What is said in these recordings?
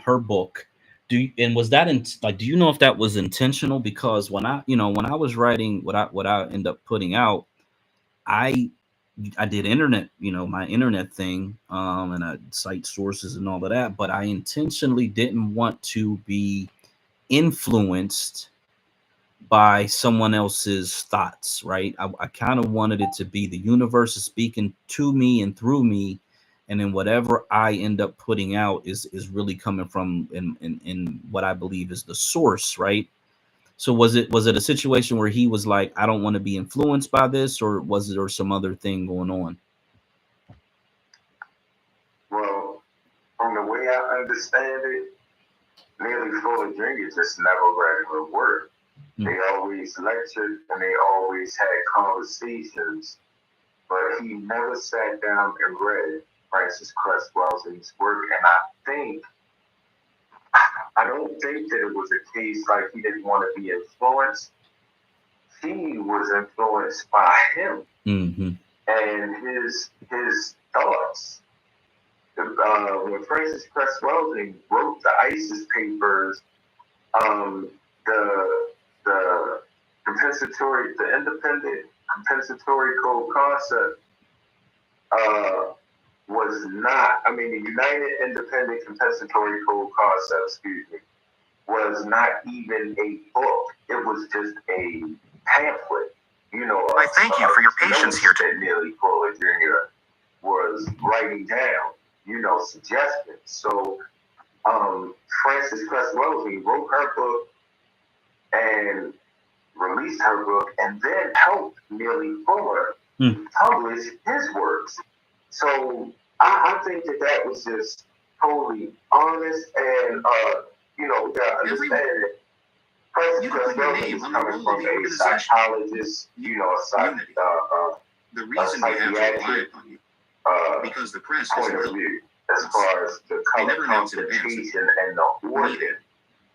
her book. And was that do you know if that was intentional? Because when I was writing what I end up putting out, I I did internet, my internet thing, and I cite sources and all of that, but I intentionally didn't want to be influenced by someone else's thoughts, right? I kind of wanted it to be the universe is speaking to me and through me, and then whatever I end up putting out is really coming from in what I believe is the source, right? So was it a situation where he was like, I don't want to be influenced by this, or was there some other thing going on? Well, from the way I understand it, Nearly Full of Jr. just never read her work. Mm. They always lectured and they always had conversations, but he never sat down and read Francis Cress Welsing's work. And I don't think that it was a case like he didn't want to be influenced. He was influenced by him Mm-hmm. and his thoughts. When Francis Cress Welsing wrote the ISIS papers, um, the the independent compensatory code concept uh, was not. I mean, the United Independent Compensatory Code concept, excuse me, was not even a book. It was just a pamphlet. I thank you for your patience here today. Nearly Fuller Jr. was writing down, suggestions. So Frances Cress Welsing wrote her book and released her book, and then helped Nearly Fuller publish his works. So I think that was just totally honest, and we gotta understand it. Frances Cress Welsing is coming from a psychologist, the reason we have to rely upon you because the press point of view as far as the color concentration and the organ.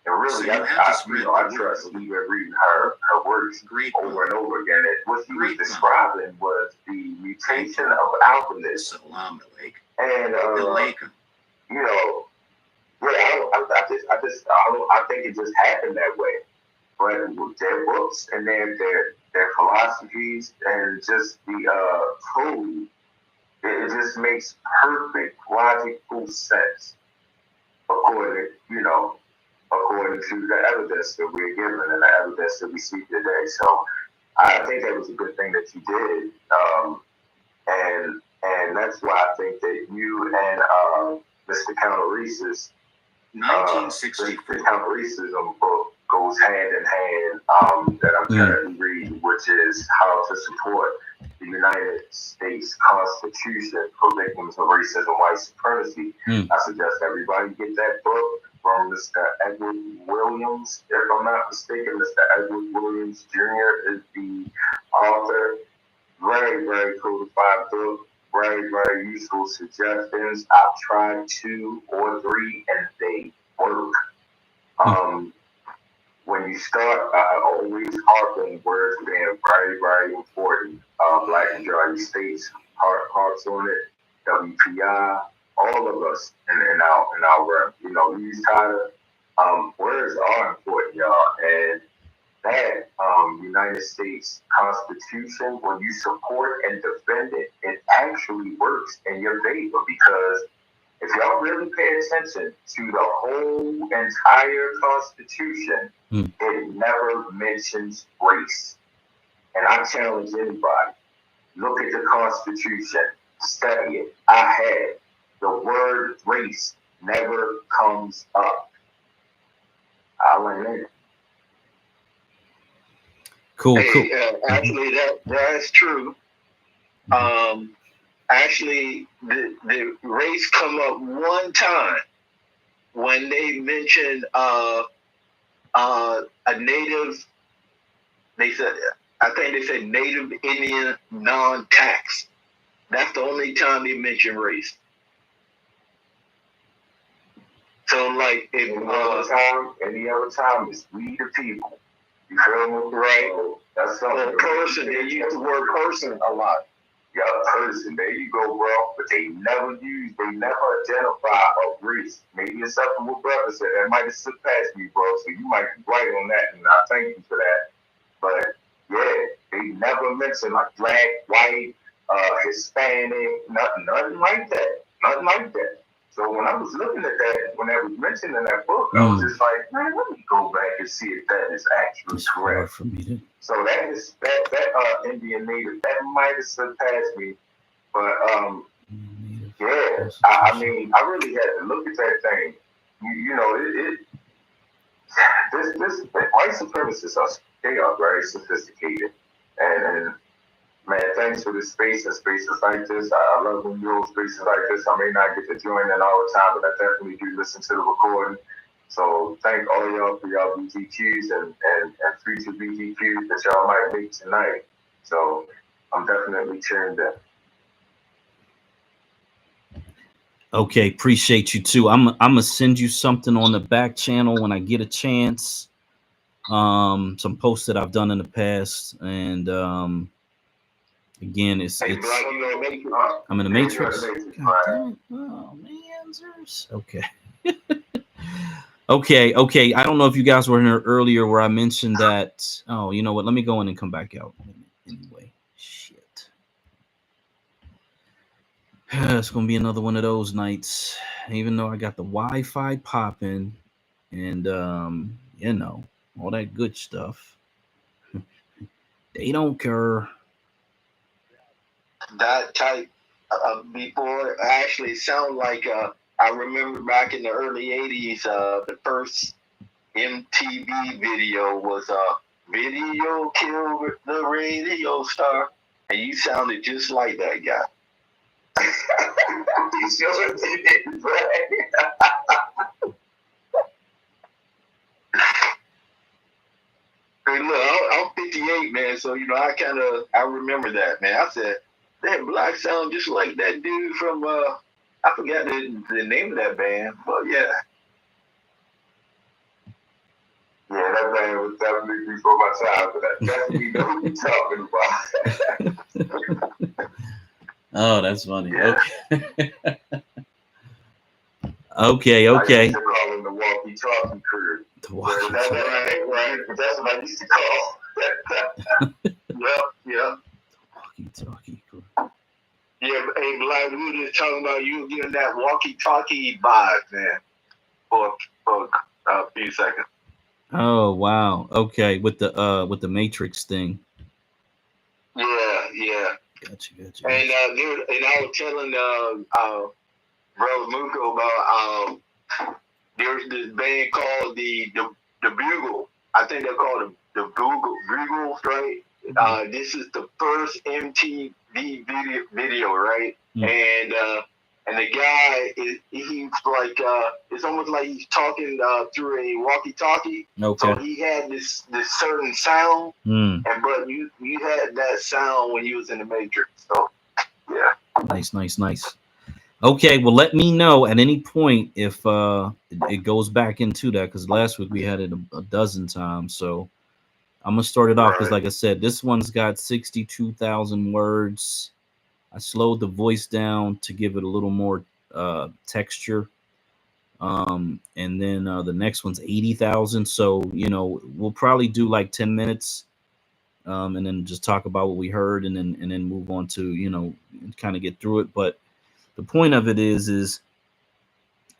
And really, so I trust even reading her works over and over again. What she was describing was the mutation of albinism. And I think it just happened that way. But with their books and their philosophies and just the code, it just makes perfect logical sense according to the evidence that we're given and the evidence that we see today. So I think that was a good thing that you did, and that's why I think that you and Mr. Counterese's 1964 counterecism book goes hand in hand. That I'm currently reading, which is How to Support the United States Constitution for Victims of Racism, White Supremacy. I suggest everybody get that book from Mr. Edward Williams. If I'm not mistaken, Mr. Edward Williams Jr. is the author. Very, very codified book. Very, very useful suggestions. I've tried 2 or 3 and they work. When you start, I always harp on words being very, very important. Black Majority States harps on it. WPI, all of us in our these kind of words are important, y'all. And that United States Constitution, when you support and defend it, it actually works in your favor, because if y'all really pay attention to the whole entire Constitution, it never mentions race. And I challenge anybody, look at the Constitution, study it. I had the word race never comes up. I'll learn it. Cool. Actually, that's true. Actually, the race come up one time when they mentioned a native. They said, I think they said Native Indian non-tax. That's the only time they mention race. So, like, any other time, it's we the people. You feel me? Right. So that's something. Person, they use the word person a lot. person. There you go, bro. But they never identify a race. Maybe it's something what brother said. That might have surpassed me, bro. So you might be right on that, and I thank you for that. But yeah, they never mention like black, white, Hispanic, nothing like that. Nothing like that. So when I was looking at that, when that was mentioned in that book, I was just like, man, let me go back and see if that is actually correct. For me to... So that Indian native, that might have surpassed me. But yeah, I mean, I really had to look at that thing. You know, this white supremacists they are very sophisticated. And man, thanks for this space and spaces like this. I love when you hold spaces like this. I may not get to join in all the time, but I definitely do listen to the recording. So thank all y'all for y'all BTQs and future BTQs that y'all might meet tonight. So I'm definitely tuned in. Okay, appreciate you too. I'm gonna send you something on the back channel when I get a chance. Some posts that I've done in the past, and again, it's I'm in the Matrix. God damn it. Oh man, okay. Okay. I don't know if you guys were in here earlier where I mentioned that. Oh, you know what? Let me go in and come back out anyway. Shit. It's gonna be another one of those nights. Even though I got the Wi-Fi popping, and you know, all that good stuff. They don't care. That type before actually sound like I remember back in the early 80s, the first MTV video was Video Killed the Radio Star, and you sounded just like that guy. You sure did, Hey, look, I'm 58, man, so you know I remember that, man. I said that black sound just like that dude from I forgot the name of that band, but yeah. Yeah, that band was definitely before my time, but I definitely know what you're talking about. Oh, that's funny. Yeah. Okay. I used to call them the walkie-talkie crew. The walkie-talkie. Right. That's what I used to call. Yep. Walkie-talkie crew. Yeah, hey, Black, we were just talking about you getting that walkie-talkie vibe, man, for a few seconds. Oh wow. Okay, with the Matrix thing. Yeah. Gotcha. And I was telling Brother Muko about there's this band called the Bugle. I think they're called the Bugles, right? This is the first MTV video, right? And the guy he's like it's almost like he's talking through a walkie-talkie. Okay. So he had this certain sound, but you had that sound when you was in the Matrix. So yeah. Nice. Okay, well, let me know at any point if it goes back into that, because last week we had it a dozen times. So I'm gonna start it off because, like I said, this one's got 62,000 words. I slowed the voice down to give it a little more texture, and then the next one's 80,000. So you know, we'll probably do like 10 minutes, and then just talk about what we heard, and then move on to, you know, kind of get through it. But the point of it is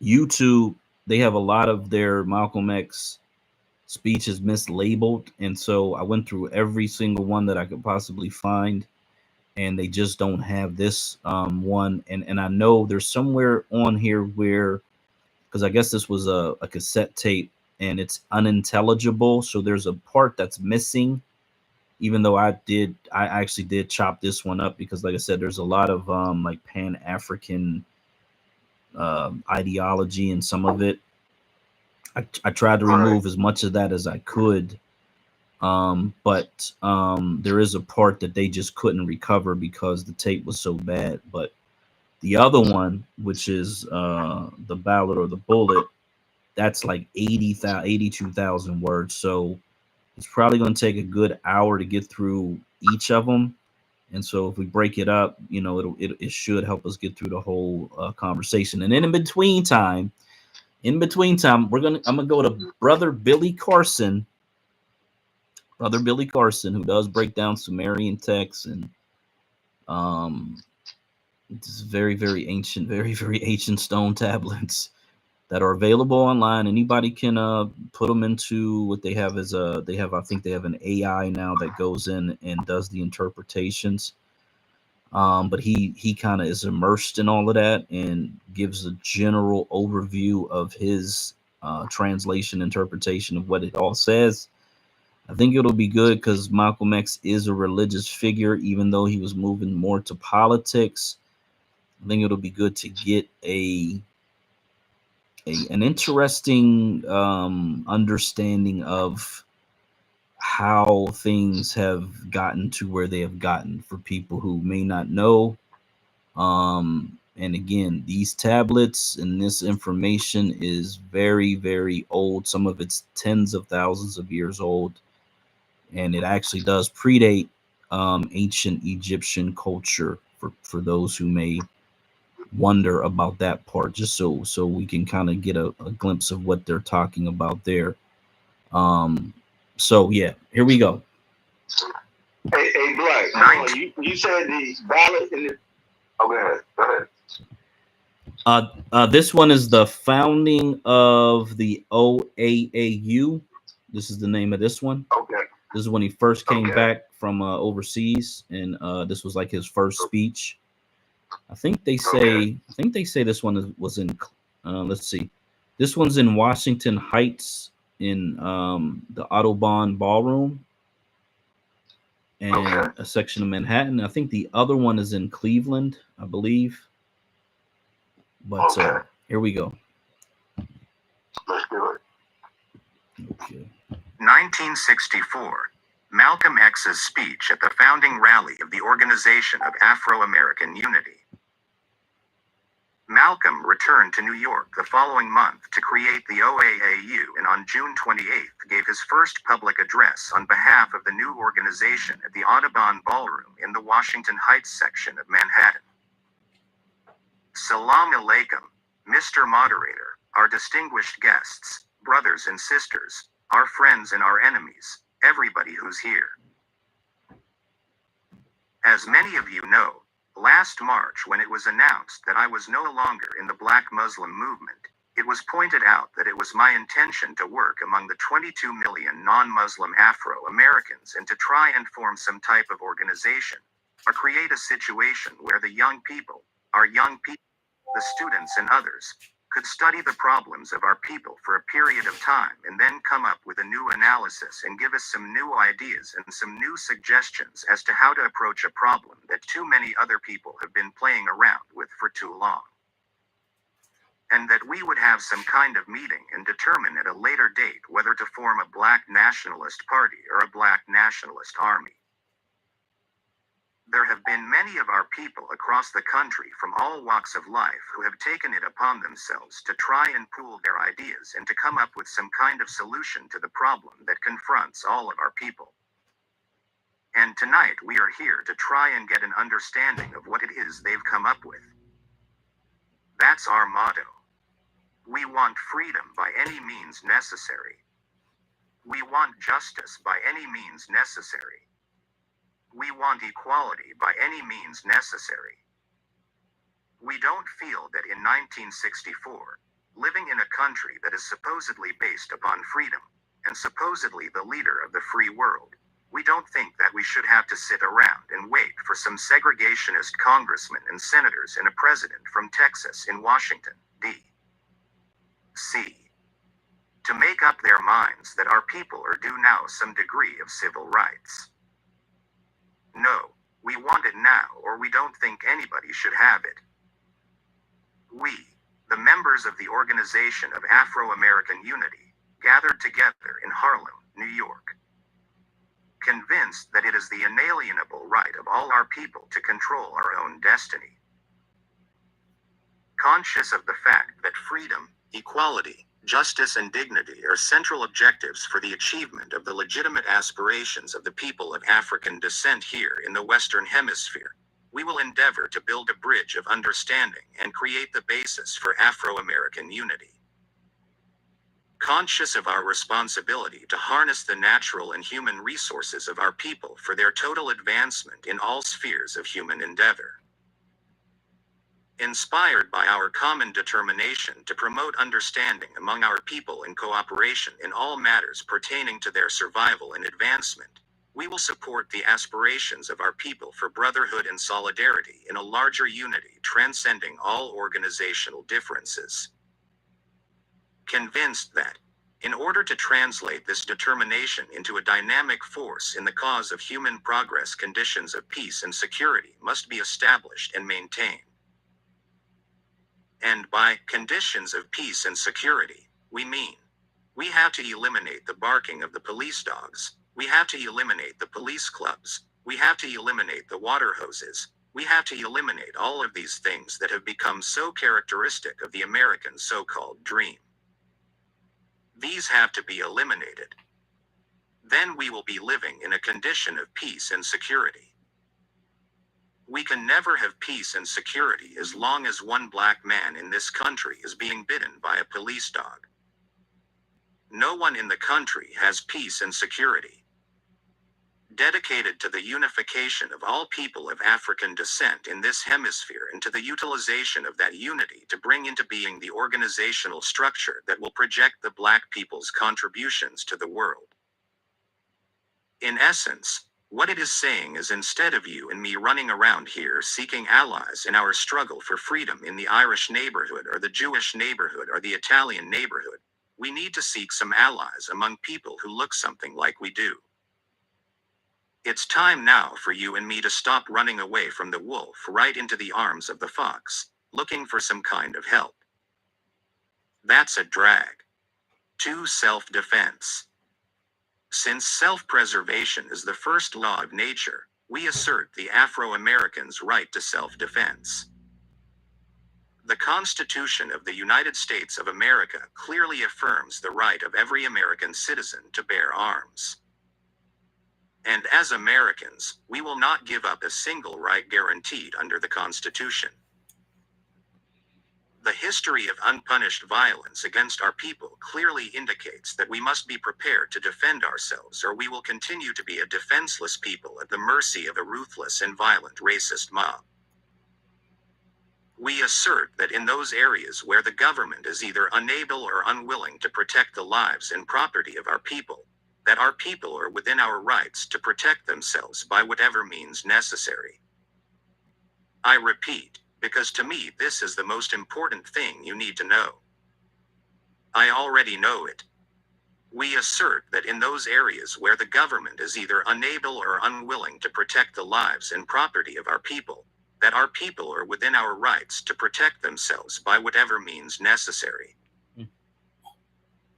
YouTube, they have a lot of their Malcolm X speeches mislabeled, and so I went through every single one that I could possibly find, and they just don't have this one. And I know there's somewhere on here where, because I guess this was a cassette tape and it's unintelligible, so there's a part that's missing, even though I actually did chop this one up, because like I said, there's a lot of like Pan-African ideology in some of it. I tried to remove as much of that as I could, but there is a part that they just couldn't recover because the tape was so bad. But the other one, which is the Ballot or the Bullet, that's like 82,000 words. So it's probably going to take a good hour to get through each of them. And so if we break it up, it should help us get through the whole conversation. And then in between time, I'm gonna go to Brother Billy Carson, who does break down Sumerian texts and it's very, very ancient, very, very ancient stone tablets that are available online. Anybody can put them into what they have is I think they have an AI now that goes in and does the interpretations. But he kind of is immersed in all of that and gives a general overview of his translation interpretation of what it all says. I think it'll be good because Malcolm X is a religious figure, even though he was moving more to politics. I think it'll be good to get an interesting understanding of how things have gotten to where they have gotten for people who may not know. And again, these tablets and this information is very, very old. Some of it's tens of thousands of years old. And it actually does predate ancient Egyptian culture for those who may wonder about that part, just so we can kind of get a glimpse of what they're talking about there. So yeah, here we go. Hey Black, you said the ballot in the. Oh, go ahead. This one is the founding of the OAAU. This is the name of this one. Okay. This is when he first came back from overseas, and this was like his first speech. I think they say this one was in. Let's see, this one's in Washington Heights in the Audubon Ballroom, and a section of Manhattan. I think the other one is in Cleveland, I believe. But here we go. Let's do it. Okay. 1964. Malcolm X's speech at the founding rally of the Organization of Afro-American Unity. Malcolm returned to New York the following month to create the OAAU and on June 28th gave his first public address on behalf of the new organization at the Audubon Ballroom in the Washington Heights section of Manhattan. Salam alaikum, Mr. Moderator, our distinguished guests, brothers and sisters, our friends and our enemies, everybody who's here. As many of you know, last March when it was announced that I was no longer in the Black Muslim movement, it was pointed out that it was my intention to work among the 22 million non-Muslim Afro-Americans and to try and form some type of organization, or create a situation where the young people, the students and others, could study the problems of our people for a period of time and then come up with a new analysis and give us some new ideas and some new suggestions as to how to approach a problem that too many other people have been playing around with for too long. And that we would have some kind of meeting and determine at a later date whether to form a Black nationalist party or a Black nationalist army. There have been many of our people across the country from all walks of life who have taken it upon themselves to try and pool their ideas and to come up with some kind of solution to the problem that confronts all of our people. And tonight we are here to try and get an understanding of what it is they've come up with. That's our motto. We want freedom by any means necessary. We want justice by any means necessary. We want equality by any means necessary. We don't feel that in 1964, living in a country that is supposedly based upon freedom, and supposedly the leader of the free world, we don't think that we should have to sit around and wait for some segregationist congressmen and senators and a president from Texas in Washington, D.C. to make up their minds that our people are due now some degree of civil rights. No, we want it now or we don't think anybody should have it. We, the members of the Organization of Afro-American Unity, gathered together in Harlem, New York, convinced that it is the inalienable right of all our people to control our own destiny. Conscious of the fact that freedom, equality, Justice and dignity are central objectives for the achievement of the legitimate aspirations of the people of African descent here in the Western Hemisphere. We will endeavor to build a bridge of understanding and create the basis for Afro-American unity. Conscious of our responsibility to harness the natural and human resources of our people for their total advancement in all spheres of human endeavor. Inspired by our common determination to promote understanding among our people and cooperation in all matters pertaining to their survival and advancement, we will support the aspirations of our people for brotherhood and solidarity in a larger unity transcending all organizational differences. Convinced that, in order to translate this determination into a dynamic force in the cause of human progress, conditions of peace and security must be established and maintained. And by conditions of peace and security, we mean, we have to eliminate the barking of the police dogs, we have to eliminate the police clubs, we have to eliminate the water hoses, we have to eliminate all of these things that have become so characteristic of the American so-called dream. These have to be eliminated. Then we will be living in a condition of peace and security. We can never have peace and security as long as one black man in this country is being bitten by a police dog. No one in the country has peace and security. Dedicated to the unification of all people of African descent in this hemisphere and to the utilization of that unity to bring into being the organizational structure that will project the black people's contributions to the world. In essence, what it is saying is, instead of you and me running around here seeking allies in our struggle for freedom in the Irish neighborhood or the Jewish neighborhood or the Italian neighborhood, we need to seek some allies among people who look something like we do. It's time now for you and me to stop running away from the wolf right into the arms of the fox, looking for some kind of help. That's a drag. To self-defense. Since self-preservation is the first law of nature, we assert the Afro-Americans' right to self-defense. The Constitution of the United States of America clearly affirms the right of every American citizen to bear arms. And as Americans, we will not give up a single right guaranteed under the Constitution. The history of unpunished violence against our people clearly indicates that we must be prepared to defend ourselves, or we will continue to be a defenseless people at the mercy of a ruthless and violent racist mob. We assert that in those areas where the government is either unable or unwilling to protect the lives and property of our people, that our people are within our rights to protect themselves by whatever means necessary. I repeat, because to me this is the most important thing you need to know. I already know it. We assert that in those areas where the government is either unable or unwilling to protect the lives and property of our people, that our people are within our rights to protect themselves by whatever means necessary.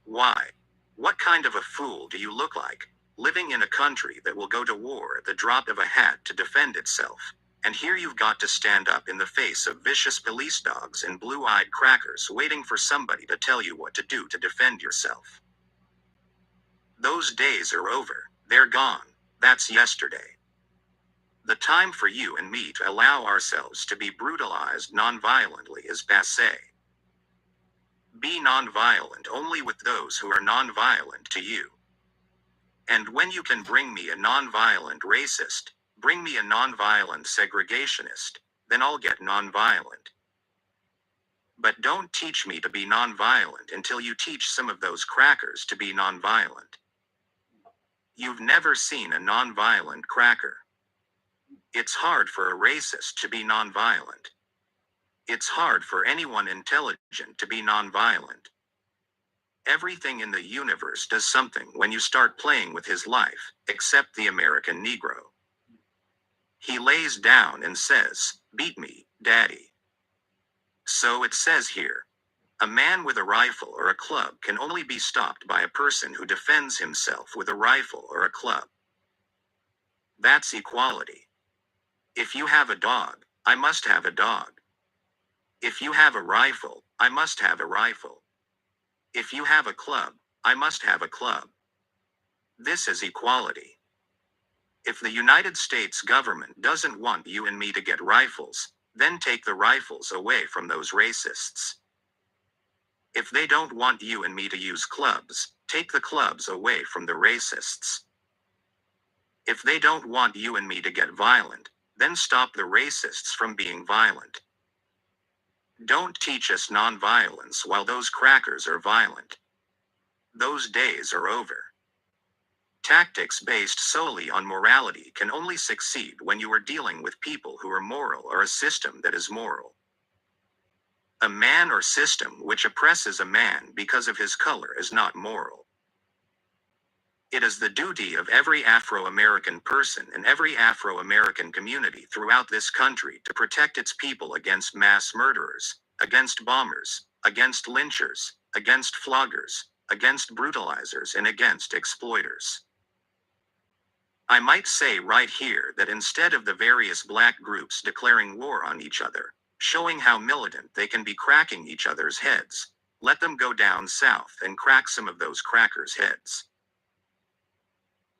Why? What kind of a fool do you look like, living in a country that will go to war at the drop of a hat to defend itself? And here you've got to stand up in the face of vicious police dogs and blue-eyed crackers waiting for somebody to tell you what to do to defend yourself. Those days are over, they're gone, that's yesterday. The time for you and me to allow ourselves to be brutalized non-violently is passé. Be non-violent only with those who are non-violent to you. And when you can bring me a non-violent racist, bring me a non-violent segregationist, then I'll get non-violent. But don't teach me to be non-violent until you teach some of those crackers to be non-violent. You've never seen a non-violent cracker. It's hard for a racist to be non-violent. It's hard for anyone intelligent to be non-violent. Everything in the universe does something when you start playing with his life, except the American Negro. He lays down and says, "Beat me, Daddy." So it says here, a man with a rifle or a club can only be stopped by a person who defends himself with a rifle or a club. That's equality. If you have a dog, I must have a dog. If you have a rifle, I must have a rifle. If you have a club, I must have a club. This is equality. If the United States government doesn't want you and me to get rifles, then take the rifles away from those racists. If they don't want you and me to use clubs, take the clubs away from the racists. If they don't want you and me to get violent, then stop the racists from being violent. Don't teach us nonviolence while those crackers are violent. Those days are over. Tactics based solely on morality can only succeed when you are dealing with people who are moral or a system that is moral. A man or system which oppresses a man because of his color is not moral. It is the duty of every Afro-American person and every Afro-American community throughout this country to protect its people against mass murderers, against bombers, against lynchers, against floggers, against brutalizers, and against exploiters. I might say right here that instead of the various black groups declaring war on each other, showing how militant they can be cracking each other's heads, let them go down south and crack some of those crackers' heads.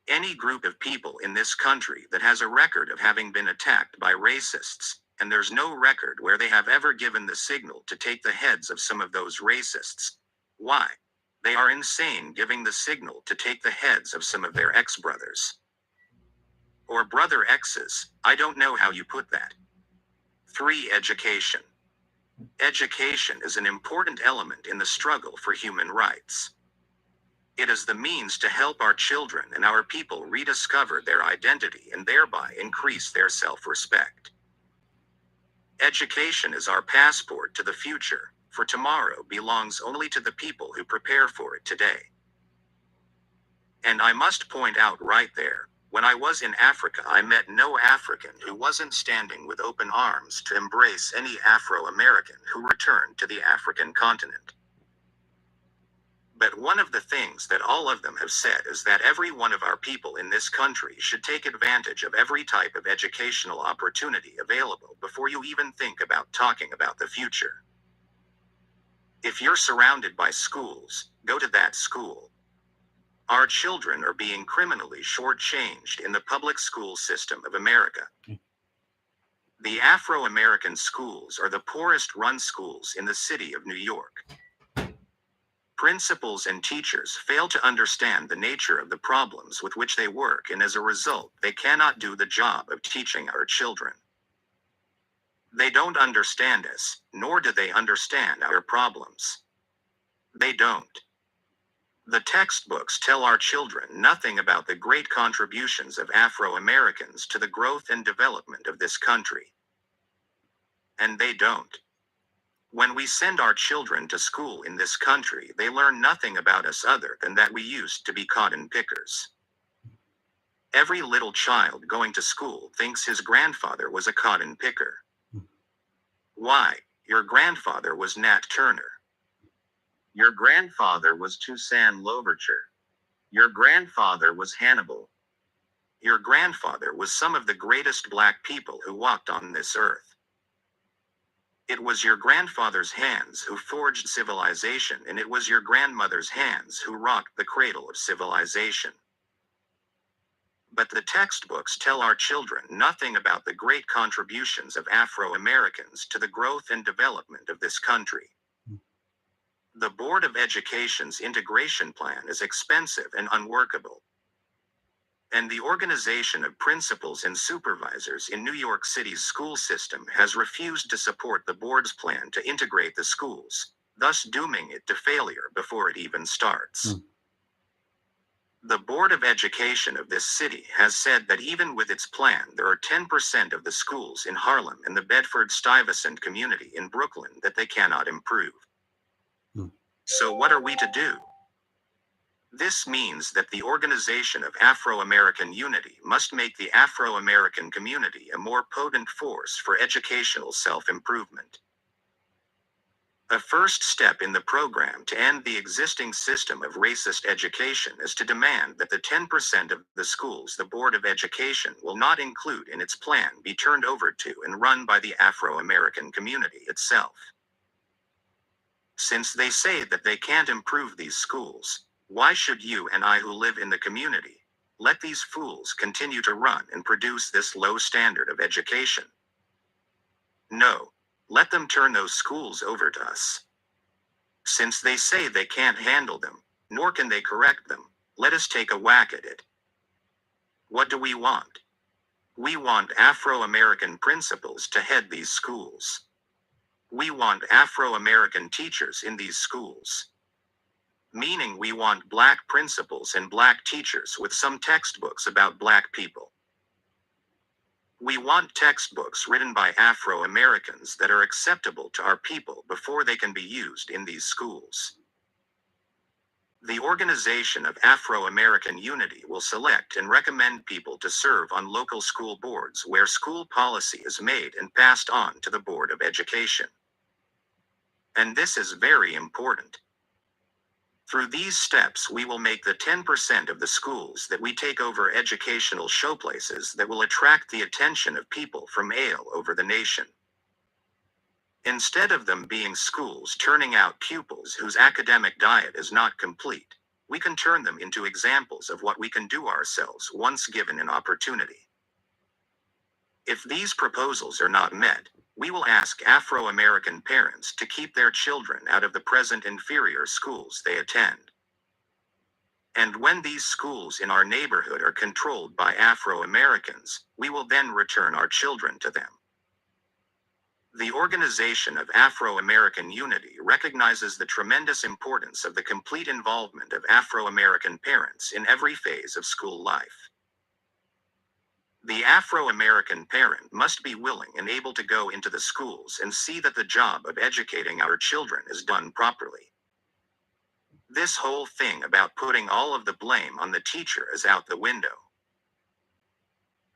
Any group of people in this country that has a record of having been attacked by racists, and there's no record where they have ever given the signal to take the heads of some of those racists, why? They are insane giving the signal to take the heads of some of their ex-brothers. Or brother X's, I don't know how you put that. 3. Education. Education is an important element in the struggle for human rights. It is the means to help our children and our people rediscover their identity and thereby increase their self-respect. Education is our passport to the future, for tomorrow belongs only to the people who prepare for it today. And I must point out right there, when I was in Africa, I met no African who wasn't standing with open arms to embrace any Afro-American who returned to the African continent. But one of the things that all of them have said is that every one of our people in this country should take advantage of every type of educational opportunity available before you even think about talking about the future. If you're surrounded by schools, go to that school. Our children are being criminally shortchanged in the public school system of America. The Afro-American schools are the poorest run schools in the city of New York. Principals and teachers fail to understand the nature of the problems with which they work, and as a result, they cannot do the job of teaching our children. They don't understand us, nor do they understand our problems. They don't. The textbooks tell our children nothing about the great contributions of Afro-Americans to the growth and development of this country. And they don't. When we send our children to school in this country, they learn nothing about us other than that we used to be cotton pickers. Every little child going to school thinks his grandfather was a cotton picker. Why? Your grandfather was Nat Turner. Your grandfather was Toussaint Louverture. Your grandfather was Hannibal. Your grandfather was some of the greatest black people who walked on this earth. It was your grandfather's hands who forged civilization, and it was your grandmother's hands who rocked the cradle of civilization. But the textbooks tell our children nothing about the great contributions of Afro-Americans to the growth and development of this country. The Board of Education's integration plan is expensive and unworkable. And the organization of principals and supervisors in New York City's school system has refused to support the board's plan to integrate the schools, thus dooming it to failure before it even starts. The Board of Education of this city has said that even with its plan, there are 10% of the schools in Harlem and the Bedford-Stuyvesant community in Brooklyn that they cannot improve. So what are we to do? This means that the Organization of Afro-American Unity must make the Afro-American community a more potent force for educational self-improvement. A first step in the program to end the existing system of racist education is to demand that the 10% of the schools the Board of Education will not include in its plan be turned over to and run by the Afro-American community itself. Since they say that they can't improve these schools, why should you and I who live in the community let these fools continue to run and produce this low standard of education? No. Let them turn those schools over to us. Since they say they can't handle them, nor can they correct them, let us take a whack at it. What do we want? We want Afro-American principals to head these schools. We want Afro-American teachers in these schools. Meaning we want black principals and black teachers with some textbooks about black people. We want textbooks written by Afro-Americans that are acceptable to our people before they can be used in these schools. The Organization of Afro-American Unity will select and recommend people to serve on local school boards where school policy is made and passed on to the Board of Education. And this is very important. Through these steps we will make the 10% of the schools that we take over educational showplaces that will attract the attention of people from all over the nation. Instead of them being schools turning out pupils whose academic diet is not complete, we can turn them into examples of what we can do ourselves once given an opportunity. If these proposals are not met, we will ask Afro-American parents to keep their children out of the present inferior schools they attend. And when these schools in our neighborhood are controlled by Afro-Americans, we will then return our children to them. The Organization of Afro-American Unity recognizes the tremendous importance of the complete involvement of Afro-American parents in every phase of school life. The Afro-American parent must be willing and able to go into the schools and see that the job of educating our children is done properly. This whole thing about putting all of the blame on the teacher is out the window.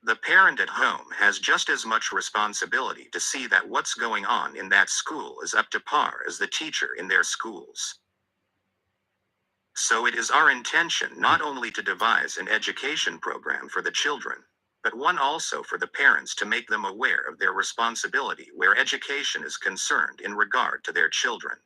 The parent at home has just as much responsibility to see that what's going on in that school is up to par as the teacher in their schools. So it is our intention not only to devise an education program for the children, but one also for the parents to make them aware of their responsibility where education is concerned in regard to their children.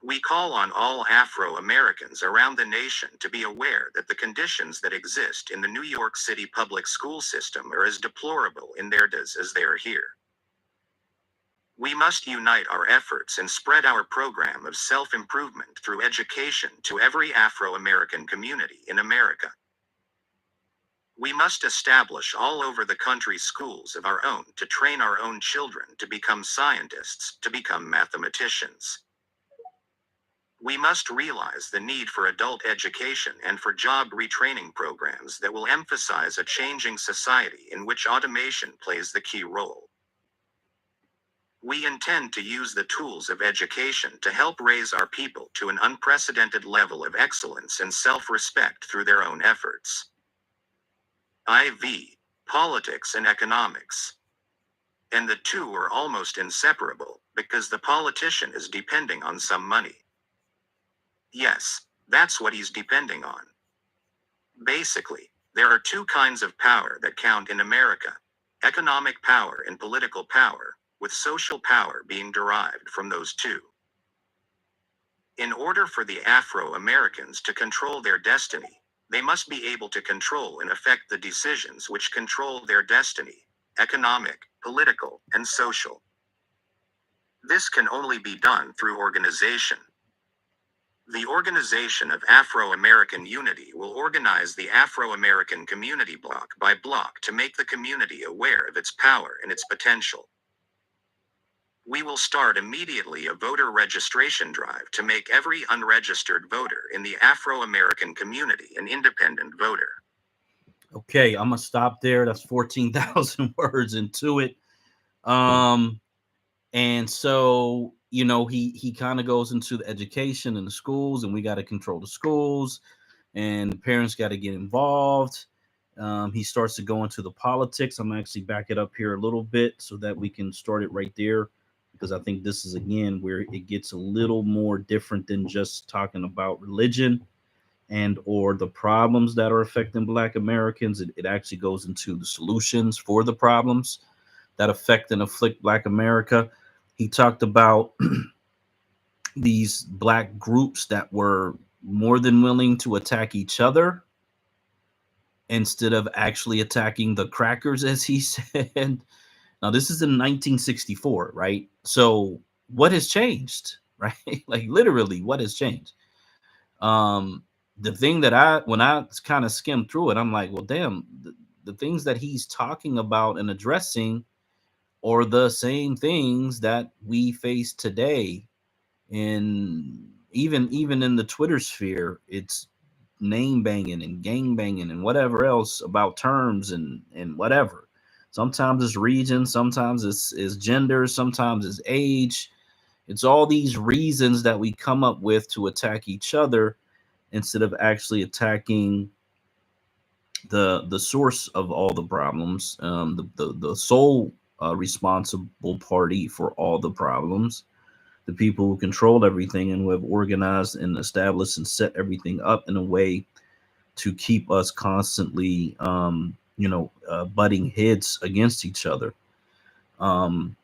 We call on all Afro-Americans around the nation to be aware that the conditions that exist in the New York City public school system are as deplorable in their days as they are here. We must unite our efforts and spread our program of self-improvement through education to every Afro-American community in America. We must establish all over the country schools of our own to train our own children to become scientists, to become mathematicians. We must realize the need for adult education and for job retraining programs that will emphasize a changing society in which automation plays the key role. We intend to use the tools of education to help raise our people to an unprecedented level of excellence and self-respect through their own efforts. IV, politics and economics. And the two are almost inseparable, because the politician is depending on some money. Yes, that's what he's depending on. Basically, there are two kinds of power that count in America: economic power and political power, with social power being derived from those two. In order for the Afro-Americans to control their destiny, they must be able to control and affect the decisions which control their destiny: economic, political, and social. This can only be done through organization. The Organization of Afro-American Unity will organize the Afro-American community block by block to make the community aware of its power and its potential. We will start immediately a voter registration drive to make every unregistered voter in the Afro-American community an independent voter. Okay, I'm gonna stop there. That's 14,000 words into it. And so, you know, he kind of goes into the education in the schools, and we got to control the schools, and the parents got to get involved. He starts to go into the politics. I'm actually back it up here a little bit so that we can start it right there, because I think this is again where it gets a little more different than just talking about religion and or the problems that are affecting Black Americans. It actually goes into the solutions for the problems that affect and afflict Black America. He talked about these black groups that were more than willing to attack each other instead of actually attacking the crackers, as he said. Now, this is in 1964, right? So, what has changed, right? Like, literally, what has changed? Um, the thing that when I kind of skimmed through it, I'm like, well, damn, the things that he's talking about and addressing are the same things that we face today. And even in the Twitter sphere, it's name banging and gang banging and whatever else about terms and whatever. Sometimes it's region, sometimes it's gender, sometimes it's age. It's all these reasons that we come up with to attack each other instead of actually attacking the source of all the problems, the sole responsible party for all the problems, the people who control everything and who have organized and established and set everything up in a way to keep us constantly, butting heads against each other. Um,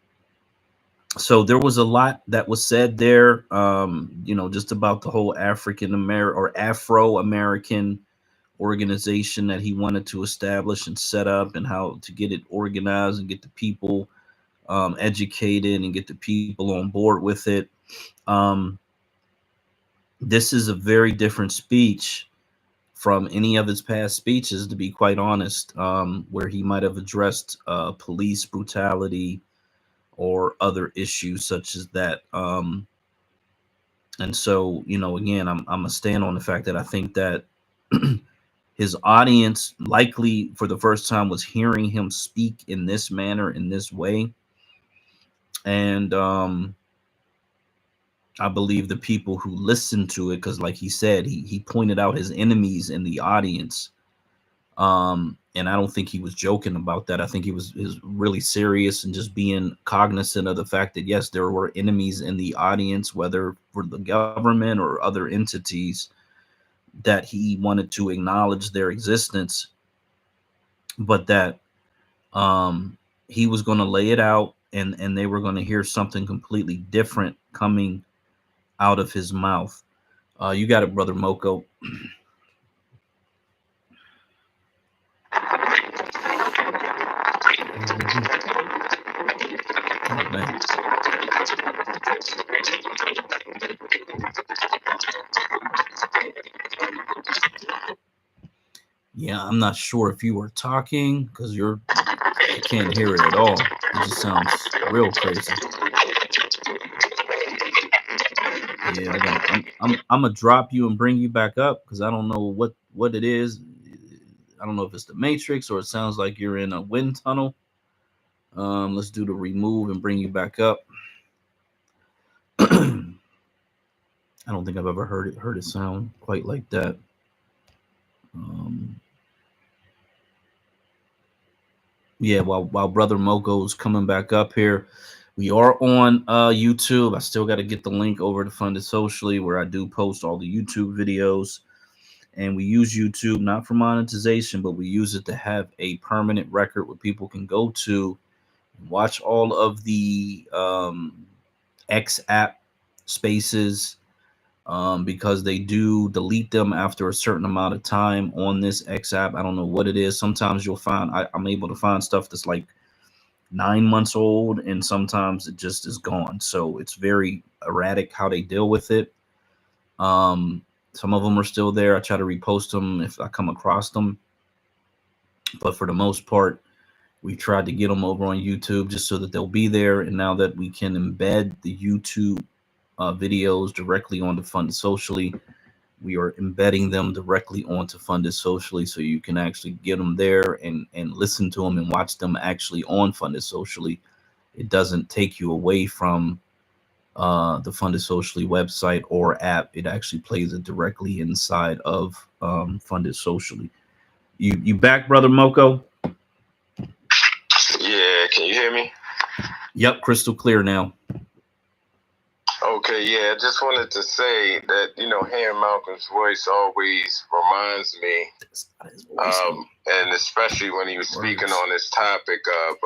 so there was a lot that was said there, just about the whole African American or Afro American organization that he wanted to establish and set up, and how to get it organized and get the people educated and get the people on board with it. Um, this is a very different speech from any of his past speeches, to be quite honest, where he might have addressed police brutality or other issues such as that. And so, again, I'm gonna stand on the fact that I think that his audience likely for the first time was hearing him speak in this manner, in this way. And I believe the people who listened to it, because like he said, he pointed out his enemies in the audience. And I don't think he was joking about that. I think he was really serious and just being cognizant of the fact that yes, there were enemies in the audience, whether for the government or other entities, that he wanted to acknowledge their existence, but that he was going to lay it out, and they were going to hear something completely different coming out of his mouth. You got it, brother Moko. Oh, man. Yeah, I'm not sure if you were talking because I can't hear it at all. It just sounds real crazy. Yeah, I'm gonna drop you and bring you back up because I don't know what it is. I don't know if it's the Matrix or it sounds like you're in a wind tunnel. Let's do the remove and bring you back up. I don't think I've ever heard it sound quite like that. Yeah, while brother Moko's coming back up here, we are on YouTube. I still got to get the link over to Funded Socially, where I do post all the YouTube videos. And we use YouTube not for monetization, but we use it to have a permanent record where people can go to watch all of the X app spaces, because they do delete them after a certain amount of time on this X app. I don't know what it is. Sometimes you'll find I'm able to find stuff that's like 9 months old, and sometimes it just is gone. So it's very erratic how they deal with it. Some of them are still there. I try to repost them if I come across them, but for the most part, we tried to get them over on YouTube just so that they'll be there. And now that we can embed the YouTube videos directly onto Funded Socially, we are embedding them directly onto Funded Socially, so you can actually get them there and listen to them and watch them actually on Funded Socially. It doesn't take you away from the Funded Socially website or app. It actually plays it directly inside of Funded Socially. You back, brother Moko? Yeah, can you hear me? Yep, crystal clear now. Okay, yeah, I just wanted to say that, hearing Malcolm's voice always reminds me, and especially when he was speaking on this topic of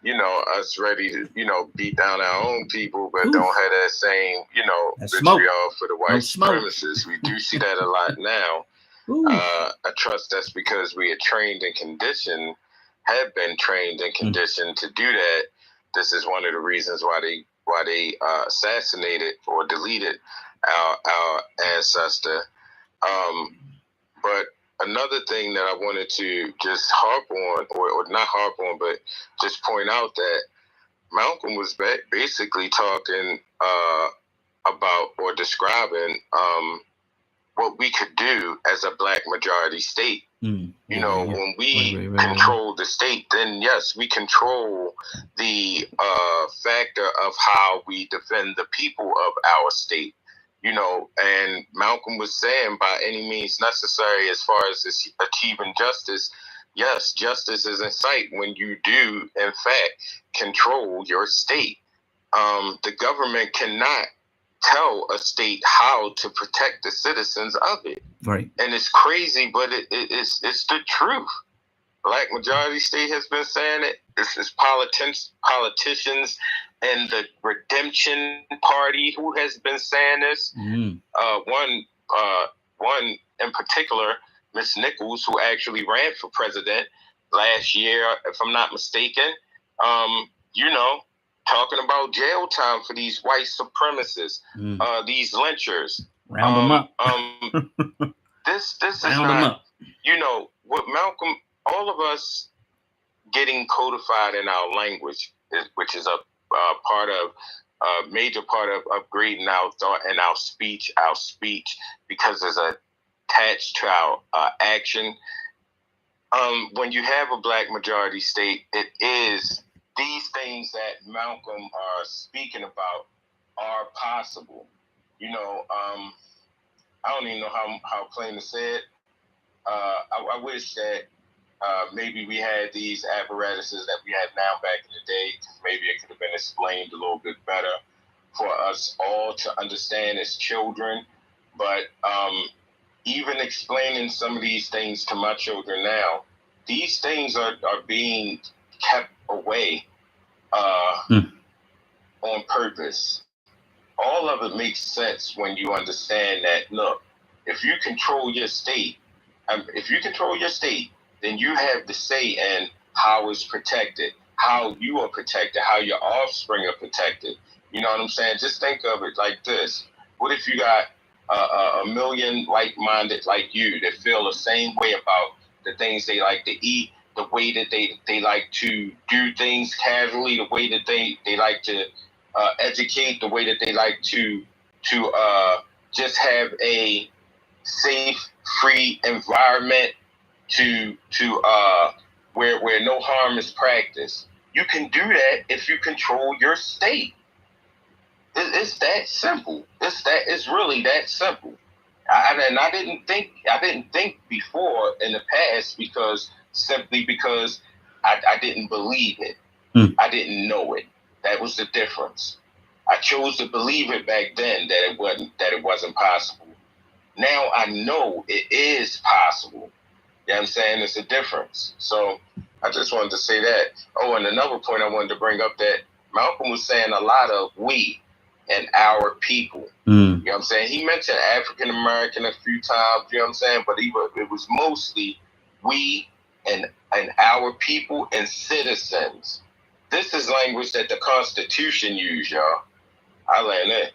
us ready to, beat down our own people, but Oof. don't have that same, That vitriol for the white No smoke. supremacists. We do see that a lot now. I trust that's because we are trained and conditioned, have been trained and conditioned to do that. This is one of the reasons why they assassinated or deleted our ancestor. But another thing that I wanted to just harp on, or not harp on, but just point out that Malcolm was basically talking about or describing what we could do as a black majority state. When we control the state, then yes, we control the factor of how we defend the people of our state. And Malcolm was saying, by any means necessary, as far as achieving justice, yes, justice is in sight when you do, in fact, control your state. The government cannot tell a state how to protect the citizens of it. Right. And it's crazy, but it's the truth. Black majority state has been saying it. It's politicians and the Redemption Party who has been saying this. One in particular, Miss Nichols, who actually ran for president last year, if I'm not mistaken, talking about jail time for these white supremacists, these lynchers. Round them up. This is not, what Malcolm, all of us getting codified in our language, which is a major part of upgrading our thought and our speech, because it's attached to our action. When you have a black majority state, it is these things that Malcolm are speaking about are possible. I don't even know how plain to say it. I wish that maybe we had these apparatuses that we had now back in the day. Maybe it could have been explained a little bit better for us all to understand as children. But even explaining some of these things to my children now, these things are being kept away on purpose. All of it makes sense when you understand that, look, if you control your state, then you have the say in how it's protected, how you are protected, how your offspring are protected. You know what I'm saying? Just think of it like this. What if you got a million like-minded like you that feel the same way about the things they like to eat, the way that they like to do things casually, the way that they like to educate, the way that they like to just have a safe, free environment to where no harm is practiced. You can do that if you control your state. It's that simple. It's really that simple. I didn't think before in the past because I didn't believe it. I didn't know it. That was the difference. I chose to believe it back then that it wasn't possible. Now I know it is possible. You know what I'm saying? It's a difference. So I just wanted to say that. Oh, and another point I wanted to bring up, that Malcolm was saying a lot of we and our people. You know what I'm saying? He mentioned African American a few times, you know what I'm saying? But it was mostly we and our people and citizens. This is language that the Constitution used, y'all. I learned that.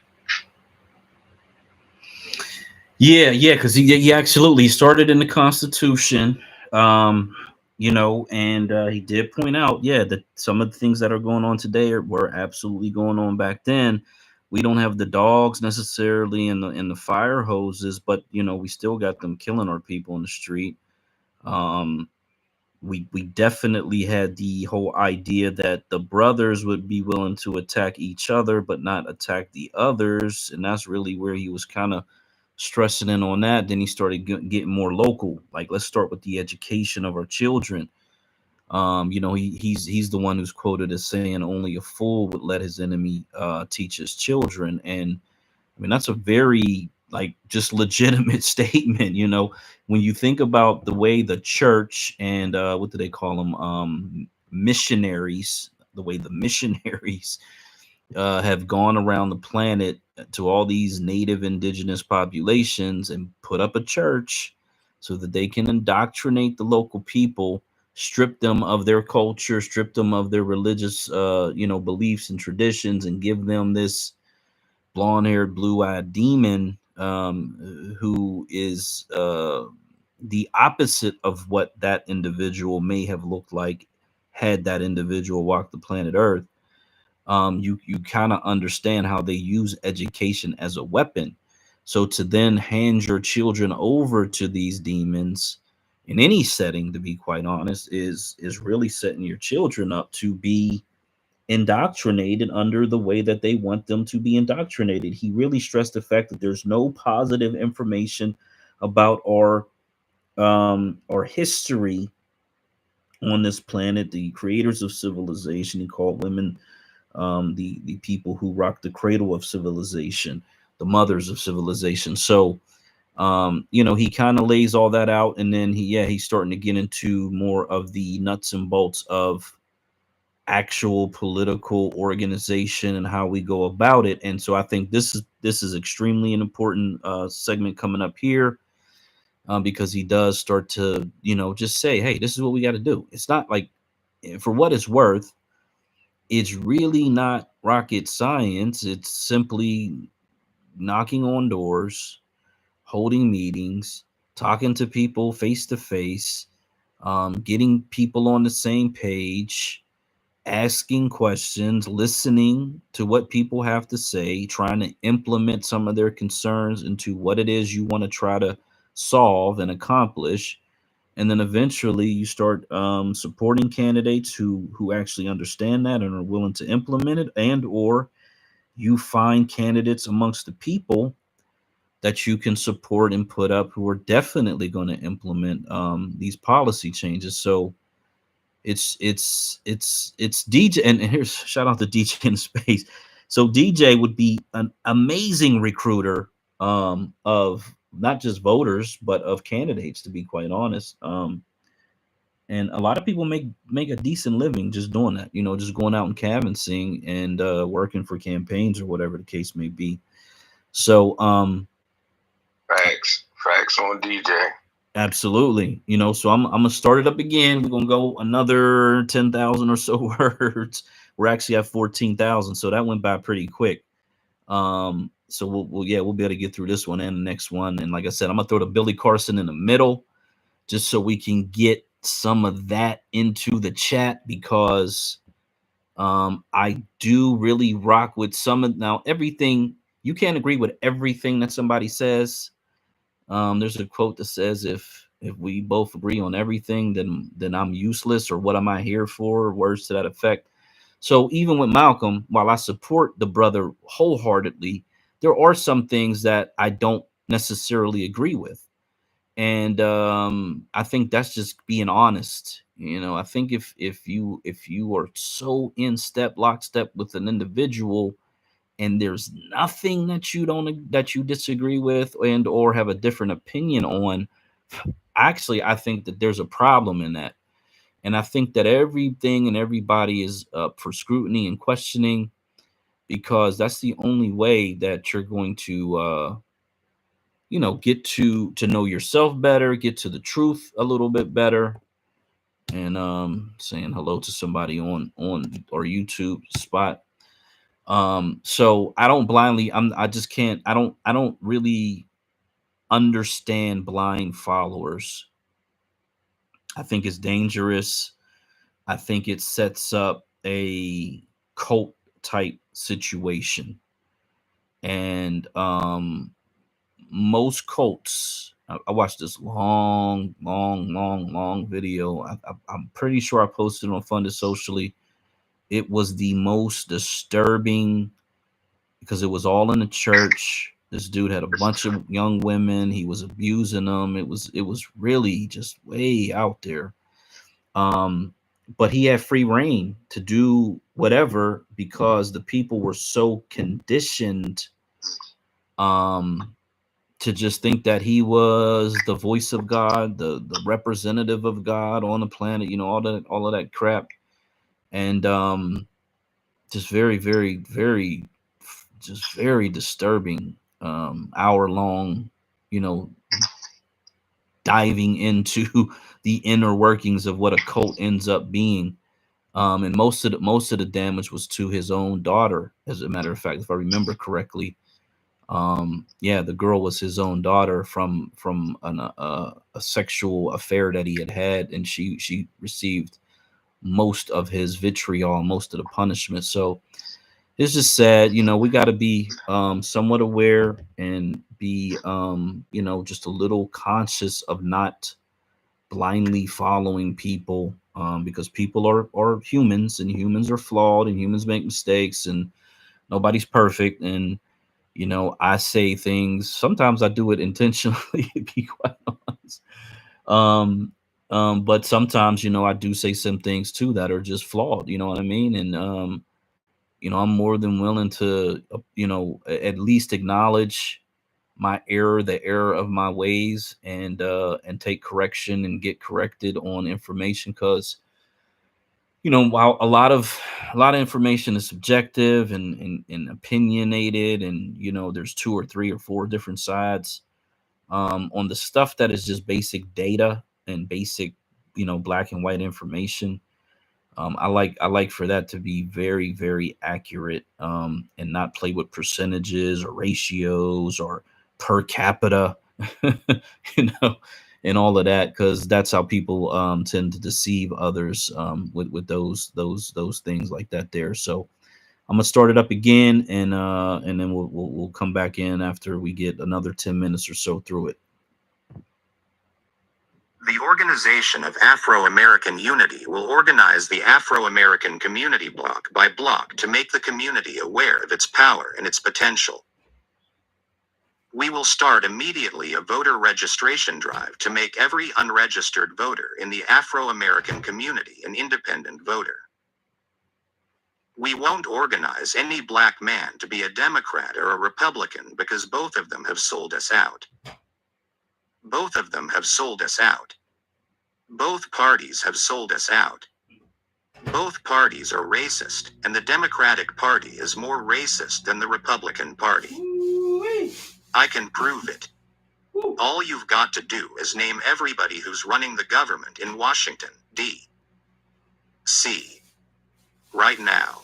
Yeah, because he absolutely started in the Constitution, and he did point out, that some of the things that are going on today were absolutely going on back then. We don't have the dogs necessarily in the fire hoses, but we still got them killing our people in the street. We definitely had the whole idea that the brothers would be willing to attack each other, but not attack the others, and that's really where he was kind of stressing in on that. Then he started getting more local. Like, let's start with the education of our children. He's the one who's quoted as saying only a fool would let his enemy teach his children. And I mean, that's a very just legitimate statement. When you think about the way the church and what do they call them, missionaries, the way the missionaries have gone around the planet to all these native indigenous populations and put up a church so that they can indoctrinate the local people, strip them of their culture, strip them of their religious beliefs and traditions, and give them this blonde-haired, blue-eyed demon who is the opposite of what that individual may have looked like had that individual walked the planet Earth. You kind of understand how they use education as a weapon. So to then hand your children over to these demons in any setting, to be quite honest, is really setting your children up to be indoctrinated under the way that they want them to be indoctrinated. He really stressed the fact that there's no positive information about our history on this planet, the creators of civilization. He called women the people who rock the cradle of civilization, the mothers of civilization. So he kind of lays all that out, and then he's starting to get into more of the nuts and bolts of actual political organization and how we go about it. And so I think this is extremely an important segment coming up here, because he does start to just say, hey, this is what we got to do. It's not like, for what it's worth, it's really not rocket science. It's simply knocking on doors, holding meetings, talking to people face to face, getting people on the same page, asking questions, listening to what people have to say, trying to implement some of their concerns into what it is you want to try to solve and accomplish. And then eventually you start supporting candidates who actually understand that and are willing to implement it, and or you find candidates amongst the people that you can support and put up who are definitely going to implement these policy changes. So it's DJ, and here's shout out to DJ in space. So DJ would be an amazing recruiter of not just voters but of candidates, to be quite honest. And a lot of people make a decent living just doing that, just going out and canvassing and working for campaigns or whatever the case may be. So facts on DJ. absolutely. So I'm gonna start it up again. We're gonna go another 10,000 or so words. We're actually at 14,000, so that went by pretty quick. So we'll be able to get through this one and the next one. And like I said, I'm gonna throw the Billy Carson in the middle, just so we can get some of that into the chat, because I do really rock with some of, now everything. You can't agree with everything that somebody says. There's a quote that says, if we both agree on everything, then I'm useless, or what am I here for? Words to that effect. So even with Malcolm, while I support the brother wholeheartedly, there are some things that I don't necessarily agree with. And I think that's just being honest. I think if you are so in step, lockstep with an individual, and there's nothing that you disagree with and or have a different opinion on, actually I think that there's a problem in that. And I think that everything and everybody is up for scrutiny and questioning, because that's the only way that you're going to get to know yourself better, get to the truth a little bit better. And saying hello to somebody on our YouTube spot. So I don't blindly, I just can't, I don't really understand blind followers. I think it's dangerous. I think it sets up a cult type situation. And most cults, I watched this long video. I'm pretty sure I posted it on Funded Socially. It was the most disturbing, because it was all in a church. This dude had a bunch of young women. He was abusing them. It was really just way out there. But he had free reign to do whatever, because the people were so conditioned to just think that he was the voice of God, the representative of God on the planet, all of that crap. and just very, very, very, just very disturbing. Hour long, you know, diving into the inner workings of what a cult ends up being. And most of the damage was to his own daughter. As a matter of fact, if I remember correctly, yeah, the girl was his own daughter from a sexual affair that he had, and she received most of his vitriol, most of the punishment. So it's just sad. We got to be somewhat aware and be just a little conscious of not blindly following people, because people are humans, and humans are flawed, and humans make mistakes, and nobody's perfect. And I say things, sometimes I do it intentionally, to be quite honest. um but sometimes, I do say some things too that are just flawed, you know what I mean? And I'm more than willing to at least acknowledge my error, the error of my ways, and take correction and get corrected on information. Because while a lot of information is subjective and opinionated, and there's two or three or four different sides, on the stuff that is just basic data and basic black and white information. I like for that to be very, very accurate, and not play with percentages or ratios or per capita, you know, and all of that, because that's how people tend to deceive others, with those things like that there. So I'm gonna start it up again, and then we'll come back in after we get another 10 minutes or so through it. The Organization of Afro-American Unity will organize the Afro-American community block by block to make the community aware of its power and its potential. We will start immediately a voter registration drive to make every unregistered voter in the Afro-American community an independent voter. We won't organize any black man to be a Democrat or a Republican, because both of them have sold us out. Both of them have sold us out. Both parties have sold us out. Both parties are racist, and the Democratic Party is more racist than the Republican Party. I can prove it. All you've got to do is name everybody who's running the government in Washington, D.C. right now.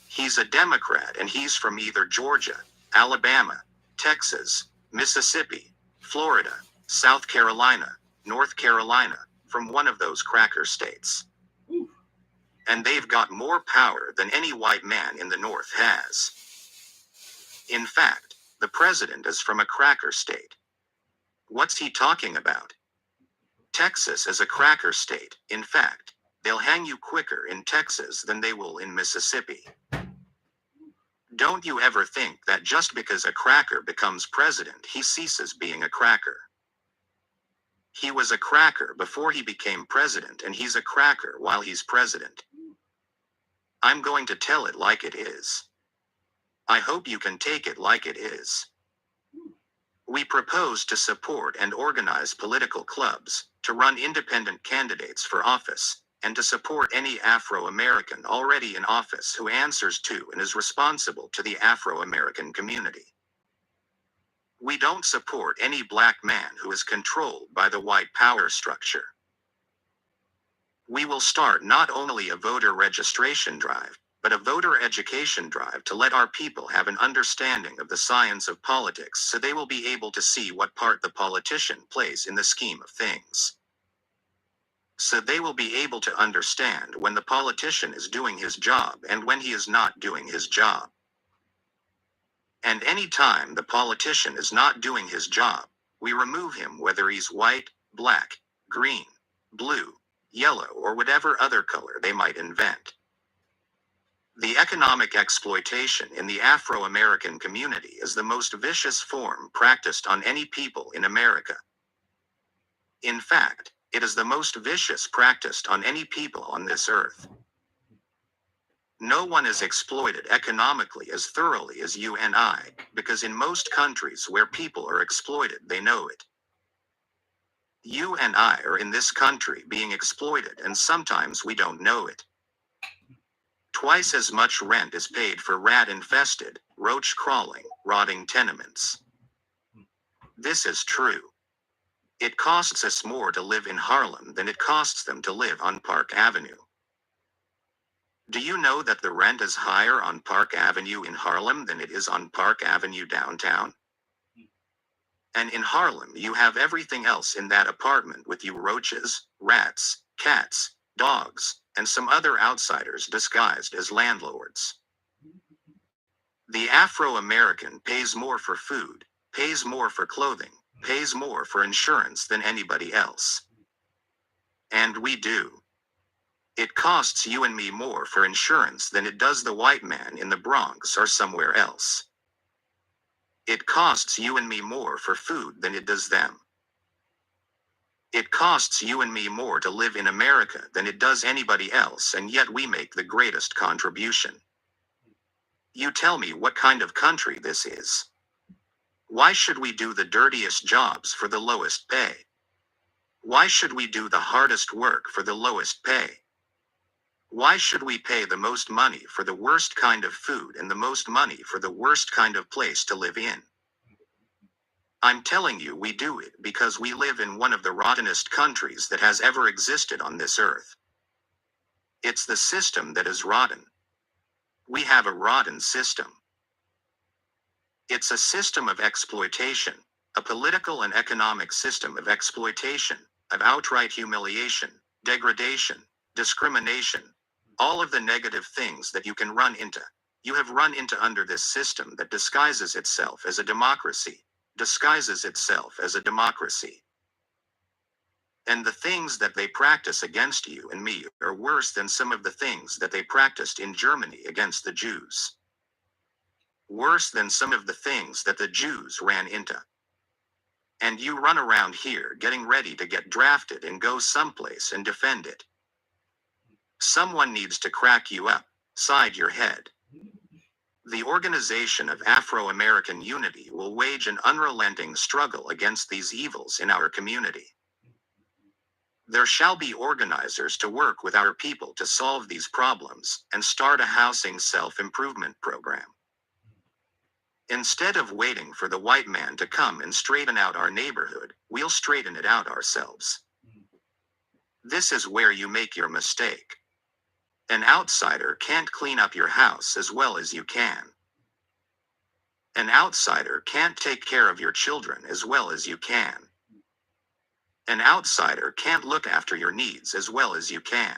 He's a Democrat, and he's from either Georgia, Alabama, Texas, Mississippi, Florida, South Carolina, North Carolina, from one of those cracker states. And they've got more power than any white man in the North has. In fact, the president is from a cracker state. What's he talking about? Texas is a cracker state. In fact, they'll hang you quicker in Texas than they will in Mississippi. Don't you ever think that just because a cracker becomes president, he ceases being a cracker. He was a cracker before he became president, and he's a cracker while he's president. I'm going to tell it like it is. I hope you can take it like it is. We propose to support and organize political clubs, to run independent candidates for office, and to support any Afro-American already in office who answers to and is responsible to the Afro-American community. We don't support any black man who is controlled by the white power structure. We will start not only a voter registration drive, but a voter education drive to let our people have an understanding of the science of politics, so they will be able to see what part the politician plays in the scheme of things. So they will be able to understand when the politician is doing his job and when he is not doing his job. And any time the politician is not doing his job, we remove him, whether he's white, black, green, blue, yellow, or whatever other color they might invent. The economic exploitation in the Afro-American community is the most vicious form practiced on any people in America. In fact, it is the most vicious practiced on any people on this earth. No one is exploited economically as thoroughly as you and I, because in most countries where people are exploited, they know it. You and I are in this country being exploited, and sometimes we don't know it. Twice as much rent is paid for rat-infested, roach-crawling, rotting tenements. This is true. It costs us more to live in Harlem than it costs them to live on Park Avenue. Do you know that the rent is higher on Park Avenue in Harlem than it is on Park Avenue downtown? And in Harlem you have everything else in that apartment with you: roaches, rats, cats, dogs, and some other outsiders disguised as landlords. The Afro-American pays more for food, pays more for clothing, pays more for insurance than anybody else. And we do. It costs you and me more for insurance than it does the white man in the Bronx or somewhere else. It costs you and me more for food than it does them. It costs you and me more to live in America than it does anybody else, and yet we make the greatest contribution. You tell me what kind of country this is. Why should we do the dirtiest jobs for the lowest pay? Why should we do the hardest work for the lowest pay? Why should we pay the most money for the worst kind of food and the most money for the worst kind of place to live in? I'm telling you, we do it because we live in one of the rottenest countries that has ever existed on this earth. It's the system that is rotten. We have a rotten system. It's a system of exploitation, a political and economic system of exploitation, of outright humiliation, degradation, discrimination, all of the negative things that you can run into. You have run into under this system that disguises itself as a democracy, disguises itself as a democracy. And the things that they practice against you and me are worse than some of the things that they practiced in Germany against the Jews. Worse than some of the things that the Jews ran into. And you run around here getting ready to get drafted and go someplace and defend it. Someone needs to crack you up, side your head. The Organization of Afro-American Unity will wage an unrelenting struggle against these evils in our community. There shall be organizers to work with our people to solve these problems and start a housing self-improvement program. Instead of waiting for the white man to come and straighten out our neighborhood, we'll straighten it out ourselves. This is where you make your mistake. An outsider can't clean up your house as well as you can. An outsider can't take care of your children as well as you can. An outsider can't look after your needs as well as you can.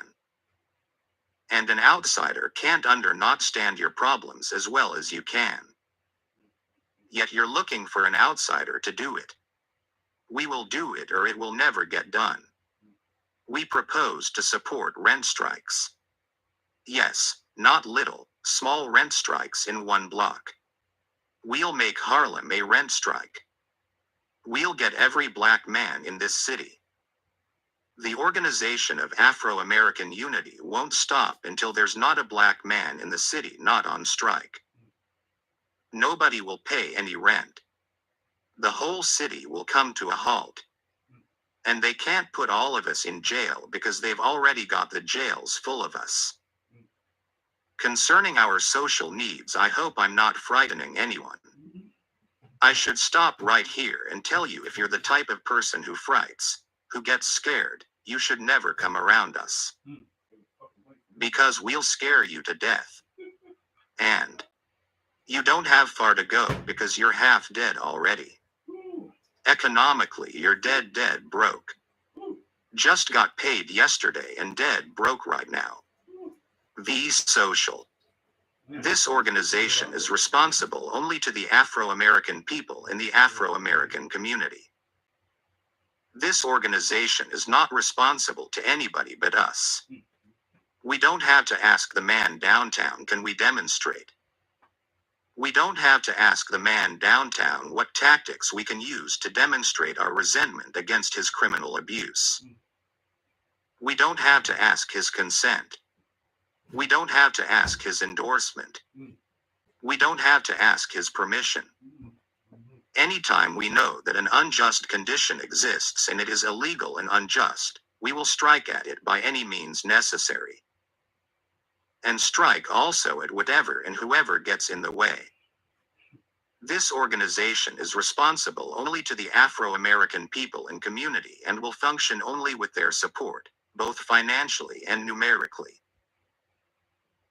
And an outsider can't understand your problems as well as you can. Yet you're looking for an outsider to do it. We will do it or it will never get done. We propose to support rent strikes. Yes, not little, small rent strikes in one block. We'll make Harlem a rent strike. We'll get every black man in this city. The Organization of Afro-American Unity won't stop until there's not a black man in the city not on strike. Nobody will pay any rent. The whole city will come to a halt. And they can't put all of us in jail because they've already got the jails full of us. Concerning our social needs, I hope I'm not frightening anyone. I should stop right here and tell you, if you're the type of person who frights, who gets scared, you should never come around us. Because we'll scare you to death. And you don't have far to go because you're half dead already. Economically, you're dead broke. Just got paid yesterday and dead broke right now. V's social. This organization is responsible only to the Afro-American people in the Afro-American community. This organization is not responsible to anybody but us. We don't have to ask the man downtown, can we demonstrate? We don't have to ask the man downtown what tactics we can use to demonstrate our resentment against his criminal abuse. We don't have to ask his consent. We don't have to ask his endorsement. We don't have to ask his permission. Anytime we know that an unjust condition exists and it is illegal and unjust, we will strike at it by any means necessary. and strike also at whatever and whoever gets in the way. This organization is responsible only to the Afro-American people and community and will function only with their support, both financially and numerically.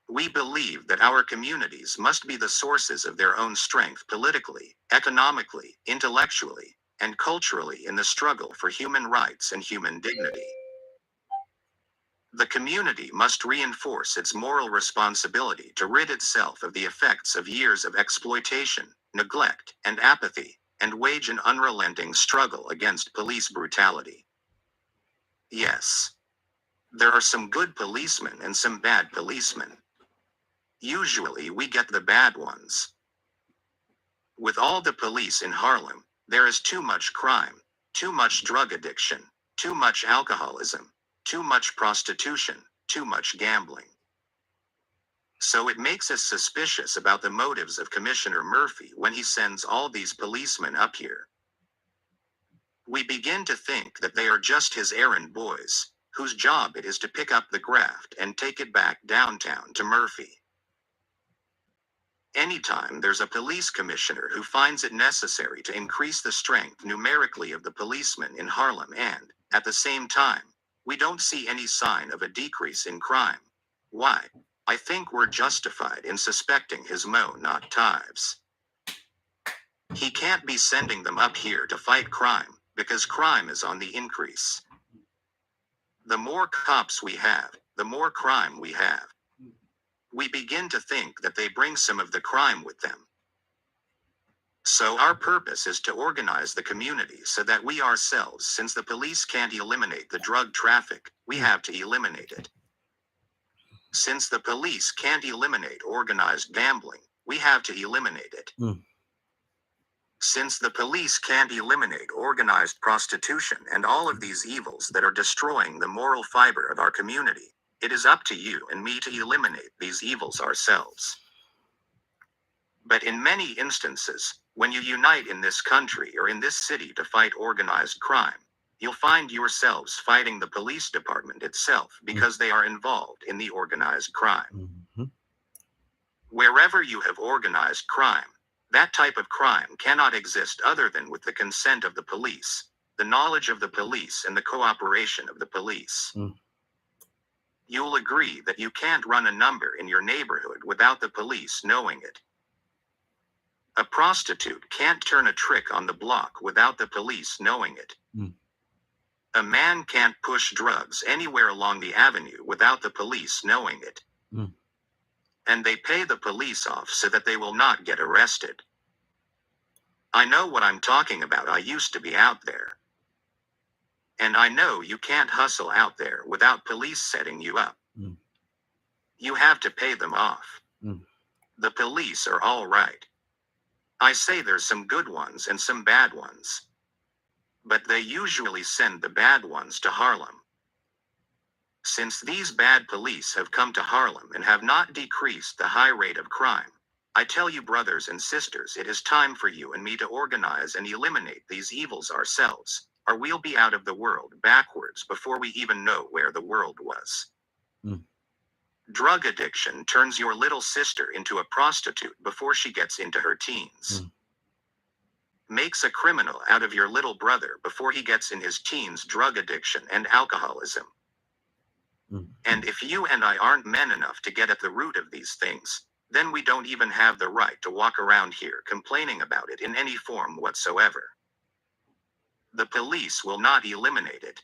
We believe that our communities must be the sources of their own strength politically, economically, intellectually, and culturally in the struggle for human rights and human dignity. The community must reinforce its moral responsibility to rid itself of the effects of years of exploitation, neglect, and apathy, and wage an unrelenting struggle against police brutality. Yes, there are some good policemen and some bad policemen. Usually we get the bad ones. With all the police in Harlem, there is too much crime, too much drug addiction, too much alcoholism, too much prostitution, too much gambling. So it makes us suspicious about the motives of Commissioner Murphy when he sends all these policemen up here. We begin to think that they are just his errand boys, whose job it is to pick up the graft and take it back downtown to Murphy. Anytime there's a police commissioner who finds it necessary to increase the strength numerically of the policemen in Harlem and, at the same time, we don't see any sign of a decrease in crime. Why? I think we're justified in suspecting his not ties. He can't be sending them up here to fight crime, because crime is on the increase. The more cops we have, the more crime we have. We begin to think that they bring some of the crime with them. So our purpose is to organize the community so that we ourselves, since the police can't eliminate the drug traffic, we have to eliminate it. Since the police can't eliminate organized gambling, we have to eliminate it. Since the police can't eliminate organized prostitution and all of these evils that are destroying the moral fiber of our community, it is up to you and me to eliminate these evils ourselves. But in many instances, when you unite in this country or in this city to fight organized crime, you'll find yourselves fighting the police department itself because they are involved in the organized crime. Wherever you have organized crime, that type of crime cannot exist other than with the consent of the police, the knowledge of the police, and the cooperation of the police. You'll agree that you can't run a number in your neighborhood without the police knowing it. A prostitute can't turn a trick on the block without the police knowing it. A man can't push drugs anywhere along the avenue without the police knowing it. And they pay the police off so that they will not get arrested. I know what I'm talking about. I used to be out there. And I know you can't hustle out there without police setting you up. You have to pay them off. The police are all right. I say there's some good ones and some bad ones. But they usually send the bad ones to Harlem. Since these bad police have come to Harlem and have not decreased the high rate of crime, I tell you, brothers and sisters, it is time for you and me to organize and eliminate these evils ourselves, or we'll be out of the world backwards before we even know where the world was. Drug addiction turns your little sister into a prostitute before she gets into her teens. Makes a criminal out of your little brother before he gets in his teens. Drug addiction and alcoholism. And if you and I aren't men enough to get at the root of these things, then we don't even have the right to walk around here complaining about it in any form whatsoever. The police will not eliminate it.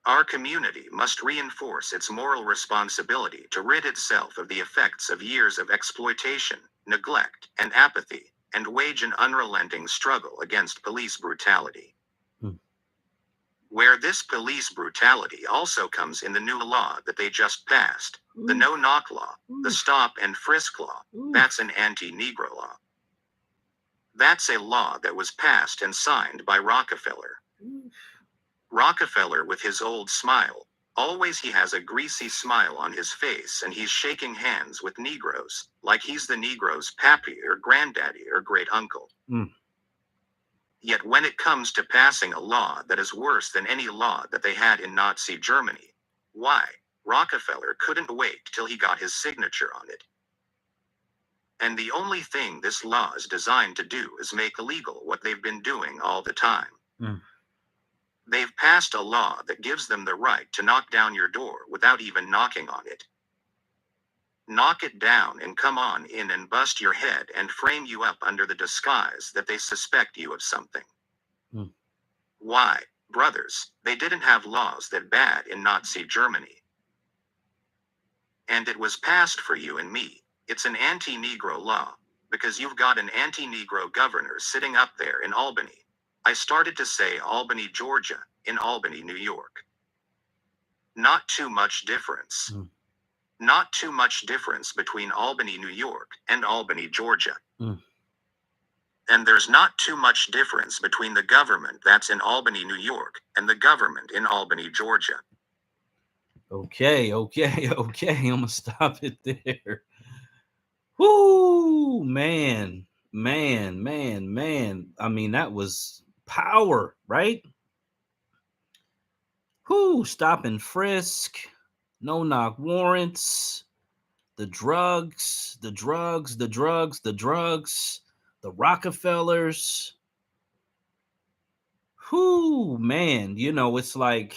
Our community must reinforce its moral responsibility to rid itself of the effects of years of exploitation, neglect, and apathy, and wage an unrelenting struggle against police brutality. Where this police brutality also comes in the new law that they just passed, the no-knock law, the stop and frisk law. That's an anti-Negro law. That's a law that was passed and signed by Rockefeller. Rockefeller, with his old smile, always he has a greasy smile on his face and he's shaking hands with Negroes, like he's the Negroes' pappy or granddaddy or great uncle. Yet when it comes to passing a law that is worse than any law that they had in Nazi Germany, why, Rockefeller couldn't wait till he got his signature on it. And the only thing this law is designed to do is make illegal what they've been doing all the time. Mm. They've passed a law that gives them the right to knock down your door without even knocking on it. Knock it down and come on in and bust your head and frame you up under the disguise that they suspect you of something. Mm. Why, brothers, they didn't have laws that bad in Nazi Germany. And it was passed for you and me. It's an anti-Negro law, because you've got an anti-Negro governor sitting up there in Albany. I started to say Albany, Georgia, in Albany, New York. Not too much difference. Mm. Not too much difference between Albany, New York, and Albany, Georgia. Mm. And there's not too much difference between the government that's in Albany, New York, and the government in Albany, Georgia. Okay. I'm gonna stop it there. Whoo, man. I mean, that was power, right? Whoo, stop and frisk, no knock warrants, the drugs, the Rockefellers. Whoo, man, you know, it's like,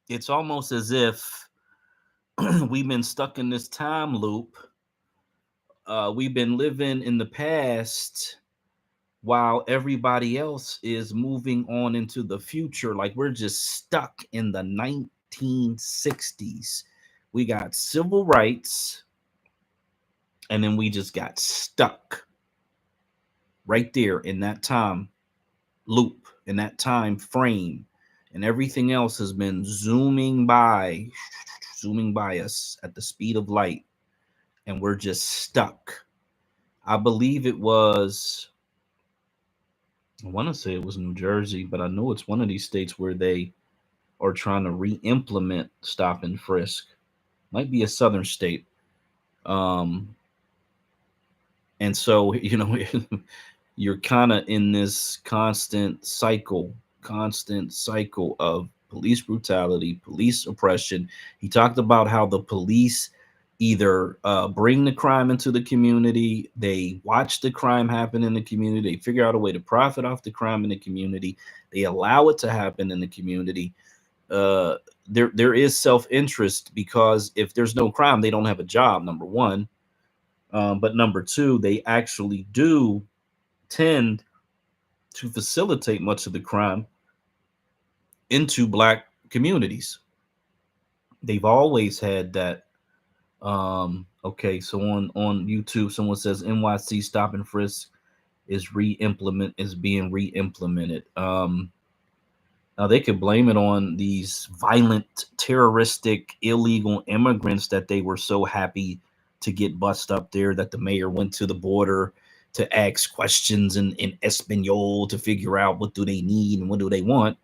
it's almost as if we've been stuck in this time loop. We've been living in the past while everybody else is moving on into the future. Like we're just stuck in the 1960s. We got civil rights, and then we just got stuck right there in that time loop, in that time frame, and everything else has been zooming by us at the speed of light, and we're just stuck. I believe it was, I want to say it was New Jersey, but I know it's one of these states where they are trying to re-implement stop and frisk. Might be a southern state. And so, you know, you're kind of in this constant cycle of police brutality, police oppression. He talked about how the police either bring the crime into the community, they watch the crime happen in the community, they figure out a way to profit off the crime in the community, they allow it to happen in the community. There is self-interest, because if there's no crime, they don't have a job, number one. But number two, they actually do tend to facilitate much of the crime into Black communities. They've always had that. Okay, so on YouTube, someone says NYC stop and frisk is being re-implemented. Now they could blame it on these violent, terroristic, illegal immigrants that they were so happy to get bust up there, that the mayor went to the border to ask questions in Espanol to figure out what do they need and what do they want.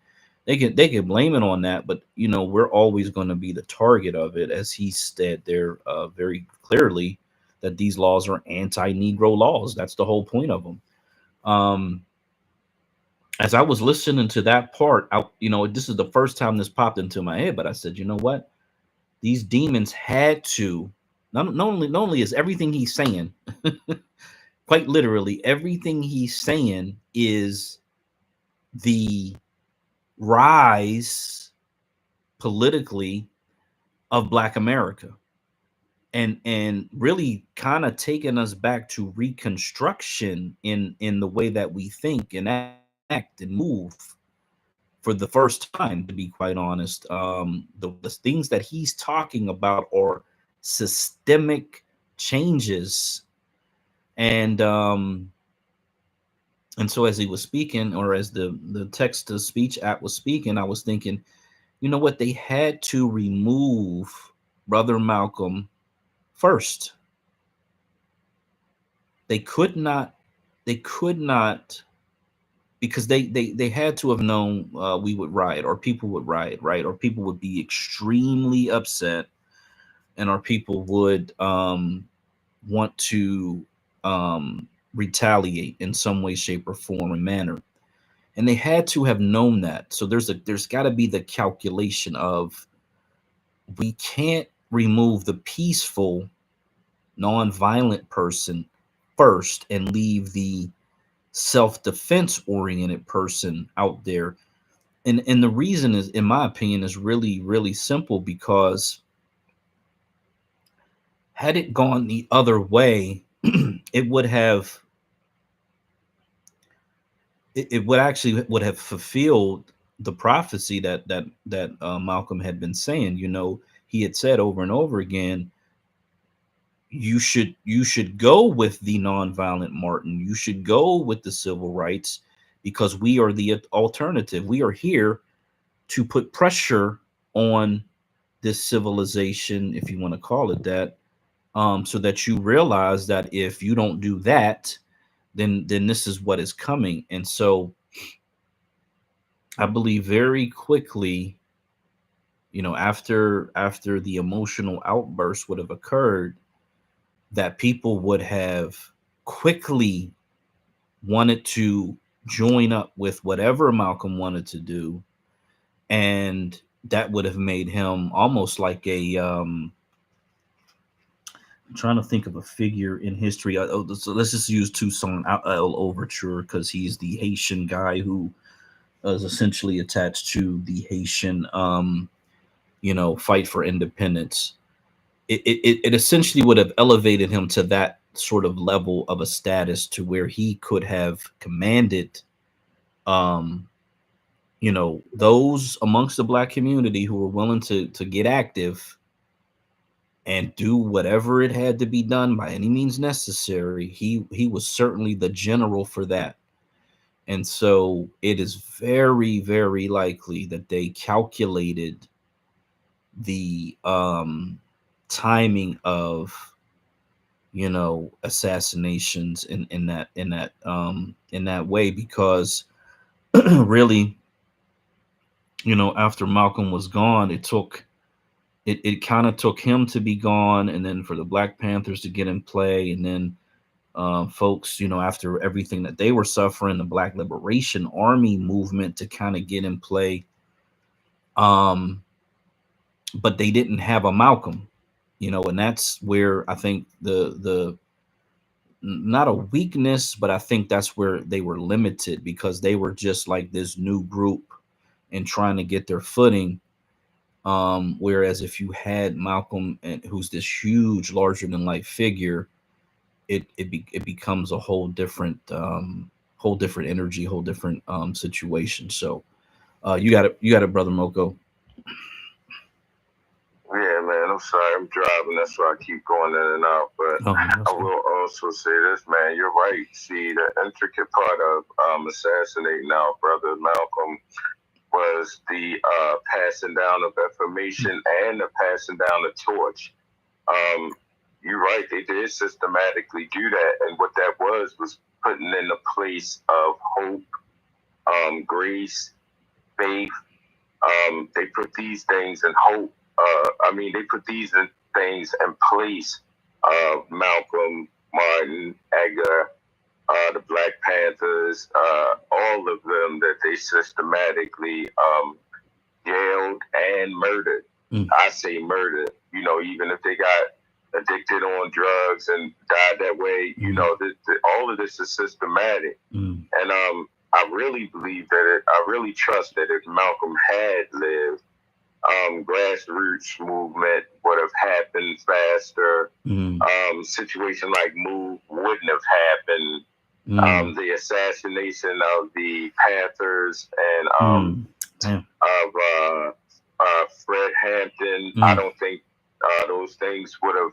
They can blame it on that, but you know, we're always going to be the target of it, as he said there very clearly, that these laws are anti-Negro laws. That's the whole point of them. As I was listening to that part, you know, this is the first time this popped into my head, but I said, you know what? These demons had to, not only is everything he's saying, quite literally, everything he's saying is the rise politically of Black America, and really kind of taking us back to Reconstruction in the way that we think and act and move for the first time, to be quite honest. The things that he's talking about are systemic changes, and so as he was speaking, or as the text to speech app was speaking, I was thinking, you know what, they had to remove Brother Malcolm first. They could not, because they had to have known we would riot, or people would riot, right? Or people would be extremely upset, and our people would want to retaliate in some way, shape, or form and manner. And they had to have known that. So there's got to be the calculation of we can't remove the peaceful, non-violent person first and leave the self-defense oriented person out there. And the reason is, in my opinion, is really, really simple, because had it gone the other way, it would have it would actually would have fulfilled the prophecy that Malcolm had been saying. You know, he had said over and over again, you should go with the nonviolent Martin. You should go with the civil rights, because we are the alternative. We are here to put pressure on this civilization, if you want to call it that, so that you realize that if you don't do that, then this is what is coming. And so I believe very quickly, after the emotional outburst would have occurred, that people would have quickly wanted to join up with whatever Malcolm wanted to do, and that would have made him almost like a I'm trying to think of a figure in history. So let's just use Toussaint Overture, because he's the Haitian guy who is essentially attached to the Haitian fight for independence. It essentially would have elevated him to that sort of level of a status, to where he could have commanded um those amongst the black community who were willing to get active and do whatever it had to be done by any means necessary. He was certainly the general for that. And so it is very, very likely that they calculated the timing of assassinations in that way, because really, after Malcolm was gone, it kind of took him to be gone, and then for the Black Panthers to get in play, and then folks, after everything that they were suffering, the Black Liberation Army movement to kind of get in play. Um, but they didn't have a Malcolm, and that's where I think the not a weakness, but I think that's where they were limited, because they were just like this new group and trying to get their footing. Whereas if you had Malcolm, who's this huge, larger than life figure, it becomes a whole different energy, whole different situation. So you got it, brother Moko. Yeah, man, I'm sorry, I'm driving. That's why I keep going in and out. But Oh, I will also say this, man. You're right. See, the intricate part of assassinating our brother Malcolm was the passing down of information and the passing down the torch. Um, you're right. They did systematically do that, and what that was putting in a place of hope, grace, faith. They put these things in hope. They put these things in place. Malcolm, Martin, Edgar, the Black Panthers, all of them, that they systematically jailed and murdered. I say murdered. Even if they got addicted on drugs and died that way, all of this is systematic. And I really believe that I really trust that if Malcolm had lived, grassroots movement would have happened faster. Situation like Move wouldn't have happened. The assassination of the Panthers and of Fred Hampton, I don't think those things would have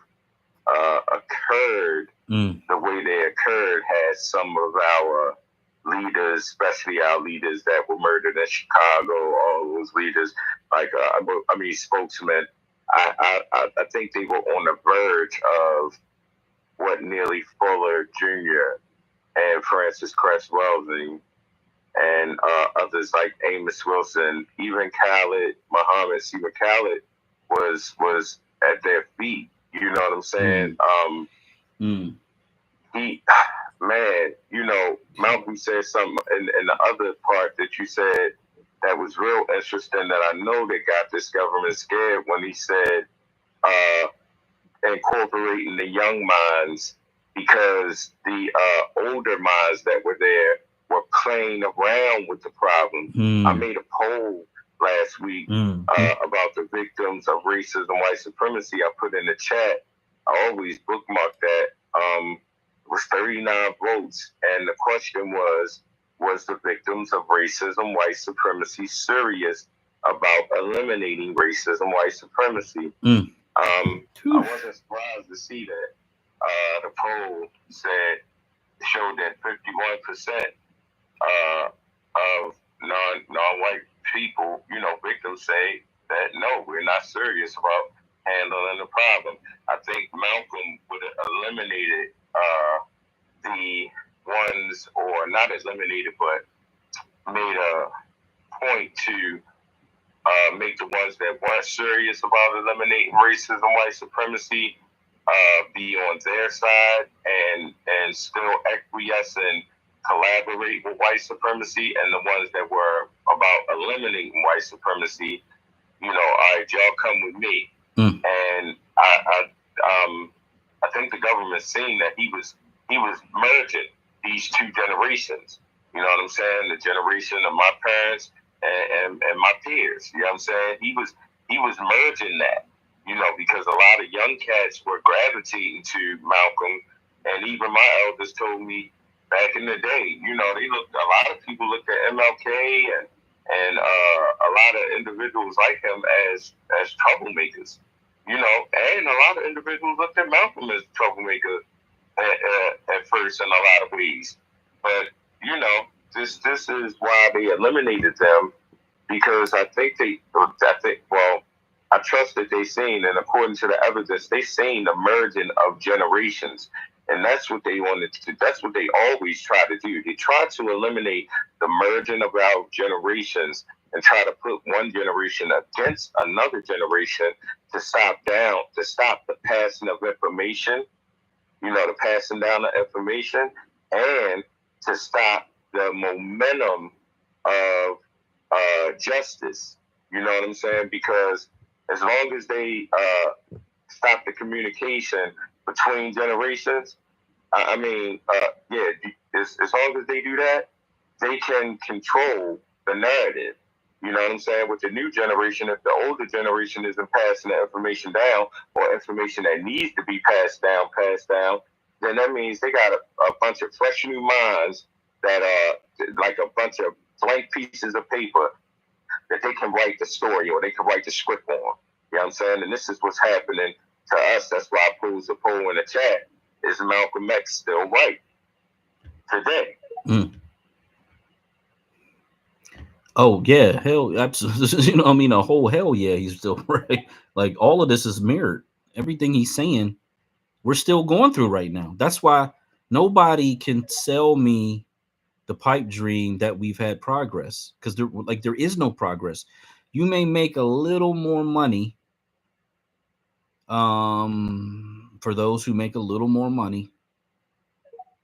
occurred the way they occurred had some of our leaders, especially our leaders that were murdered in Chicago, all those leaders, spokesmen. I think they were on the verge of what Neely Fuller Jr. and Francis Cress Welsing and others like Amos Wilson, even Khalid Muhammad. See, what Khalid was at their feet. You know what I'm saying? He, man, Malcolm said something in the other part that you said. that was real interesting that I know that got this government scared when he said incorporating the young minds, because the older minds that were there were playing around with the problem. I made a poll last week about the victims of racism, white supremacy. I put in the chat. I always bookmark that. It was 39 votes, and the question was the victims of racism, white supremacy serious about eliminating racism, white supremacy? I wasn't surprised to see that. The poll showed that 51% of non-white people, victims, say that no, we're not serious about handling the problem. I think Malcolm would have eliminated the ones, or not eliminated, but made a point to make the ones that weren't serious about eliminating racism, white supremacy, be on their side and still acquiesce and collaborate with white supremacy, and the ones that were about eliminating white supremacy, all right, y'all come with me. And I think the government seen that he was merging these two generations. You know what I'm saying? The generation of my parents and my peers. You know what I'm saying? He was merging that, because a lot of young cats were gravitating to Malcolm, and even my elders told me back in the day, a lot of people looked at MLK and a lot of individuals like him as troublemakers, and a lot of individuals looked at Malcolm as a troublemaker at first in a lot of ways. But, this is why they eliminated them, because I trust that they seen, and according to the evidence, they seen the merging of generations. And that's what they wanted to do. That's what they always try to do. They try to eliminate the merging of our generations and try to put one generation against another generation to stop the passing of information, the passing down of information, and to stop the momentum of justice. You know what I'm saying? Because as long as they stop the communication between generations, as long as they do that, they can control the narrative. You know what I'm saying? With the new generation, if the older generation isn't passing the information down, or information that needs to be passed down, then that means they got a bunch of fresh new minds that are like a bunch of blank pieces of paper that they can write the story, or they can write the script on. You know what I'm saying? And this is what's happening to us. That's why I posed a poll in the chat. Is Malcolm X still right today? Oh yeah, hell, absolutely. A whole hell yeah, he's still right. Like, all of this is mirrored. Everything he's saying, we're still going through right now. That's why nobody can sell me the pipe dream that we've had progress, because there is no progress. You may make a little more money, for those who make a little more money,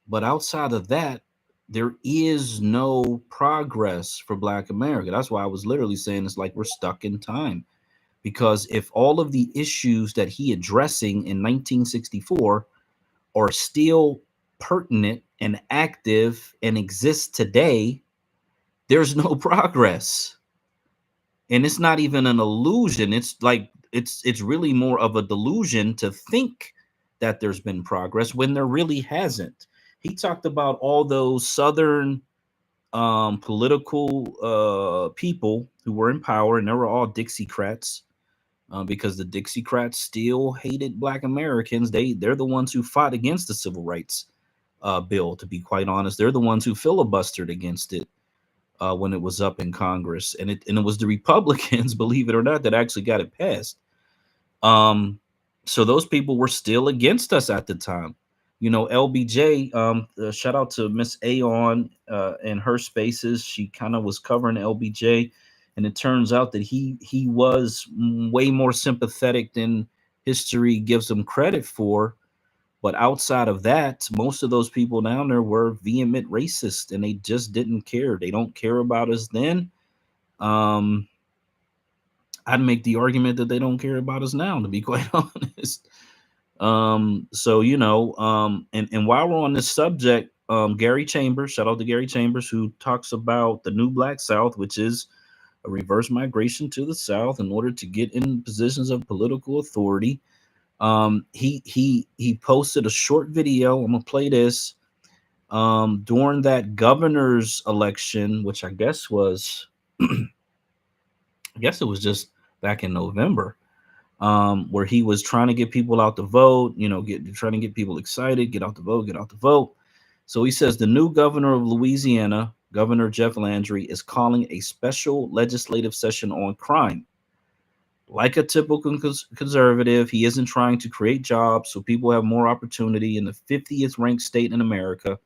but outside of that, there is no progress for Black America. That's why I was literally saying it's like we're stuck in time, because if all of the issues that he addressing in 1964 are still pertinent and active and exist today, there's no progress. And it's not even an illusion. It's like it's really more of a delusion to think that there's been progress when there really hasn't. He talked about all those Southern political people who were in power, and they were all Dixiecrats, because the Dixiecrats still hated Black Americans. They're the ones who fought against the Civil Rights bill. To be quite honest, they're the ones who filibustered against it when it was up in Congress, and it was the Republicans, believe it or not, that actually got it passed. So those people were still against us at the time. LBJ, shout out to Miss Aon in her spaces. She kind of was covering LBJ, and it turns out that he was way more sympathetic than history gives him credit for. But outside of that, most of those people down there were vehement racist, and they just didn't care. They don't care about us then. I'd make the argument that they don't care about us now, to be quite honest. So and while we're on this subject, Gary Chambers, shout out to Gary Chambers, who talks about the new Black South, which is a reverse migration to the South in order to get in positions of political authority. He posted a short video. I'm gonna play this. During that governor's election, which I guess was, I guess it was just back in November, where he was trying to get people out to vote, trying to get people excited, get out to vote, get out to vote. So he says the new governor of Louisiana, Governor Jeff Landry, is calling a special legislative session on crime. Like a typical conservative, he isn't trying to create jobs so people have more opportunity in the 50th ranked state in America.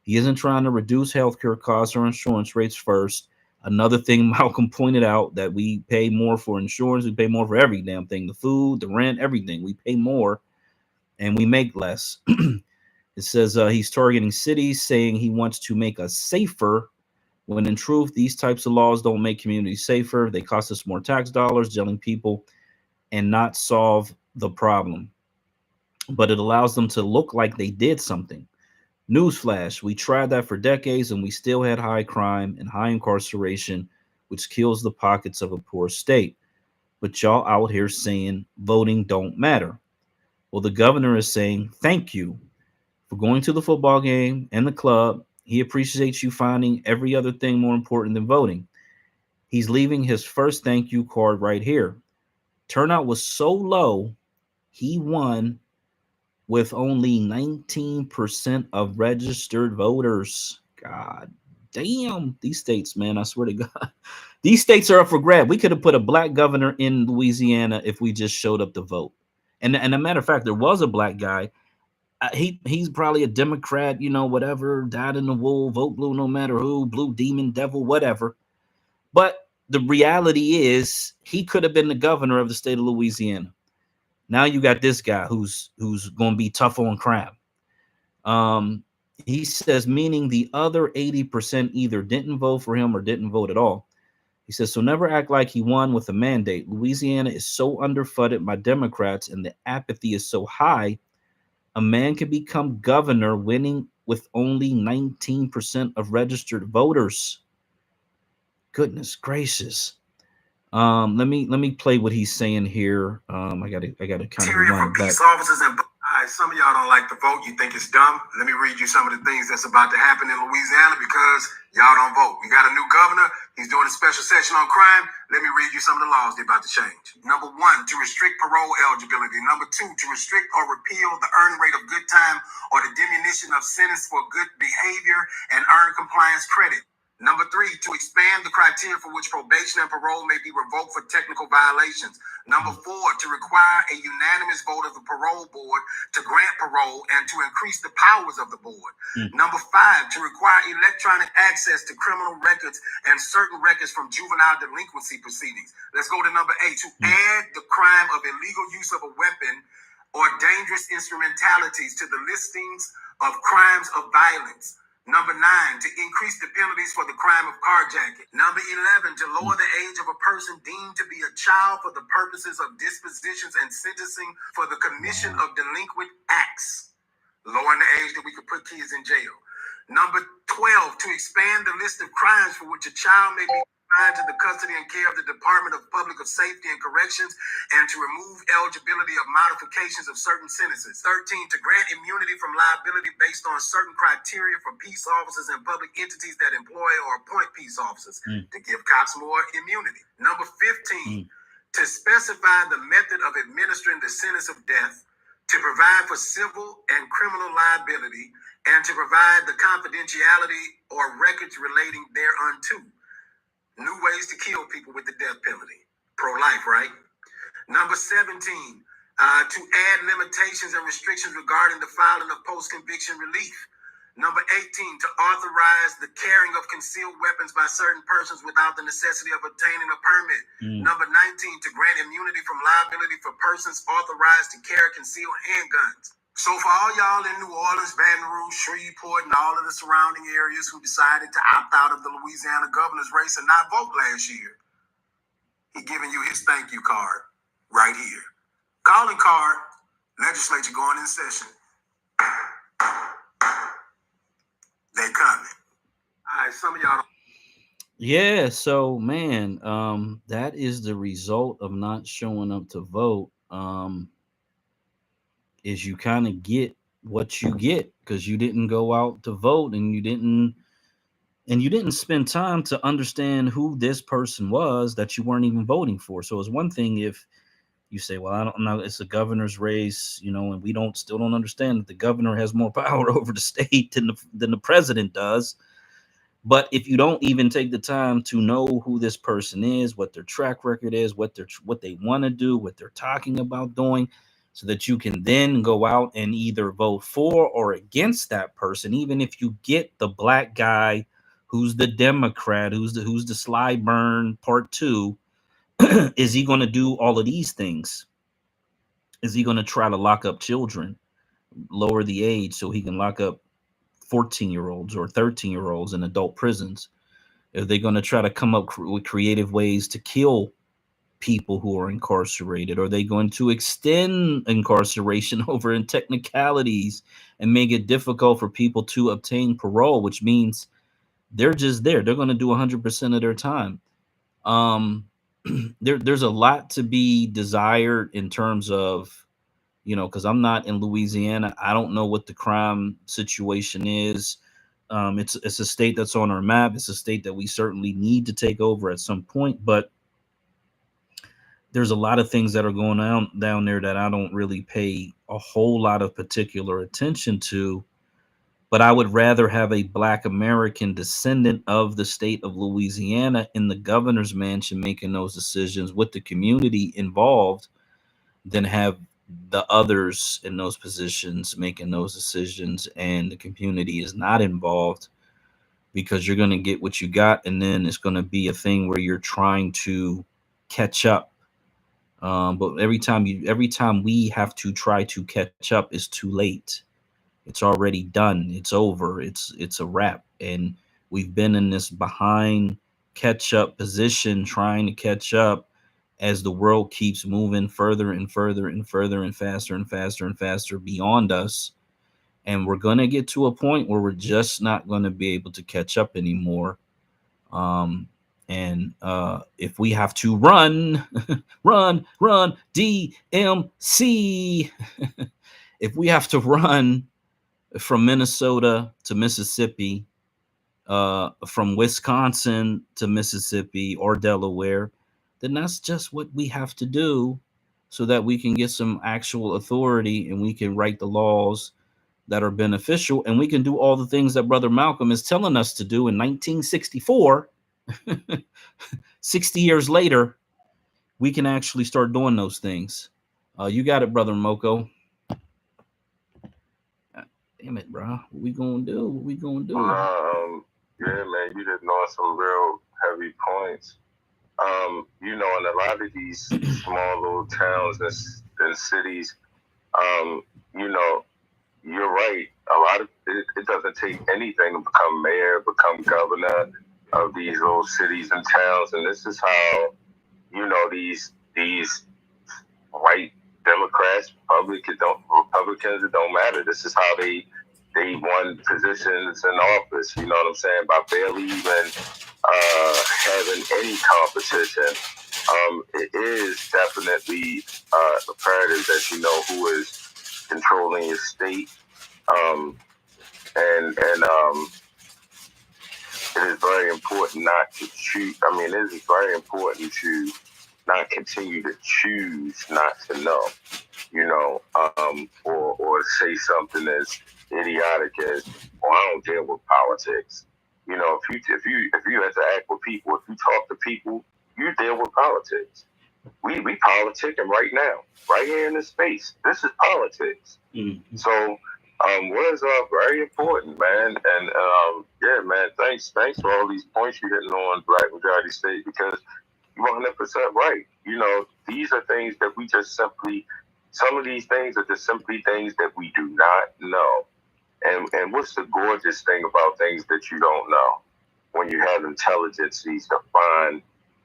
He isn't trying to reduce healthcare costs or insurance rates first. Another thing Malcolm pointed out, that we pay more for insurance, we pay more for every damn thing, the food, the rent, everything. We pay more and we make less. It says he's targeting cities, saying he wants to make us safer, when in truth, these types of laws don't make communities safer. They cost us more tax dollars, jailing people, and not solve the problem. But it allows them to look like they did something. Newsflash, we tried that for decades and we still had high crime and high incarceration, which kills the pockets of a poor state. But y'all out here saying voting don't matter. Well, the governor is saying thank you for going to the football game and the club. He appreciates you finding every other thing more important than voting. He's leaving his first thank you card right here. Turnout was so low, he won with only 19% of registered voters. God damn, these states, man, I swear to God. These states are up for grab. We could have put a black governor in Louisiana if we just showed up to vote. And a matter of fact, there was a black guy. He's probably a Democrat, whatever, dyed in the wool, vote blue no matter who, blue demon, devil, whatever. But the reality is he could have been the governor of the state of Louisiana. Now you got this guy who's going to be tough on crime. He says, meaning the other 80% either didn't vote for him or didn't vote at all. He says, so never act like he won with a mandate. Louisiana is so underfunded by Democrats and the apathy is so high, a man can become governor winning with only 19% of registered voters. Goodness gracious. Let me play what he's saying here. I gotta kind of run back. Peace officers and some of y'all don't like the vote. You think it's dumb. Let me read you some of the things that's about to happen in Louisiana because y'all don't vote. We got a new governor. He's doing a special session on crime. Let me read you some of the laws they're about to change. Number 1, to restrict parole eligibility. Number 2, to restrict or repeal the earned rate of good time or the diminution of sentence for good behavior and earned compliance credit. Number 3, to expand the criteria for which probation and parole may be revoked for technical violations. Number 4, to require a unanimous vote of the parole board to grant parole and to increase the powers of the board. Number 5, to require electronic access to criminal records and certain records from juvenile delinquency proceedings. Let's go to number 8, to add the crime of illegal use of a weapon or dangerous instrumentalities to the listings of crimes of violence. Number 9, to increase the penalties for the crime of carjacking. Number 11, to lower the age of a person deemed to be a child for the purposes of dispositions and sentencing for the commission of delinquent acts. Lowering the age that we could put kids in jail. Number 12, to expand the list of crimes for which a child may be confined to the custody and care of the Department of Public Safety and Corrections, and to remove eligibility of modifications of certain sentences. 13, to grant immunity from liability based on certain criteria for peace officers and public entities that employ or appoint peace officers to give cops more immunity. Number 15, to specify the method of administering the sentence of death, to provide for civil and criminal liability, and to provide the confidentiality or records relating thereunto. New ways to kill people with the death penalty. Pro-life, right? Number 17, to add limitations and restrictions regarding the filing of post-conviction relief. Number 18, to authorize the carrying of concealed weapons by certain persons without the necessity of obtaining a permit. Number 19, to grant immunity from liability for persons authorized to carry concealed handguns. So for all y'all in New Orleans, Baton Rouge, Shreveport, and all of the surrounding areas who decided to opt out of the Louisiana governor's race and not vote last year, he's giving you his thank you card right here. Calling card, legislature going in session. They coming. All right, some of y'all. Yeah, so man, that is the result of not showing up to vote. Is you kind of get what you get because you didn't go out to vote and you didn't spend time to understand who this person was that you weren't even voting for. So it's one thing if you say, well, I don't know, it's a governor's race, and we still don't understand that the governor has more power over the state than the president does. But if you don't even take the time to know who this person is, what their track record is, what they want to do, what they're talking about doing, so that you can then go out and either vote for or against that person, even if you get the black guy who's the Democrat, who's the Sly Burn part 2, is he going to do all of these things? Is he going to try to lock up children, lower the age so he can lock up 14-year-olds or 13-year-olds in adult prisons? Are they going to try to come up with creative ways to kill people who are incarcerated? Are they going to extend incarceration over in technicalities and make it difficult for people to obtain parole, which means they're just there. They're going to do 100% of their time. There's a lot to be desired in terms of, because I'm not in Louisiana. I don't know what the crime situation is. It's a state that's on our map. It's a state that we certainly need to take over at some point, but there's a lot of things that are going on down there that I don't really pay a whole lot of particular attention to. But I would rather have a Black American descendant of the state of Louisiana in the governor's mansion making those decisions with the community involved than have the others in those positions making those decisions and the community is not involved, because you're going to get what you got, and then it's going to be a thing where you're trying to catch up. But every time we have to try to catch up, it's too late. It's already done. It's over. It's a wrap. And we've been in this behind catch up position, trying to catch up as the world keeps moving further and further and further and faster and faster and faster beyond us. And we're going to get to a point where we're just not going to be able to catch up anymore. And if we have to run, run, DMC, if we have to run from Minnesota to Mississippi, from Wisconsin to Mississippi or Delaware, then that's just what we have to do so that we can get some actual authority and we can write the laws that are beneficial, and we can do all the things that Brother Malcolm is telling us to do in 1964. 60 years later, we can actually start doing those things. You got it, Brother Moko. Damn it, bro. What we gonna do? What we gonna do? Yeah, man, you did know some real heavy points. In a lot of these small little towns and cities, you're right. A lot of it doesn't take anything to become mayor, become governor of these little cities and towns, and this is how these white Democrats, Republicans, it don't matter. This is how they won positions in office. You know what I'm saying? By barely even having any competition. It is definitely imperative that you know who is controlling your state. And it is very important not to choose. It is very important to not continue to choose not to know, or say something as idiotic as, "Well, I don't deal with politics." If you interact with people, if you talk to people, you deal with politics. We politicking right now, right here in this space. This is politics. Mm-hmm. So words are very important, man. And yeah, man, thanks for all these points you're hitting on Black Majority State, because you're 100% right. These are things that we just simply Some of these things are just simply things that we do not know. And what's the gorgeous thing about things that you don't know? When you have intelligencies to find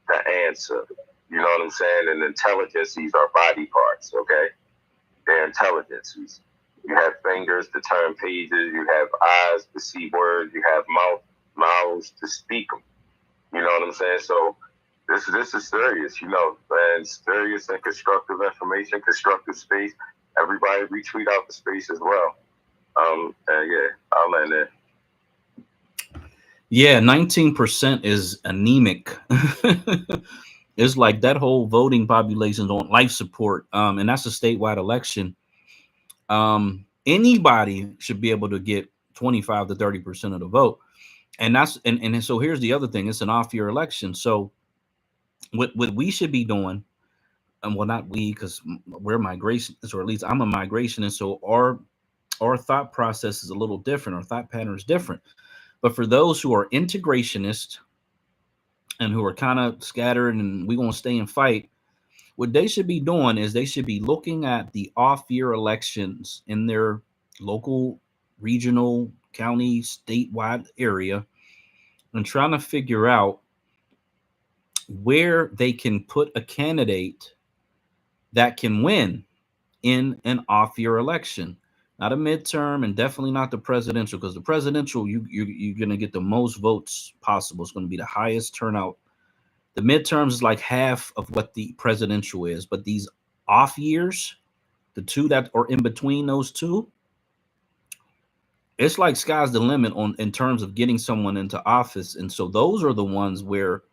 the answer. You know what I'm saying? And intelligencies are body parts, okay? They're intelligencies. You have fingers to turn pages. You have eyes to see words. You have mouths to speak them. You know what I'm saying? So this is serious, you know, and serious and constructive information, constructive space. Everybody retweet out the space as well. Yeah, I'll end there. Yeah, 19% is anemic. It's like that whole voting population is on life support. And that's a statewide election. Anybody should be able to get 25 to 30% of the vote. And that's and so here's the other thing, it's an off-year election. So what we should be doing, and well, not we, because we're migrationists, or at least I'm a migrationist, so our thought process is a little different, our thought pattern is different. But for those who are integrationists and who are kind of scattered and we're going to stay and fight, what they should be doing is they should be looking at the off-year elections in their local, regional, county, statewide area and trying to figure out where they can put a candidate that can win in an off-year election. Not a midterm, and definitely not the presidential, because the presidential, you're going to get the most votes possible. It's going to be the highest turnout. The midterms is like half of what the presidential is, but these off years, the two that are in between those two, it's like sky's the limit on in terms of getting someone into office. And so those are the ones where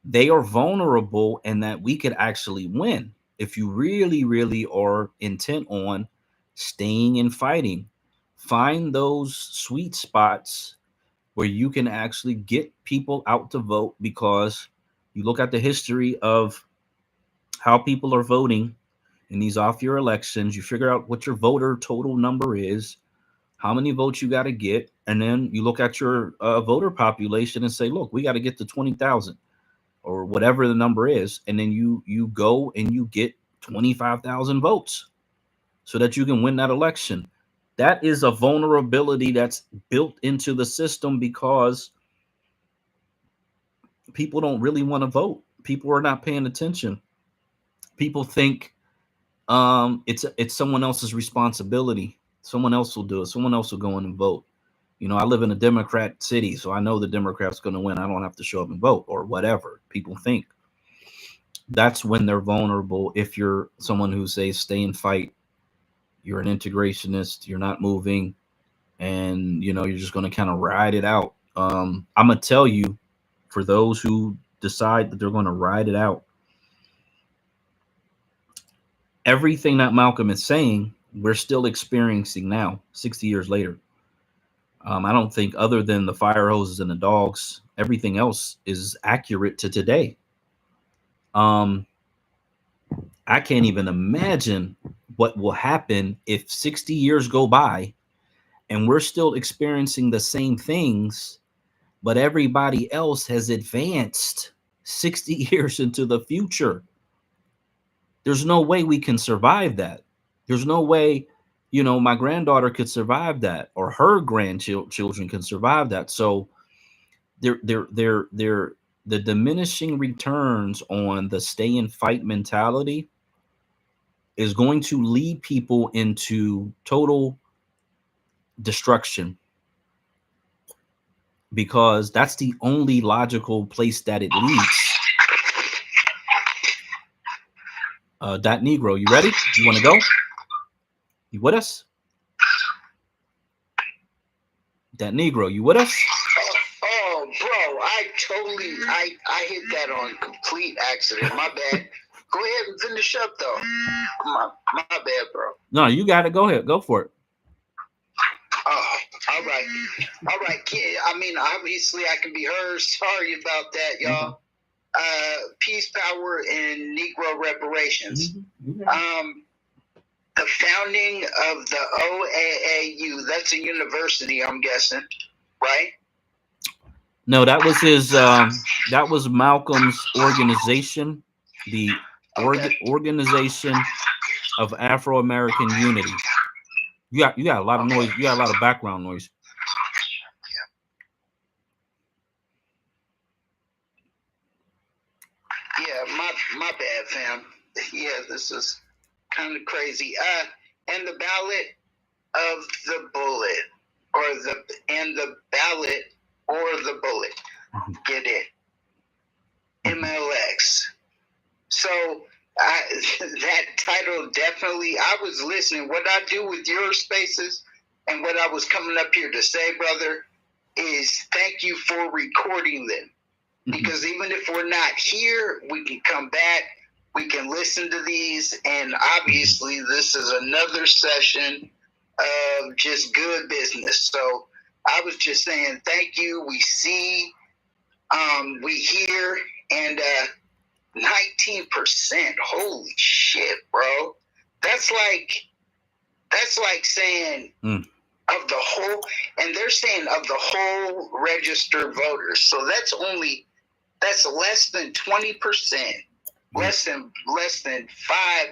they are vulnerable and that we could actually win if you really, really are intent on staying and fighting. Find those sweet spots where you can actually get people out to vote, because you look at the history of how people are voting in these off-year elections, you figure out what your voter total number is, how many votes you got to get, and then you look at your voter population and say, look, we got to get to 20,000 or whatever the number is, and then you go and you get 25,000 votes so that you can win that election. That is a vulnerability that's built into the system because people don't really want to vote. People are not paying attention. People think it's someone else's responsibility. Someone else will do it. Someone else will go in and vote. You know, I live in a Democrat city, so I know the Democrat's going to win. I don't have to show up and vote or whatever people think. That's when they're vulnerable. If you're someone who says stay and fight, you're an integrationist, you're not moving, and you know you're just going to kind of ride it out. I'm gonna tell you, for those who decide that they're going to ride it out, everything that Malcolm is saying, we're still experiencing now, 60 years later. I don't think, other than the fire hoses and the dogs, everything else is accurate to today. I can't even imagine what will happen if 60 years go by and we're still experiencing the same things, but everybody else has advanced 60 years into the future. There's no way we can survive that. There's no way, you know, my granddaughter could survive that, or her grandchildren can survive that. So the diminishing returns on the stay and fight mentality is going to lead people into total destruction, because that's the only logical place that it leads. That Negro, you ready? You want to go? You with us? That Negro, you with us? Oh, bro, I hit that on complete accident. My bad. Go ahead and finish up, though. My bad, bro. No, you got it. Go ahead. Go for it. Oh, all right. All right. I mean, obviously, I can be heard. Sorry about that, y'all. Peace, power, and Negro reparations. The founding of the OAAU, that's a university, I'm guessing, right? No, that was his. That was Malcolm's organization. The organization of Afro-American unity. You got a lot of noise. You got a lot of background noise. Yeah, my bad, fam. Yeah, this is kind of crazy. And the ballot of the bullet, or the ballot or the bullet. Get it? MLX. So that title definitely. I was listening. What I do with your spaces and what I was coming up here to say, brother, is thank you for recording them. Because even if we're not here, we can come back, we can listen to these, and obviously this is another session of just good business. So I was just saying thank you. We see, we hear, and 19%. Holy shit, bro. That's like saying of the whole, and they're saying of the whole registered voters. So that's less than 20%, less than 5.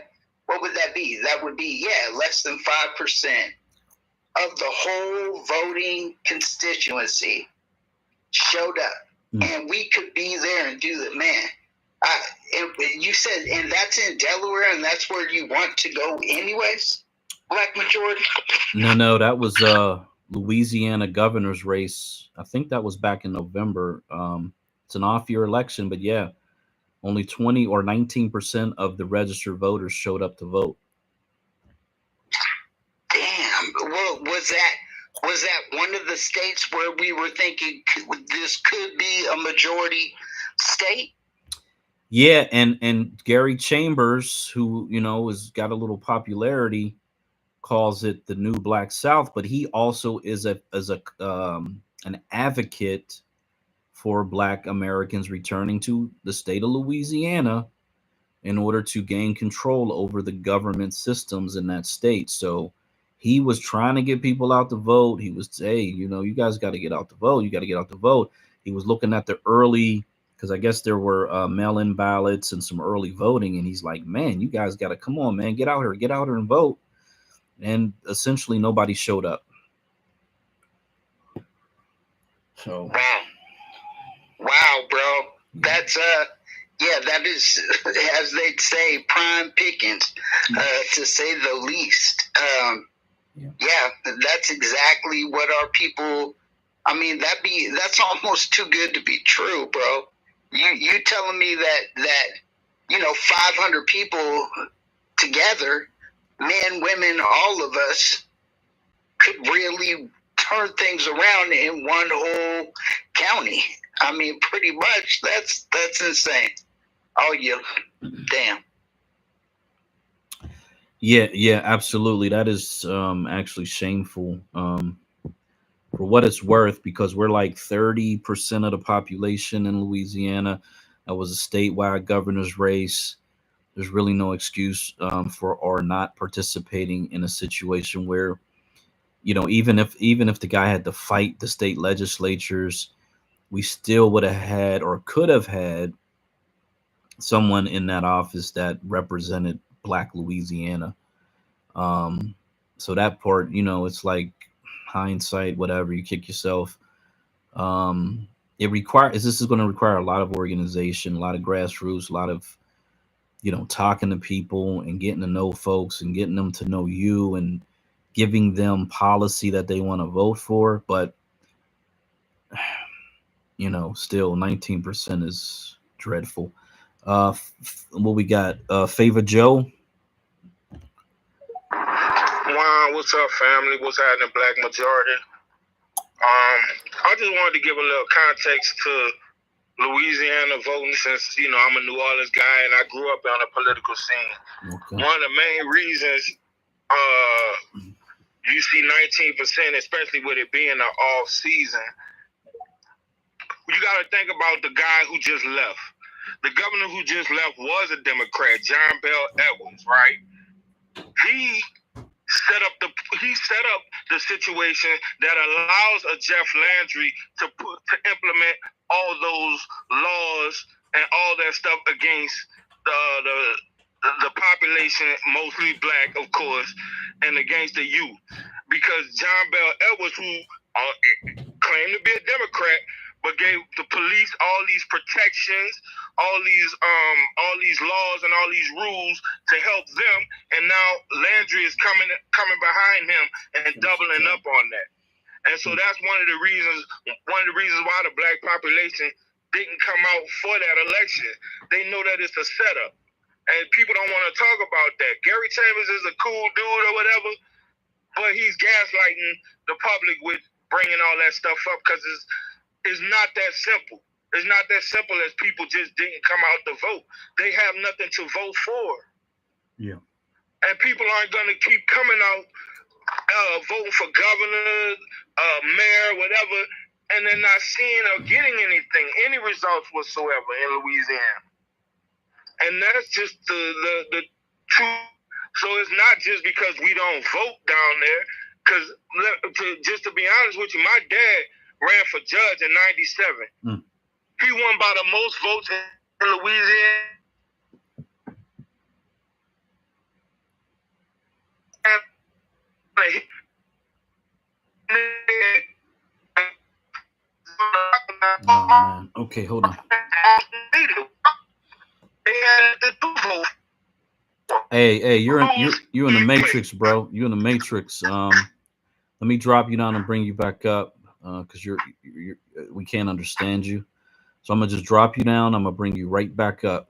What would that be? That would be, less than 5% of the whole voting constituency showed up. And we could be there and do that, man. And you said, and that's in Delaware, and that's where you want to go anyways? Black majority? No, that was Louisiana governor's race. I think that was back in November. It's an off-year election, but yeah, only 20 or 19% of the registered voters showed up to vote. Damn. Well, was that one of the states where we were thinking this could be a majority state? Yeah, and Gary Chambers, who has got a little popularity, calls it the new Black South, but he also is an advocate for Black Americans returning to the state of Louisiana in order to gain control over the government systems in that state. So he was trying to get people out to vote. He was, hey, you guys got to get out to vote. You got to get out to vote. He was looking at the early, because I guess there were mail-in ballots and some early voting. And he's like, man, you guys got to come on, man, get out here and vote. And essentially nobody showed up. So wow, bro. That's that is, as they'd say, prime pickings, to say the least. Yeah, that's exactly what our people. I mean, that's almost too good to be true, bro. You telling me that 500 people together, men, women, all of us, could really turn things around in one whole county. I mean, pretty much. That's insane. Oh, yeah. Damn. Yeah, absolutely. That is actually shameful for what it's worth, because we're like 30% of the population in Louisiana. That was a statewide governor's race. There's really no excuse for our not participating in a situation where, even if the guy had to fight the state legislatures, we still would have had or could have had someone in that office that represented Black Louisiana. So that part, it's like hindsight, whatever, you kick yourself. This is going to require a lot of organization, a lot of grassroots, a lot of, talking to people and getting to know folks and getting them to know you and giving them policy that they want to vote for. But, still 19% is dreadful. What we got? Favor Joe. Wow, what's up, family? What's happening, Black Majority? I just wanted to give a little context to Louisiana voting, since I'm a New Orleans guy and I grew up on a political scene. Okay. One of the main reasons you see 19%, especially with it being an off season, you got to think about the guy who just left. The governor who just left was a Democrat, John Bell Edwards, right? He set up the situation that allows a Jeff Landry to implement all those laws and all that stuff against the population, mostly black, of course, and against the youth. Because John Bell Edwards, who claimed to be a Democrat, but gave the police all these protections, all these laws and all these rules to help them, and now Landry is coming behind him and doubling up on that. And so that's one of the reasons why the black population didn't come out for that election. They know that it's a setup. And people don't want to talk about that. Gary Chambers is a cool dude or whatever, but he's gaslighting the public with bringing all that stuff up because it's not that simple. It's not that simple as people just didn't come out to vote. They have nothing to vote for. Yeah. And people aren't going to keep coming out voting for governor, mayor, whatever, and they're not seeing or getting any results whatsoever in Louisiana. And that's just the truth. So it's not just because we don't vote down there. Because just to be honest with you, my dad ran for judge in '97. He won by the most votes in Louisiana. Oh man. Okay, hold on. Hey, you're in the matrix, bro. You're in the matrix. Let me drop you down and bring you back up, because we can't understand you. So I'm gonna just drop you down. I'm gonna bring you right back up,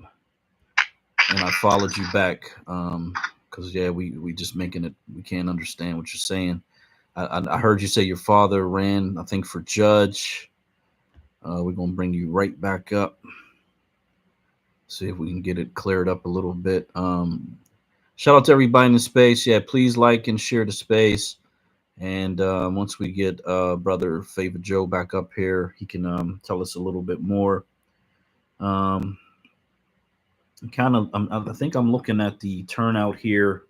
and I followed you back, because we just making it. We can't understand what you're saying. I heard you say your father ran, I think, for judge. We're gonna bring you right back up. See if we can get it cleared up a little bit. Shout out to everybody in the space. Yeah, please like and share the space. And once we get brother Favor Joe back up here, he can tell us a little bit more. I think I'm looking at the turnout here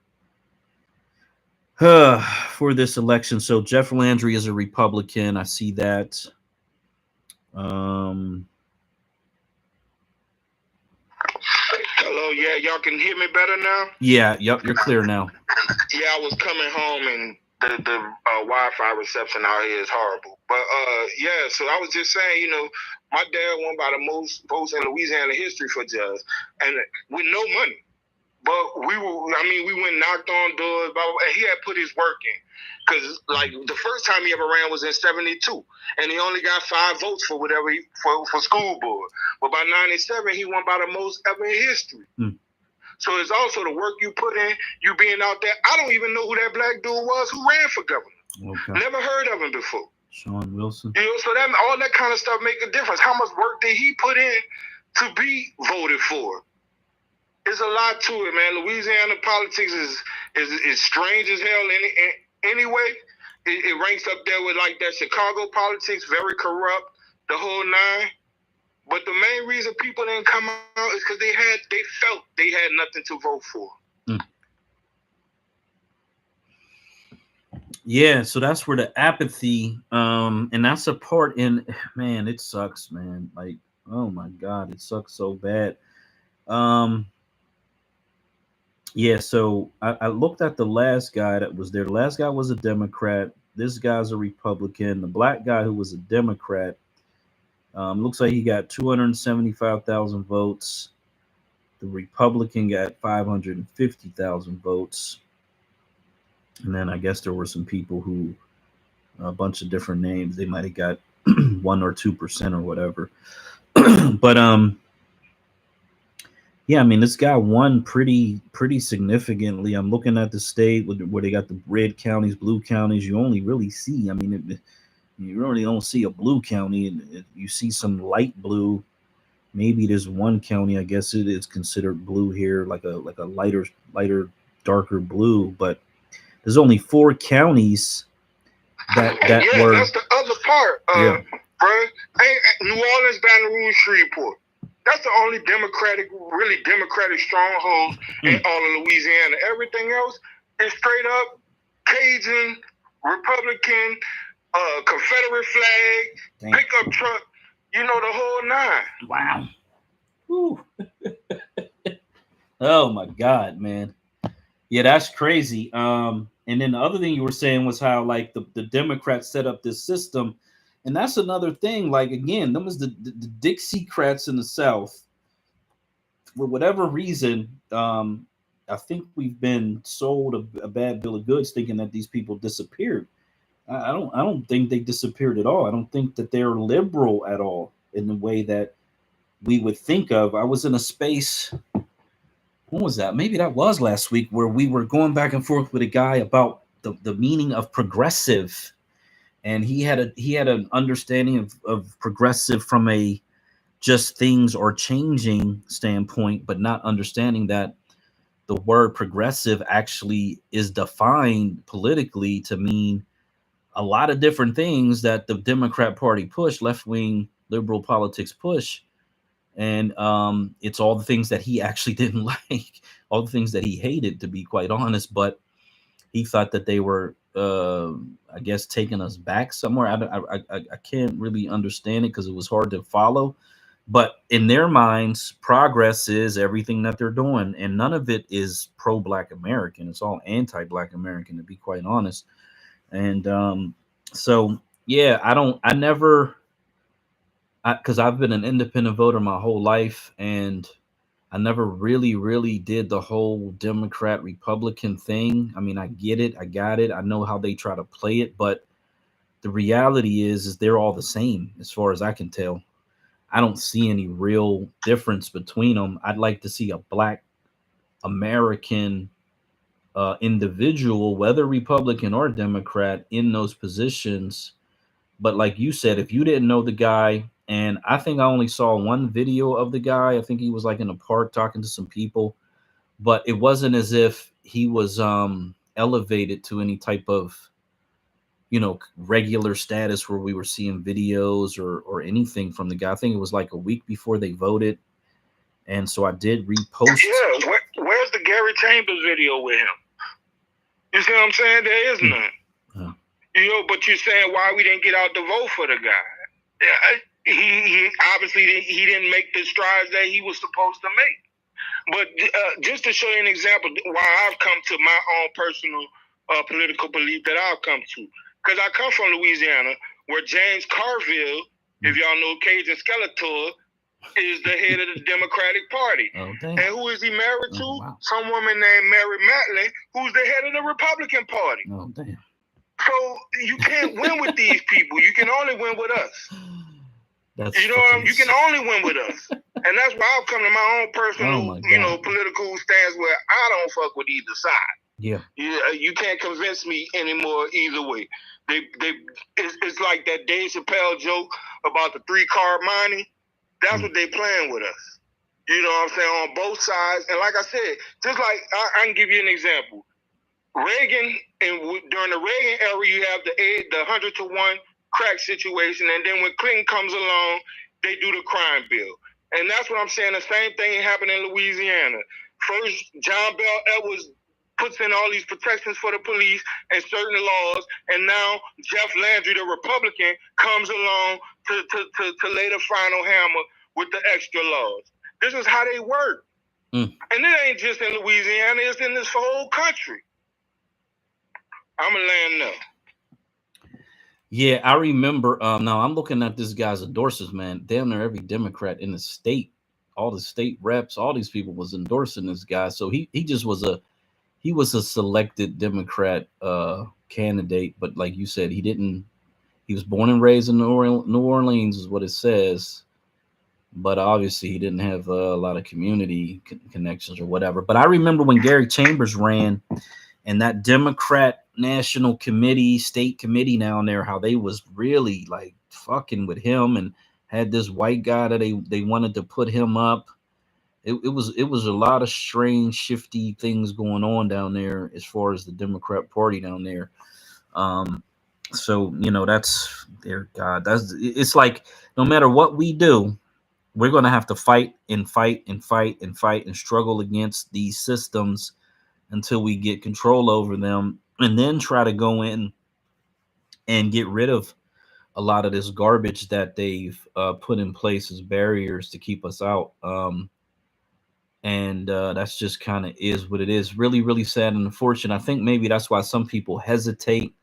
for this election. So Jeff Landry is a Republican. I see that. Hello, yeah, y'all can hear me better now? Yeah, yep, you're clear now. Yeah, I was coming home and the Wi-Fi reception out here is horrible. But yeah, so I was just saying, my dad won by the most votes in Louisiana history for judge, and with no money. But we went knocked on doors, and he had put his work in. Because, like, the first time he ever ran was in 72, and he only got 5 votes for whatever for school board. But by 97, he won by the most ever in history. So it's also the work you put in, you being out there. I don't even know who that black dude was who ran for governor. Okay. Never heard of him before. Sean Wilson. So that all that kind of stuff make a difference. How much work did he put in to be voted for? There's a lot to it, man. Louisiana politics is strange as hell. Anyway, it ranks up there with like that Chicago politics, very corrupt, the whole nine. But the main reason people didn't come out is because they felt they had nothing to vote for. Yeah, so that's where the apathy, and that's a part in, man, it sucks, man. Like, oh my God, it sucks so bad. Yeah, so I looked at the last guy that was there. The last guy was a Democrat. This guy's a Republican. The black guy who was a Democrat, looks like he got 275,000 votes. The Republican got 550,000 votes. And then I guess there were some people who, a bunch of different names, they might have got 1 or 2% or whatever. But yeah, I mean, this guy won pretty significantly. I'm looking at the state where they got the red counties, blue counties. You only really see, I mean, you really don't see a blue county. You see some light blue. Maybe there's one county, I guess it is considered blue here, like a lighter, darker blue. But there's only 4 counties that yeah, were. That's the other part, yeah. bro. New Orleans, Baton Rouge, Shreveport. That's the only really democratic strongholds in all of Louisiana. Everything else is straight up Cajun, Republican, Confederate flag, pickup truck. The whole 9. Wow. Whew. Oh my God, man. Yeah, that's crazy. And then the other thing you were saying was how like the Democrats set up this system, and that's another thing. Like again, them is the Dixiecrats in the South. For whatever reason, I think we've been sold a bad bill of goods, thinking that these people disappeared. I don't think they disappeared at all. I don't think that they're liberal at all in the way that we would think of. I was in a space, when was that? Maybe that was last week, where we were going back and forth with a guy about the meaning of progressive. And he had an understanding of progressive from a just things are changing standpoint, but not understanding that the word progressive actually is defined politically to mean a lot of different things that the Democrat Party push, left wing liberal politics push. And it's all the things that he actually didn't like, all the things that he hated, to be quite honest. But he thought that they were, I guess, taking us back somewhere. I can't really understand it because it was hard to follow. But in their minds, progress is everything that they're doing, and none of it is pro-Black American. It's all anti-Black American, to be quite honest. And so, yeah, I never, because I've been an independent voter my whole life, and I never really did the whole Democrat Republican thing. I mean, I get it, I got it, I know how they try to play it, but the reality is they're all the same as far as I can tell. I don't see any real difference between them. I'd like to see a Black American individual, whether Republican or Democrat, in those positions. But like you said, if you didn't know the guy, and I think I only saw one video of the guy, I think he was like in a park talking to some people, but it wasn't as if he was elevated to any type of, regular status where we were seeing videos or anything from the guy. I think it was like a week before they voted, and so I did repost. Yeah, where's the Gary Chambers video with him? You see what I'm saying? There is none. But you're saying why we didn't get out to vote for the guy? Yeah, he obviously he didn't make the strides that he was supposed to make. But just to show you an example, why I've come to my own personal political belief that I've come to, because I come from Louisiana, where James Carville, if y'all know Cajun Skeletor, is the head of the Democratic Party. Oh, and who is he married to? Wow. Some woman named Mary Matlin, who's the head of the Republican Party. Oh, damn. So you can't win with these people. You can only win with us. That's you can only win with us. And that's why I've come to my own personal, political stance where I don't fuck with either side. Yeah. You can't convince me anymore either way. It's like that Dave Chappelle joke about the 3-card money. That's what they playing with us. You know what I'm saying? On both sides. And like I said, just like I can give you an example. Reagan, and during the Reagan era, you have the 100-to-1 crack situation, and then when Clinton comes along, they do the crime bill. And that's what I'm saying. The same thing happened in Louisiana. First, John Bell Edwards puts in all these protections for the police and certain laws, and now Jeff Landry, the Republican, comes along to lay the final hammer with the extra laws. This is how they work. And it ain't just in Louisiana, it's in this whole country. I'm a land now. Yeah, I remember. Now I'm looking at this guy's endorsements, man. Damn near every Democrat in the state, all the state reps, all these people was endorsing this guy. So he just was a selected Democrat candidate. But like you said, he was born and raised in New Orleans is what it says. But obviously he didn't have a lot of community connections or whatever. But I remember when Gary Chambers ran, and that Democrat National Committee, state committee down there, how they was really like fucking with him and had this white guy that they wanted to put him up. It was a lot of strange, shifty things going on down there as far as the Democrat Party down there. So that's their God. It's like no matter what we do, we're gonna have to fight and struggle against these systems until we get control over them, and then try to go in and get rid of a lot of this garbage that they've put in place as barriers to keep us out. And that's just kind of is what it is. Really, really sad and unfortunate. I think maybe that's why some people hesitate,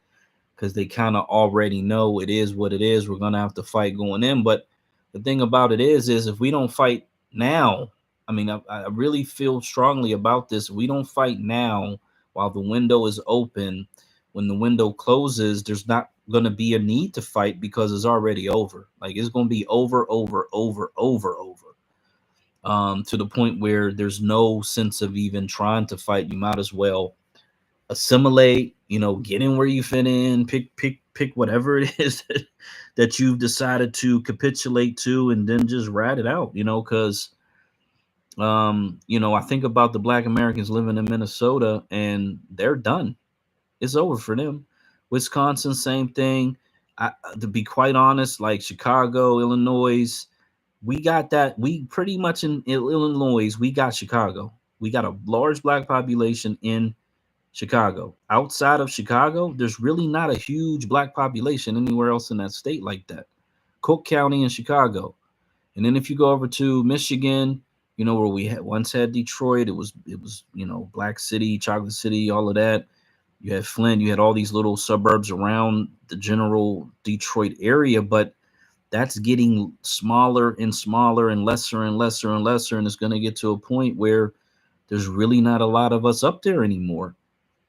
because they kind of already know it is what it is. We're gonna have to fight going in. But the thing about it is if we don't fight now, I mean, I really feel strongly about this. We don't fight now while the window is open. When the window closes, there's not gonna be a need to fight because it's already over. Like it's gonna be over, over, over, over, over. To the point where there's no sense of even trying to fight. You might as well assimilate, get in where you fit in, pick whatever it is that you've decided to capitulate to, and then just rat it out, because I think about the Black Americans living in Minnesota, and they're done. It's over for them. Wisconsin, same thing. To be quite honest, like Chicago, Illinois, we got that. We pretty much in Illinois, we got Chicago. We got a large Black population in Chicago. Outside of Chicago, there's really not a huge Black population anywhere else in that state like that. Cook County and Chicago. And then if you go over to Michigan, where we once had Detroit, it was Black City, Chocolate City, all of that. You had Flint, you had all these little suburbs around the general Detroit area, but that's getting smaller and smaller and lesser and lesser and lesser, and it's going to get to a point where there's really not a lot of us up there anymore.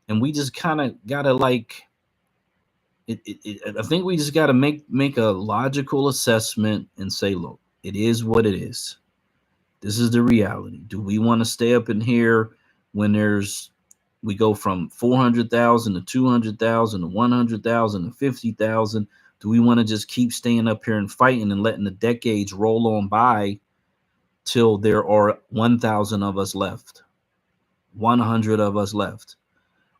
And we just kind of gotta I think we just gotta make a logical assessment and say, look, it is what it is. This is the reality. Do we want to stay up in here when we go from 400,000 to 200,000 to 100,000 to 50,000? Do we want to just keep staying up here and fighting and letting the decades roll on by till there are 1,000 of us left, 100 of us left?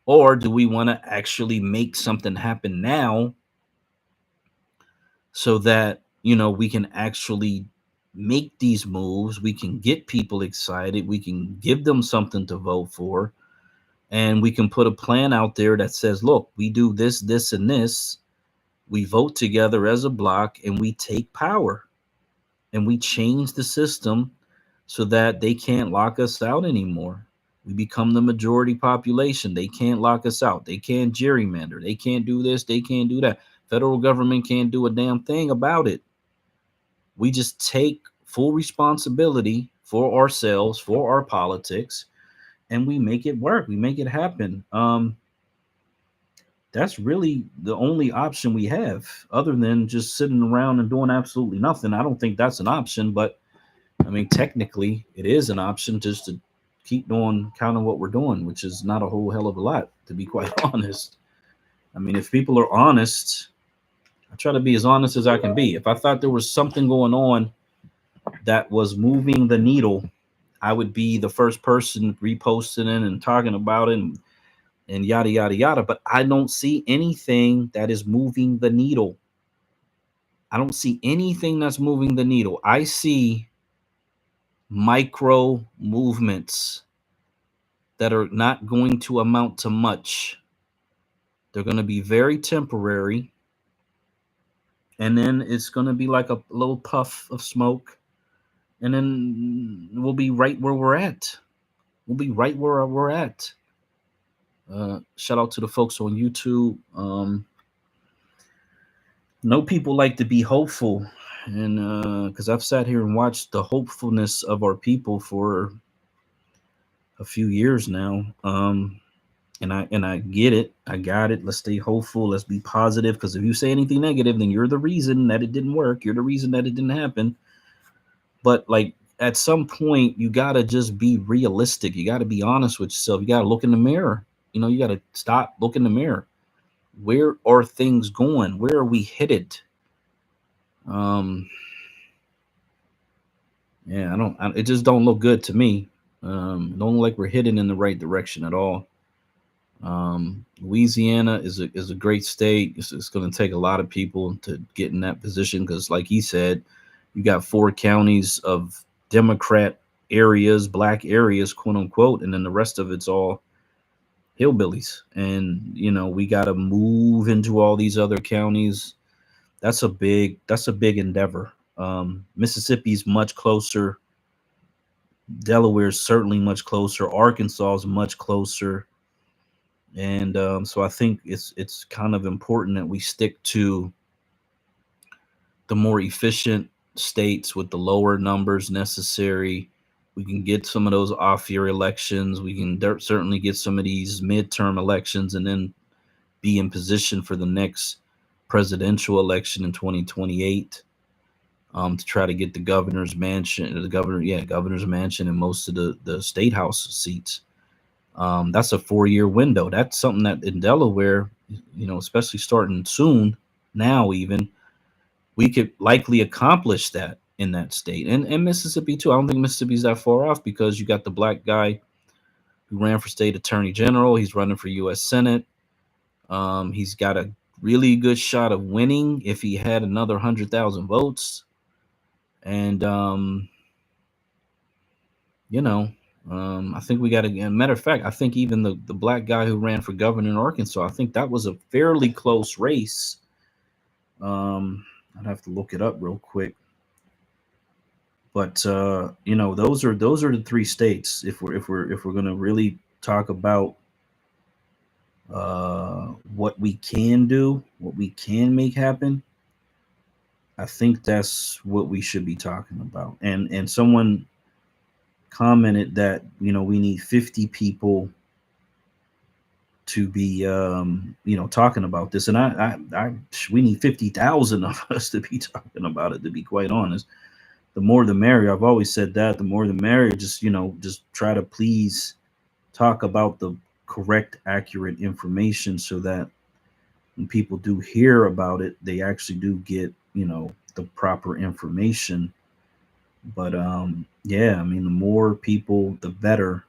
Or do we want to actually make something happen now so that, we can actually make these moves? We can get people excited. We can give them something to vote for. And we can put a plan out there that says, look, we do this, this, and this. We vote together as a block and we take power and we change the system so that they can't lock us out anymore. We become the majority population. They can't lock us out. They can't gerrymander. They can't do this. They can't do that. Federal government can't do a damn thing about it. We just take full responsibility for ourselves, for our politics, and we make it work. We make it happen. That's really the only option we have, other than just sitting around and doing absolutely nothing. I don't think that's an option, but I mean, technically, it is an option just to keep doing kind of what we're doing, which is not a whole hell of a lot, to be quite honest. I mean, if people are honest, I try to be as honest as I can be. If I thought there was something going on that was moving the needle, I would be the first person reposting it and talking about it and yada, yada, yada. But I don't see anything that is moving the needle. I don't see anything that's moving the needle. I see micro movements that are not going to amount to much. They're going to be very temporary. And then it's going to be like a little puff of smoke. And then we'll be right where we're at. We'll be right where we're at. Shout out to the folks on YouTube. No, people like to be hopeful. And because I've sat here and watched the hopefulness of our people for a few years now. And I get it. I got it. Let's stay hopeful. Let's be positive. Because if you say anything negative, then you're the reason that it didn't work. You're the reason that it didn't happen. But like at some point, you gotta just be realistic. You gotta be honest with yourself. You gotta look in the mirror. You gotta stop, look in the mirror. Where are things going? Where are we headed? Yeah, it just don't look good to me. Don't look like we're heading in the right direction at all. Louisiana is a great state. It's going to take a lot of people to get in that position because, like he said, you got 4 counties of Democrat areas, black areas, quote unquote, and then the rest of it's all hillbillies. And we got to move into all these other counties. That's a big endeavor. Mississippi's much closer Delaware is certainly much closer. Arkansas is much closer, and so I think it's kind of important that we stick to the more efficient states with the lower numbers necessary. We can get some of those off-year elections. We can certainly get some of these midterm elections, and then be in position for the next presidential election in 2028. To try to get the governor's mansion, governor's mansion, and most of the state house seats. That's a 4-year window. That's something that in Delaware, especially starting soon, now even, we could likely accomplish that in that state, and Mississippi too. I don't think Mississippi's that far off because you got the black guy who ran for state attorney general. He's running for U.S. Senate. He's got a really good shot of winning if he had another 100,000 votes. And I think we got a matter of fact, I think even the black guy who ran for governor in Arkansas, I think that was a fairly close race. I'd have to look it up real quick. But those are the 3 states. If we're gonna really talk about what we can do, what we can make happen, I think that's what we should be talking about. And someone commented that we need 50 people to be talking about this, and I we need 50,000 of us to be talking about it. To be quite honest, the more the merrier. I've always said that the more the merrier. Just try to please talk about the correct, accurate information, so that when people do hear about it, they actually do get the proper information. But the more people, the better.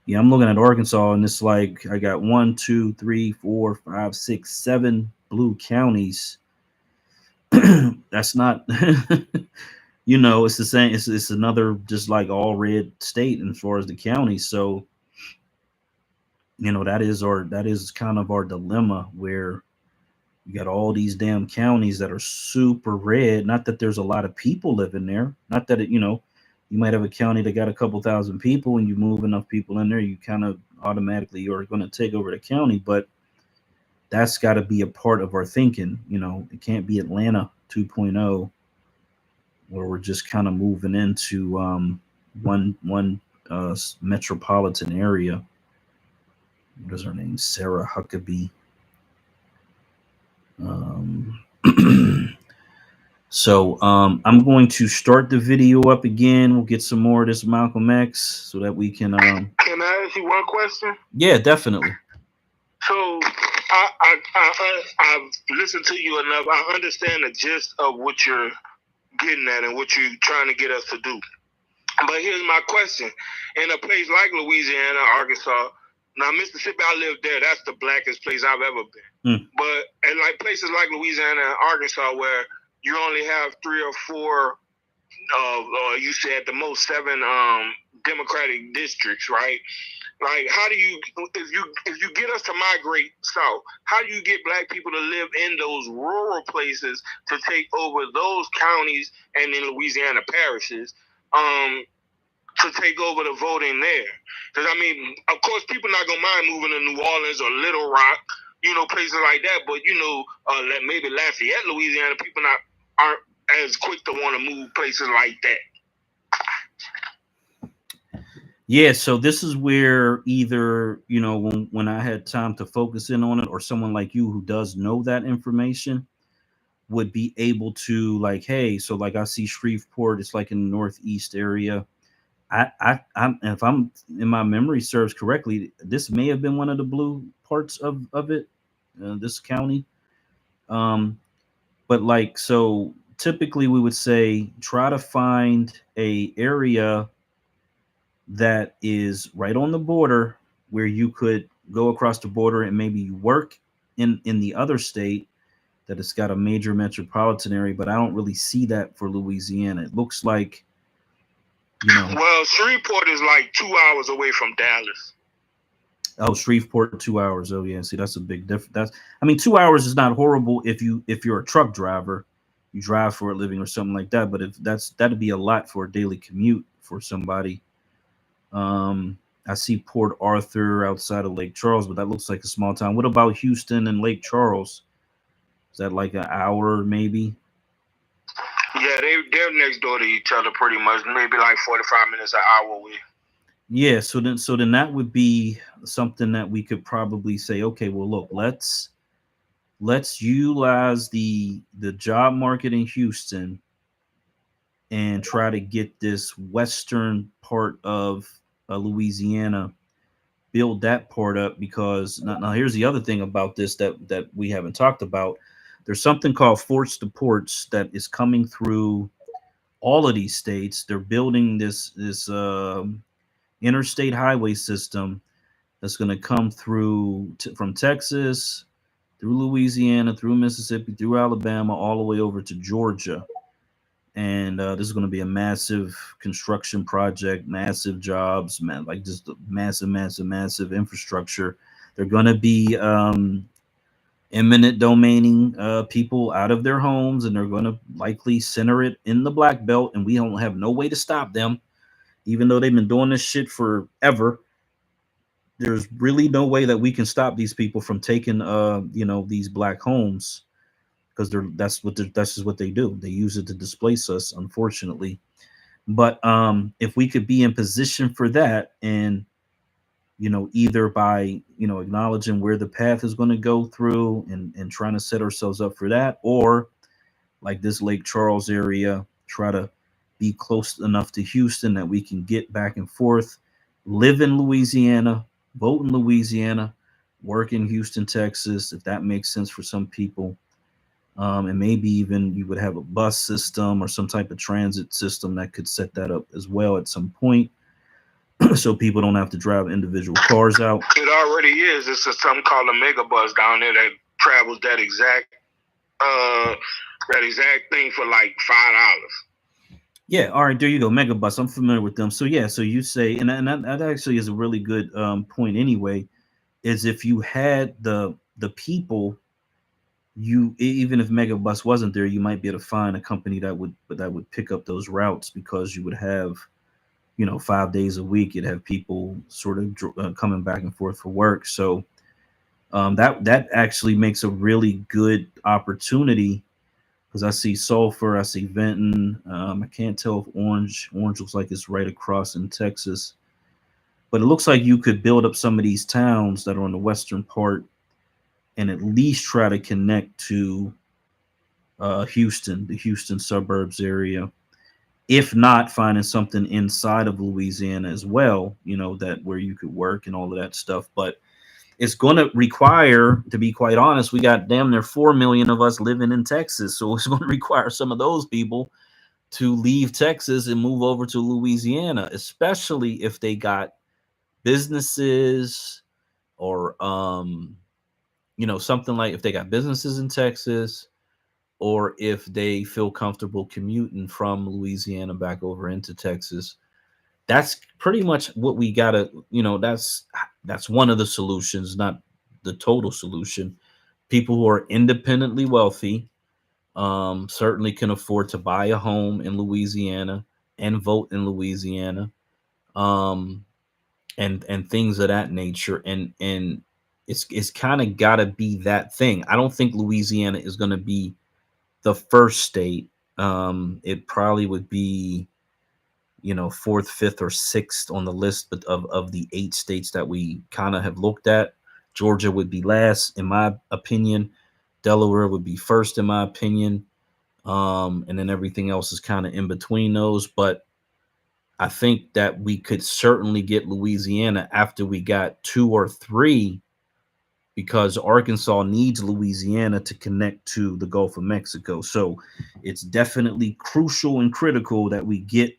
Yeah, I'm looking at Arkansas, and it's like I got 1, 2, 3, 4, 5, 6, 7 blue counties. That's not, it's the same. It's another just like all red state as far as the counties. So, that is kind of our dilemma, where you got all these damn counties that are super red. Not that there's a lot of people living there. Not that you might have a county that got a couple thousand people, and you move enough people in there, you kind of automatically are going to take over the county. But that's got to be a part of our thinking. It can't be Atlanta 2.0, where we're just kind of moving into one metropolitan area. What is her name? Sarah Huckabee. So I'm going to start the video up again. We'll get some more of this Malcolm X so that we can. Can I ask you one question? Yeah, definitely. So I've listened to you enough. I understand the gist of what you're getting at and what you're trying to get us to do. But here's my question: in a place like Louisiana, Arkansas. Now, Mississippi, I lived there. That's the blackest place I've ever been. But in like places like Louisiana and Arkansas, where you only have 3 or 4, you said at the most 7 Democratic districts, right? Like, how do you, if you get us to migrate south, how do you get black people to live in those rural places to take over those counties and in Louisiana parishes? To take over the voting there. Because, of course, people not going to mind moving to New Orleans or Little Rock, places like that. But, maybe Lafayette, Louisiana, people aren't as quick to want to move places like that. Yeah, so this is where either, when I had time to focus in on it, or someone like you who does know that information would be able to, like, hey, so like I see Shreveport, it's like in the northeast area. I'm if I'm in my memory serves correctly, this may have been one of the blue parts of it, this county. But like, so typically we would say try to find a area that is right on the border where you could go across the border and maybe you work in the other state that it's got a major metropolitan area. But I don't really see that for Louisiana. It looks like. Well, Shreveport is like 2 hours away from Dallas. Oh, Shreveport, 2 hours. Oh, yeah. See, that's a big difference. 2 hours is not horrible if you're a truck driver, you drive for a living or something like that. But if that'd be a lot for a daily commute for somebody. I see Port Arthur outside of Lake Charles, but that looks like a small town. What about Houston and Lake Charles? Is that like an hour maybe? Yeah, they're next door to each other pretty much. Maybe like 45 minutes, an hour away. Yeah, so then that would be something that we could probably say, okay, well look, let's utilize the job market in Houston and try to get this western part of Louisiana, build that part up, because now here's the other thing about this that we haven't talked about. There's something called force to ports that is coming through all of these states. They're building this interstate highway system that's going to come through from Texas, through Louisiana, through Mississippi, through Alabama, all the way over to Georgia. And this is going to be a massive construction project, massive jobs, man, like just massive infrastructure. They're going to be eminent domaining people out of their homes, and they're going to likely center it in the Black Belt, and we don't have no way to stop them, even though they've been doing this shit forever. There's really no way that we can stop these people from taking these black homes, because that's just what they do. They use it to displace us, unfortunately. But if we could be in position for that, and either by acknowledging where the path is going to go through, and trying to set ourselves up for that, or like this Lake Charles area, try to be close enough to Houston that we can get back and forth, live in Louisiana, vote in Louisiana, work in Houston, Texas, if that makes sense for some people. And maybe even you would have a bus system or some type of transit system that could set that up as well at some point, so people don't have to drive individual cars out. It already is. It's something called a mega bus down there that travels that exact thing for like $5. Yeah, all right, there you go, Megabus. I'm familiar with them. So yeah, so you say, and that actually is a really good point. Anyway, is if you had the people, you, even if Megabus wasn't there, you might be able to find a company that would pick up those routes, because you would have 5 days a week, you'd have people sort of coming back and forth for work. So that actually makes a really good opportunity, because I see Sulphur, I see Benton. I can't tell if Orange looks like it's right across in Texas, but it looks like you could build up some of these towns that are on the western part, and at least try to connect to Houston, the Houston suburbs area. If not, finding something inside of Louisiana as well, that where you could work and all of that stuff. But it's going to require, to be quite honest, we got damn near 4 million of us living in Texas. So it's going to require some of those people to leave Texas and move over to Louisiana, especially if they got businesses, or, something like if they got businesses in Texas, or if they feel comfortable commuting from Louisiana back over into Texas. That's pretty much what we gotta, that's one of the solutions, not the total solution. People who are independently wealthy certainly can afford to buy a home in Louisiana and vote in Louisiana, and things of that nature. And it's kind of gotta be that thing. I don't think Louisiana is gonna be the first state. It probably would be, fourth, fifth, or sixth on the list of the 8 states that we kind of have looked at. Georgia would be last, in my opinion. Delaware would be first, in my opinion. And then everything else is kind of in between those. But I think that we could certainly get Louisiana after we got 2 or 3, because Arkansas needs Louisiana to connect to the Gulf of Mexico. So it's definitely crucial and critical that we get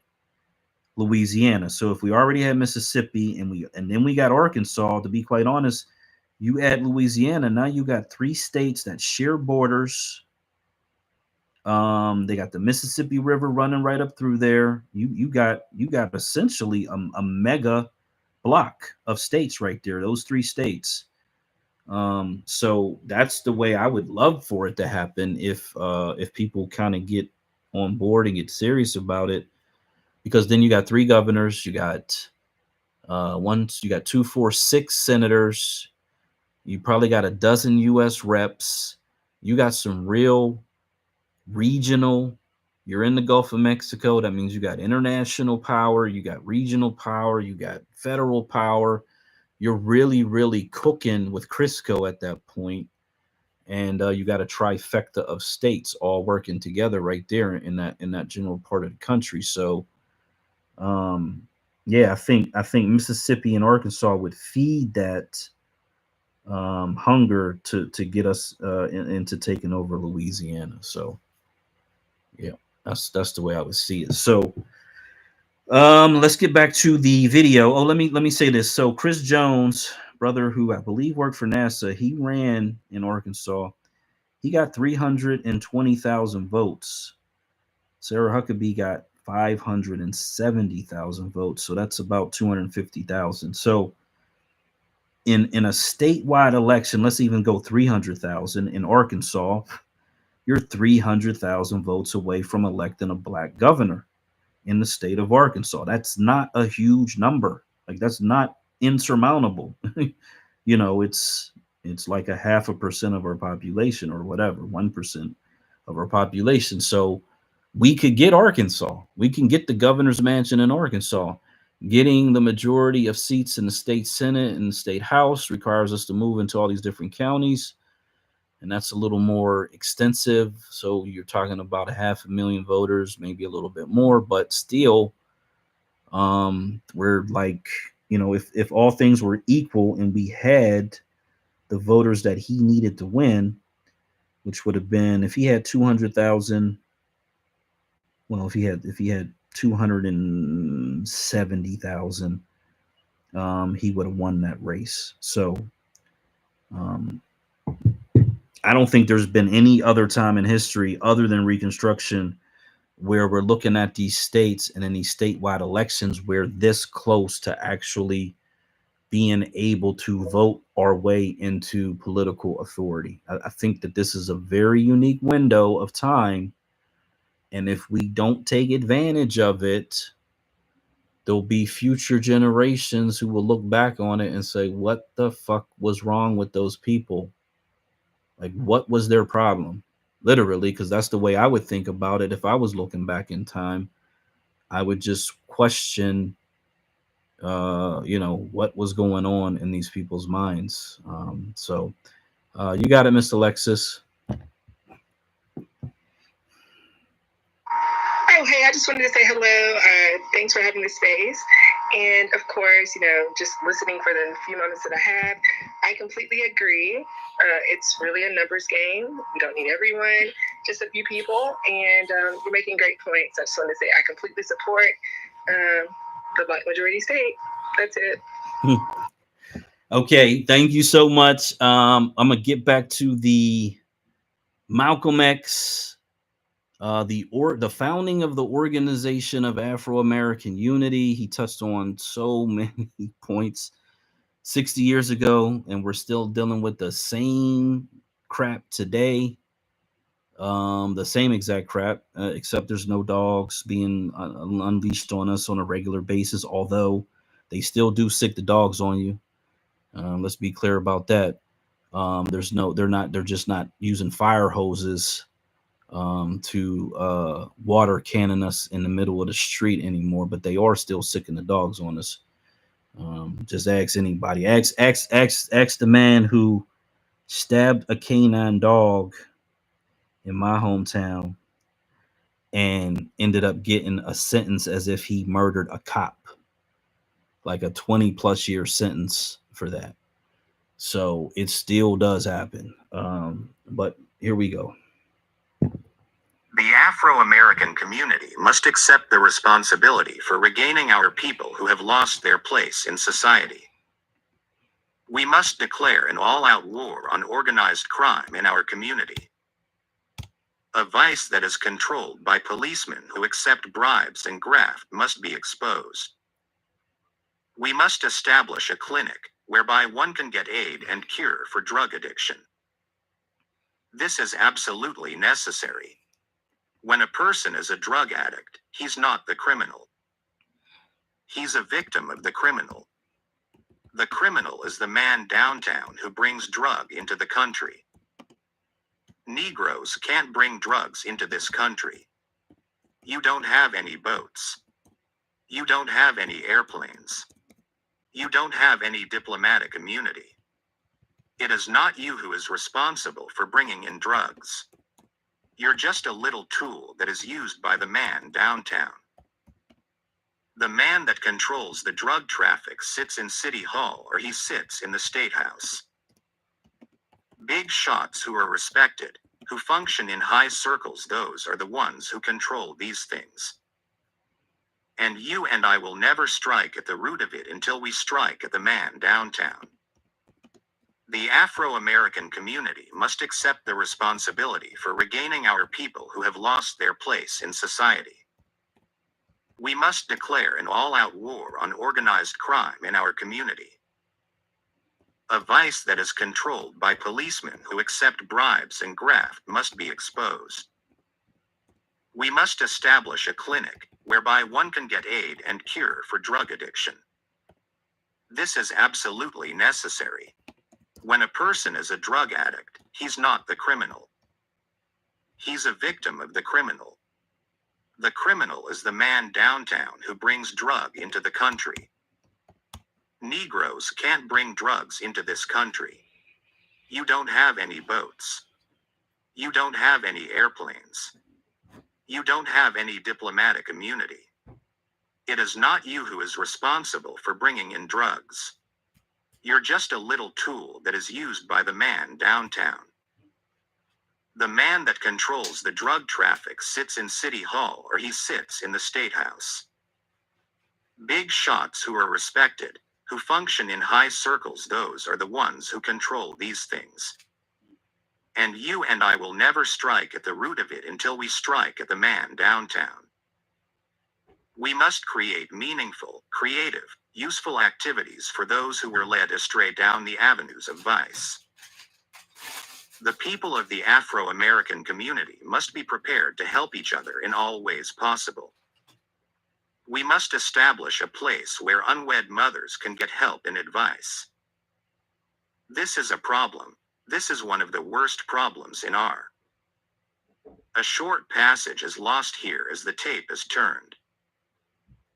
Louisiana. So if we already have Mississippi, and then we got Arkansas, to be quite honest, you add Louisiana, now you got 3 states that share borders. They got the Mississippi River running right up through there. You got essentially a mega block of states right there, those 3 states. So that's the way I would love for it to happen, if people kind of get on board and get serious about it. because then you got 3 governors, you got you got 2, 4, 6 senators, you probably got a dozen U.S. reps, you got some real regional. You're in the Gulf of Mexico. That means you got international power, you got regional power, you got federal power. You're really, really cooking with Crisco at that point. And you got a trifecta of states all working together right there in that general part of the country. So, yeah, I think Mississippi and Arkansas would feed that hunger to get us into taking over Louisiana. So, yeah, that's the way I would see it. So, let's get back to the video. Oh, let me say this. So, Chris Jones, brother, who I believe worked for NASA, he ran in Arkansas. He got 320,000 votes. Sarah Huckabee got 570,000 votes. So that's about 250,000. So in a statewide election, let's even go 300,000 in Arkansas, you're 300,000 votes away from electing a black governor in the state of Arkansas. That's not a huge number. Like, that's not insurmountable. You know, it's like 0.5% of our population, or whatever, 1% of our population. So we could get Arkansas. We can get the governor's mansion in Arkansas. Getting the majority of seats in the state Senate and the state House requires us to move into all these different counties, and that's a little more extensive. So you're talking about 500,000 voters, maybe a little bit more, but still, we're like, you know, if all things were equal and we had the voters that he needed to win, which would have been, if he had 200,000, well, if he had 270,000, he would have won that race. So, I don't think there's been any other time in history other than Reconstruction where we're looking at these states and in these statewide elections we're this close to actually being able to vote our way into political authority. I think that this is a very unique window of time. And if we don't take advantage of it, there'll be future generations who will look back on it and say, what the fuck was wrong with those people? Like, what was their problem? Literally, because that's the way I would think about it if I was looking back in time. I would just question, you know, what was going on in these people's minds. So you got it, Mr. Lexus. Oh, hey, I just wanted to say hello. Thanks for having this space. And of course, you know, just listening for the few moments that I have, I completely agree. It's really a numbers game. We don't need everyone, just a few people. And you're making great points. I just want to say I completely support the black majority state. That's it. Okay, thank you so much. I'm gonna get back to the Malcolm X, the founding of the Organization of Afro-American Unity. He touched on so many points 60 years ago, and we're still dealing with the same crap today. The same exact crap, except there's no dogs being unleashed on us on a regular basis, although they still do sick the dogs on you. Let's be clear about that. They're just not using fire hoses to water cannon us in the middle of the street anymore, but they are still sicking the dogs on us. Just ask anybody. Ask the man who stabbed a canine dog in my hometown and ended up getting a sentence as if he murdered a cop, like a 20+ year sentence for that. So it still does happen. But here we go. The Afro-American community must accept the responsibility for regaining our people who have lost their place in society. We must declare an all-out war on organized crime in our community. A vice that is controlled by policemen who accept bribes and graft must be exposed. We must establish a clinic whereby one can get aid and cure for drug addiction. This is absolutely necessary. When a person is a drug addict, he's not the criminal. He's a victim of the criminal. The criminal is the man downtown who brings drug into the country. Negroes can't bring drugs into this country. You don't have any boats. You don't have any airplanes. You don't have any diplomatic immunity. It is not you who is responsible for bringing in drugs. You're just a little tool that is used by the man downtown. The man that controls the drug traffic sits in City Hall or he sits in the State House. Big shots who are respected, who function in high circles, those are the ones who control these things. And you and I will never strike at the root of it until we strike at the man downtown. The Afro-American community must accept the responsibility for regaining our people who have lost their place in society. We must declare an all-out war on organized crime in our community. A vice that is controlled by policemen who accept bribes and graft must be exposed. We must establish a clinic whereby one can get aid and cure for drug addiction. This is absolutely necessary. When a person is a drug addict, he's not the criminal. He's a victim of the criminal. The criminal is the man downtown who brings drug into the country. Negroes can't bring drugs into this country. You don't have any boats. You don't have any airplanes. You don't have any diplomatic immunity. It is not you who is responsible for bringing in drugs. You're just a little tool that is used by the man downtown. The man that controls the drug traffic sits in City Hall or he sits in the State House. Big shots who are respected, who function in high circles, those are the ones who control these things. And you and I will never strike at the root of it until we strike at the man downtown. We must create meaningful, creative, useful activities for those who were led astray down the avenues of vice. The people of the Afro-American community must be prepared to help each other in all ways possible. We must establish a place where unwed mothers can get help and advice. This is a problem. This is one of the worst problems in our. A short passage is lost here as the tape is turned.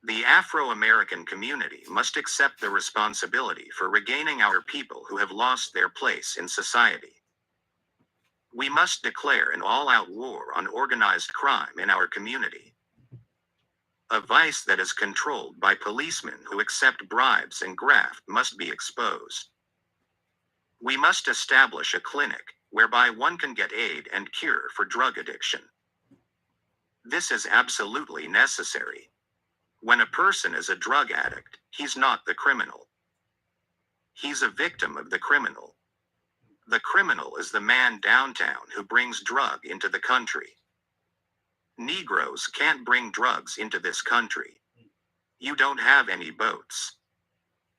The Afro-American community must accept the responsibility for regaining our people who have lost their place in society. We must declare an all-out war on organized crime in our community. A vice that is controlled by policemen who accept bribes and graft must be exposed. We must establish a clinic whereby one can get aid and cure for drug addiction. This is absolutely necessary. When a person is a drug addict, he's not the criminal. He's a victim of the criminal. The criminal is the man downtown who brings drug into the country. Negroes can't bring drugs into this country. You don't have any boats.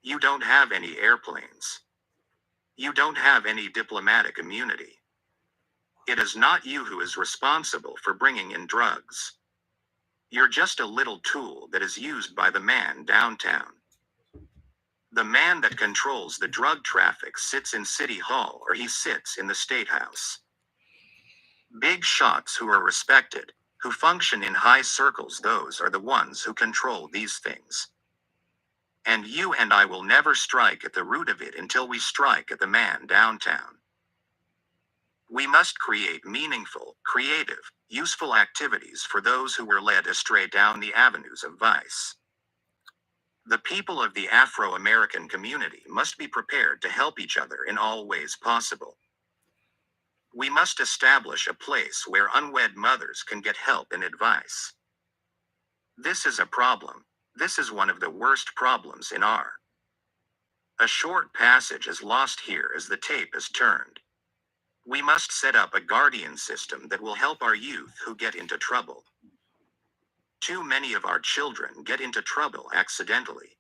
You don't have any airplanes. You don't have any diplomatic immunity. It is not you who is responsible for bringing in drugs. You're just a little tool that is used by the man downtown. The man that controls the drug traffic sits in City Hall or he sits in the State House. Big shots who are respected, who function in high circles, those are the ones who control these things. And you and I will never strike at the root of it until we strike at the man downtown. We must create meaningful, creative, useful activities for those who were led astray down the avenues of vice. The people of the Afro-American community must be prepared to help each other in all ways possible. We must establish a place where unwed mothers can get help and advice. This is a problem. This is one of the worst problems in our. A short passage is lost here as the tape is turned. We must set up a guardian system that will help our youth who get into trouble. Too many of our children get into trouble accidentally.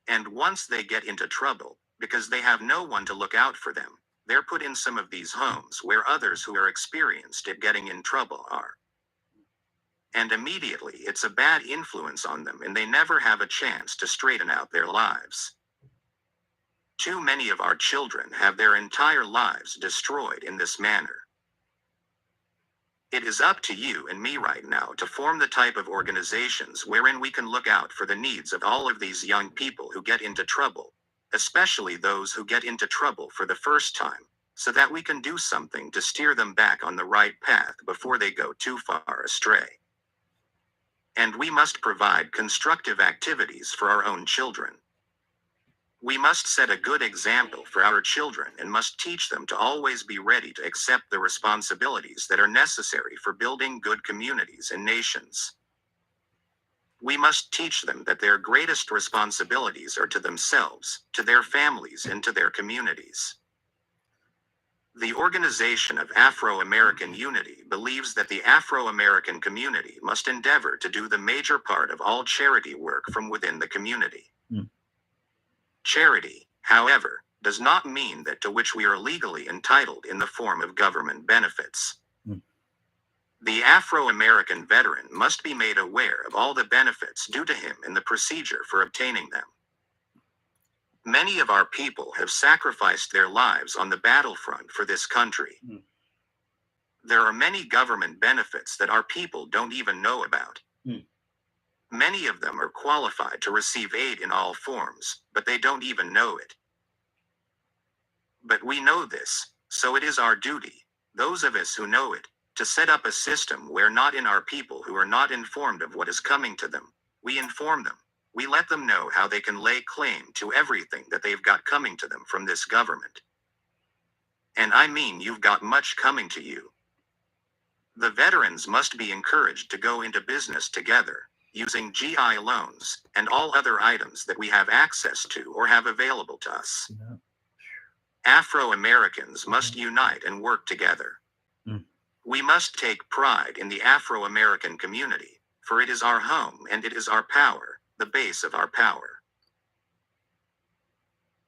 And once they get into trouble, because they have no one to look out for them, they're put in some of these homes where others who are experienced at getting in trouble are. And immediately it's a bad influence on them and they never have a chance to straighten out their lives. Too many of our children have their entire lives destroyed in this manner. It is up to you and me right now to form the type of organizations wherein we can look out for the needs of all of these young people who get into trouble, especially those who get into trouble for the first time, so that we can do something to steer them back on the right path before they go too far astray. And we must provide constructive activities for our own children. We must set a good example for our children and must teach them to always be ready to accept the responsibilities that are necessary for building good communities and nations. We must teach them that their greatest responsibilities are to themselves, to their families, and to their communities. The Organization of Afro-American Unity believes that the Afro-American community must endeavor to do the major part of all charity work from within the community. Charity, however, does not mean that to which we are legally entitled in the form of government benefits. The Afro-American veteran must be made aware of all the benefits due to him and the procedure for obtaining them. Many of our people have sacrificed their lives on the battlefront for this country. There are many government benefits that our people don't even know about. Many of them are qualified to receive aid in all forms, but they don't even know it. But we know this, so it is our duty, those of us who know it, to set up a system where not in our people who are not informed of what is coming to them, we inform them. We let them know how they can lay claim to everything that they've got coming to them from this government. And I mean you've got much coming to you. The veterans must be encouraged to go into business together, using GI loans and all other items that we have access to or have available to us. Afro-Americans must unite and work together. We must take pride in the Afro-American community, for it is our home and it is our power, the base of our power.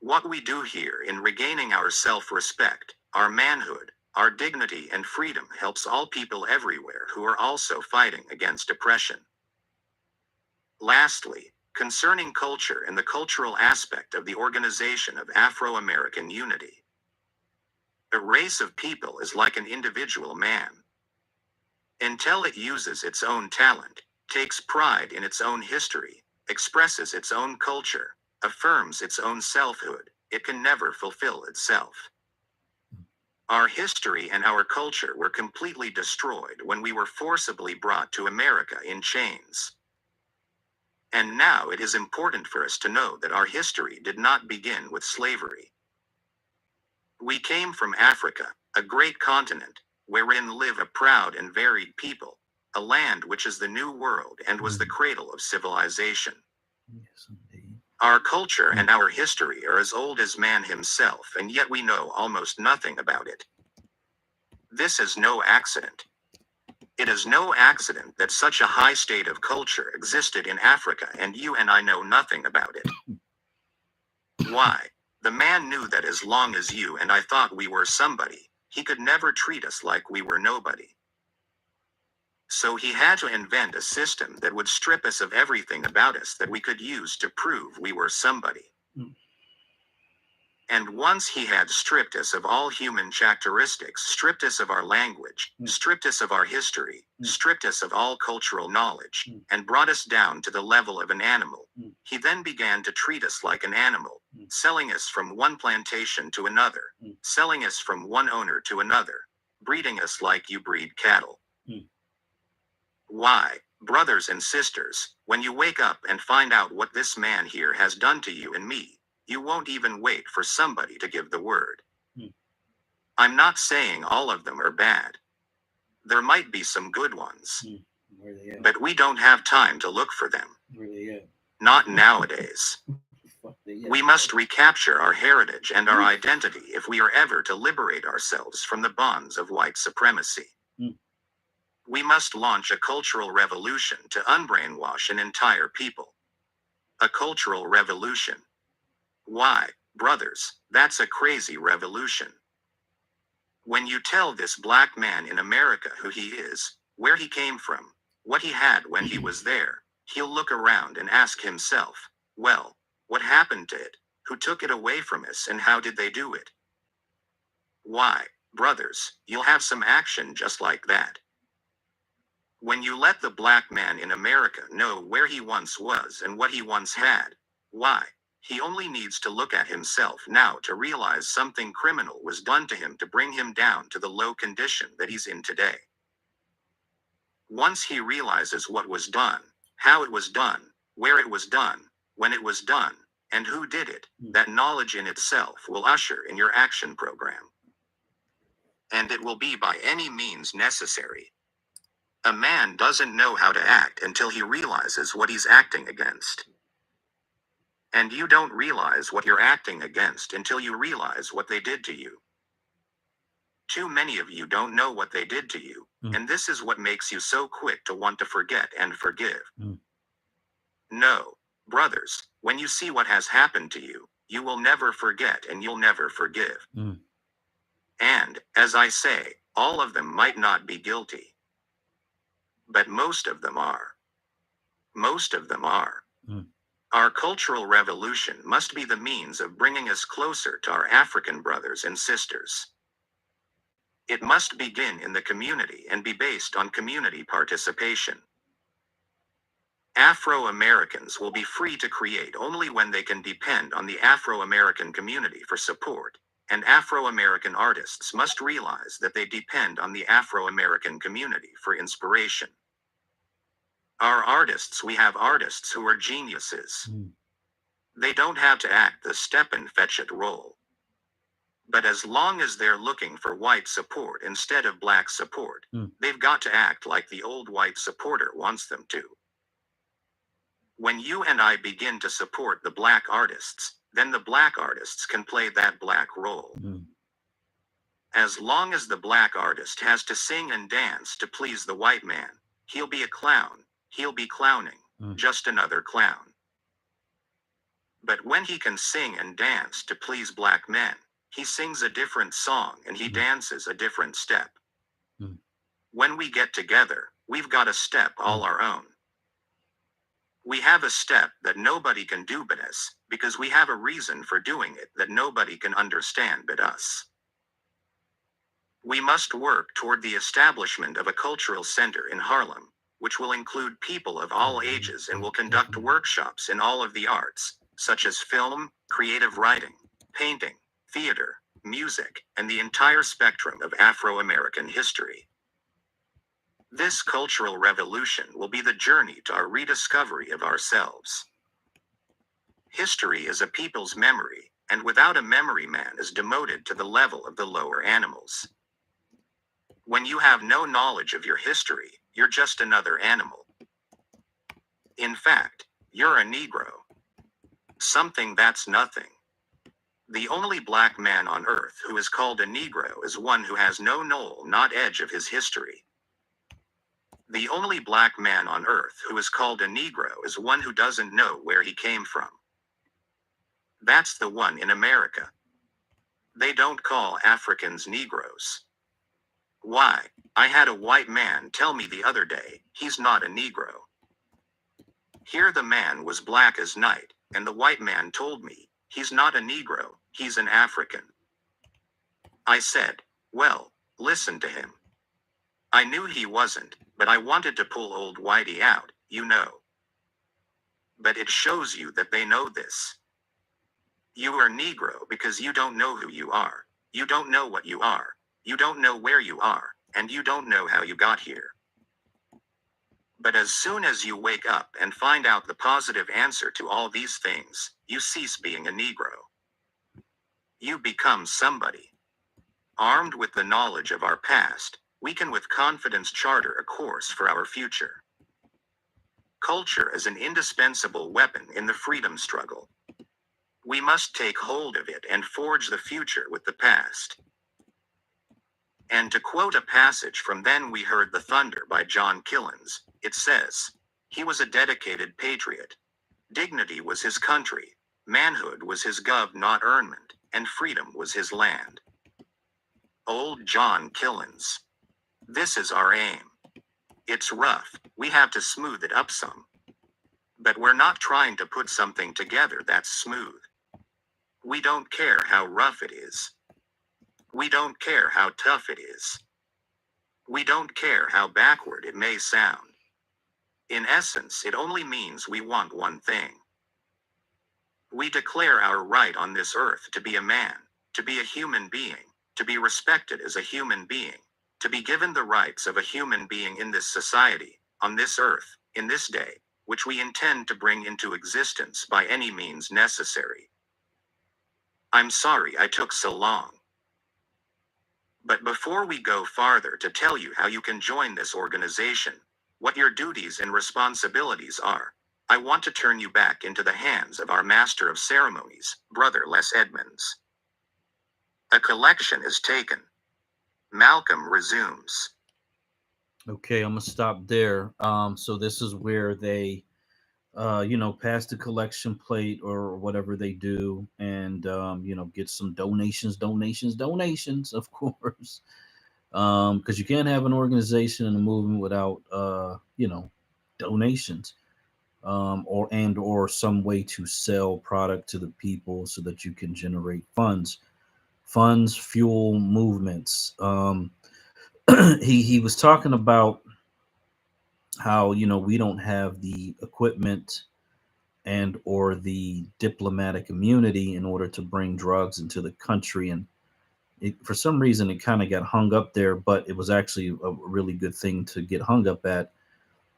What we do here in regaining our self-respect, our manhood, our dignity and freedom helps all people everywhere who are also fighting against oppression. Lastly, concerning culture and the cultural aspect of the Organization of Afro-American Unity. A race of people is like an individual man. Until it uses its own talent, takes pride in its own history, expresses its own culture, affirms its own selfhood, it can never fulfill itself. Our history and our culture were completely destroyed when we were forcibly brought to America in chains. And now it is important for us to know that our history did not begin with slavery. We came from Africa, a great continent, wherein live a proud and varied people, a land which is the new world and was the cradle of civilization. Our culture and our history are as old as man himself, and yet we know almost nothing about it. This is no accident. It is no accident that such a high state of culture existed in Africa and you and I know nothing about it. Why? The man knew that as long as you and I thought we were somebody, he could never treat us like we were nobody. So he had to invent a system that would strip us of everything about us that we could use to prove we were somebody. And once he had stripped us of all human characteristics, stripped us of our language, stripped us of our history, stripped us of all cultural knowledge, and brought us down to the level of an animal, he then began to treat us like an animal, selling us from one plantation to another, selling us from one owner to another, breeding us like you breed cattle. Why, brothers and sisters, when you wake up and find out what this man here has done to you and me, you won't even wait for somebody to give the word. I'm not saying all of them are bad. There might be some good ones. But we don't have time to look for them. Not nowadays. We must recapture our heritage and our identity if we are ever to liberate ourselves from the bonds of white supremacy. We must launch a cultural revolution to unbrainwash an entire people. A cultural revolution. Why, brothers, that's a crazy revolution. When you tell this black man in America who he is, where he came from, what he had when he was there, he'll look around and ask himself, well, what happened to it? Who took it away from us and how did they do it? Why, brothers, you'll have some action just like that. When you let the black man in America know where he once was and what he once had, why, he only needs to look at himself now to realize something criminal was done to him to bring him down to the low condition that he's in today. Once he realizes what was done, how it was done, where it was done, when it was done, and who did it, that knowledge in itself will usher in your action program. And it will be by any means necessary. A man doesn't know how to act until he realizes what he's acting against. And you don't realize what you're acting against until you realize what they did to you. Too many of you don't know what they did to you, and this is what makes you so quick to want to forget and forgive. No, brothers, when you see what has happened to you, you will never forget and you'll never forgive. And, as I say, all of them might not be guilty. But most of them are. Most of them are. Our cultural revolution must be the means of bringing us closer to our African brothers and sisters. It must begin in the community and be based on community participation. Afro-Americans will be free to create only when they can depend on the Afro-American community for support, and Afro-American artists must realize that they depend on the Afro-American community for inspiration. Our artists, we have artists who are geniuses. They don't have to act the step and fetch it role. But as long as they're looking for white support instead of black support, they've got to act like the old white supporter wants them to. When you and I begin to support the black artists, then the black artists can play that black role. As long as the black artist has to sing and dance to please the white man, he'll be a clown, he'll be clowning, just another clown. But when he can sing and dance to please black men, he sings a different song and he dances a different step. When we get together, we've got a step all our own. We have a step that nobody can do but us, because we have a reason for doing it that nobody can understand but us. We must work toward the establishment of a cultural center in Harlem, which will include people of all ages and will conduct workshops in all of the arts, such as film, creative writing, painting, theater, music, and the entire spectrum of Afro-American history. This cultural revolution will be the journey to our rediscovery of ourselves. History is a people's memory, and without a memory, man is demoted to the level of the lower animals. When you have no knowledge of your history, you're just another animal. In fact, you're a Negro. Something that's nothing. The only black man on earth who is called a Negro is one who has no knoll, not edge of his history. The only black man on earth who is called a Negro is one who doesn't know where he came from. That's the one in America. They don't call Africans Negroes. Why? I had a white man tell me the other day, he's not a Negro. Here the man was black as night, and the white man told me, he's not a Negro, he's an African. I said, well, listen to him. I knew he wasn't, but I wanted to pull old Whitey out, you know. But it shows you that they know this. You are Negro because you don't know who you are. You don't know what you are. You don't know where you are, and you don't know how you got here. But as soon as you wake up and find out the positive answer to all these things, you cease being a Negro. You become somebody. Armed with the knowledge of our past, we can with confidence charter a course for our future. Culture is an indispensable weapon in the freedom struggle. We must take hold of it and forge the future with the past. And to quote a passage from Then We Heard the Thunder by John Killens, it says, he was a dedicated patriot. Dignity was his country, manhood was his gov not earnment, and freedom was his land. Old John Killens. This is our aim. It's rough, we have to smooth it up some. But we're not trying to put something together that's smooth. We don't care how rough it is. We don't care how tough it is. We don't care how backward it may sound. In essence, it only means we want one thing. We declare our right on this earth to be a man, to be a human being, to be respected as a human being, to be given the rights of a human being in this society, on this earth, in this day, which we intend to bring into existence by any means necessary. I'm sorry I took so long. But before we go farther to tell you how you can join this organization, what your duties and responsibilities are, I want to turn you back into the hands of our Master of Ceremonies, Brother Les Edmonds. A collection is taken. Malcolm resumes. Okay, I'm gonna stop there. So this is where they, pass the collection plate or whatever they do, and get some donations, of course, because you can't have an organization and a movement without, donations, or some way to sell product to the people so that you can generate funds. Funds fuel movements. He was talking about how we don't have the equipment and or the diplomatic immunity in order to bring drugs into the country, and for some reason it kind of got hung up there, but it was actually a really good thing to get hung up at,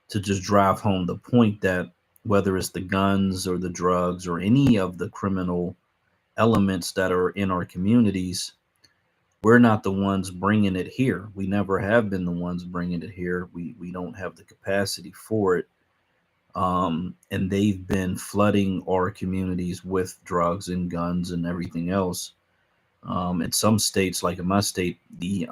to just drive home the point that whether it's the guns or the drugs or any of the criminal elements that are in our communities, we're not the ones bringing it here. We never have been the ones bringing it here. We don't have the capacity for it. And they've been flooding our communities with drugs and guns and everything else. In some states, like in my state, the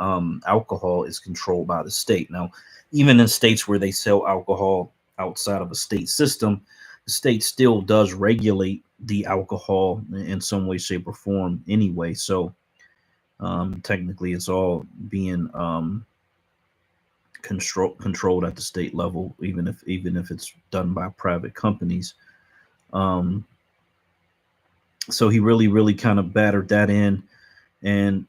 alcohol is controlled by the state. Now, even in states where they sell alcohol outside of a state system, the state still does regulate the alcohol in some way, shape, or form anyway. So technically, it's all being controlled at the state level, even if it's done by private companies. Um, so he really kind of battered that in, and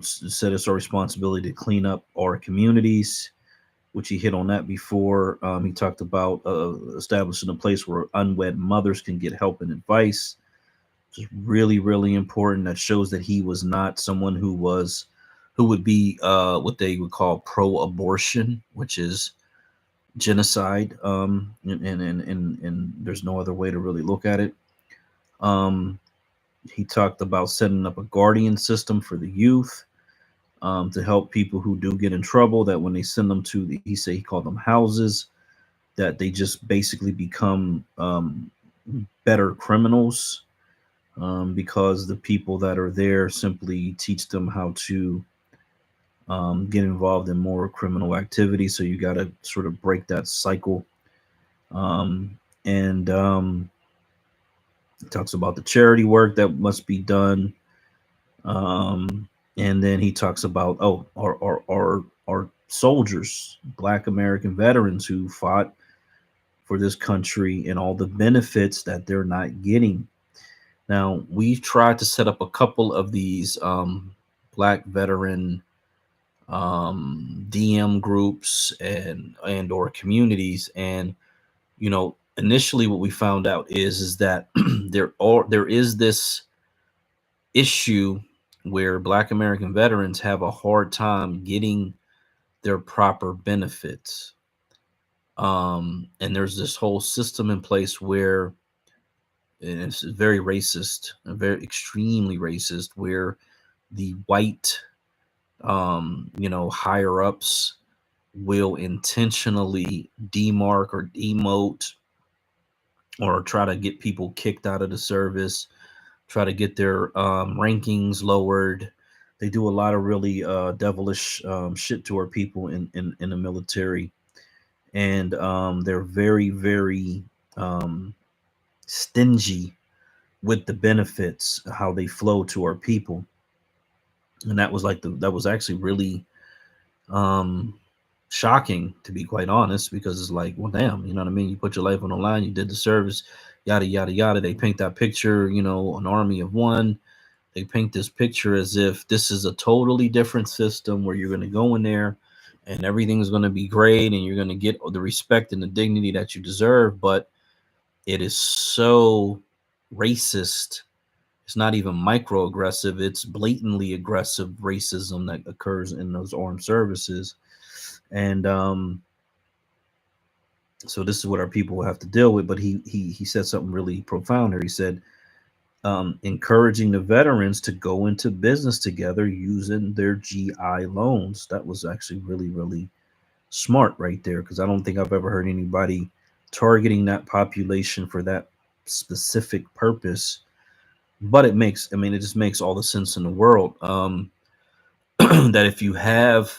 said it's our responsibility to clean up our communities, which he hit on that before. He talked about establishing a place where unwed mothers can get help and advice, which is really important. That shows that he was not someone who would be what they would call pro-abortion, which is genocide. And there's no other way to really look at it. He talked about setting up a guardian system for the youth, to help people who do get in trouble, that when they send them to he called them houses, that they just basically become better criminals, because the people that are there simply teach them how to get involved in more criminal activity. So you got to sort of break that cycle. And talks about the charity work that must be done. And then he talks about our soldiers, Black American veterans who fought for this country and all the benefits that they're not getting. Now, we've tried to set up a couple of these Black veteran DM groups and or communities, and initially what we found out is that there is this issue where Black American veterans have a hard time getting their proper benefits. And there's this whole system in place where, and it's very racist, very extremely racist, where the white, higher ups will intentionally demark or demote or try to get people kicked out of the service, try to get their rankings lowered. They do a lot of really devilish shit to our people in the military. And they're very stingy with the benefits, how they flow to our people. And that was actually really shocking, to be quite honest, because it's like, well, damn, you know what I mean? You put your life on the line, you did the service, yada, yada, yada. They paint that picture, you know, an army of one. They paint this picture as if this is a totally different system where you're going to go in there and everything's going to be great and you're going to get the respect and the dignity that you deserve. But it is so racist. It's not even microaggressive, it's blatantly aggressive racism that occurs in those armed services. And so this is what our people will have to deal with. But he said something really profound here. He said, encouraging the veterans to go into business together using their GI loans. That was actually really, really smart right there, because I don't think I've ever heard anybody targeting that population for that specific purpose. But it makes, I mean, it just makes all the sense in the world. That if you have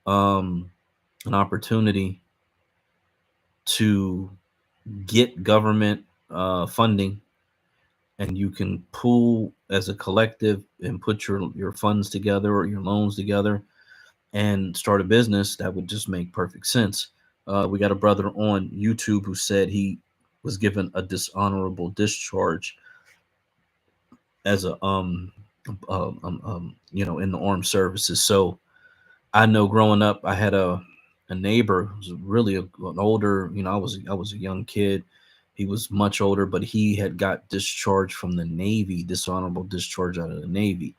an opportunity to get government funding, and you can pool as a collective and put your funds together or your loans together and start a business, that would just make perfect sense. We got a brother on YouTube who said he was given a dishonorable discharge as a you know, in the armed services. So I know growing up, I had a neighbor who was really an older, you know, I was a young kid. He was much older, but he had got discharged from the Navy, dishonorable discharge out of the Navy.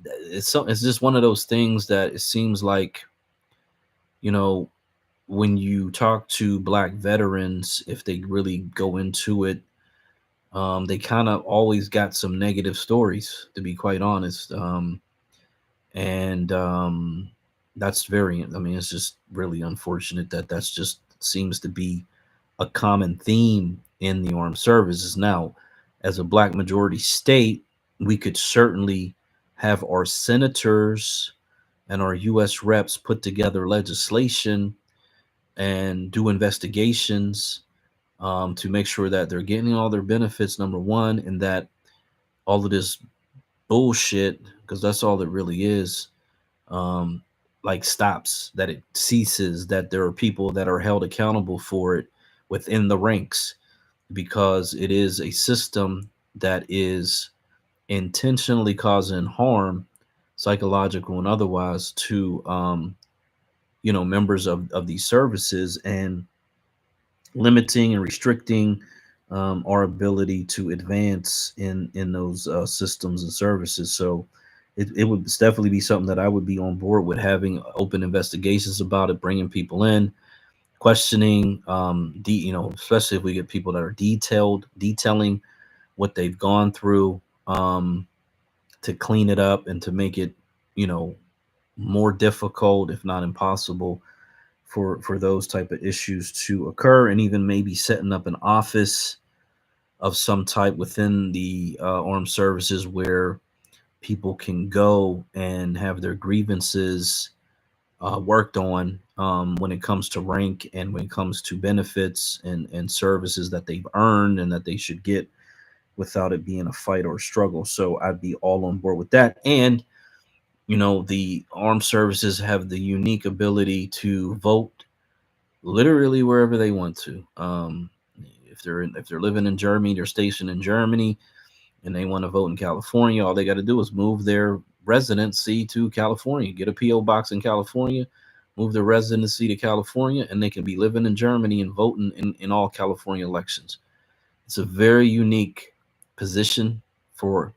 It's just one of those things that it seems like, you know, when you talk to Black veterans, if they really go into it, they kind of always got some negative stories, to be quite honest. And That's very, I mean, it's just really unfortunate that that's just seems to be a common theme in the armed services. Now, as a Black majority state, we could certainly have our senators and our U.S. reps put together legislation and do investigations, to make sure that they're getting all their benefits, number one, and that all of this bullshit, because that's all it really is, um, like stops, that it ceases, that there are people that are held accountable for it within the ranks, because it is a system that is intentionally causing harm, psychological and otherwise, to you know, members of these services, and limiting and restricting our ability to advance in those systems and services. So it would definitely be something that I would be on board with, having open investigations about it, bringing people in, questioning, you know, especially if we get people that are detailing what they've gone through, to clean it up and to make it, you know, more difficult, if not impossible, for those type of issues to occur, and even maybe setting up an office of some type within the armed services where people can go and have their grievances worked on, when it comes to rank and when it comes to benefits and services that they've earned and that they should get, without it being a fight or a struggle. So I'd be all on board with that. And you know, the armed services have the unique ability to vote literally wherever they want to. If they're living in Germany, they're stationed in Germany, and they want to vote in California, all they got to do is move their residency to California, get a PO box in California, move their residency to California, and they can be living in Germany and voting in all California elections. It's a very unique position for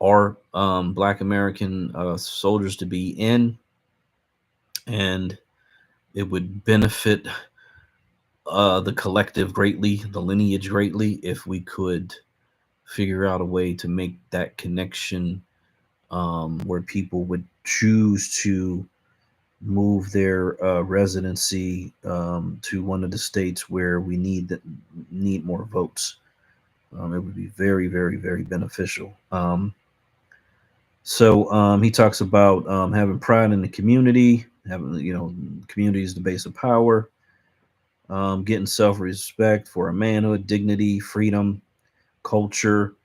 our Black American soldiers to be in, and it would benefit the collective greatly, the lineage greatly, if we could figure out a way to make that connection, where people would choose to move their residency to one of the states where we need more votes. It would be very, very, very beneficial. He talks about having pride in the community, having, you know, community is the base of power, getting self-respect for a manhood, dignity, freedom, culture,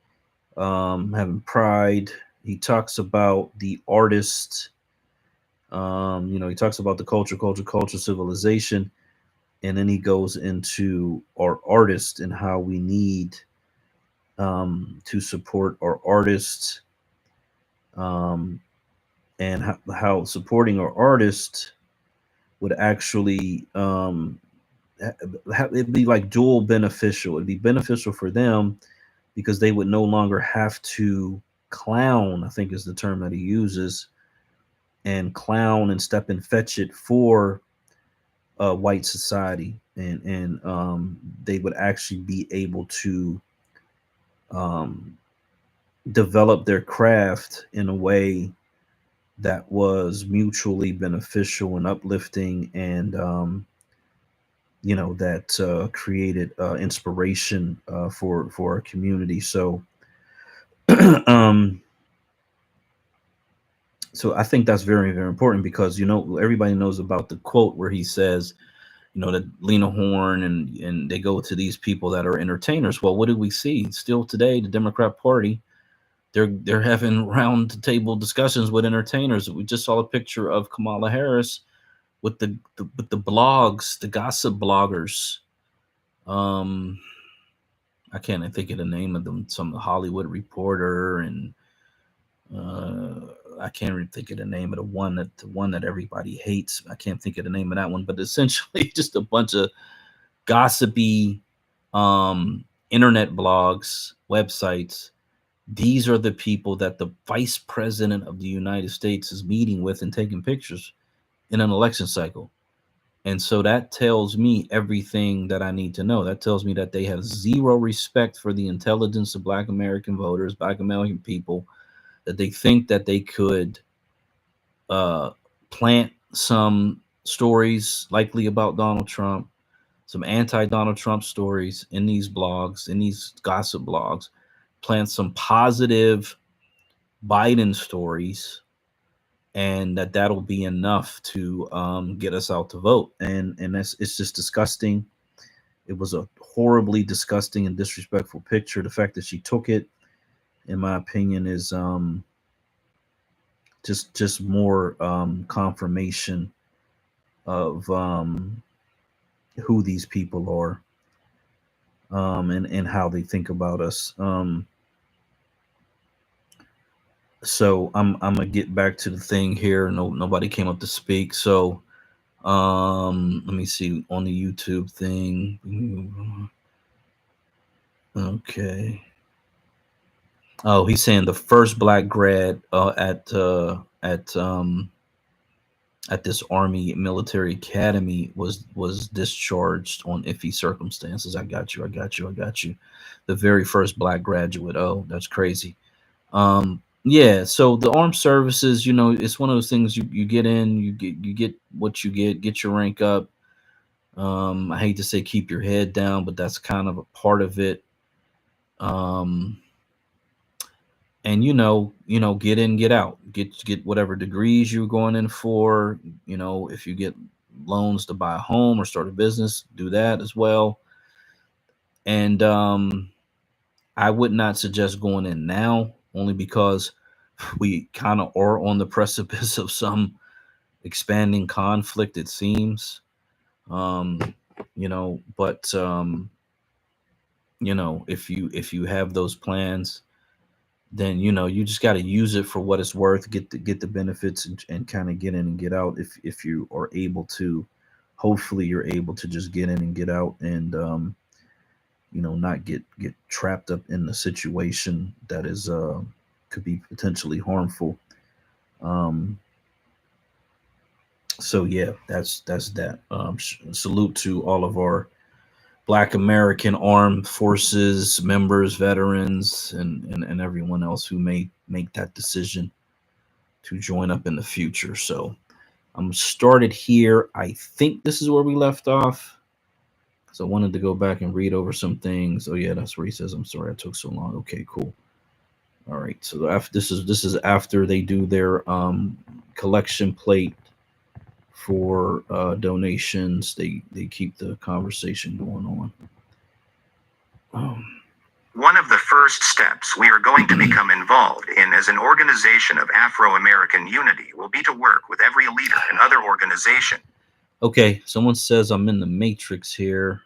having pride. He talks about the artist He talks about the culture, civilization, and then he goes into our artists and how we need to support our artists, um, and how supporting our artists would actually it'd be like dual beneficial. It'd be beneficial for them because they would no longer have to clown, I think is the term that he uses, and clown and step and fetch it for white society, and they would actually be able to um, develop their craft in a way that was mutually beneficial and uplifting, and that created inspiration for our community. So um, so I think that's very, very important because everybody knows about the quote where he says, that Lena Horne and they go to these people that are entertainers. Well, what do we see still today? The Democrat Party, they're having round table discussions with entertainers. We just saw a picture of Kamala Harris with the blogs, the gossip bloggers. I can't think of the name of them. Some Hollywood Reporter, and I can't even think of the name of the one that everybody hates. I can't think of the name of that one, but essentially just a bunch of gossipy internet blogs, websites. These are the people that the vice president of the United States is meeting with and taking pictures in an election cycle. And so that tells me everything that I need to know. That tells me that they have zero respect for the intelligence of Black American voters, Black American people, that they think that they could plant some stories likely about Donald Trump, some anti-Donald Trump stories in these blogs, in these gossip blogs, plant some positive Biden stories, and that'll be enough to get us out to vote. And it's just disgusting. It was a horribly disgusting and disrespectful picture. The fact that she took it, in my opinion, is just more confirmation of who these people are, and how they think about us. So I'm gonna get back to the thing here. Nobody came up to speak. So let me see on the YouTube thing. Okay. Oh, he's saying the first Black grad at this Army military academy was discharged on iffy circumstances. I got you. The very first Black graduate. Oh, that's crazy. Yeah, so the armed services, it's one of those things you get in, you get what you get your rank up. I hate to say keep your head down, but that's kind of a part of it. And get in, get out, get whatever degrees you're going in for. If you get loans to buy a home or start a business, do that as well. And I would not suggest going in now, only because we kind of are on the precipice of some expanding conflict, it seems. But if you have those plans, then you just got to use it for what it's worth, get the benefits, and kind of get in and get out. If you are able to, hopefully you're able to just get in and get out, and not get trapped up in the situation that is could be potentially harmful. So yeah, that's that. Salute to all of our Black American armed forces members, veterans, and everyone else who may make that decision to join up in the future. So I'm started here. I think this is where we left off. So I wanted to go back and read over some things. Oh yeah, that's where he says, "I'm sorry I took so long." Okay, cool. All right. So after this is after they do their collection plate for donations. They keep the conversation going on. One of the first steps we are going to become involved in as an organization of Afro-American unity will be to work with every leader and other organization. Okay, someone says I'm in the matrix here.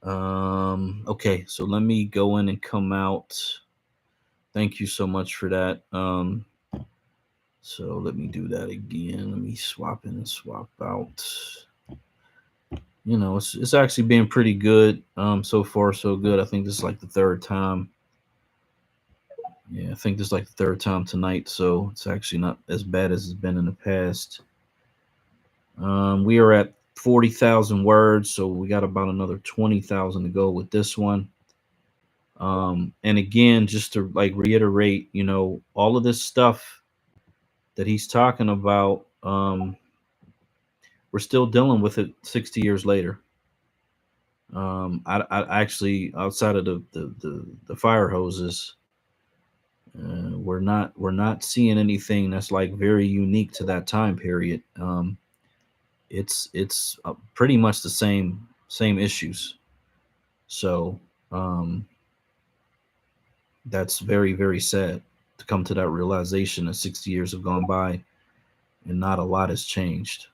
Okay, so let me go in and come out. Thank you so much for that. So let me do that again. Let me swap in and swap out. You know, it's actually been pretty good. So far so good. I think this is like the third time. Yeah, I think this is like the third time tonight, so it's actually not as bad as it's been in the past. We are at 40,000 words, so we got about another 20,000 to go with this one. And again, just to like reiterate, you know, all of this stuff that he's talking about, we're still dealing with it 60 years later. I actually, outside of the fire hoses, we're not seeing anything that's like very unique to that time period. It's pretty much the same issues. So that's very, very sad to come to that realization that 60 years have gone by and not a lot has changed.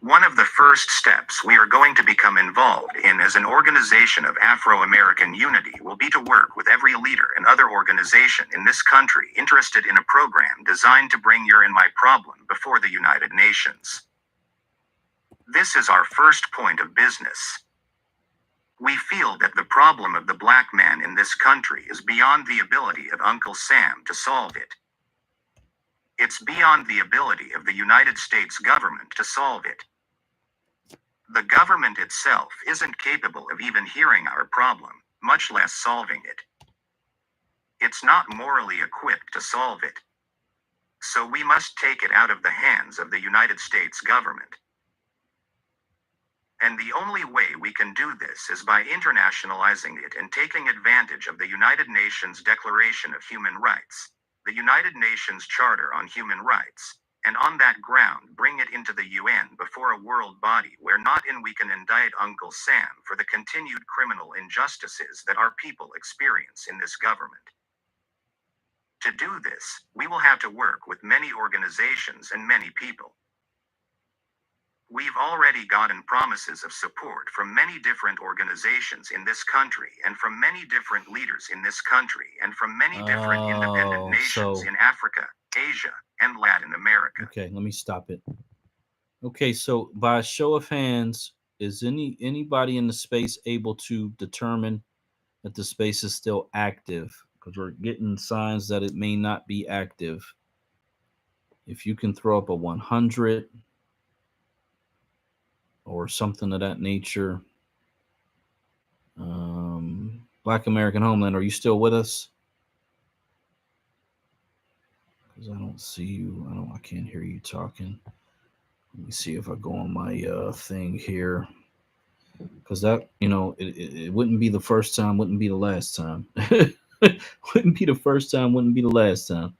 One of the first steps we are going to become involved in as an organization of Afro-American unity will be to work with every leader and other organization in this country interested in a program designed to bring your and my problem before the United Nations. This is our first point of business. We feel that the problem of the black man in this country is beyond the ability of Uncle Sam to solve it. It's beyond the ability of the United States government to solve it. The government itself isn't capable of even hearing our problem, much less solving it. It's not morally equipped to solve it. So we must take it out of the hands of the United States government. And the only way we can do this is by internationalizing it and taking advantage of the United Nations Declaration of Human Rights, the United Nations Charter on Human Rights, and on that ground bring it into the UN before a world body where not in we can indict Uncle Sam for the continued criminal injustices that our people experience in this government. To do this, we will have to work with many organizations and many people. We've already gotten promises of support from many different organizations in this country and from many different leaders in this country and from many different independent nations in Africa, Asia, and Latin America. Okay, let me stop it. Okay, so by a show of hands, is anybody in the space able to determine that the space is still active? Because we're getting signs that it may not be active. If you can throw up a 100 or something of that nature. Black American Homeland, are you still with us? Because I don't see you. I can't hear you talking. Let me see if I go on my thing here. Because that, you know, it wouldn't be the first time, wouldn't be the last time. Wouldn't be the first time, wouldn't be the last time.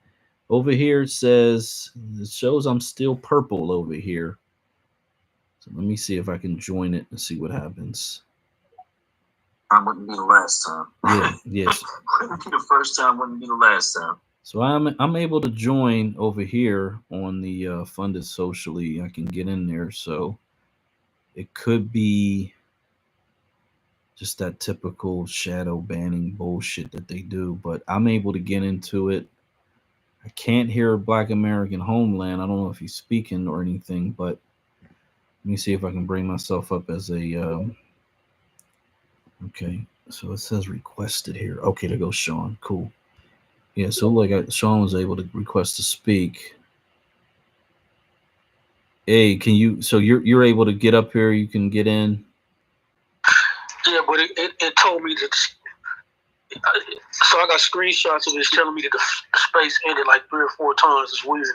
Over here it says, it shows I'm still purple over here. So let me see if I can join it and see what happens. Wouldn't be the last time. Yeah, yes. Wouldn't be the first time, wouldn't be the last time. So I'm able to join over here on the funded socially. I can get in there. So it could be just that typical shadow banning bullshit that they do, but I'm able to get into it. I can't hear Black American Homeland. I don't know if he's speaking or anything, but let me see if I can bring myself up as a. Okay, so it says requested here. Okay, there goes Sean. Cool. Yeah, so like Sean was able to request to speak. Hey, can you? So you're able to get up here. You can get in. Yeah, but it told me that. So I got screenshots of this telling me that the space ended like 3 or 4 times. It's weird.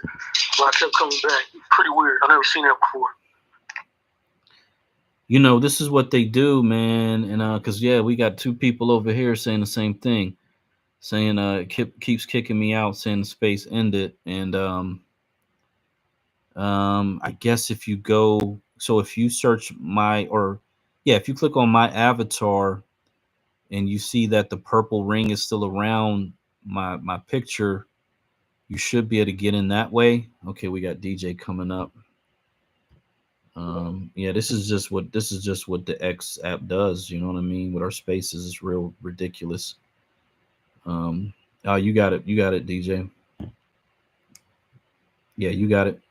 But I kept coming back. Pretty weird. I've never seen that before. You know, this is what they do, man. And because yeah, we got 2 people over here saying the same thing, saying it keeps kicking me out, saying the space ended. And I guess if you go, so if you search if you click on my avatar, and you see that the purple ring is still around my picture, you should be able to get in that way. Okay, we got DJ coming up. Yeah, this is just what the X app does. You know what I mean? With our spaces, it's real ridiculous. Oh, you got it, DJ. Yeah, you got it.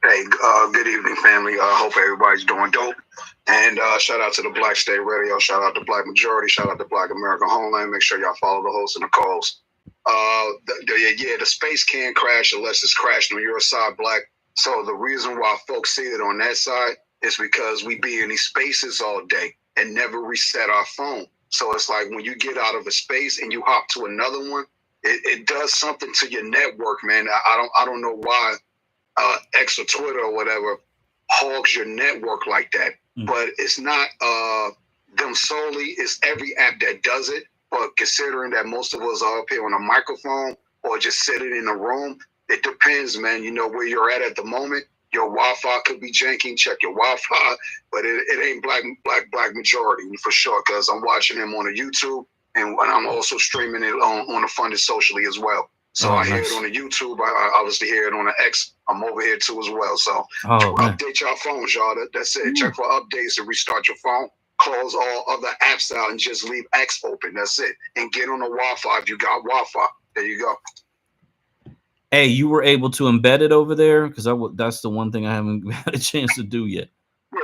Hey, good evening, family. Hope everybody's doing dope. And shout out to the Black State Radio. Shout out to Black Majority. Shout out to Black American Homeland. Make sure y'all follow the hosts and the calls. The space can crash unless it's crashing on your side, Black. So the reason why folks see it on that side is because we be in these spaces all day and never reset our phone. So it's like when you get out of a space and you hop to another one, it does something to your network, man. I don't know why X or Twitter or whatever hogs your network like that. But it's not them solely. It's every app that does it. But considering that most of us are up here on a microphone or just sitting in a room, it depends, man. You know where you're at the moment. Your Wi-Fi could be janky. Check your Wi-Fi, but it ain't black majority for sure. Because I'm watching him on a YouTube, and I'm also streaming it on the funded socially as well. So I hear it on the YouTube. I obviously hear it on the X. I'm over here too as well. So update your phones, y'all. That's it. Check for updates and restart your phone. Close all other apps out and just leave X open. That's it. And get on the Wi-Fi if you got Wi-Fi. There you go. Hey, you were able to embed it over there? Because that's the one thing I haven't had a chance to do yet. Yeah.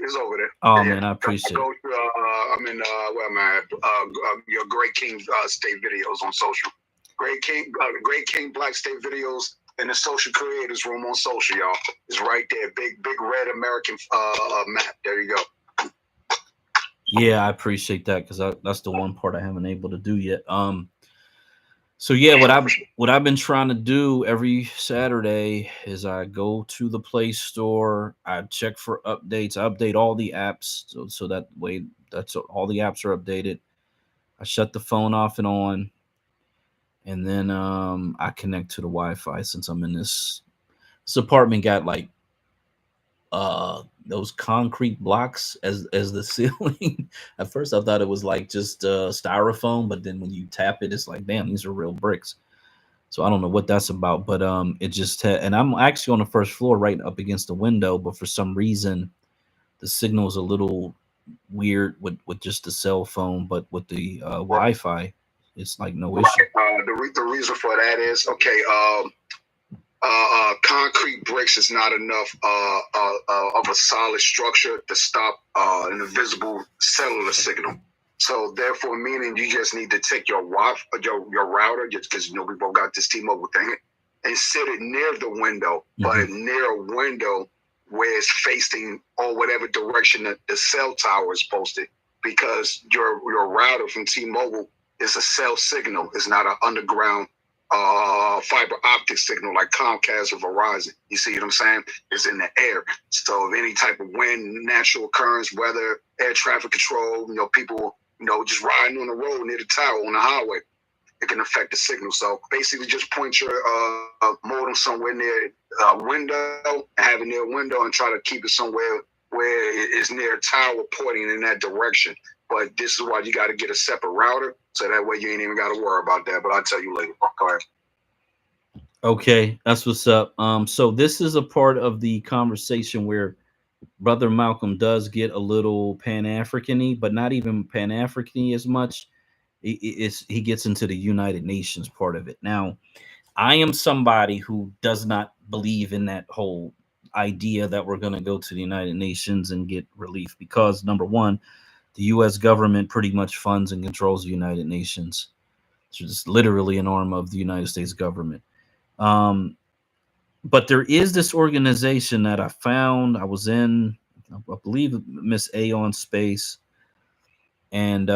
It's over there. Oh, man, I appreciate it. I'm in, where am I at? Your Great King State videos on social. Great King Black State videos in the social creators room on social, y'all. It's right there. Big red American map. There you go. Yeah, I appreciate that because that's the one part I haven't able to do yet. So yeah, what I've been trying to do every Saturday is I go to the Play Store, I check for updates, I update all the apps so that way all the apps are updated. I shut the phone off and on, and then I connect to the Wi-Fi since I'm in this apartment got like those concrete blocks as the ceiling. At first I thought it was like just styrofoam, but then when you tap it, it's like, damn, these are real bricks. So I don't know what that's about, but it just and I'm actually on the first floor right up against the window, but for some reason the signal is a little weird with just the cell phone, but with the Wi-Fi it's like no issue. The reason for that is concrete bricks is not enough of a solid structure to stop an invisible cellular signal. So therefore, meaning you just need to take your your router, just because we both got this T-Mobile thing, and sit it near the window, but near a window where it's facing or whatever direction that the cell tower is posted, because your router from T-Mobile is a cell signal. It's not an underground fiber optic signal like Comcast or Verizon. You see what I'm saying? It's in the air. So if any type of wind, natural occurrence, weather, air traffic control, people, just riding on the road near the tower on the highway, it can affect the signal. So basically just point your modem somewhere near a window and have it near a window and try to keep it somewhere where it's near a tower pointing in that direction. But this is why you got to get a separate router, so that way you ain't even got to worry about that. But I'll tell you later. Go ahead. Okay, that's what's up. So this is a part of the conversation where Brother Malcolm does get a little Pan-African-y, but not even Pan-African-y as much. He gets into the United Nations part of it. Now, I am somebody who does not believe in that whole idea that we're going to go to the United Nations and get relief, because number one, the U.S. government pretty much funds and controls the United Nations. So it's literally an arm of the United States government. But there is this organization that I found. I was in, I believe, Miss A on Space, and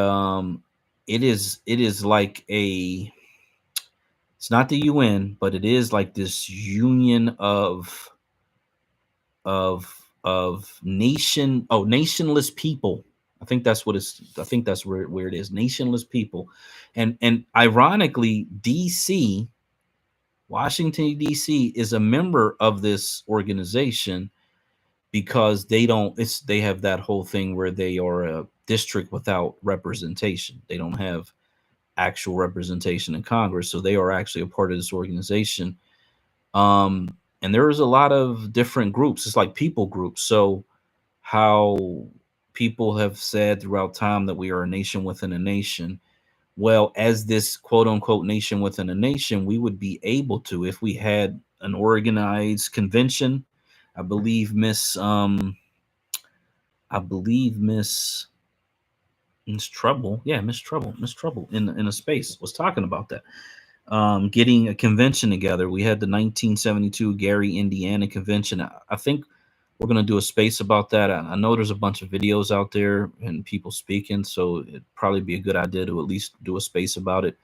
it is like it's not the UN, but it is like this union of nationless people. I think that's what it's. I think that's where it is. Nationless people, and ironically, DC, Washington D.C. is a member of this organization because they have that whole thing where they are a district without representation. They don't have actual representation in Congress, so they are actually a part of this organization. And there's a lot of different groups. It's like people groups. So how people have said throughout time that we are a nation within a nation. Well, as this quote unquote nation within a nation, we would be able to, if we had an organized convention. I believe Miss Trouble, yeah, Miss Trouble in a space was talking about that. Getting a convention together. We had the 1972 Gary, Indiana convention. I think we're going to do a space about that. I know there's a bunch of videos out there and people speaking, so it'd probably be a good idea to at least do a space about it.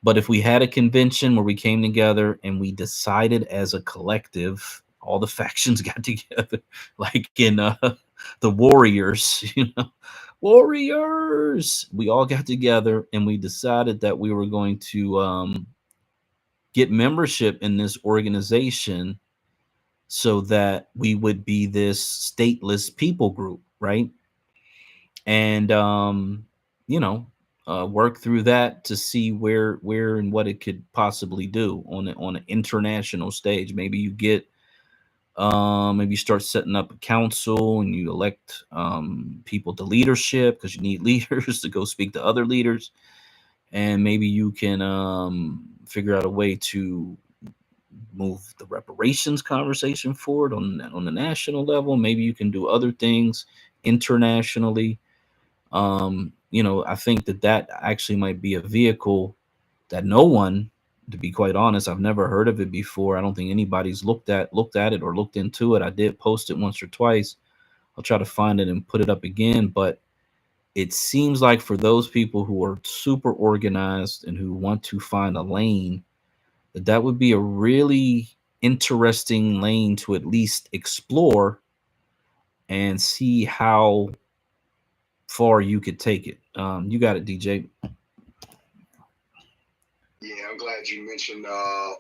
But if we had a convention where we came together and we decided as a collective, all the factions got together, like in the Warriors, Warriors. We all got together and we decided that we were going to get membership in this organization so that we would be this stateless people group, right? And work through that to see where and what it could possibly do on an international stage. Maybe you get maybe you start setting up a council and you elect people to leadership because you need leaders to go speak to other leaders. And maybe you can figure out a way to move the reparations conversation forward on the national level. Maybe you can do other things internationally. I think that actually might be a vehicle that no one, to be quite honest, I've never heard of it before. I don't think anybody's looked at it or looked into it. I did post it once or twice. I'll try to find it and put it up again, but it seems like for those people who are super organized and who want to find a lane, that would be a really interesting lane to at least explore and see how far you could take it. You got it, DJ. Yeah, I'm glad you mentioned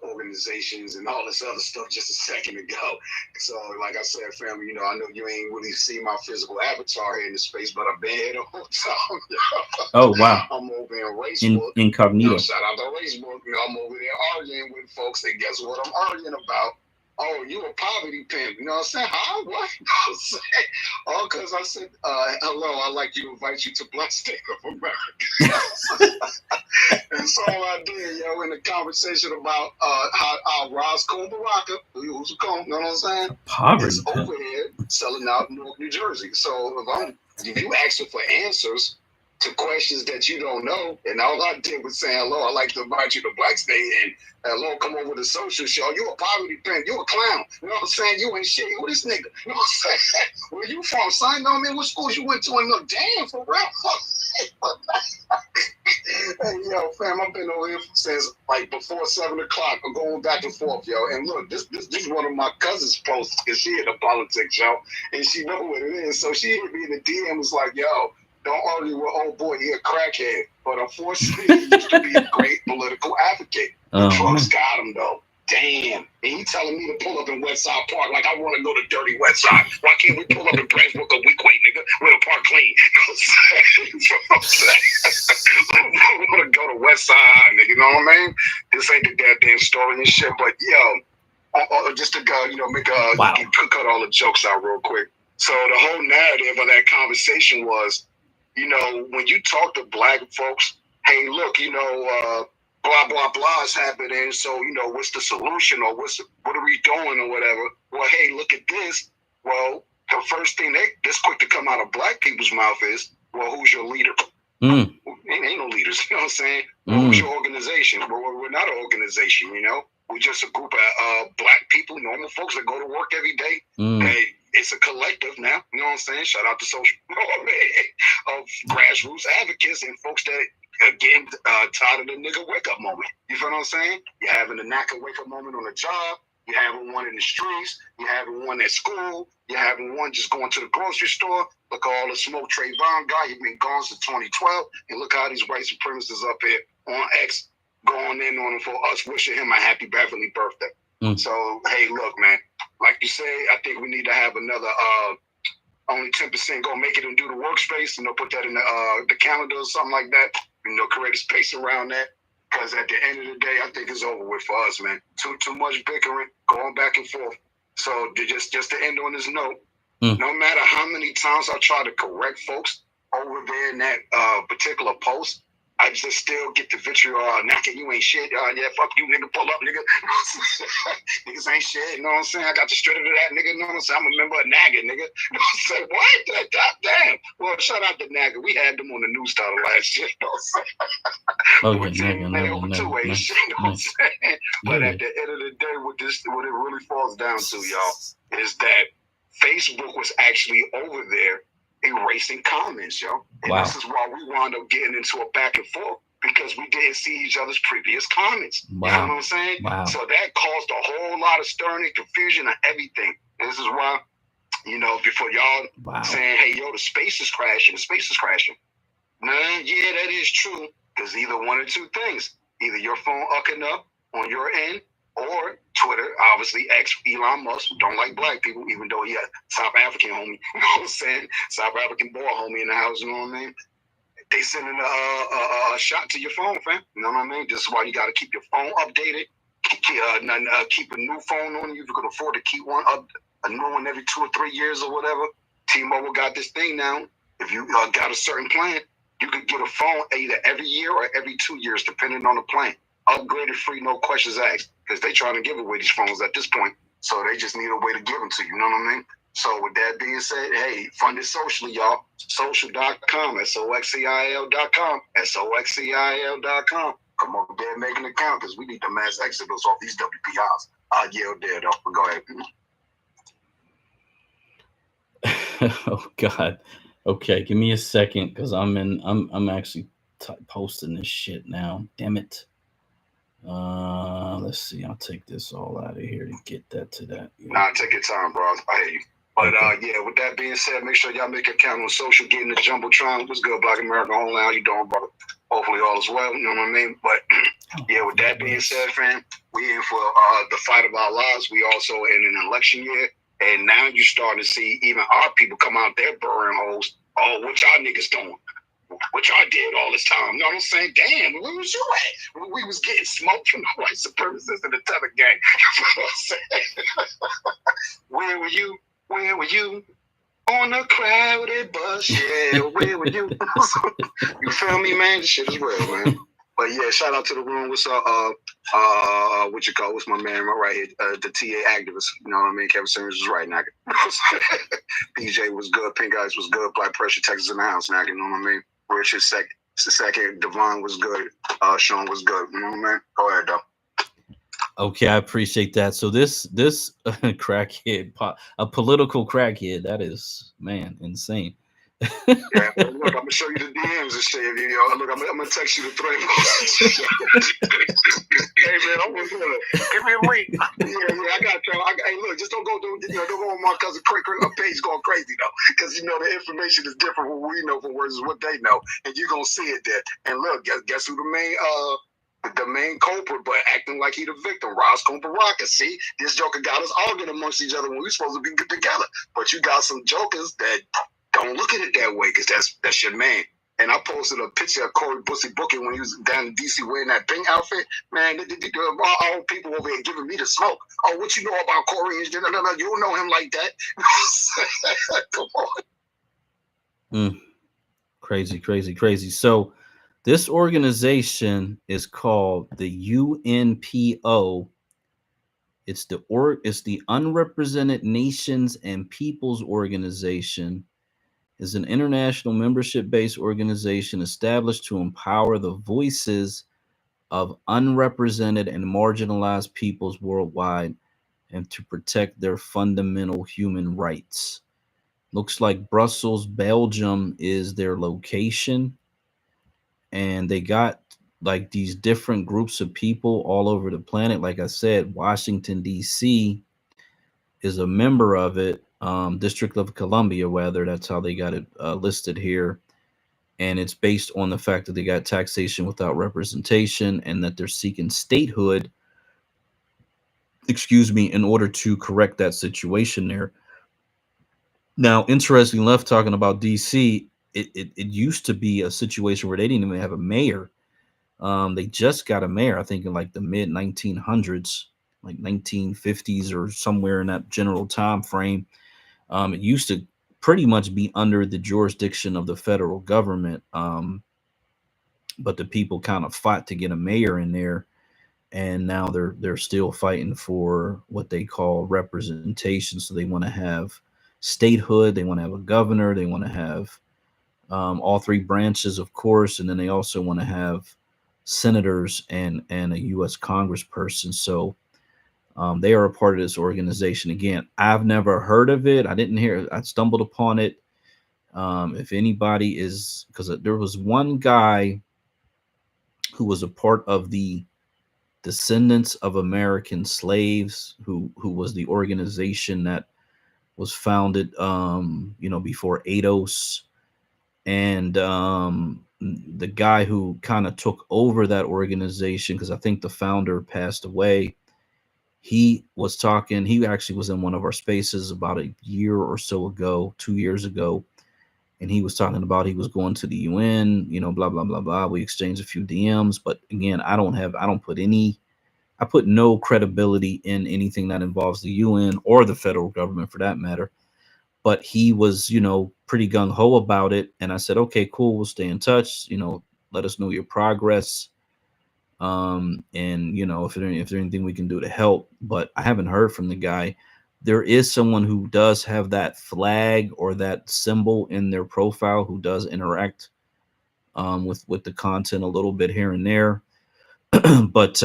organizations and all this other stuff just a second ago. So, like I said, family, I know you ain't really seen my physical avatar here in the space, but I've been here the whole time. Oh, wow. I'm over in Racebook. Incognito. Shout out to Racebook. I'm over there arguing with folks, and guess what I'm arguing about? Oh, you a poverty pimp. You know what I'm saying? Huh? What? You know what I'm saying? Oh, because I said, hello, I'd like to invite you to Black State of America. And so I did, in the conversation about how Ross Cohn Baraka, who's a Cohn, you know what I'm saying? Poverty is over here selling out Newark, New Jersey. So if you asking for answers to questions that you don't know, and all I did was say, hello, I'd like to invite you to Black State, and hello, come over to the social show. You a poverty pimp, you a clown. You know what I'm saying? You ain't shit. Who this nigga? You know what I'm saying? Where you from, son? You know what I mean? What schools you went to? And look, damn, for real. Hey, fam, I've been over here since like before 7 o'clock. I'm going back and forth, And look, this is one of my cousin's posts because she in the politics, and she know what it is. So she hit me in the DM, was like, don't argue with old boy, he a crackhead. But unfortunately, he used to be a great political advocate. The drugs got him, though. Damn. And he telling me to pull up in Westside Park like I want to go to dirty Westside. Why can't we pull up in Branchbrook a week wait, nigga, with a park clean? You know what I'm saying? I want to go to Westside, nigga, you know what I mean? This ain't the goddamn story and shit, but just to go, make cut all the jokes out real quick. So the whole narrative of that conversation was, when you talk to black folks, hey, look, blah, blah, blah is happening. So, what's the solution or what are we doing or whatever? Well, hey, look at this. Well, the first thing that's quick to come out of black people's mouth is, well, who's your leader? Ain't no leaders, you know what I'm saying? Well, who's your organization? Well, we're not an organization, We're just a group of black people, normal folks that go to work every day. Hey, it's a collective now, you know what I'm saying? Shout out to social of grassroots advocates and folks that getting tired of the nigga wake up moment. You feel what I'm saying? You're having a knacker wake up moment on the job. You're having one in the streets. You're having one at school. You're having one just going to the grocery store. Look at all the smoke Trayvon guy. He's been gone since 2012. And look how these white supremacists up here on X going in on him for us wishing him a happy Beverly birthday. So, hey, look, man. like you say, I think we need to have another only 10% go make it and do the workspace, put that in the calendar or something like that, create a space around that. Because at the end of the day, I think it's over with for us, man. Too much bickering, going back and forth. So just to end on this note, no matter how many times I try to correct folks over there in that particular post, I just still get the vitriol. Naka, you ain't shit. Yeah, fuck you, nigga. Pull up, nigga. Niggas ain't shit. You know what I'm saying? I got the straight of that, nigga. You know what I'm saying? I'm a member of NAGA, nigga. You know what I'm saying? What? Damn. Well, shout out to NAGA. We had them on the news title last year. You know what I'm saying? You know what I'm saying? But at the end of the day, what it really falls down to, y'all, is that Facebook was actually over there erasing comments, yo. And this is why we wound up getting into a back and forth, because we didn't see each other's previous comments. You know what I'm saying? So that caused a whole lot of stirring and confusion and everything. And this is why, before y'all saying, hey, yo, the space is crashing. Nah, yeah, that is true. Because either one or two things. Either your phone ucking up on your end, or Twitter, obviously, Elon Musk, who don't like black people, even though he a South African homie, you know what I'm saying? South African boy homie in the house, you know what I mean? They sending a shot to your phone, fam. You know what I mean? This is why you got to keep your phone updated. Keep a new phone on you if you can afford to keep one up, a new one every 2 or 3 years or whatever. T-Mobile got this thing now. If you got a certain plan, you can get a phone either every year or every 2 years, depending on the plan. Upgraded free, no questions asked, because they trying to give away these phones at this point. So they just need a way to give them to you. You know what I mean? So with that being said, hey, fund it socially, y'all. Social.com, SOXCIL.com, SOXCIL.com. Come over there and make an account, because we need the mass exodus off these WPIs. I'll yell there, though. But go ahead. Oh, God. Okay, give me a second, because I'm actually posting this shit now. Damn it. Let's see. I'll take this all out of here to get that to that. Nah, take your time, bro. I hear you. But yeah, with that being said, make sure y'all make an account on social, get in the Jumbotron. What's good, Black America Homeland? How you doing, brother? Hopefully all is well, you know what I mean? But yeah, with that being said, fam, we in for the fight of our lives. We also in an election year, and now you're starting to see even our people come out there burning holes. Oh, what y'all niggas doing? What y'all did all this time? You know what I'm saying? Damn, where was you at? We was getting smoked from the white supremacists and the tether gang. You know what I'm saying? Where were you? Where were you? On the crowded bus, yeah. Where were you? You feel me, man? This shit is real, man. But yeah, shout out to the room. What's up? What you call? What's my man right here? The TA activist. You know what I mean? Kevin Simmons was right, nigga. PJ was good. Pink Eyes was good. Black Pressure, Texas in the house, nigga. You know what I mean? Richard second. Devon was good. Sean was good. You know what I mean? Go ahead, though. Okay, I appreciate that. So this crackhead, a political crackhead, that is, man, insane. Yeah, look, I'm gonna show you the DMs and shit. Look, I'm gonna text you the thread. Hey man, I'm gonna give me a link. Yeah, I got you. Hey, look, just don't go on my cousin page going crazy though, because the information is different from what we know from versus what they know, and you're gonna see it there. And look, guess who the main culprit, but acting like he the victim? Roscoe Baraka. See, this joker got us arguing amongst each other when we supposed to be good together. But you got some jokers that don't look at it that way, because that's your man. And I posted a picture of Corey Bussy Booking when he was down in D.C. wearing that pink outfit. Man, all people over here giving me the smoke. Oh, what you know about Corey? No, you don't know him like that. Come on. Crazy. So this organization is called the UNPO. It's the Unrepresented Nations and Peoples Organization. Is an international membership-based organization established to empower the voices of unrepresented and marginalized peoples worldwide and to protect their fundamental human rights. Looks like Brussels, Belgium is their location. And they got like these different groups of people all over the planet. Like I said, Washington, D.C. is a member of it. District of Columbia, rather, that's how they got it listed here. And it's based on the fact that they got taxation without representation and that they're seeking statehood excuse me, in order to correct that situation there. Now, interesting enough, talking about DC, it used to be a situation where they didn't even have a mayor. They just got a mayor, I think, in like the mid 1900s, like 1950s or somewhere in that general time frame. It used to pretty much be under the jurisdiction of the federal government, but the people kind of fought to get a mayor in there, and now they're still fighting for what they call representation. So they want to have statehood, they want to have a governor, they want to have all three branches, of course, and then they also want to have senators and a U.S. Congressperson. So they are a part of this organization. Again, I've never heard of it. I didn't hear. I stumbled upon it. If anybody is, because there was one guy who was a part of the Descendants of American Slaves, who was the organization that was founded, before ADOS, and the guy who kind of took over that organization, because I think the founder passed away. He was talking. He actually was in one of our spaces about a year or so ago, 2 years ago, and he was talking about he was going to the UN. Blah blah blah blah. We exchanged a few DMs, but again, I put no credibility in anything that involves the UN or the federal government for that matter. But he was, pretty gung ho about it. And I said, okay, cool. We'll stay in touch. Let us know your progress. And if there's anything we can do to help. But I haven't heard from the guy. There is someone who does have that flag or that symbol in their profile who does interact with the content a little bit here and there. But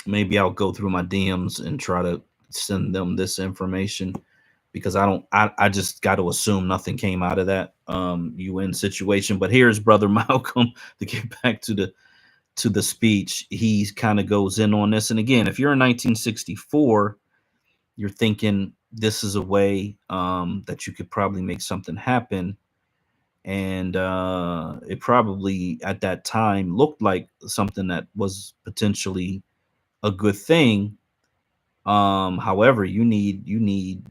maybe I'll go through my DMs and try to send them this information, because I just got to assume nothing came out of that UN situation. But here's Brother Malcolm to get back to the speech. He kind of goes in on this. And again, if you're in 1964, you're thinking this is a way that you could probably make something happen. And it probably at that time looked like something that was potentially a good thing. However, you need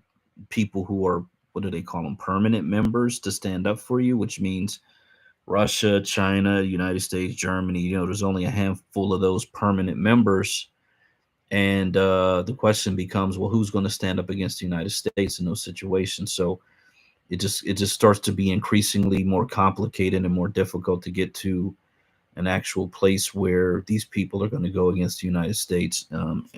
people who are, what do they call them, permanent members to stand up for you, which means Russia, China, United States, Germany. There's only a handful of those permanent members. And the question becomes, well, who's going to stand up against the United States in those situations? So it just starts to be increasingly more complicated and more difficult to get to an actual place where these people are going to go against the United States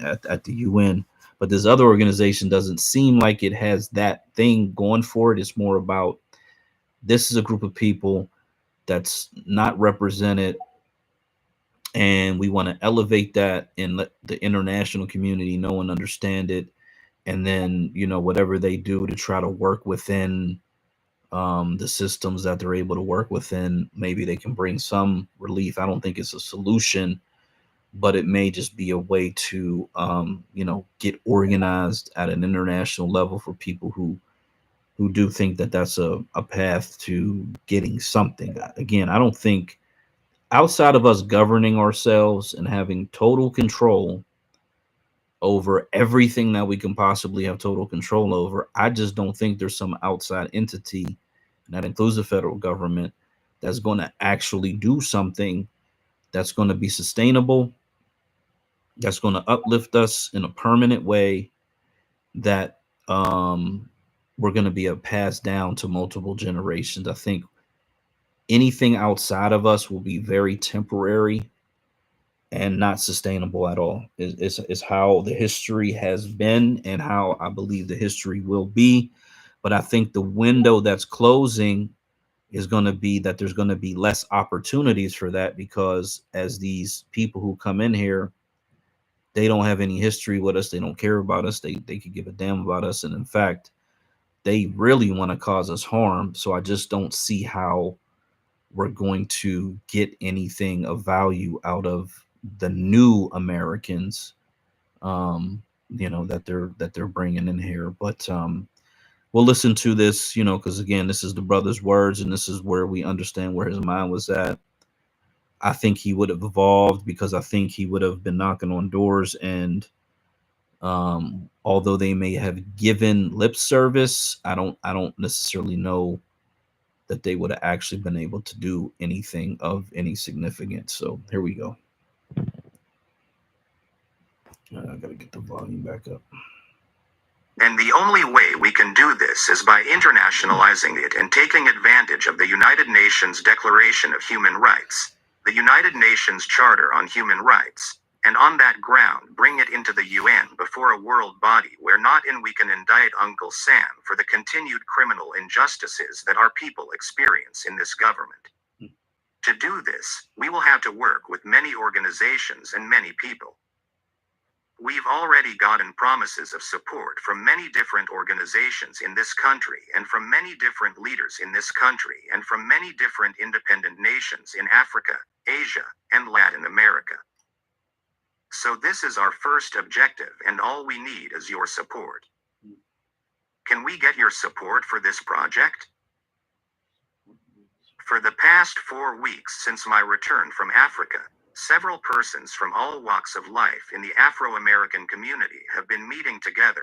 at the UN. But this other organization doesn't seem like it has that thing going for it. It's more about, this is a group of people that's not represented, and we want to elevate that and let the international community know and understand it. And then, whatever they do to try to work within the systems that they're able to work within, maybe they can bring some relief. I don't think it's a solution, but it may just be a way to, get organized at an international level for people who do think that that's a path to getting something. Again, I don't think, outside of us governing ourselves and having total control over everything that we can possibly have total control over, I just don't think there's some outside entity, and that includes the federal government, that's going to actually do something that's going to be sustainable, that's going to uplift us in a permanent way, that we're going to be passed down to multiple generations. I think anything outside of us will be very temporary and not sustainable at all. Is how the history has been and how I believe the history will be. But I think the window that's closing is going to be that there's going to be less opportunities for that, because as these people who come in here, they don't have any history with us. They don't care about us. They could give a damn about us. And in fact, they really want to cause us harm. So I just don't see how we're going to get anything of value out of the new Americans, that they're bringing in here. But we'll listen to this, because again, this is the brother's words, and this is where we understand where his mind was at. I think he would have evolved, because I think he would have been knocking on doors and Although they may have given lip service, I don't necessarily know that they would have actually been able to do anything of any significance. So here we go. I gotta get the volume back up. And the only way we can do this is by internationalizing it and taking advantage of the United Nations Declaration of Human Rights, the United Nations Charter on Human Rights, and on that ground bring it into the UN before a world body where not in we can indict Uncle Sam for the continued criminal injustices that our people experience in this government. To do this, we will have to work with many organizations and many people. We've already gotten promises of support from many different organizations in this country and from many different leaders in this country and from many different independent nations in Africa, Asia, and Latin America. So this is our first objective, and all we need is your support. Can we get your support for this project? For the past 4 weeks since my return from Africa, several persons from all walks of life in the Afro-American community have been meeting together,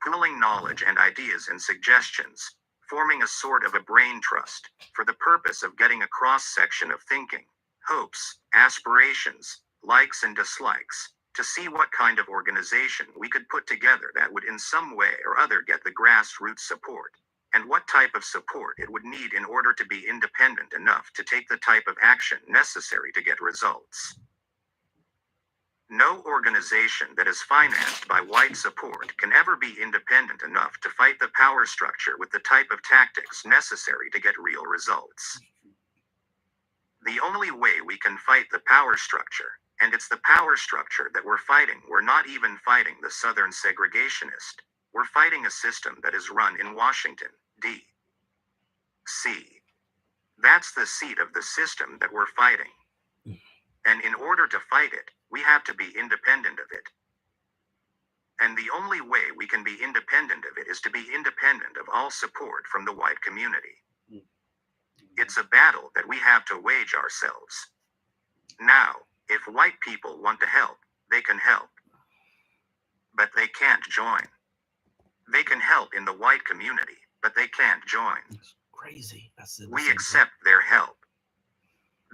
pooling knowledge and ideas and suggestions, forming a sort of a brain trust, for the purpose of getting a cross-section of thinking, hopes, aspirations, likes and dislikes, to see what kind of organization we could put together that would in some way or other get the grassroots support, and what type of support it would need in order to be independent enough to take the type of action necessary to get results. No organization that is financed by white support can ever be independent enough to fight the power structure with the type of tactics necessary to get real results. The only way we can fight the power structure, and it's the power structure that we're fighting, we're not even fighting the Southern segregationist, we're fighting a system that is run in Washington, D.C. That's the seat of the system that we're fighting. And in order to fight it, we have to be independent of it. And the only way we can be independent of it is to be independent of all support from the white community. It's a battle that we have to wage ourselves. Now, if white people want to help, they can help. But they can't join. They can help in the white community, but they can't join. It's crazy. We accept their help.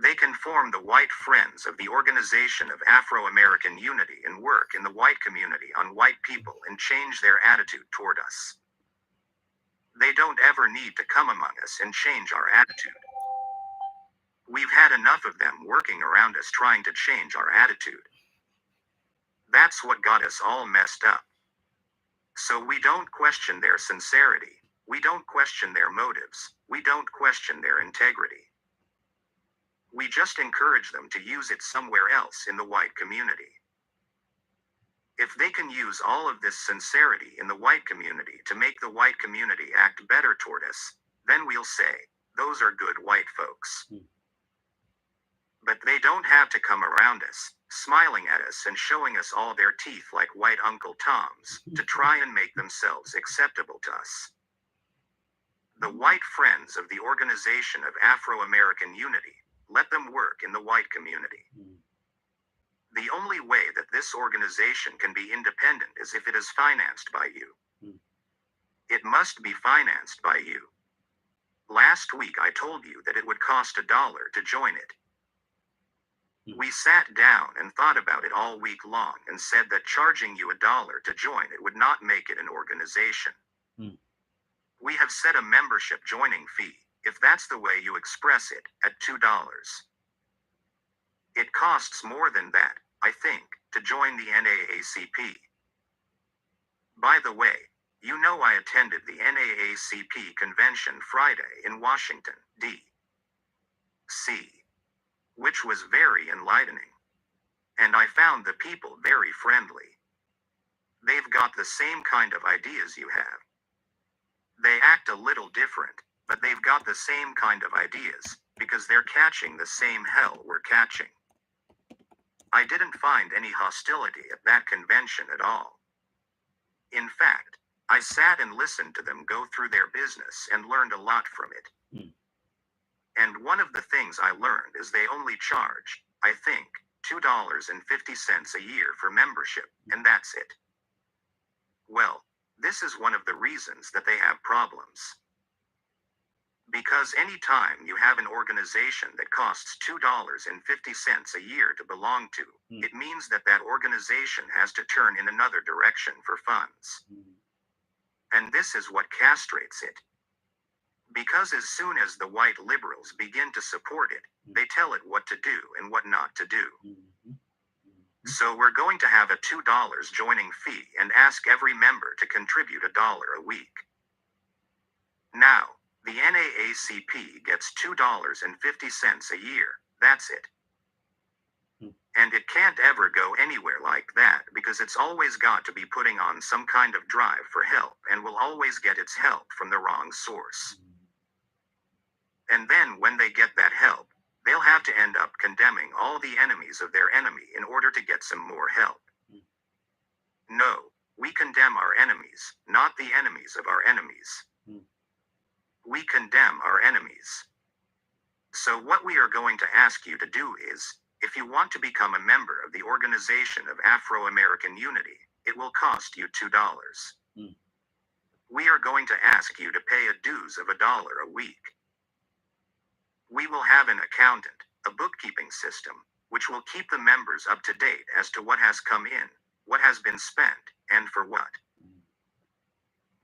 They can form the White Friends of the Organization of Afro-American Unity and work in the white community on white people and change their attitude toward us. They don't ever need to come among us and change our attitude. We've had enough of them working around us trying to change our attitude. That's what got us all messed up. So we don't question their sincerity, we don't question their motives, we don't question their integrity. We just encourage them to use it somewhere else in the white community. If they can use all of this sincerity in the white community to make the white community act better toward us, then we'll say, those are good white folks. But they don't have to come around us, smiling at us and showing us all their teeth like white Uncle Toms, to try and make themselves acceptable to us. The white friends of the Organization of Afro-American Unity, let them work in the white community. The only way that this organization can be independent is if it is financed by you. It must be financed by you. Last week I told you that it would cost $1 to join it. We sat down and thought about it all week long and said that charging you $1 to join it would not make it an organization. We have set a membership joining fee, if that's the way you express it, at $2. It costs more than that, I think, to join the NAACP. By the way, you know I attended the NAACP convention Friday in Washington, D.C., which was very enlightening. And I found the people very friendly. They've got the same kind of ideas you have. They act a little different, but they've got the same kind of ideas, because they're catching the same hell we're catching. I didn't find any hostility at that convention at all. In fact, I sat and listened to them go through their business and learned a lot from it. And one of the things I learned is they only charge, I think, $2.50 a year for membership, and that's it. Well, this is one of the reasons that they have problems. Because any time you have an organization that costs $2.50 a year to belong to, it means that that organization has to turn in another direction for funds. And this is what castrates it. Because as soon as the white liberals begin to support it, they tell it what to do and what not to do. So we're going to have a $2 joining fee and ask every member to contribute $1 a week. Now, the NAACP gets $2.50 a year, that's it. And it can't ever go anywhere like that because it's always got to be putting on some kind of drive for help and will always get its help from the wrong source. And then when they get that help, they'll have to end up condemning all the enemies of their enemy in order to get some more help. No, we condemn our enemies, not the enemies of our enemies. We condemn our enemies. So what we are going to ask you to do is, if you want to become a member of the Organization of Afro-American Unity, it will cost you $2. We are going to ask you to pay a dues of $1 a week. We will have an accountant, a bookkeeping system, which will keep the members up to date as to what has come in, what has been spent, and for what.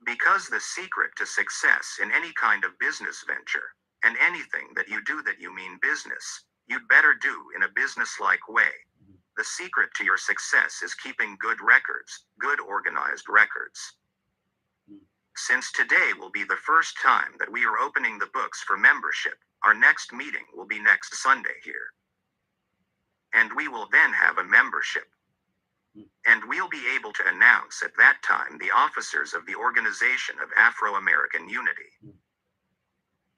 Because the secret to success in any kind of business venture, and anything that you do that you mean business, you'd better do in a business-like way. The secret to your success is keeping good records, good organized records. Since today will be the first time that we are opening the books for membership, our next meeting will be next Sunday here. And we will then have a membership. And we'll be able to announce at that time the officers of the Organization of Afro-American Unity.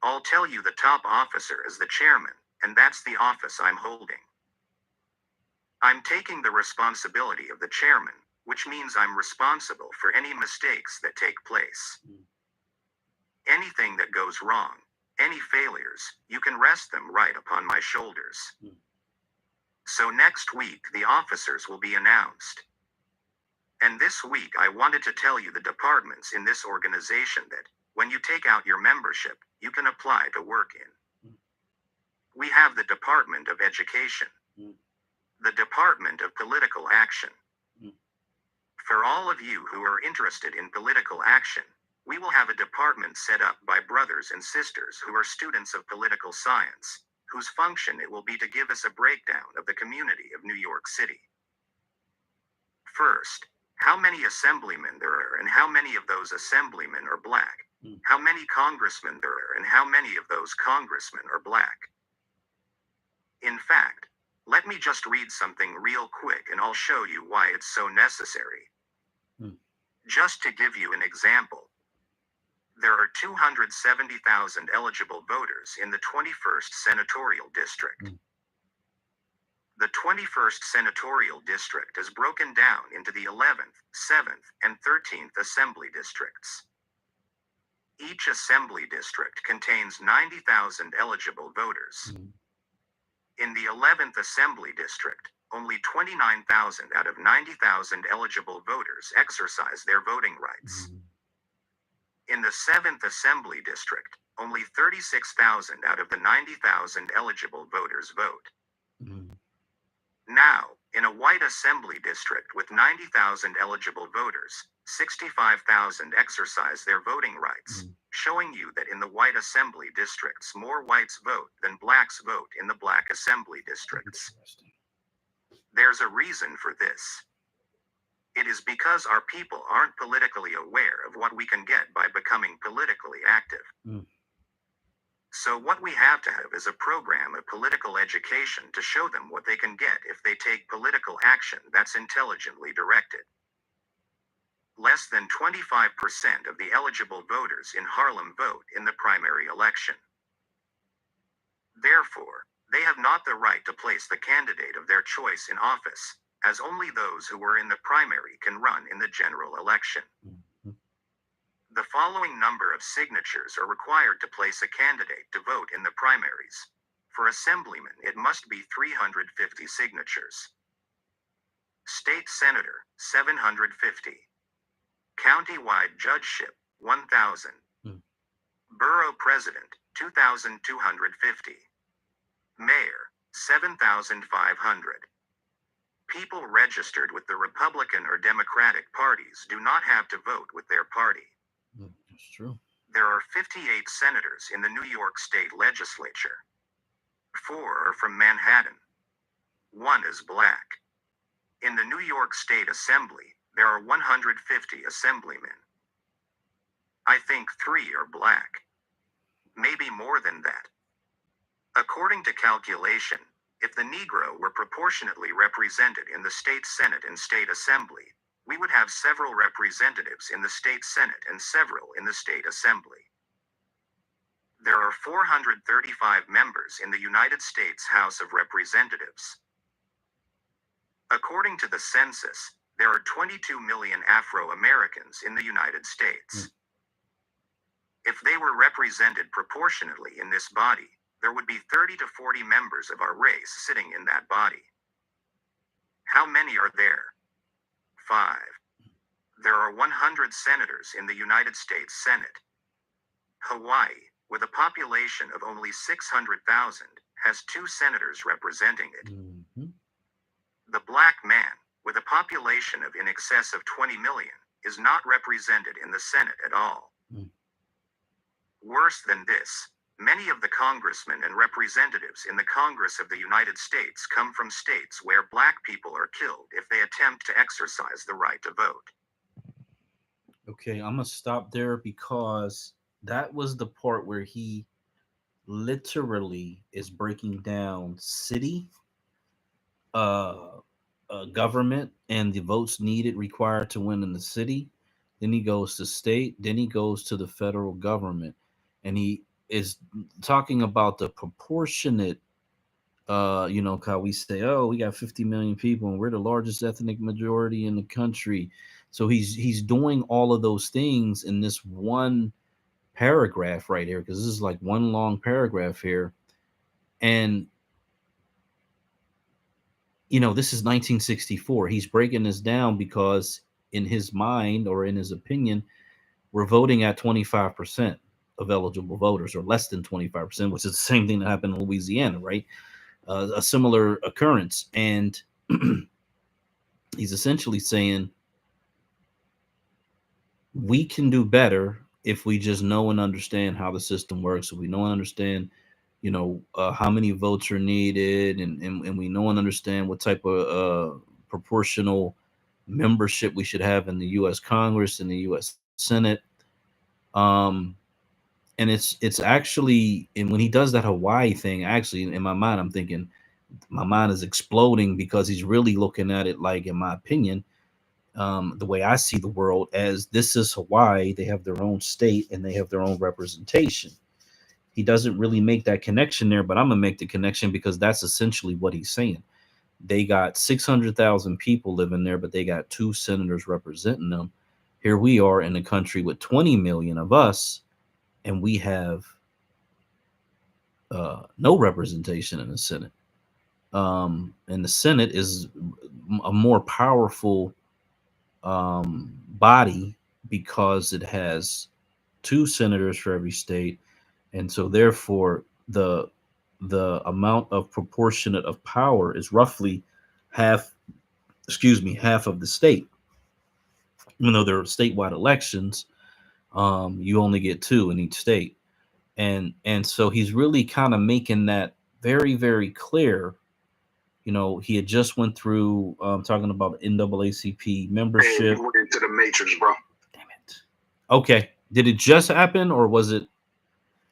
I'll tell you the top officer is the chairman, and that's the office I'm holding. I'm taking the responsibility of the chairman, which means I'm responsible for any mistakes that take place. Anything that goes wrong, any failures, you can rest them right upon my shoulders. So next week the officers will be announced. And this week I wanted to tell you the departments in this organization that, when you take out your membership, you can apply to work in. We have the Department of Education, the Department of Political Action. For all of you who are interested in political action, we will have a department set up by brothers and sisters who are students of political science, whose function it will be to give us a breakdown of the community of New York City. First, how many assemblymen there are and how many of those assemblymen are black. How many congressmen there are and how many of those congressmen are black. In fact, let me just read something real quick and I'll show you why it's so necessary. Just to give you an example, there are 270,000 eligible voters in the 21st Senatorial District. The 21st Senatorial District is broken down into the 11th, 7th, and 13th Assembly Districts. Each Assembly District contains 90,000 eligible voters. In the 11th Assembly District, only 29,000 out of 90,000 eligible voters exercise their voting rights. In the 7th Assembly District, only 36,000 out of the 90,000 eligible voters vote. Now, in a white Assembly District with 90,000 eligible voters, 65,000 exercise their voting rights, showing you that in the white Assembly Districts more whites vote than blacks vote in the black Assembly Districts. There's a reason for this. It is because our people aren't politically aware of what we can get by becoming politically active. So what we have to have is a program of political education to show them what they can get if they take political action that's intelligently directed. Less than 25% of the eligible voters in Harlem vote in the primary election. Therefore, they have not the right to place the candidate of their choice in office, as only those who were in the primary can run in the general election. The following number of signatures are required to place a candidate to vote in the primaries. For assemblyman, it must be 350 signatures. State senator, 750. Countywide judgeship, 1,000. Borough president, 2,250. Mayor, 7,500. People registered with the Republican or Democratic parties do not have to vote with their party. That's true. There are 58 senators in the New York State Legislature. 4 are from Manhattan. 1 is black. In the New York State Assembly, there are 150 assemblymen. I think 3 are black. Maybe more than that. According to calculation, if the Negro were proportionately represented in the state Senate and state Assembly, we would have several representatives in the state Senate and several in the state Assembly. There are 435 members in the United States House of Representatives. According to the census, there are 22 million Afro-Americans in the United States. If they were represented proportionately in this body, there would be 30 to 40 members of our race sitting in that body. How many are there? 5. There are 100 senators in the United States Senate. Hawaii, with a population of only 600,000, has 2 senators representing it. The black man, with a population of in excess of 20 million, is not represented in the Senate at all. Worse than this, many of the congressmen and representatives in the Congress of the United States come from states where black people are killed if they attempt to exercise the right to vote. Okay, I'm going to stop there because that was the part where he literally is breaking down city, government, and the votes needed required to win in the city. Then he goes to state, then he goes to the federal government, and he is talking about the proportionate, how we say, oh, we got 50 million people and we're the largest ethnic majority in the country. So he's doing all of those things in this one paragraph right here, because this is like one long paragraph here. And this is 1964. He's breaking this down because in his mind, or in his opinion, we're voting at 25% of eligible voters, or less than 25%, which is the same thing that happened in Louisiana, right? A similar occurrence. And he's essentially saying we can do better if we just know and understand how the system works. So we know and understand, how many votes are needed, and we know and understand what type of proportional membership we should have in the U.S. Congress and the U.S. Senate. And it's actually, and when he does that Hawaii thing, actually in my mind, I'm thinking my mind is exploding, because he's really looking at it, like, in my opinion, the way I see the world, as this is Hawaii. They have their own state and they have their own representation. He doesn't really make that connection there, but I'm gonna make the connection because that's essentially what he's saying. They got 600,000 people living there, but they got 2 senators representing them. Here we are in a country with 20 million of us, and we have no representation in the Senate. And the Senate is a more powerful body because it has 2 senators for every state, and so therefore the amount of proportionate of power is roughly half of the state. Even though there are statewide elections, you only get 2 in each state, and so he's really kind of making that very, very clear. He had just went through talking about NAACP membership. Hey, you went into the matrix, bro. Damn it. Okay, did it just happen, or was it?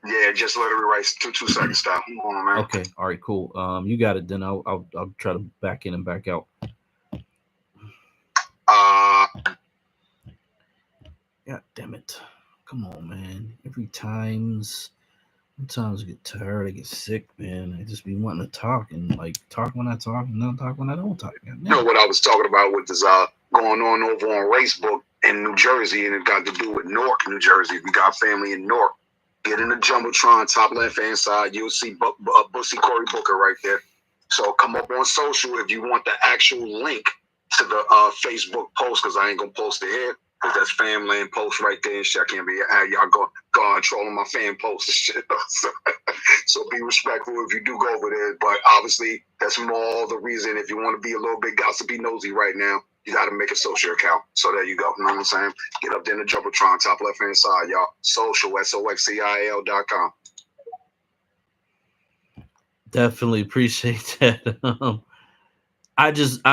Yeah, just literally right 2 seconds. Stop. Come on, man. Okay, all right, cool. You got it. Then I'll try to back in and back out. God damn it! Come on, man. Sometimes I get tired. I get sick, man. I just be wanting to talk and talk when I talk and not talk when I don't talk. You know what I was talking about with this going on over on Facebook in New Jersey, and it got to do with Newark, New Jersey. We got family in Newark. Get in the Jumbotron, top left-hand side. You'll see Bussy Cory Booker right there. So come up on social if you want the actual link to the Facebook post, because I ain't going to post it here. Cause that's fan land posts right there and shit. I can't be y'all go trolling my fan posts and shit. So be respectful if you do go over there. But obviously, that's more the reason if you want to be a little bit gossipy nosy right now, you got to make a social account. So there you go. You know what I'm saying? Get up there in the Jumbotron, top left hand side, y'all. Social, SOXCIL.com. Definitely appreciate that.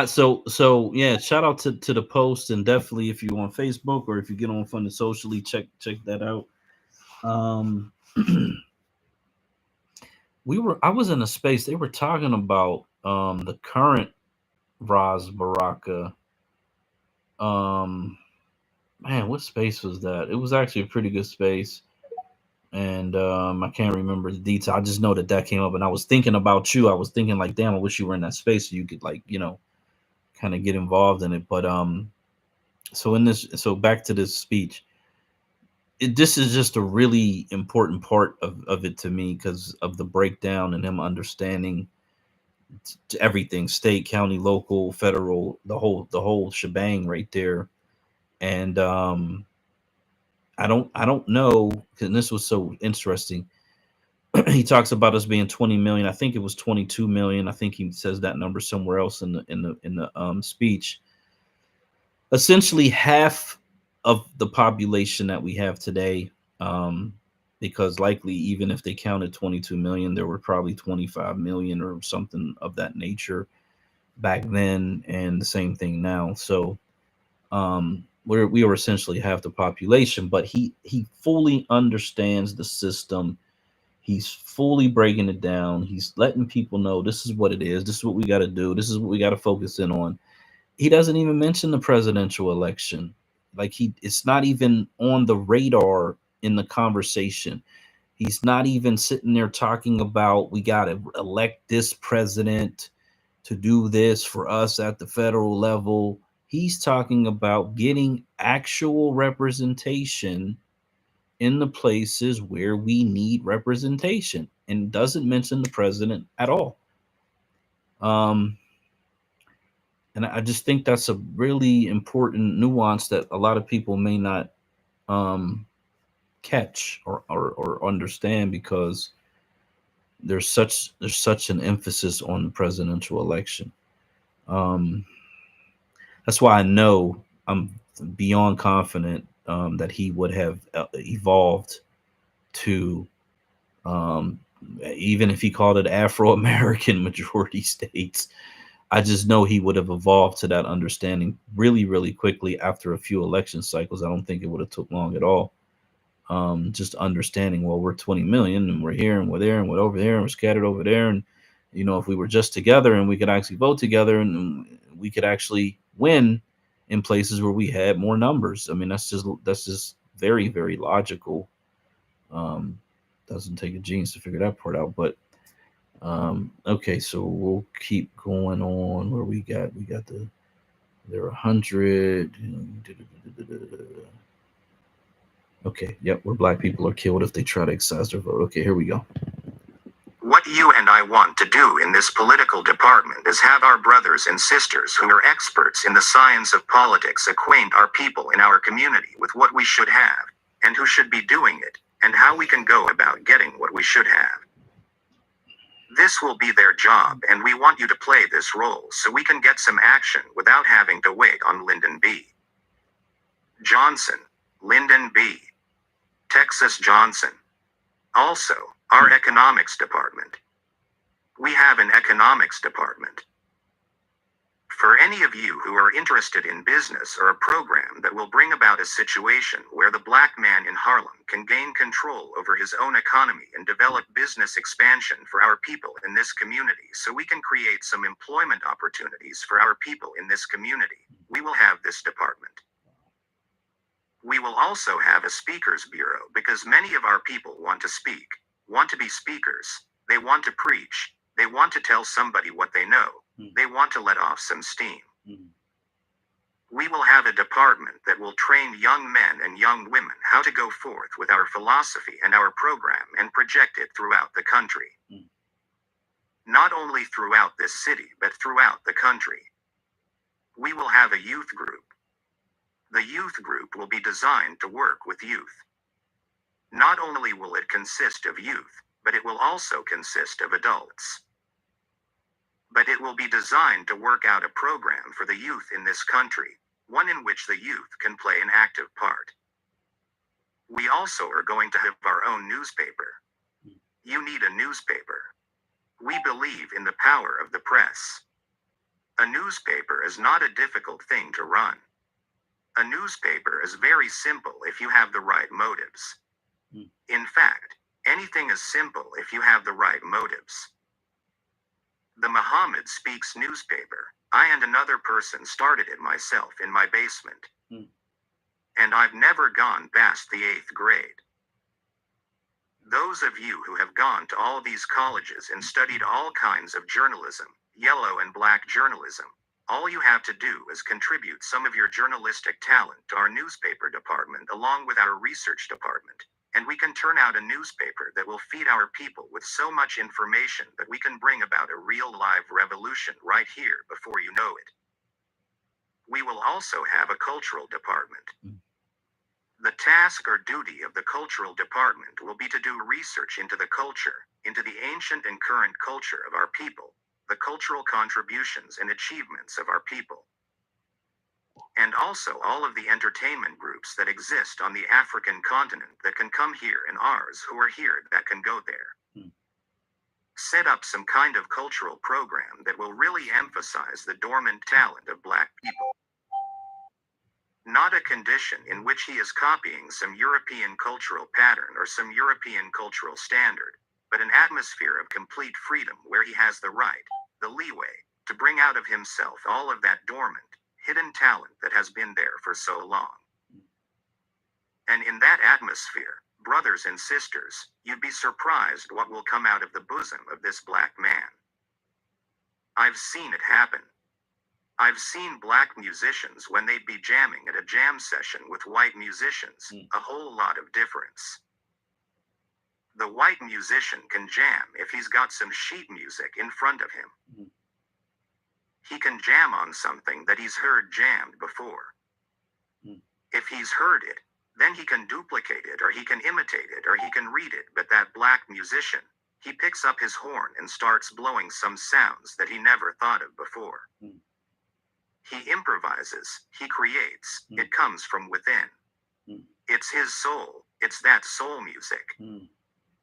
So yeah, shout out to the post, and definitely if you're on Facebook or if you get on Funded Socially, check that out. I was in a space, they were talking about the current Ras Baraka. Man, what space was that? It was actually a pretty good space. And I can't remember the detail. I just know that came up, and I was thinking about you. I was thinking like, damn, I wish you were in that space so you could like, kind of get involved in it. But so back to this speech. This is just a really important part of it to me because of the breakdown and him understanding everything: state, county, local, federal, the whole shebang right there. And I don't know, because this was so interesting. He talks about us being 20 million. I think it was 22 million. I think he says that number somewhere else in the speech. Essentially half of the population that we have today, because likely even if they counted 22 million, there were probably 25 million or something of that nature back then, and the same thing now. So we are essentially half the population, but he fully understands the system. He's fully breaking it down. He's letting people know this is what it is. This is what we got to do. This is what we got to focus in on. He doesn't even mention the presidential election. Like it's not even on the radar in the conversation. He's not even sitting there talking about we got to elect this president to do this for us at the federal level. He's talking about getting actual representation in the places where we need representation, and doesn't mention the president at all. And I just think that's a really important nuance that a lot of people may not catch or understand, because there's such an emphasis on the presidential election. That's why I know I'm beyond confident that he would have evolved to, even if he called it Afro-American majority states, I just know he would have evolved to that understanding really, really quickly after a few election cycles. I don't think it would have took long at all. Just understanding, well, we're 20 million and we're here and we're there and we're over there and we're scattered over there. And, if we were just together and we could actually vote together, and we could actually win in places where we had more numbers. I mean, that's just very, very logical. Doesn't take a genius to figure that part out, but okay, so we'll keep going on. Where we got there are 100. Okay, yep, where black people are killed if they try to exercise their vote. Okay, here we go. What you and I want to do in this political department is have our brothers and sisters who are experts in the science of politics acquaint our people in our community with what we should have, and who should be doing it, and how we can go about getting what we should have. This will be their job, and we want you to play this role so we can get some action without having to wait on Lyndon B. Johnson, Lyndon B. Texas Johnson. Also, our economics department. We have an economics department. For any of you who are interested in business or a program that will bring about a situation where the black man in Harlem can gain control over his own economy and develop business expansion for our people in this community so we can create some employment opportunities for our people in this community, we will have this department. We will also have a speakers bureau because many of our people want to speak, want to be speakers, they want to preach, they want to tell somebody what they know, they want to let off some steam. We will have a department that will train young men and young women how to go forth with our philosophy and our program and project it throughout the country. Not only throughout this city, but throughout the country. We will have a youth group. The youth group will be designed to work with youth. Not only will it consist of youth, but it will also consist of adults. But it will be designed to work out a program for the youth in this country, one in which the youth can play an active part. We also are going to have our own newspaper. You need a newspaper. We believe in the power of the press. A newspaper is not a difficult thing to run. A newspaper is very simple if you have the right motives. In fact, anything is simple if you have the right motives. The Muhammad Speaks newspaper, I and another person started it myself in my basement. And I've never gone past the 8th grade. Those of you who have gone to all these colleges and studied all kinds of journalism, yellow and black journalism, all you have to do is contribute some of your journalistic talent to our newspaper department along with our research department, and we can turn out a newspaper that will feed our people with so much information that we can bring about a real live revolution right here before you know it. We will also have a cultural department. The task or duty of the cultural department will be to do research into the culture, into the ancient and current culture of our people, the cultural contributions and achievements of our people, and also all of the entertainment groups that exist on the African continent that can come here and ours who are here that can go there. Set up some kind of cultural program that will really emphasize the dormant talent of Black people. Not a condition in which he is copying some European cultural pattern or some European cultural standard, but an atmosphere of complete freedom where he has the right, the leeway, to bring out of himself all of that dormant, hidden talent that has been there for so long. And in that atmosphere, brothers and sisters, you'd be surprised what will come out of the bosom of this Black man. I've seen it happen. I've seen Black musicians when they'd be jamming at a jam session with white musicians, a whole lot of difference. The white musician can jam if he's got some sheet music in front of him. He can jam on something that he's heard jammed before. If he's heard it, then he can duplicate it, or he can imitate it, or he can read it. But that Black musician, he picks up his horn and starts blowing some sounds that he never thought of before. He improvises, he creates, it comes from within. It's his soul, it's that soul music.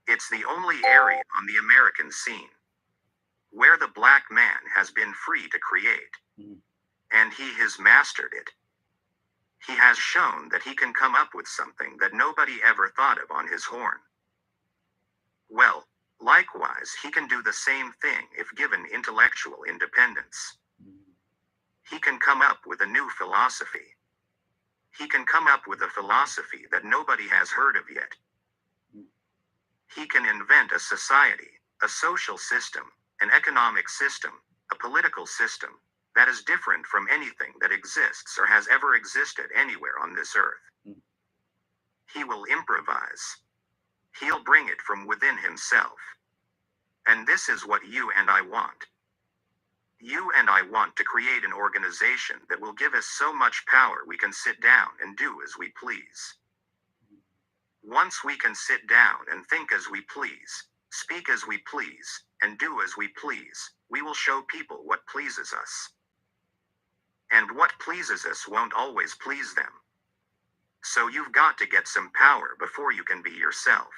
It's the only area on the American scene where the Black man has been free to create. And he has mastered it. He has shown that he can come up with something that nobody ever thought of on his horn. Well, likewise, he can do the same thing if given intellectual independence. He can come up with a new philosophy. He can come up with a philosophy that nobody has heard of yet. He can invent a society, a social system, an economic system, a political system, that is different from anything that exists or has ever existed anywhere on this earth. He will improvise. He'll bring it from within himself. And this is what you and I want. You and I want to create an organization that will give us so much power we can sit down and do as we please. Once we can sit down and think as we please, speak as we please, and do as we please, we will show people what pleases us. And what pleases us won't always please them. So you've got to get some power before you can be yourself.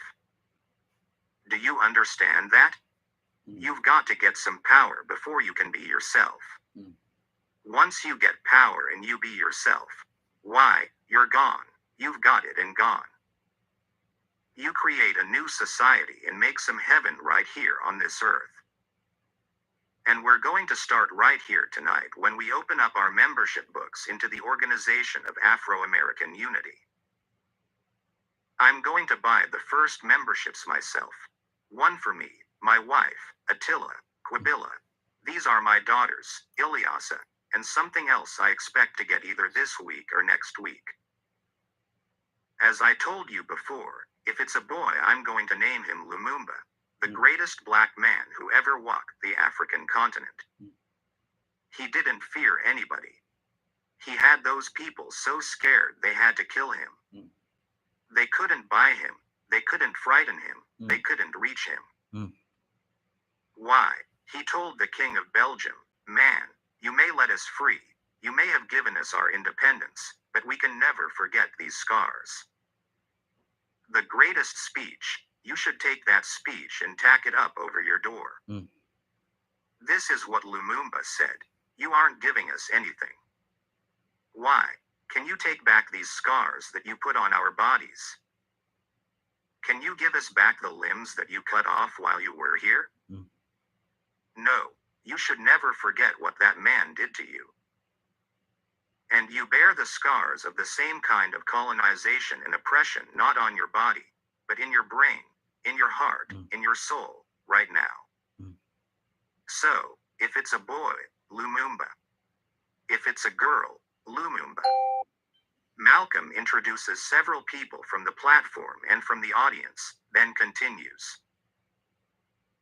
Do you understand that? You've got to get some power before you can be yourself. Once you get power and you be yourself, why, you're gone. You've got it and gone. You create a new society and make some heaven right here on this earth. And we're going to start right here tonight when we open up our membership books into the Organization of Afro-American Unity. I'm going to buy the first memberships myself. One for me, my wife, Attila, Quibilla. These are my daughters, Ilyasa, and something else I expect to get either this week or next week. As I told you before, if it's a boy, I'm going to name him Lumumba, the greatest Black man who ever walked the African continent. He didn't fear anybody. He had those people so scared they had to kill him. Mm. They couldn't buy him. They couldn't frighten him. Mm. They couldn't reach him. Mm. Why? He told the King of Belgium, "Man, you may let us free. You may have given us our independence, but we can never forget these scars." The greatest speech, you should take that speech and tack it up over your door. Mm. This is what Lumumba said. You aren't giving us anything. Why? Can you take back these scars that you put on our bodies? Can you give us back the limbs that you cut off while you were here? Mm. No, you should never forget what that man did to you. And you bear the scars of the same kind of colonization and oppression not on your body, but in your brain, in your heart, Mm. in your soul, right now. Mm. So, if it's a boy, Lumumba. If it's a girl, Lumumba. Malcolm introduces several people from the platform and from the audience, then continues.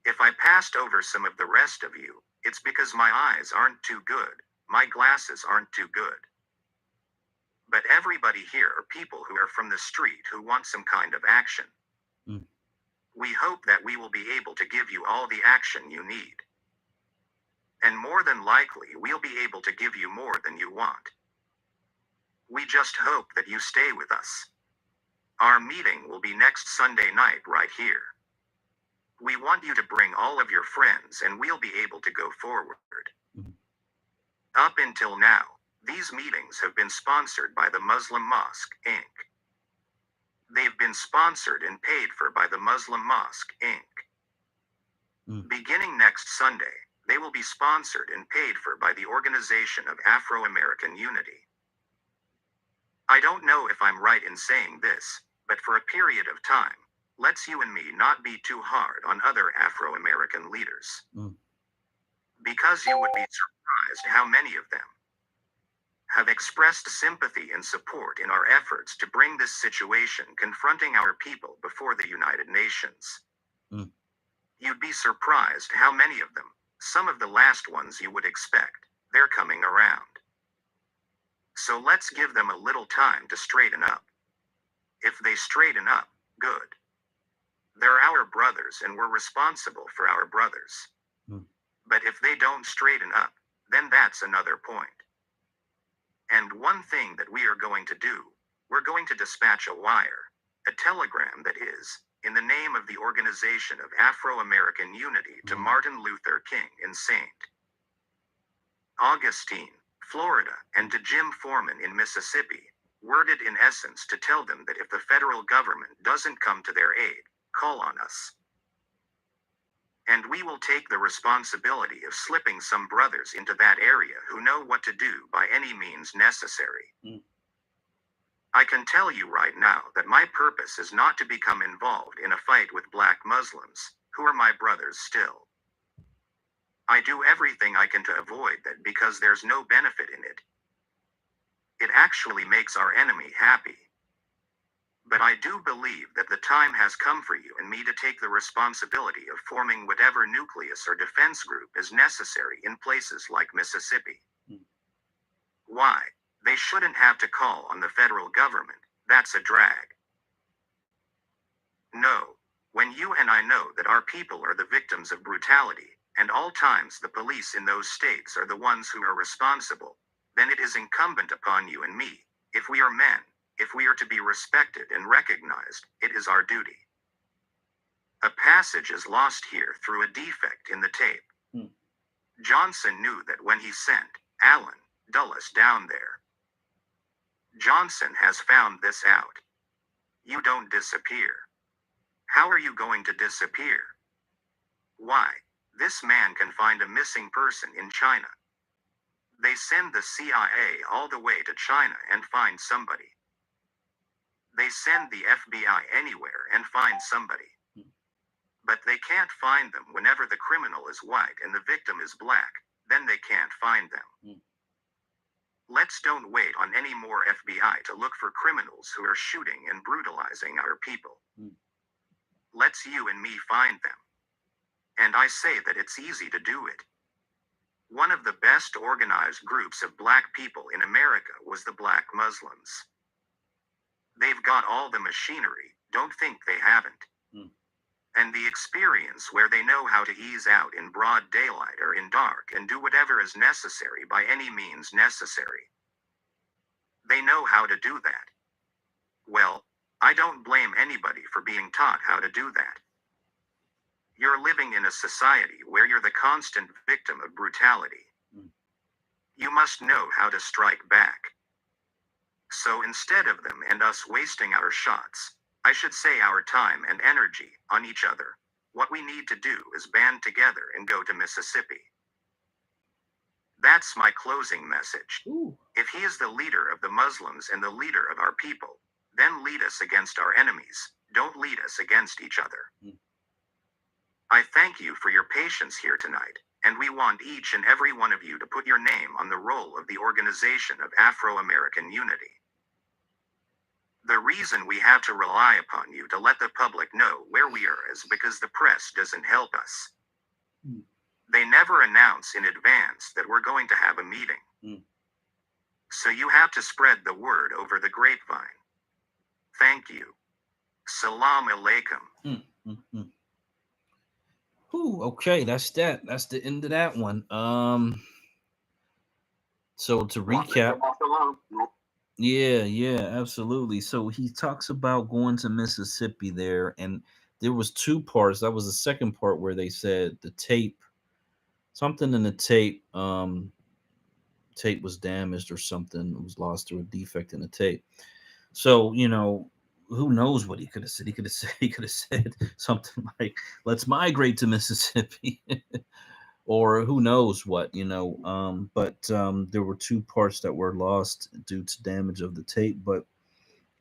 If I passed over some of the rest of you, it's because my eyes aren't too good, my glasses aren't too good. But everybody here are people who are from the street who want some kind of action. Mm. We hope that we will be able to give you all the action you need. And more than likely, we'll be able to give you more than you want. We just hope that you stay with us. Our meeting will be next Sunday night right here. We want you to bring all of your friends and we'll be able to go forward. Mm. Up until now, these meetings have been sponsored by the Muslim Mosque, Inc. They've been sponsored and paid for by the Muslim Mosque, Inc. Mm. Beginning next Sunday, they will be sponsored and paid for by the Organization of Afro-American Unity. I don't know if I'm right in saying this, but for a period of time, let's you and me not be too hard on other Afro-American leaders. Mm. Because you would be surprised how many of them have expressed sympathy and support in our efforts to bring this situation confronting our people before the United Nations. Mm. You'd be surprised how many of them, some of the last ones you would expect, they're coming around. So let's give them a little time to straighten up. If they straighten up, good. They're our brothers and we're responsible for our brothers. Mm. But if they don't straighten up, then that's another point. And one thing that we are going to do, we're going to dispatch a wire, a telegram that is, in the name of the Organization of Afro-American Unity to Martin Luther King in St. Augustine, Florida, and to Jim Foreman in Mississippi, worded in essence to tell them that if the federal government doesn't come to their aid, call on us. And we will take the responsibility of slipping some brothers into that area who know what to do by any means necessary. Mm. I can tell you right now that my purpose is not to become involved in a fight with black Muslims, who are my brothers still. I do everything I can to avoid that because there's no benefit in it. It actually makes our enemy happy. But I do believe that the time has come for you and me to take the responsibility of forming whatever nucleus or defense group is necessary in places like Mississippi. Mm. Why? They shouldn't have to call on the federal government. That's a drag. No. When you and I know that our people are the victims of brutality, and all times the police in those states are the ones who are responsible, then it is incumbent upon you and me, if we are men, if we are to be respected and recognized, it is our duty. A passage is lost here through a defect in the tape. Hmm. Johnson knew that when he sent Alan Dulles down there. Johnson has found this out. You don't disappear. How are you going to disappear? Why? This man can find a missing person in China. They send the CIA all the way to China and find somebody. They send the FBI anywhere and find somebody. But they can't find them whenever the criminal is white and the victim is black, then they can't find them. Let's don't wait on any more FBI to look for criminals who are shooting and brutalizing our people. Let's you and me find them. And I say that it's easy to do it. One of the best organized groups of black people in America was the Black Muslims. They've got all the machinery, don't think they haven't. And the experience where they know how to ease out in broad daylight or in dark and do whatever is necessary by any means necessary. They know how to do that. Well, I don't blame anybody for being taught how to do that. You're living in a society where you're the constant victim of brutality. You must know how to strike back. So instead of them and us wasting our shots, I should say our time and energy, on each other, what we need to do is band together and go to Mississippi. That's my closing message. If he is the leader of the Muslims and the leader of our people, then lead us against our enemies, don't lead us against each other. I thank you for your patience here tonight, and we want each and every one of you to put your name on the roll of the Organization of Afro-American Unity. The reason we have to rely upon you to let the public know where we are is because the press doesn't help us. They never announce in advance that we're going to have a meeting. So you have to spread the word over the grapevine. Thank you. Salam alaikum. Okay, that's that. That's the end of that one. So to recap, yeah, absolutely. So he talks about going to Mississippi there, and there was two parts. That was the second part where they said the tape, something in the tape, tape was damaged or something. It was lost through a defect in the tape. So who knows what he could have said? He could have said something like, "Let's migrate to Mississippi." Or who knows what, but there were two parts that were lost due to damage of the tape. But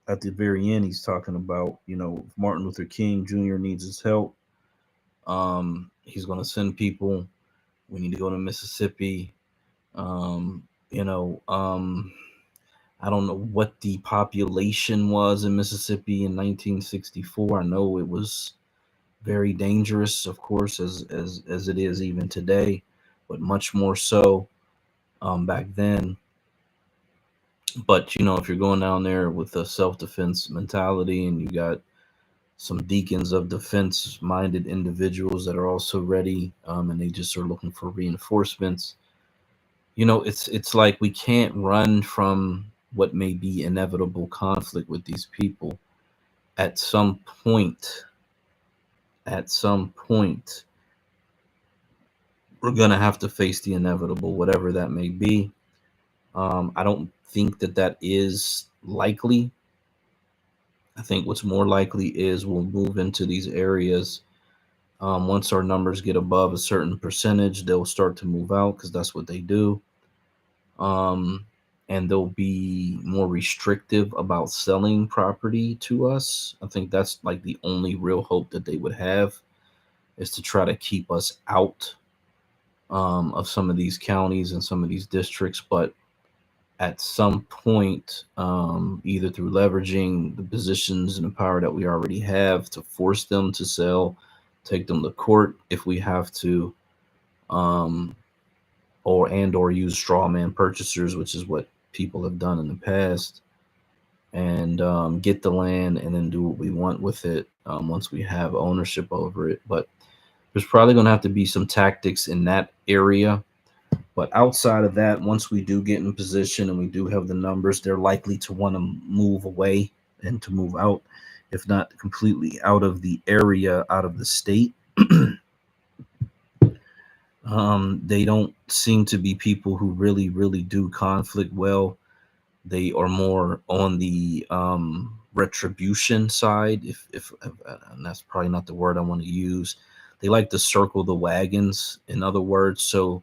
at the very end, he's talking about, if Martin Luther King Jr. needs his help, he's going to send people. We need to go to Mississippi. um, you know um, I don't know what the population was in Mississippi in 1964. I know it was very dangerous, of course, as it is even today, but much more so back then. But if you're going down there with a self-defense mentality, and you got some deacons of defense-minded individuals that are also ready, and they just are looking for reinforcements, it's like we can't run from what may be inevitable conflict with these people. At some point, we're going to have to face the inevitable, whatever that may be. I don't think that is likely. I think what's more likely is we'll move into these areas. Once our numbers get above a certain percentage, they'll start to move out, because that's what they do. And they'll be more restrictive about selling property to us. I think that's like the only real hope that they would have, is to try to keep us out of some of these counties and some of these districts. But at some point, either through leveraging the positions and the power that we already have to force them to sell, take them to court if we have to, or use straw man purchasers, which is what people have done in the past, and get the land and then do what we want with it once we have ownership over it. But there's probably going to have to be some tactics in that area. But outside of that, once we do get in position and we do have the numbers, they're likely to want to move away and to move out, if not completely out of the area, out of the state. They don't seem to be people who really, really do conflict well. They are more on the retribution side, if and that's probably not the word I want to use. They like to circle the wagons, in other words. So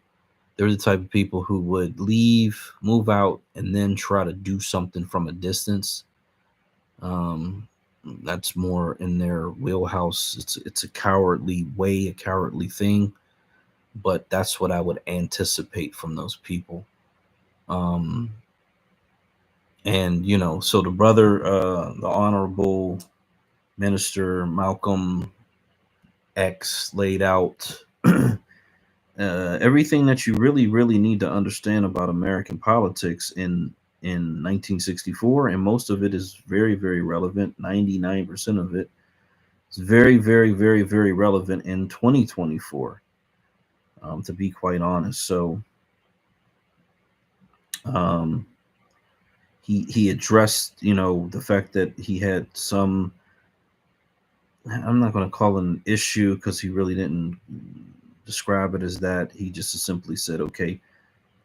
they're the type of people who would leave, move out, and then try to do something from a distance. That's more in their wheelhouse. It's a cowardly way, a cowardly thing, but that's what I would anticipate from those people. And so the brother, the Honorable Minister Malcolm X, laid out everything that you really need to understand about American politics in 1964, and most of it is very relevant. 99% of it is very relevant in 2024. To be quite honest, so um, he addressed, the fact that he had some. I'm not going to call it an issue because he really didn't describe it as that. He just simply said, okay,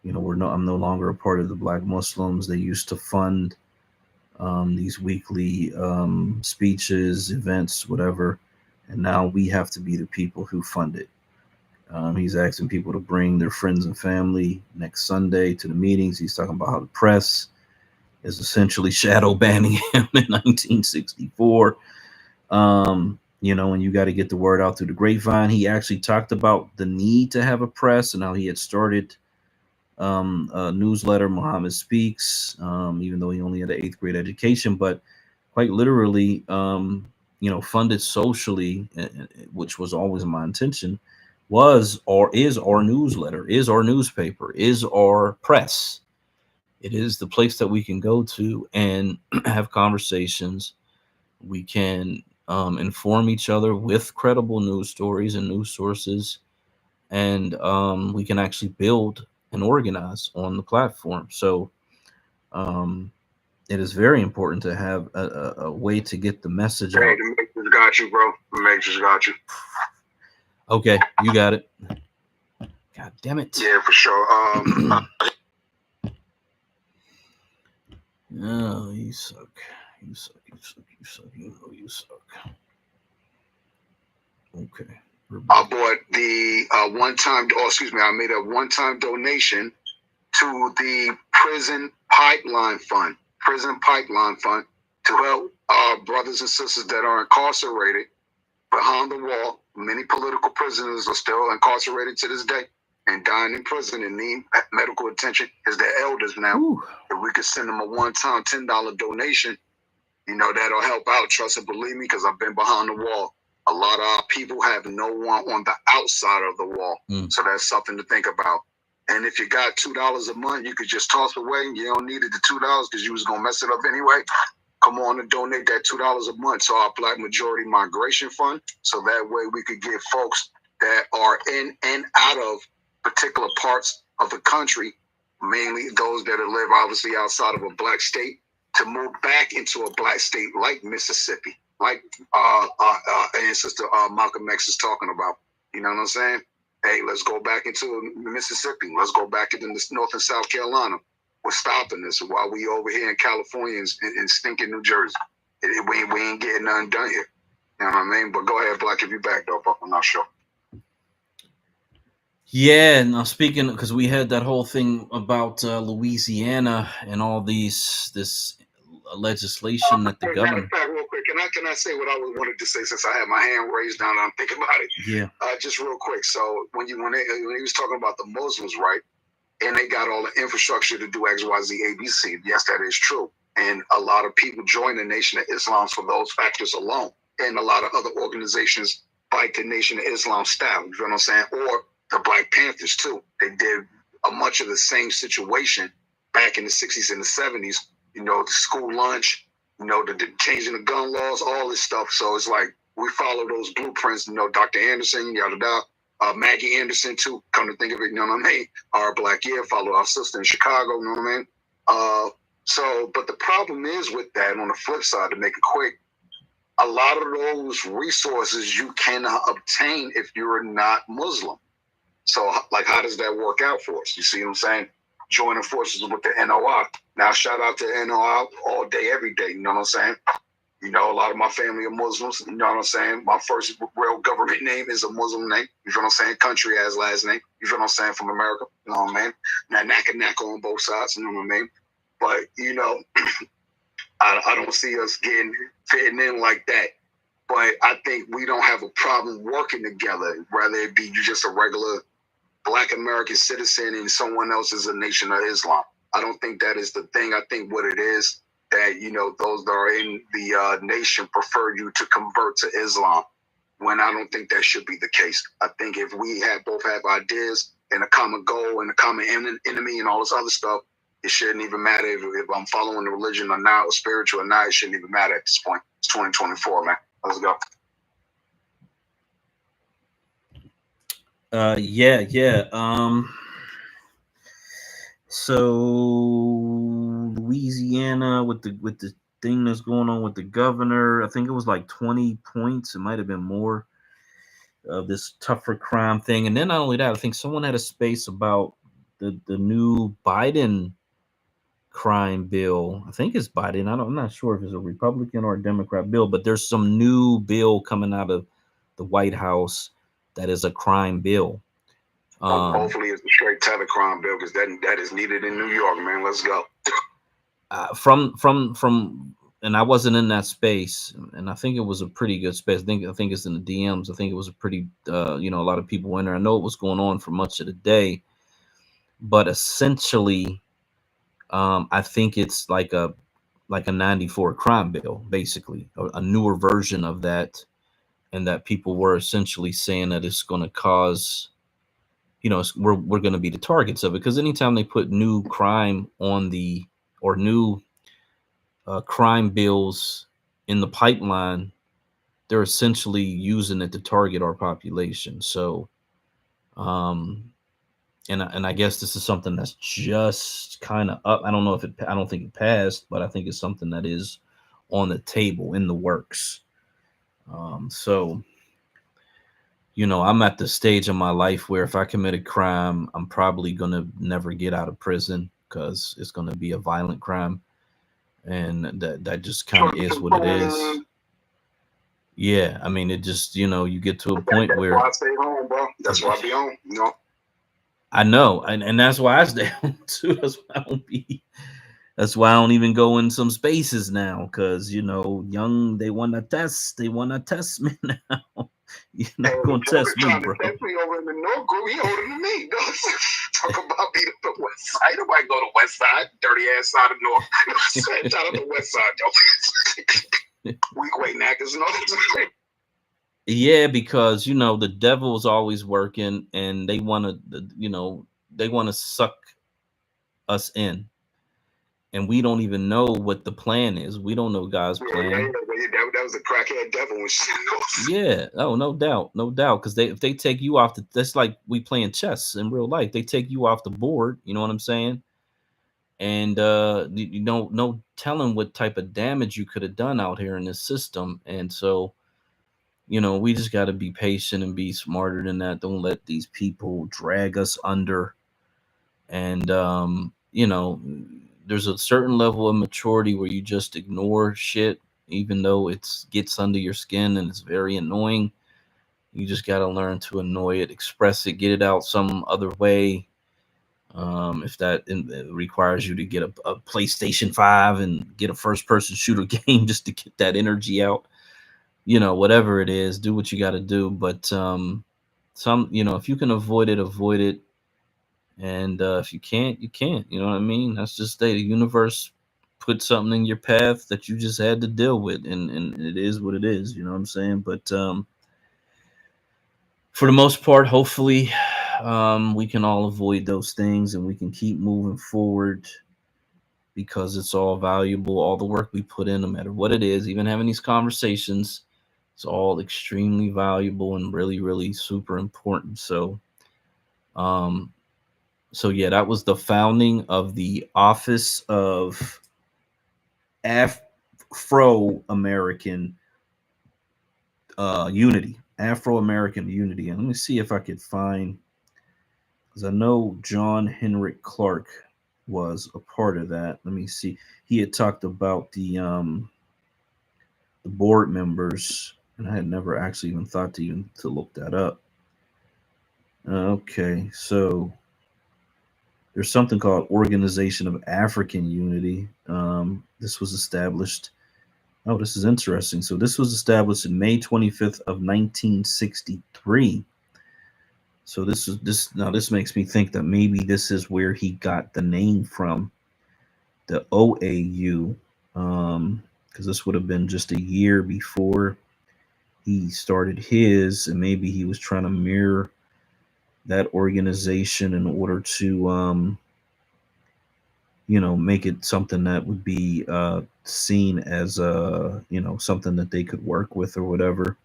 I'm no longer a part of the Black Muslims. They used to fund these weekly speeches, events, whatever, and now we have to be the people who fund it. He's asking people to bring their friends and family next Sunday to the meetings. He's talking about how the press is essentially shadow banning him in 1964. And you got to get the word out through the grapevine. He actually talked about the need to have a press and how he had started a newsletter, Muhammad Speaks, even though he only had an 8th grade education, but quite literally, funded socially, which was always my intention, was or is our newsletter, is our newspaper, is our press. It is the place that we can go to and have conversations. We can inform each other with credible news stories and news sources, and we can actually build and organize on the platform. So it is very important to have a way to get the message out. The Matrix got you, bro. The Matrix got you. Okay, you got it. God damn it. Yeah, for sure. Oh, you suck. You suck. You suck. Okay. I bought the I made a one-time donation to the Prison Pipeline Fund to help our brothers and sisters that are incarcerated behind the wall. Many political prisoners are still incarcerated to this day and dying in prison and need medical attention as their elders now. Ooh. If we could send them a one-time $10 donation, that'll help out. Trust and believe me, because I've been behind the wall. A lot of our people have no one on the outside of the wall. So that's something to think about. And if you got $2 a month, you could just toss away. You don't need it the $2 because you was going to mess it up anyway. Come on and donate that $2 a month to our Black Majority Migration Fund. So that way we could get folks that are in and out of particular parts of the country, mainly those that live obviously outside of a Black state, to move back into a Black state like Mississippi, like ancestor Malcolm X is talking about. You know what I'm saying? Hey, let's go back into Mississippi. Let's go back into North and South Carolina. We're stopping this while we over here in California and stinking New Jersey. We ain't getting nothing done here. You know what I mean? But go ahead, Black, if you back though, I'm not sure. Yeah, now speaking, because we had that whole thing about Louisiana and all this legislation that the governor. Real quick, can I say what I wanted to say since I had my hand raised down and I'm thinking about it? Yeah. Just real quick. So when he was talking about the Muslims, right, and they got all the infrastructure to do X, Y, Z, A, B, C. Yes, that is true. And a lot of people join the Nation of Islam for those factors alone. And a lot of other organizations fight the Nation of Islam style. You know what I'm saying? Or the Black Panthers too. They did much of the same situation back in the 60s and the 70s. The school lunch, the changing the gun laws, all this stuff. So it's like we follow those blueprints. Dr. Anderson, yada. Maggie Anderson too. Come to think of it, you know what I mean? Our Black Year, follow our sister in Chicago. You know what I mean? But the problem is with that. On the flip side, to make it quick, a lot of those resources you cannot obtain if you're not Muslim. So, like, how does that work out for us? You see what I'm saying? Joining forces with the NOI. Now, shout out to NOI all day, every day. You know what I'm saying? A lot of my family are Muslims. You know what I'm saying? My first real government name is a Muslim name. You know what I'm saying? Country as last name. You know what I'm saying? From America. You know what I mean? Now, naka on both sides. You know what I mean? But, I don't see us fitting in like that. But I think we don't have a problem working together, whether it be you just a regular Black American citizen and someone else is a Nation of Islam. I don't think that is the thing. I think what it is that, those that are in the nation prefer you to convert to Islam. when I don't think that should be the case. I think if we both have ideas and a common goal and a common enemy and all this other stuff, it shouldn't even matter if I'm following the religion or not, or spiritual or not. It shouldn't even matter at this point. It's 2024, man. Let's go. Yeah. So Louisiana with the thing that's going on with the governor, I think it was like 20 points. It might have been more of this tougher crime thing. And then not only that, I think someone had a space about the new Biden crime bill. I think it's Biden. I'm not sure if it's a Republican or a Democrat bill, but there's some new bill coming out of the White House that is a crime bill. Hopefully it's a straight telecrime bill, because that is needed in New York, man. Let's go. From and I wasn't in that space, and I think it was a pretty good space. I think it's in the DMs. I think it was a pretty a lot of people in there. I know it was going on for much of the day, but essentially, I think it's like a 94 crime bill, basically a newer version of that, and that people were essentially saying that it's going to cause, we're going to be the targets of it, because anytime they put new crime on or new crime bills in the pipeline, they're essentially using it to target our population. So, and I guess this is something that's just kind of up. I don't know if I don't think it passed, but I think it's something that is on the table, in the works. So, I'm at the stage of my life where if I commit a crime, I'm probably going to never get out of prison, because it's going to be a violent crime. And that just kind of is what it is. Yeah, I mean, it just, you get to a point where I stay home, bro. That's why I be home, I know, and that's why I stay home too. That's why I don't even go in some spaces now, because they want to test me now. You're not gonna test me, bro. Test me over in the North Group. He older than me. Talk about being the West Side. Nobody go to West Side, dirty ass side of North. Shout out to West Side, though. Weak weight knackers and all that. Yeah, because the devil is always working, and they want to suck us in, and we don't even know what the plan is. We don't know God's plan. That was a crackhead devil. Yeah, oh, no doubt, because if they take you off that's like we playing chess in real life. They take you off the board. You know what I'm saying? And you don't no telling what type of damage you could have done out here in this system. And so, we just got to be patient and be smarter than that. Don't let these people drag us under. And there's a certain level of maturity where you just ignore shit, even though it gets under your skin and it's very annoying. You just got to learn to annoy it, express it, get it out some other way. If that requires you to get a PlayStation 5 and get a first-person shooter game just to get that energy out, whatever it is, do what you got to do. But if you can avoid it. And if you can't, you can't. You know what I mean? That's just the universe put something in your path that you just had to deal with, and it is what it is. You know what I'm saying? But for the most part, hopefully, we can all avoid those things, and we can keep moving forward, because it's all valuable. All the work we put in, no matter what it is, even having these conversations, it's all extremely valuable and really, really super important. So yeah, that was the founding of the Office of Afro-American Unity. Afro-American Unity. And let me see if I could find, because I know John Henrik Clark was a part of that. Let me see. He had talked about the board members, and I had never actually even thought to look that up. Okay, so there's something called Organization of African Unity. This was established. Oh, this is interesting. So this was established in May 25th of 1963. So this makes me think that maybe this is where he got the name from, the OAU, because this would have been just a year before he started his, and maybe he was trying to mirror that organization in order to make it something that would be seen as something that they could work with or whatever.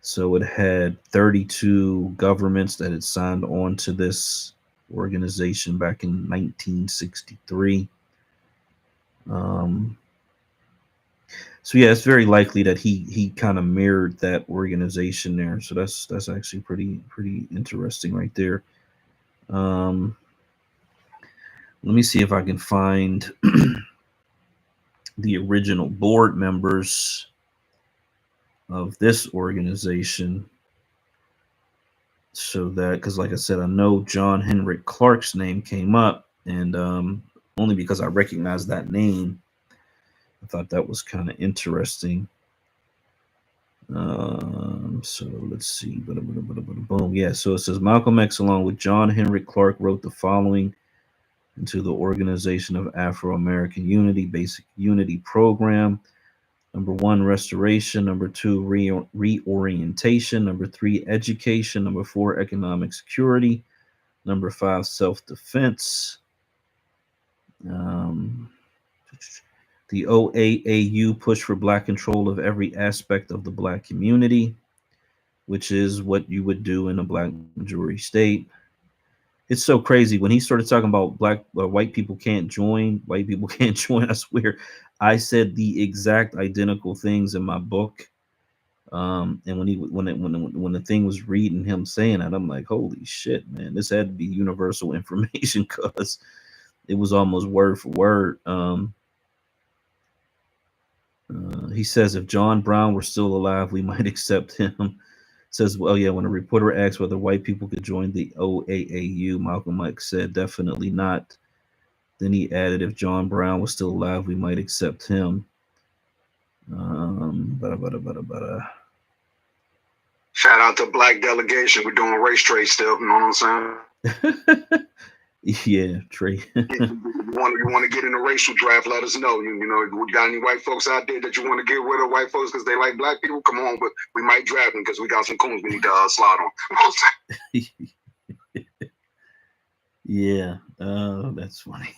So it had 32 governments that had signed on to this organization back in 1963. So yeah, it's very likely that he kind of mirrored that organization there. So that's actually pretty interesting right there. Let me see if I can find the original board members of this organization, so that, because like I said, I know John Henrik Clark's name came up, and only because I recognized that name, I thought that was kind of interesting. So let's see. Boom. Yeah. So it says Malcolm X, along with John Henrik Clark, wrote the following into the Organization of Afro-American Unity Basic Unity Program. Number 1, restoration. Number 2, reorientation. Number 3, education. Number 4, economic security. Number 5, self-defense. The OAAU push for Black control of every aspect of the Black community, which is what you would do in a Black majority state. It's so crazy when he started talking about white people can't join. White people can't join. I swear, I said the exact identical things in my book. And when the thing was reading him saying that, I'm like, holy shit, man, this had to be universal information, because it was almost word for word. He says if John Brown were still alive, we might accept him. Says, well, yeah, when a reporter asked whether white people could join the OAAU, Malcolm X said, definitely not. Then he added, if John Brown was still alive, we might accept him. Shout out to Black delegation. We're doing race trade still. You know what I'm saying? Yeah, Trey. You want to get in a racial draft? Let us know. You got any white folks out there that you want to get rid of? White folks because they like Black people? Come on, but we might draft them because we got some coons we need to slot on. Yeah, that's funny.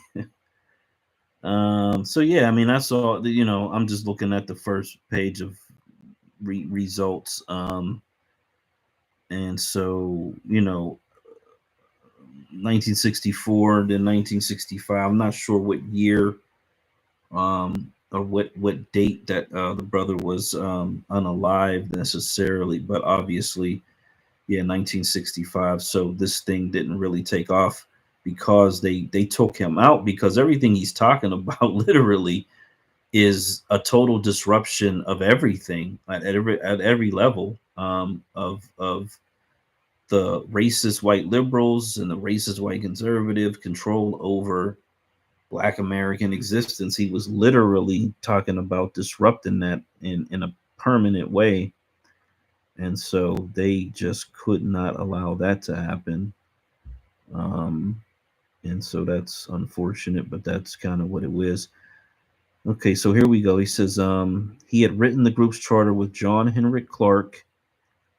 So yeah, I mean, I saw. I'm just looking at the first page of results. And so 1964 to 1965. I'm not sure what year, or what date that the brother was unalive necessarily, but obviously, yeah, 1965. So this thing didn't really take off because they took him out, because everything he's talking about literally is a total disruption of everything at every level, of the racist white liberals and the racist white conservative control over Black American existence. He was literally talking about disrupting that in a permanent way. And so they just could not allow that to happen. And so that's unfortunate, but that's kind of what it was. Okay, so here we go. He says he had written the group's charter with John Henrik Clark,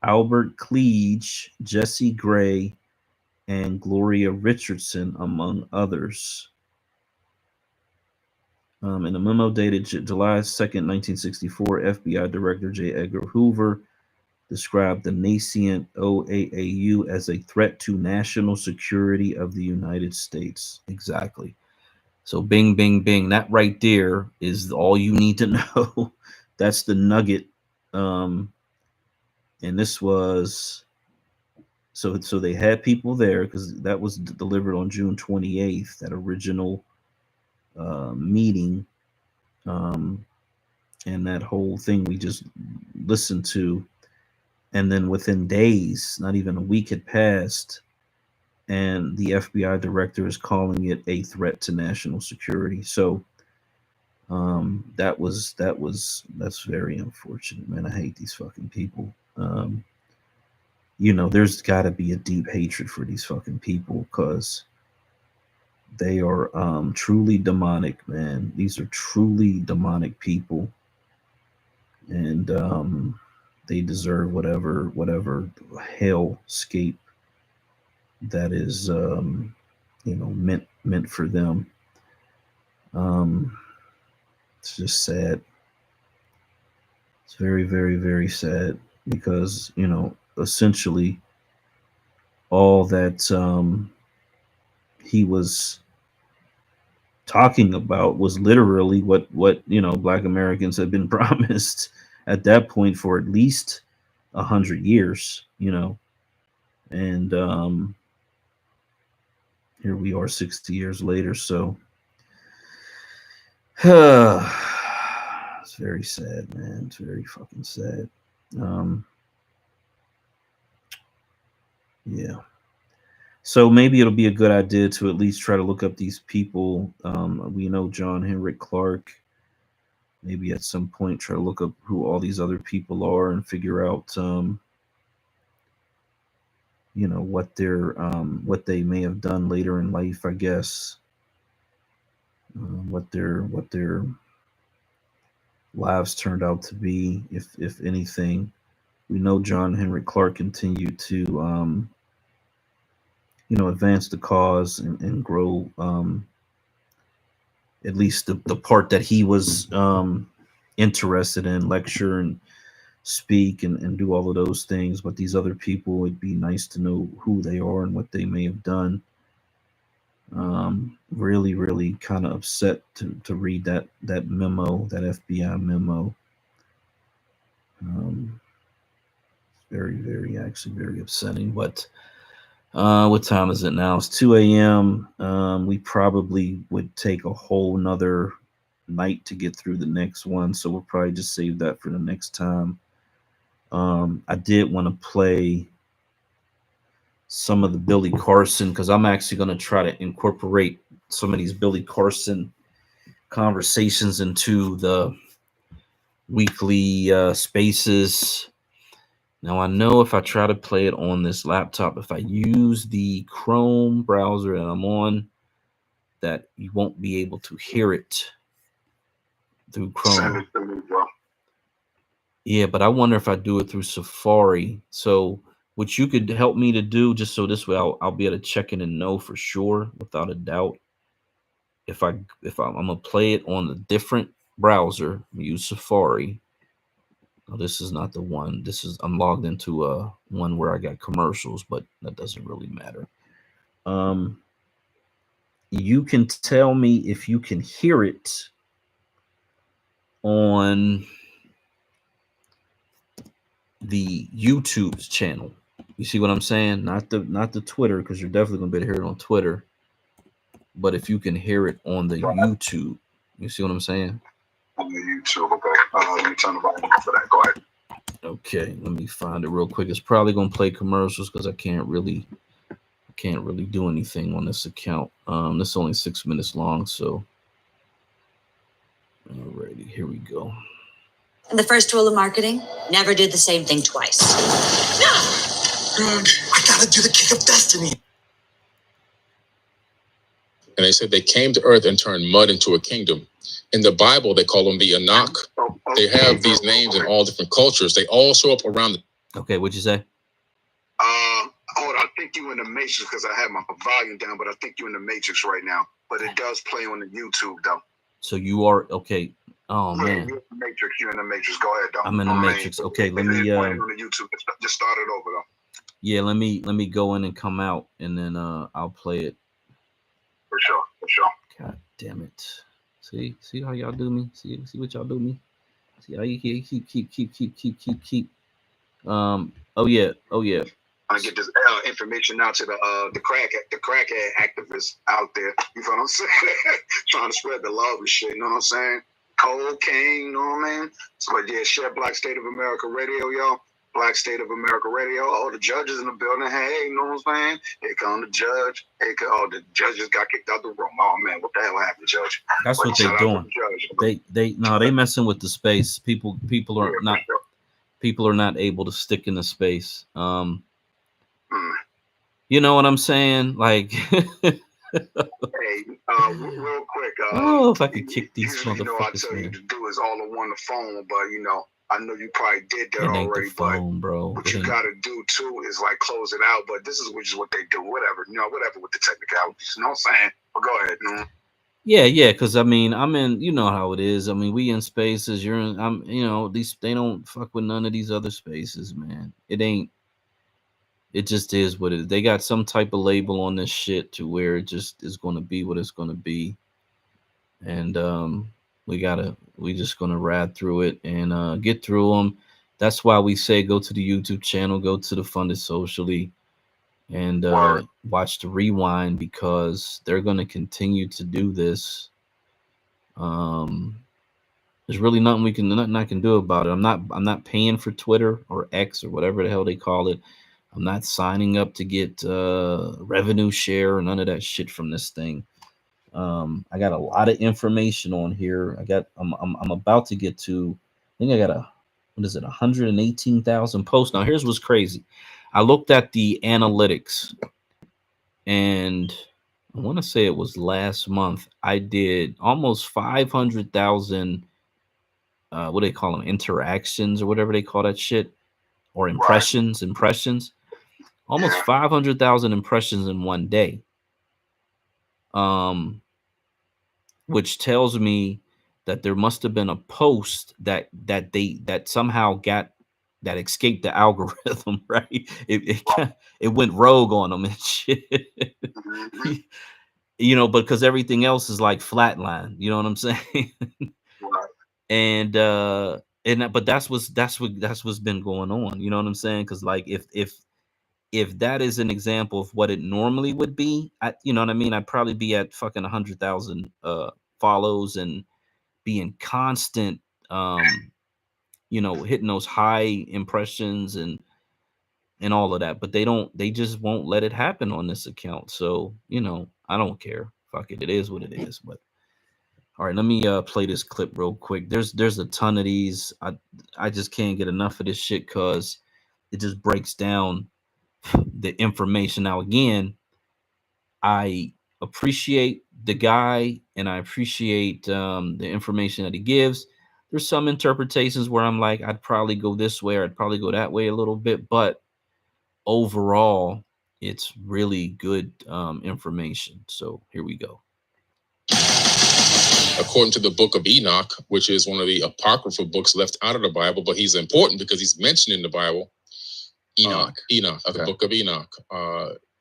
Albert Cleage, Jesse Gray, and Gloria Richardson, among others. In a memo dated July 2nd, 1964, FBI Director J. Edgar Hoover described the nascent OAAU as a threat to national security of the United States. Exactly. So bing, bing, bing. That right there is all you need to know. That's the nugget. And this was, so they had people there because that was delivered on June 28th, that original meeting. And that whole thing we just listened to. And then within days, not even a week had passed, and the FBI director is calling it a threat to national security. So that's very unfortunate, man. I hate these fucking people. There's got to be a deep hatred for these fucking people, because they are truly demonic, man. These are truly demonic people. And they deserve whatever hellscape that is meant for them. It's just sad. It's very, very, very sad because essentially all that he was talking about was literally what Black Americans had been promised at that point for at least 100 years, and here we are 60 years later. So it's very sad, man. It's very fucking sad. Yeah. So maybe it'll be a good idea to at least try to look up these people. We know John Henrik Clark. Maybe at some point try to look up who all these other people are and figure out, what they may have done later in life. I guess what their lives turned out to be, if anything. We know John Henrik Clark continued to advance the cause and grow, at least the part that he was interested in, lecture and speak and do all of those things. But these other people, it'd be nice to know who they are and what they may have done. Really, really kind of upset to read that memo, that FBI memo. Very, very, actually very upsetting. But what time is it now? It's 2 a.m. We probably would take a whole nother night to get through the next one, so we'll probably just save that for the next time. I did want to play some of the Billy Carson, because I'm actually going to try to incorporate some of these Billy Carson conversations into the weekly spaces. Now, I know if I try to play it on this laptop, if I use the Chrome browser that I'm on, that you won't be able to hear it through Chrome. Send it to me, bro. Yeah, but I wonder if I do it through Safari. So what you could help me to do, just so this way I'll be able to check in and know for sure, without a doubt, if I'm gonna play it on a different browser, use Safari. No, this is not the one. I'm logged into a one where I got commercials, but that doesn't really matter. You can tell me if you can hear it on the YouTube's channel. You see what I'm saying? Not the Twitter, because you're definitely gonna be able to hear it on Twitter. But if you can hear it on the YouTube, you see what I'm saying? On the YouTube, okay. Let me turn the volume up for that. Go ahead. Okay, let me find it real quick. It's probably gonna play commercials because I can't really do anything on this account. This is only 6 minutes long, so alrighty, here we go. And the first rule of marketing: never do the same thing twice. I gotta do the kick of destiny. And they said they came to earth and turned mud into a kingdom. In the Bible, they call them the Anak. They have these names in all different cultures. They all show up around. Okay, what'd you say? Hold on, I think you in the Matrix because I have my volume down, but I think you're in the Matrix right now. But it does play on the YouTube though. So you are okay. Oh man, you're in the Matrix. You're in the Matrix. Go ahead, though. I'm in the Matrix. Okay, let me. On the YouTube, just start it over though. Yeah, let me go in and come out, and then I'll play it. For sure. God damn it! See how y'all do me? See what y'all do me? See how you keep. Oh yeah. I get this information out to the crackhead activists out there. You know what I'm saying? Trying to spread the love and shit. You know what I'm saying? Cocaine. You know what I mean? So yeah, share Black State of America Radio, y'all. Black State of America Radio. Oh, the judge is in the building. Hey, you know what I'm saying? Here come the judge. The judge just got kicked out the room. Oh man, what the hell happened, Judge? That's what they're doing. They messing with the space. People are not. Sure. People are not able to stick in the space. You know what I'm saying? Like, hey, real quick. If I could kick these motherfuckers. I tell you to do is all on the phone, but I know you probably did that It ain't already, the phone, bro. what you got to do too is like close it out. But this is which is what they do. Whatever, whatever with the technicalities. You know what I'm saying? But go ahead. Yeah, because I mean, I'm in. You know how it is. I mean, we in spaces. You're in. I'm. These they don't fuck with none of these other spaces, man. It ain't. It just is what it is. They got some type of label on this shit to where it just is going to be what it's going to be, and we just going to ride through it and get through them. That's why we say go to the YouTube channel, go to the Funded Socially, and watch the rewind, because they're going to continue to do this. There's really nothing I can do about it. I'm not paying for Twitter or X or whatever the hell they call it. I'm not signing up to get revenue share or none of that shit from this thing. I got a lot of information on here. I'm about to get to. I think I got 118,000 posts. Now here's what's crazy. I looked at the analytics, and I want to say it was last month. I did almost 500,000. What do they call them? Interactions or whatever they call that shit, or impressions. Almost 500,000 impressions in one day. Which tells me that there must have been a post that somehow that escaped the algorithm, right? It went rogue on them and shit. Because everything else is like flatline. You know what I'm saying? But that's what's been going on. You know what I'm saying? Because like if that is an example of what it normally would be, you know what I mean? I'd probably be at fucking 100,000 follows and be in constant, hitting those high impressions and all of that. But they just won't let it happen on this account. So, I don't care. Fuck it. It is what it is. But all right, let me play this clip real quick. There's a ton of these. I just can't get enough of this shit because it just breaks down the information. Now, again, I appreciate the guy and I appreciate the information that he gives. There's some interpretations where I'm like, I'd probably go this way or I'd probably go that way a little bit, but overall, it's really good information. So here we go. According to the book of Enoch, which is one of the apocryphal books left out of the Bible, but he's important because he's mentioned in the Bible. Enoch, okay. The book of Enoch.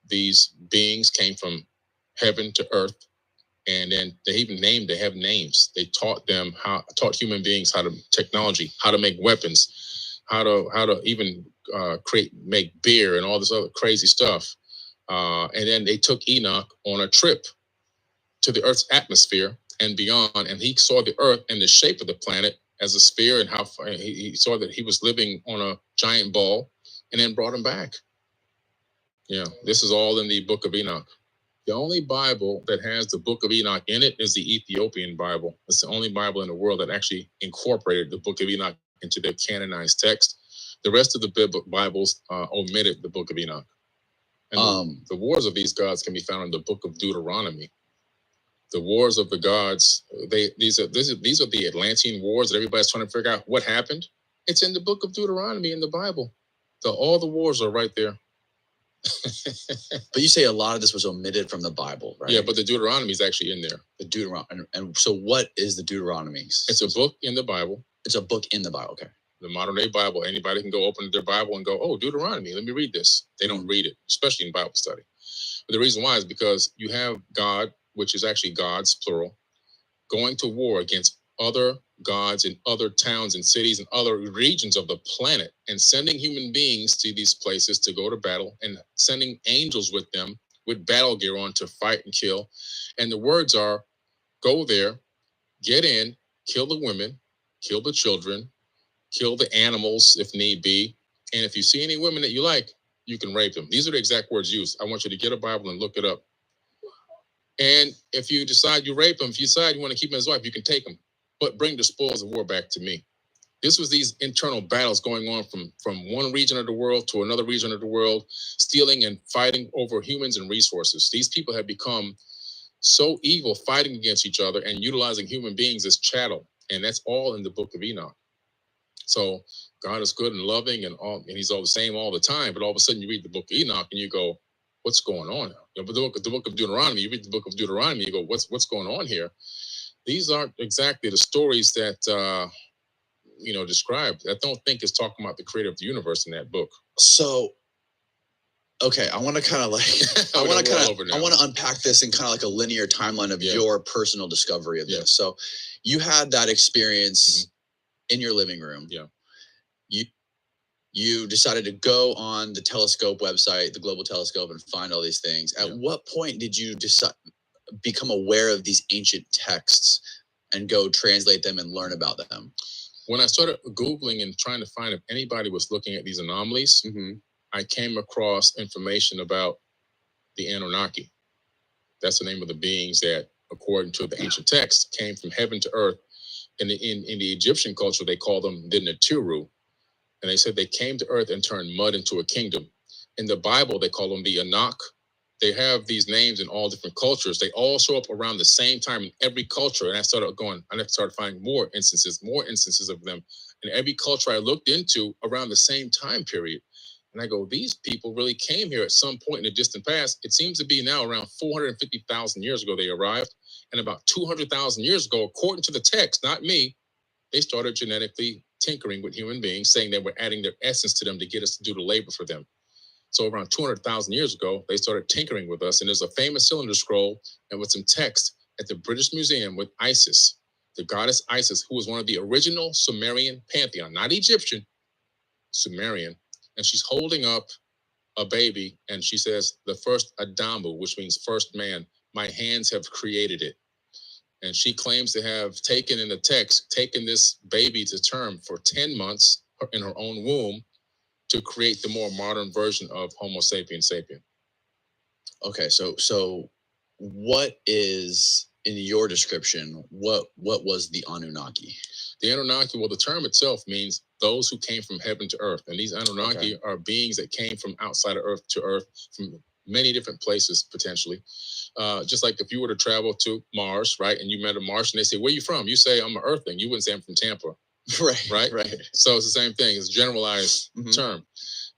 These beings came from heaven to earth, and then they have names. They taught human beings how to technology, how to make weapons, how to even make beer and all this other crazy stuff. And then they took Enoch on a trip to the Earth's atmosphere and beyond, and he saw the Earth and the shape of the planet as a sphere, and how he saw that he was living on a giant ball, and then brought him back. Yeah, this is all in the book of Enoch. The only Bible that has the book of Enoch in it is the Ethiopian Bible. It's the only Bible in the world that actually incorporated the book of Enoch into their canonized text. The rest of the Bibles omitted the book of Enoch. And the wars of these gods can be found in the book of Deuteronomy. The wars of the gods, these are the Atlantean wars that everybody's trying to figure out what happened. It's in the book of Deuteronomy in the Bible. All the wars are right there. But you say a lot of this was omitted from the Bible, right? Yeah, but the Deuteronomy is actually in there. The Deuteronomy. And so what is the Deuteronomy? It's a book in the Bible. It's a book in the Bible, okay. The modern day Bible. Anybody can go open their Bible and go, oh, Deuteronomy, let me read this. They don't read it, especially in Bible study. But the reason why is because you have God, which is actually gods, plural, going to war against other gods in other towns and cities and other regions of the planet, and sending human beings to these places to go to battle, and sending angels with them with battle gear on to fight and kill. And the words are, go there, get in, kill the women, kill the children, kill the animals if need be. And if you see any women that you like, you can rape them. These are the exact words used. I want you to get a Bible and look it up. And if you decide you rape them, if you decide you want to keep him as wife, you can take him. But bring the spoils of war back to me. This was these internal battles going on from one region of the world to another region of the world, stealing and fighting over humans and resources. These people have become so evil, fighting against each other and utilizing human beings as chattel. And that's all in the book of Enoch. So God is good and loving and he's all the same all the time. But all of a sudden you read the book of Enoch and you go, what's going on? But the book of Deuteronomy, you read the book of Deuteronomy, you go, what's going on here? These aren't exactly the stories that described. I don't think it's talking about the creator of the universe in that book. So okay, I want to kind of like I want to unpack this in kind of like a linear timeline of your personal discovery of this. So you had that experience in your living room. Yeah. You decided to go on the telescope website, the Global Telescope, and find all these things. At what point did you become aware of these ancient texts and go translate them and learn about them? When I started Googling and trying to find if anybody was looking at these anomalies, I came across information about the Anunnaki. That's the name of the beings that, according to the ancient text, came from heaven to earth. In the Egyptian culture, they call them the Natiru. And they said they came to earth and turned mud into a kingdom. In the Bible, they call them the Anak. They have these names in all different cultures. They all show up around the same time in every culture. And I started finding more instances of them in every culture I looked into around the same time period. And I go, these people really came here at some point in the distant past. It seems to be now around 450,000 years ago they arrived. And about 200,000 years ago, according to the text, not me, they started genetically tinkering with human beings, saying they were adding their essence to them to get us to do the labor for them. So around 200,000 years ago, they started tinkering with us. And there's a famous cylinder scroll and with some text at the British Museum with Isis, the goddess Isis, who was one of the original Sumerian pantheon, not Egyptian, Sumerian. And she's holding up a baby and she says, the first Adamu, which means first man, my hands have created it. And she claims to have taken this baby to term for 10 months in her own womb to create the more modern version of Homo sapiens sapien. Okay, so what is, in your description, what was the Anunnaki? The Anunnaki, well, the term itself means those who came from heaven to earth. And these Anunnaki are beings that came from outside of earth to earth, from many different places, potentially. Just like if you were to travel to Mars, right, and you met a Martian, they say, where are you from? You say, I'm an Earthling. You wouldn't say I'm from Tampa. Right. So it's the same thing. It's a generalized term.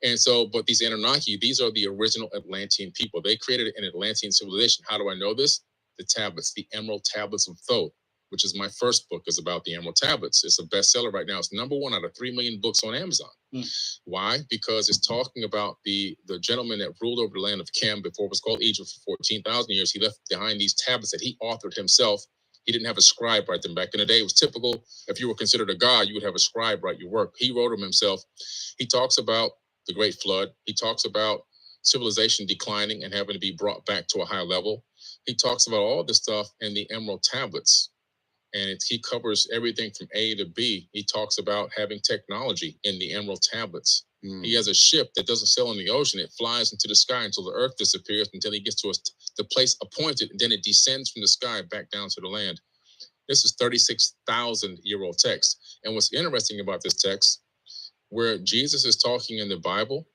And so, but these Anunnaki, these are the original Atlantean people. They created an Atlantean civilization. How do I know this? The tablets, the Emerald Tablets of Thoth, which is my first book, is about the Emerald Tablets. It's a bestseller right now. It's #1 out of 3 million books on Amazon. Why? Because it's talking about the gentleman that ruled over the land of Chem before it was called Egypt for 14,000 years. He left behind these tablets that he authored himself. He didn't have a scribe write them. Back in the day, it was typical. If you were considered a god, you would have a scribe write your work. He wrote them himself. He talks about the Great Flood. He talks about civilization declining and having to be brought back to a high level. He talks about all this stuff in the Emerald Tablets. And he covers everything from A to B. He talks about having technology in the Emerald Tablets. He has a ship that doesn't sail in the ocean. It flies into the sky until the earth disappears, until he gets to the place appointed, and then it descends from the sky back down to the land. This is 36,000-year-old text. And what's interesting about this text, where Jesus is talking in the Bible,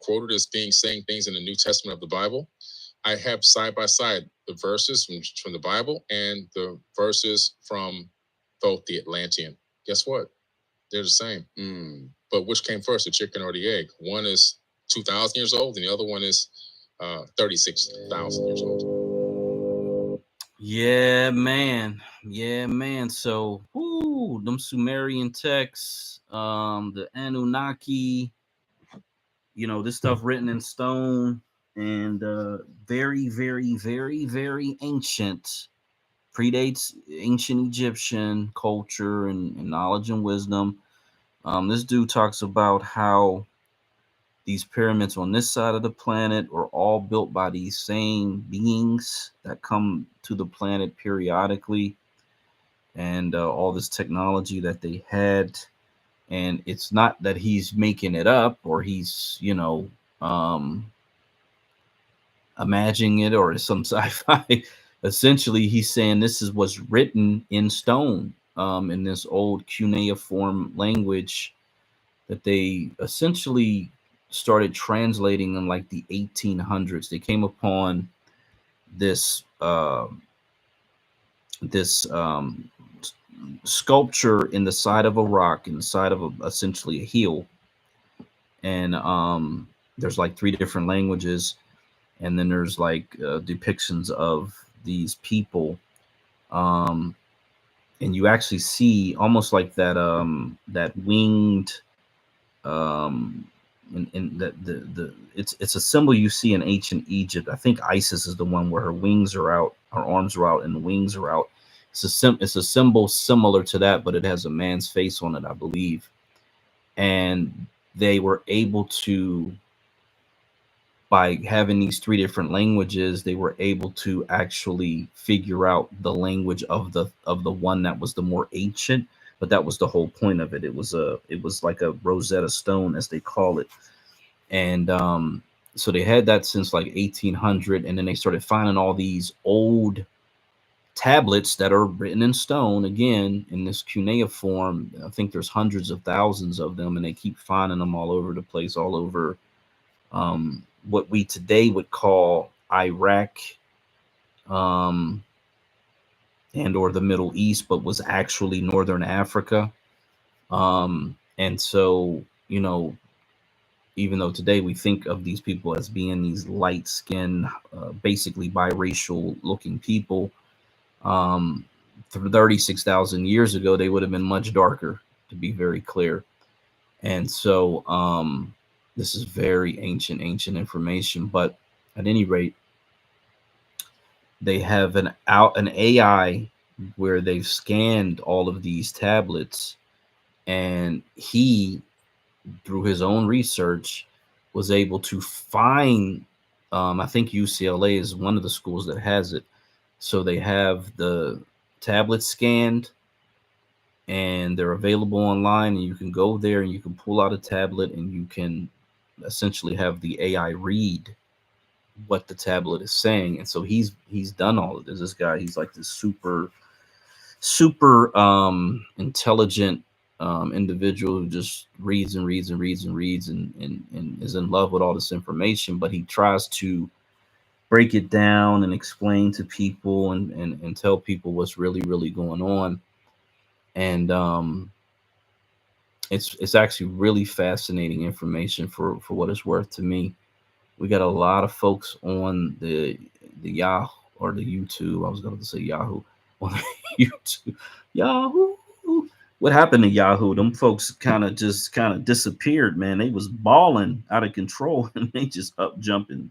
quoted as saying things in the New Testament of the Bible, I have side by side the verses from the Bible and the verses from Thoth the Atlantean. Guess what? They're the same. But which came first, the chicken or the egg? One is 2,000 years old, and the other one is 36,000 years old. Yeah, man. So, them Sumerian texts, the Anunnaki, this stuff written in stone, and very, very, very, very ancient, predates ancient Egyptian culture and knowledge and wisdom. This dude talks about how these pyramids on this side of the planet were all built by these same beings that come to the planet periodically, and all this technology that they had. And it's not that he's making it up or he's, imagining it or some sci-fi. Essentially, he's saying this is what's written in stone, in this old cuneiform language that they essentially started translating in like the 1800s. They came upon this sculpture in the side of a rock, in the side of essentially a hill, and there's like 3 different languages, and then there's like depictions of these people, um, and you actually see almost like that winged, and that the it's a symbol you see in ancient Egypt. I think Isis is the one where her wings are out, her arms are out, and the wings are out. It's a symbol similar to that, but it has a man's face on it, I believe. And they were able to, by having these 3 different languages, they were able to actually figure out the language of the one that was the more ancient. But that was the whole point of it. It was like a Rosetta Stone, as they call it. And so they had that since like 1800, and then they started finding all these old tablets that are written in stone, again in this cuneiform. I think there's hundreds of thousands of them, and they keep finding them all over the place, all over what we today would call Iraq, and or the Middle East, but was actually Northern Africa. And so, you know, even though today we think of these people as being these light-skinned, basically biracial-looking people, 36,000 years ago, they would have been much darker, to be very clear. And so this is very ancient information. But at any rate, they have an AI where they've scanned all of these tablets, and he, through his own research, was able to find, I think UCLA is one of the schools that has it. So they have the tablets scanned, and they're available online, and you can go there and you can pull out a tablet, and you can essentially have the AI read what the tablet is saying. And so he's done all of this. This guy, he's like this super intelligent individual who just reads and reads and reads and reads, and is in love with all this information. But he tries to break it down and explain to people, and tell people what's really going on. And it's actually really fascinating information for what it's worth to me. We got a lot of folks on the Yahoo, or the YouTube. I was going to say Yahoo. On the YouTube. Yahoo. What happened to Yahoo? Them folks kind of disappeared, man. They was balling out of control, and they just up jumping.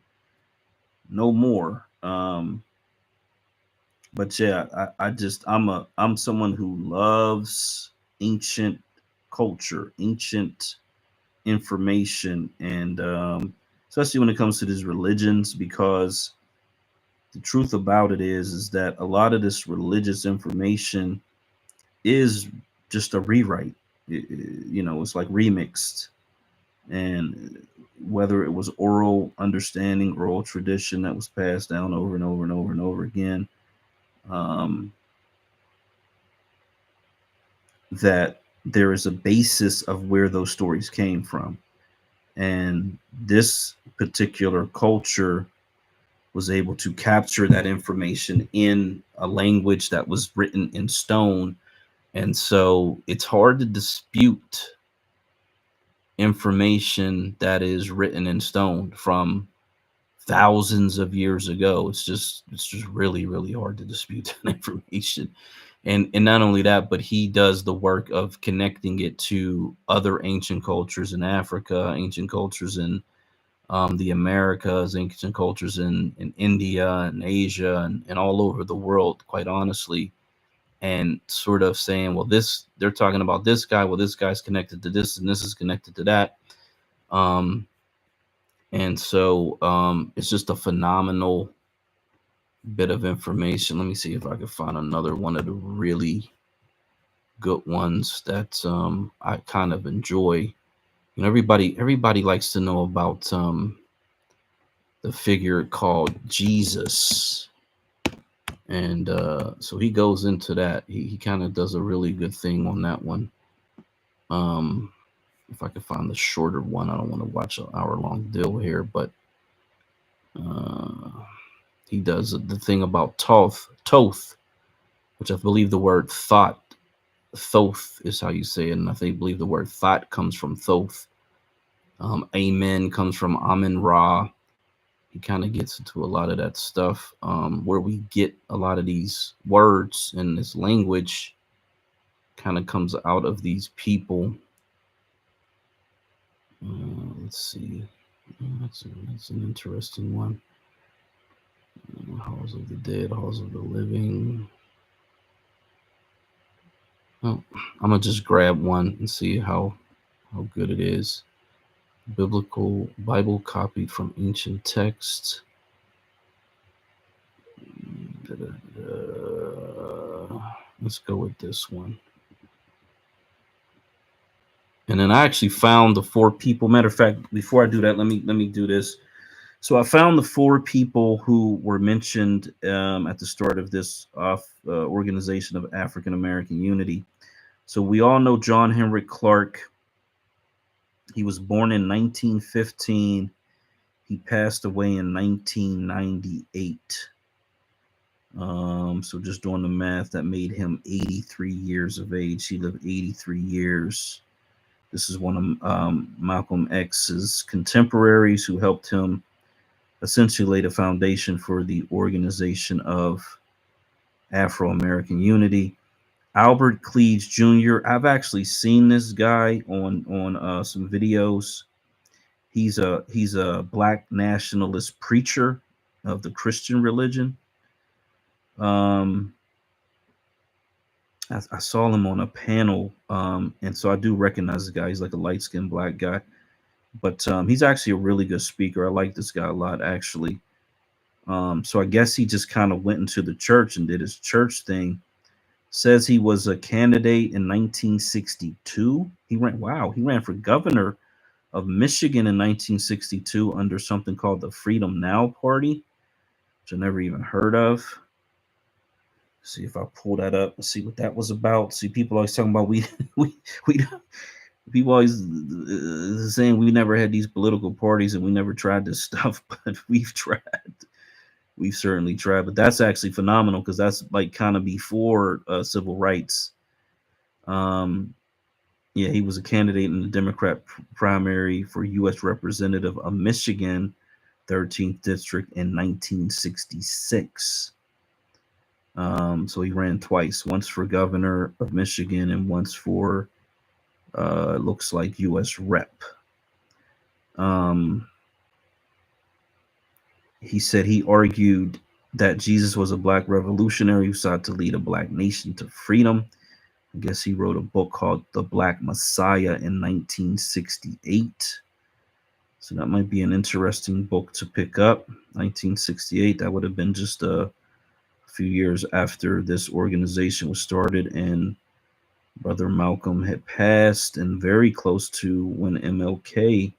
No more. But yeah, I'm someone who loves ancient culture, ancient information, and especially when it comes to these religions, because the truth about it is that a lot of this religious information is just a rewrite. It's like remixed, and whether it was oral understanding, oral tradition that was passed down over and over and over and over again, that there is a basis of where those stories came from. And this particular culture was able to capture that information in a language that was written in stone. And so it's hard to dispute information that is written in stone from thousands of years ago. It's just really hard to dispute that information. And not only that, but he does the work of connecting it to other ancient cultures in Africa, ancient cultures in the Americas, ancient cultures in India and Asia, and all over the world, quite honestly. And sort of saying, well, they're talking about this guy, well, this guy's connected to this, and this is connected to that. And so it's just a phenomenal bit of information. Let me see if I can find another one of the really good ones that I kind of enjoy. You know, everybody likes to know about the figure called Jesus. And so he goes into that. He kind of does a really good thing on that one. If I could find the shorter one, I don't want to watch an hour-long deal here, but he does the thing about Thoth, which I believe the word thought Thoth is how you say it, and I believe the word thought comes from Thoth. Amen comes from Amen Ra. He kind of gets into a lot of that stuff, where we get a lot of these words and this language kind of comes out of these people. Let's see. That's an interesting one. Halls of the dead, halls of the living. Oh, I'm gonna just grab one and see how good it is. Biblical Bible copied from ancient texts. Let's go with this one. And then I actually found the 4 people. Matter of fact, before I do that, let me do this. So I found the 4 people who were mentioned at the start of this Organization of African American Unity. So we all know John Henrik Clarke. He was born in 1915. He passed away in 1998. So just doing the math, that made him 83 years of age. He lived 83 years. This is one of Malcolm X's contemporaries who helped him essentially lay the foundation for the Organization of Afro-American Unity. Albert Cleage Jr. I've actually seen this guy on some videos. He's a black nationalist preacher of the Christian religion. I saw him on a panel, and so I do recognize this guy. He's like a light-skinned black guy, but he's actually a really good speaker. I like this guy a lot, actually. So I guess he just kind of went into the church and did his church thing. Says he was a candidate in 1962. He ran for governor of Michigan in 1962 under something called the Freedom Now Party, which I never even heard of. See if I pull that up and see what that was about. See, people always talking about we people always saying we never had these political parties and we never tried this stuff, but we've tried. We've certainly tried, but that's actually phenomenal because that's like kind of before civil rights. Yeah, he was a candidate in the Democrat primary for U.S. Representative of Michigan, 13th District in 1966. So he ran twice, once for governor of Michigan and once for, looks like U.S. Rep. He said he argued that Jesus was a black revolutionary who sought to lead a black nation to freedom. I guess he wrote a book called The Black Messiah in 1968. So that might be an interesting book to pick up. 1968, that would have been just a few years after this organization was started and Brother Malcolm had passed, and very close to when MLK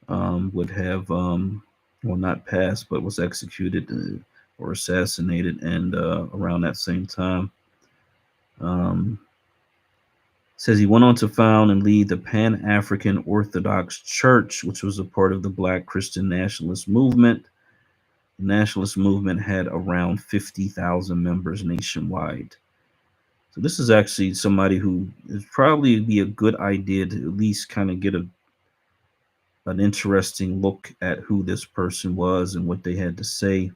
would have, well, not passed, but was executed or assassinated, and around that same time. Says he went on to found and lead the Pan-African Orthodox Church, which was a part of the Black Christian Nationalist Movement. The Nationalist Movement had around 50,000 members nationwide. So this is actually somebody who is probably be a good idea to at least kind of get an interesting look at who this person was and what they had to say,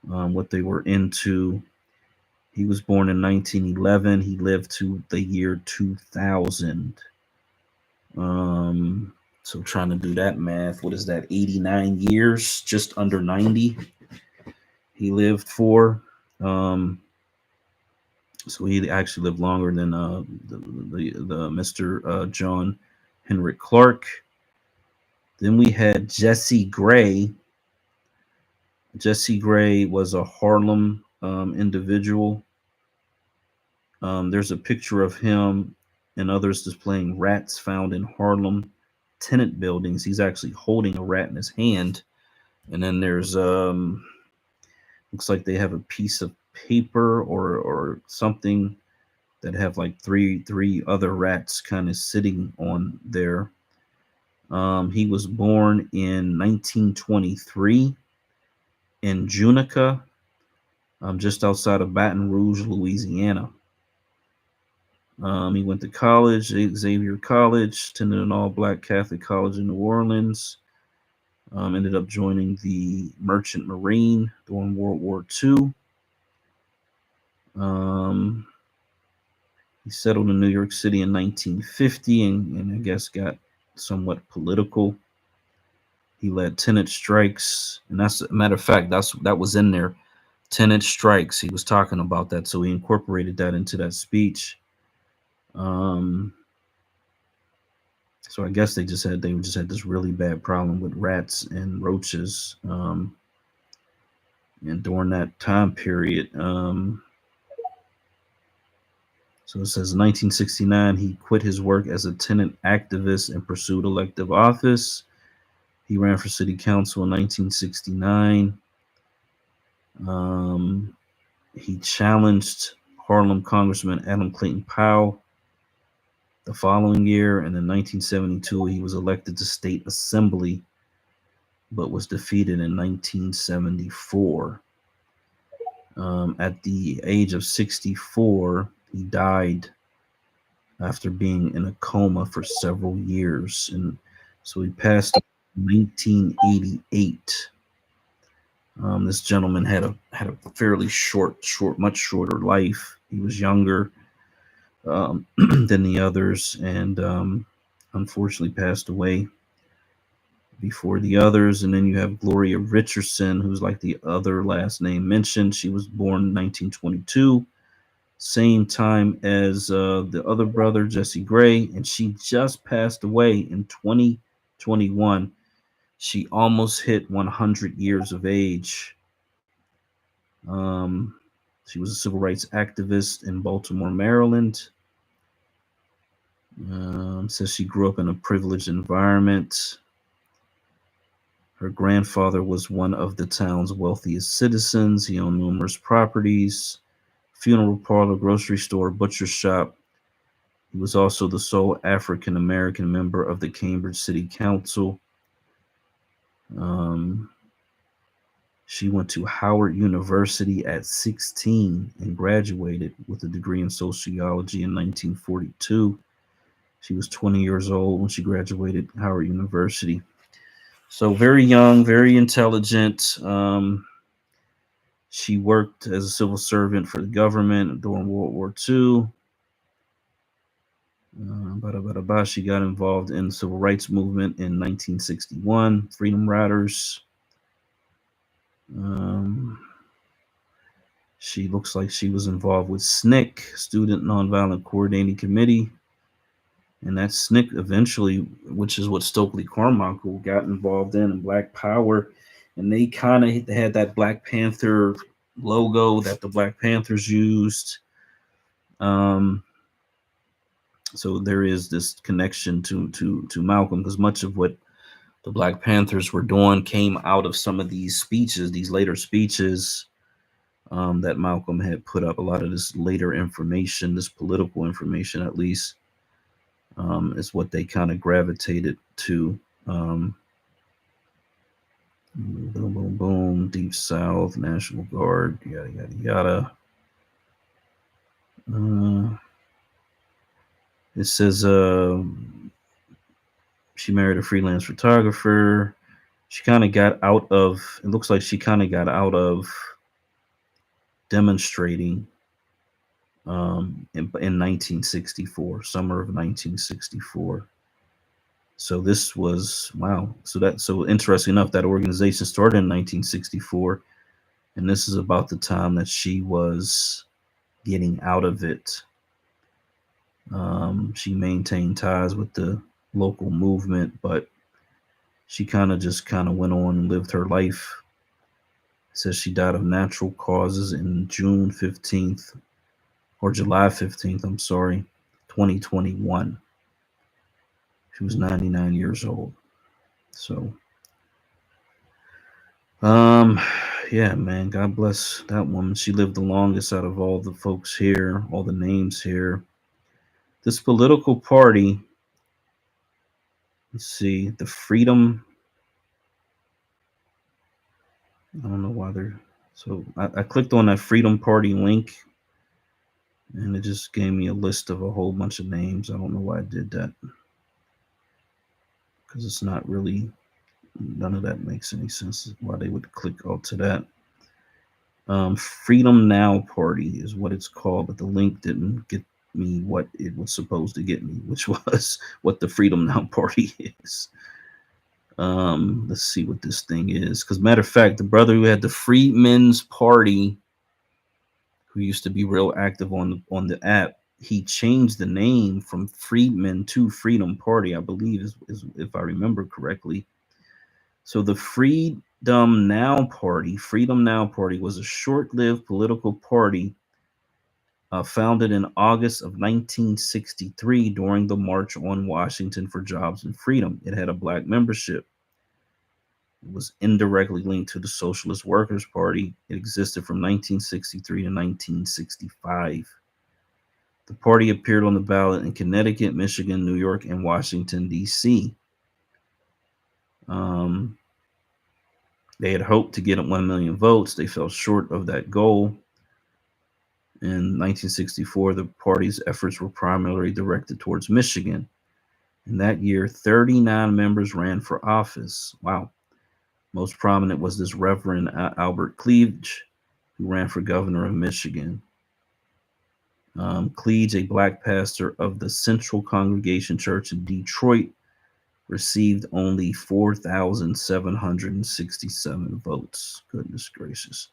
what they were into. He was born in 1911. He lived to the year 2000. So trying to do that math, what is that? 89 years, just under 90. He lived for. So he actually lived longer than the Mr. John Henrik Clarke. Then we had Jesse Gray. Jesse Gray was a Harlem individual. There's a picture of him and others displaying rats found in Harlem tenant buildings. He's actually holding a rat in his hand. And then there's looks like they have a piece of paper or something that have like three other rats kind of sitting on there. He was born in 1923 in Junica, just outside of Baton Rouge, Louisiana. He went to college, Xavier College, attended an all-black Catholic college in New Orleans. Ended up joining the Merchant Marine during World War II. He settled in New York City in 1950 and I guess got somewhat political. He led tenant strikes, and that's a matter of fact, that was in there. Tenant strikes. He was talking about that, so he incorporated that into that speech. So I guess they just had this really bad problem with rats and roaches. And during that time period, so it says in 1969, he quit his work as a tenant activist and pursued elective office. He ran for city council in 1969. He challenged Harlem Congressman Adam Clayton Powell the following year, and in 1972 he was elected to state assembly, but was defeated in 1974. At the age of 64, he died after being in a coma for several years, and so he passed in 1988. This gentleman had a fairly much shorter life. He was younger than the others, and unfortunately passed away before the others. And then you have Gloria Richardson, who's like the other last name mentioned. She was born in 1922, same time as the other brother, Jesse Gray, and she just passed away in 2021. She almost hit 100 years of age. She was a civil rights activist in Baltimore, Maryland. Says she grew up in a privileged environment. Her grandfather was one of the town's wealthiest citizens. He owned numerous properties, funeral parlor, grocery store, butcher shop. He was also the sole African American member of the Cambridge City Council. She went to Howard University at 16 and graduated with a degree in sociology in 1942. She was 20 years old when she graduated Howard University. So very young, very intelligent. She worked as a civil servant for the government during World War II. She got involved in the civil rights movement in 1961, Freedom Riders. She looks like she was involved with SNCC, Student Nonviolent Coordinating Committee. And that SNCC eventually, which is what Stokely Carmichael got involved in Black Power. And they kind of had that Black Panther logo that the Black Panthers used. So there is this connection to Malcolm, because much of what the Black Panthers were doing came out of some of these speeches, these later speeches that Malcolm had put up. A lot of this later information, this political information at least, is what they kind of gravitated to. Boom, boom, boom, Deep South, National Guard, yada, yada, yada. It says she married a freelance photographer. She kind of got out of, it looks like she kind of got out of demonstrating in 1964, summer of 1964. So this was, wow. So interesting enough, that organization started in 1964, and this is about the time that she was getting out of it. She maintained ties with the local movement, but she kind of went on and lived her life. It says she died of natural causes in June 15th, or July 15th, I'm sorry, 2021. She was 99 years old. So, yeah, man, God bless that woman. She lived the longest out of all the folks here, all the names here. This political party, let's see, the Freedom. I don't know why they're, so I clicked on that Freedom Party link, And it just gave me a list of a whole bunch of names. I don't know why I did that, because it's not really, none of that makes any sense why they would click out to that. Freedom Now Party is what it's called, but the link didn't get me what it was supposed to get me, which was what the Freedom Now Party is. Let's see what this thing is. Because matter of fact, the brother who had the Freedmen's Party, who used to be real active on the app, he changed the name from Freedmen to Freedom Party, I believe, is if I remember correctly. So the Freedom Now Party was a short-lived political party founded in August of 1963 during the March on Washington for Jobs and Freedom. It had a black membership. It was indirectly linked to the Socialist Workers' Party. It existed from 1963 to 1965. The party appeared on the ballot in Connecticut, Michigan, New York, and Washington, D.C. They had hoped to get 1 million votes. They fell short of that goal. In 1964, the party's efforts were primarily directed towards Michigan. In that year, 39 members ran for office. Wow. Most prominent was this Reverend Albert Cleage, who ran for governor of Michigan. Cleage, a black pastor of the Central Congregation Church in Detroit, received only 4,767 votes. Goodness gracious.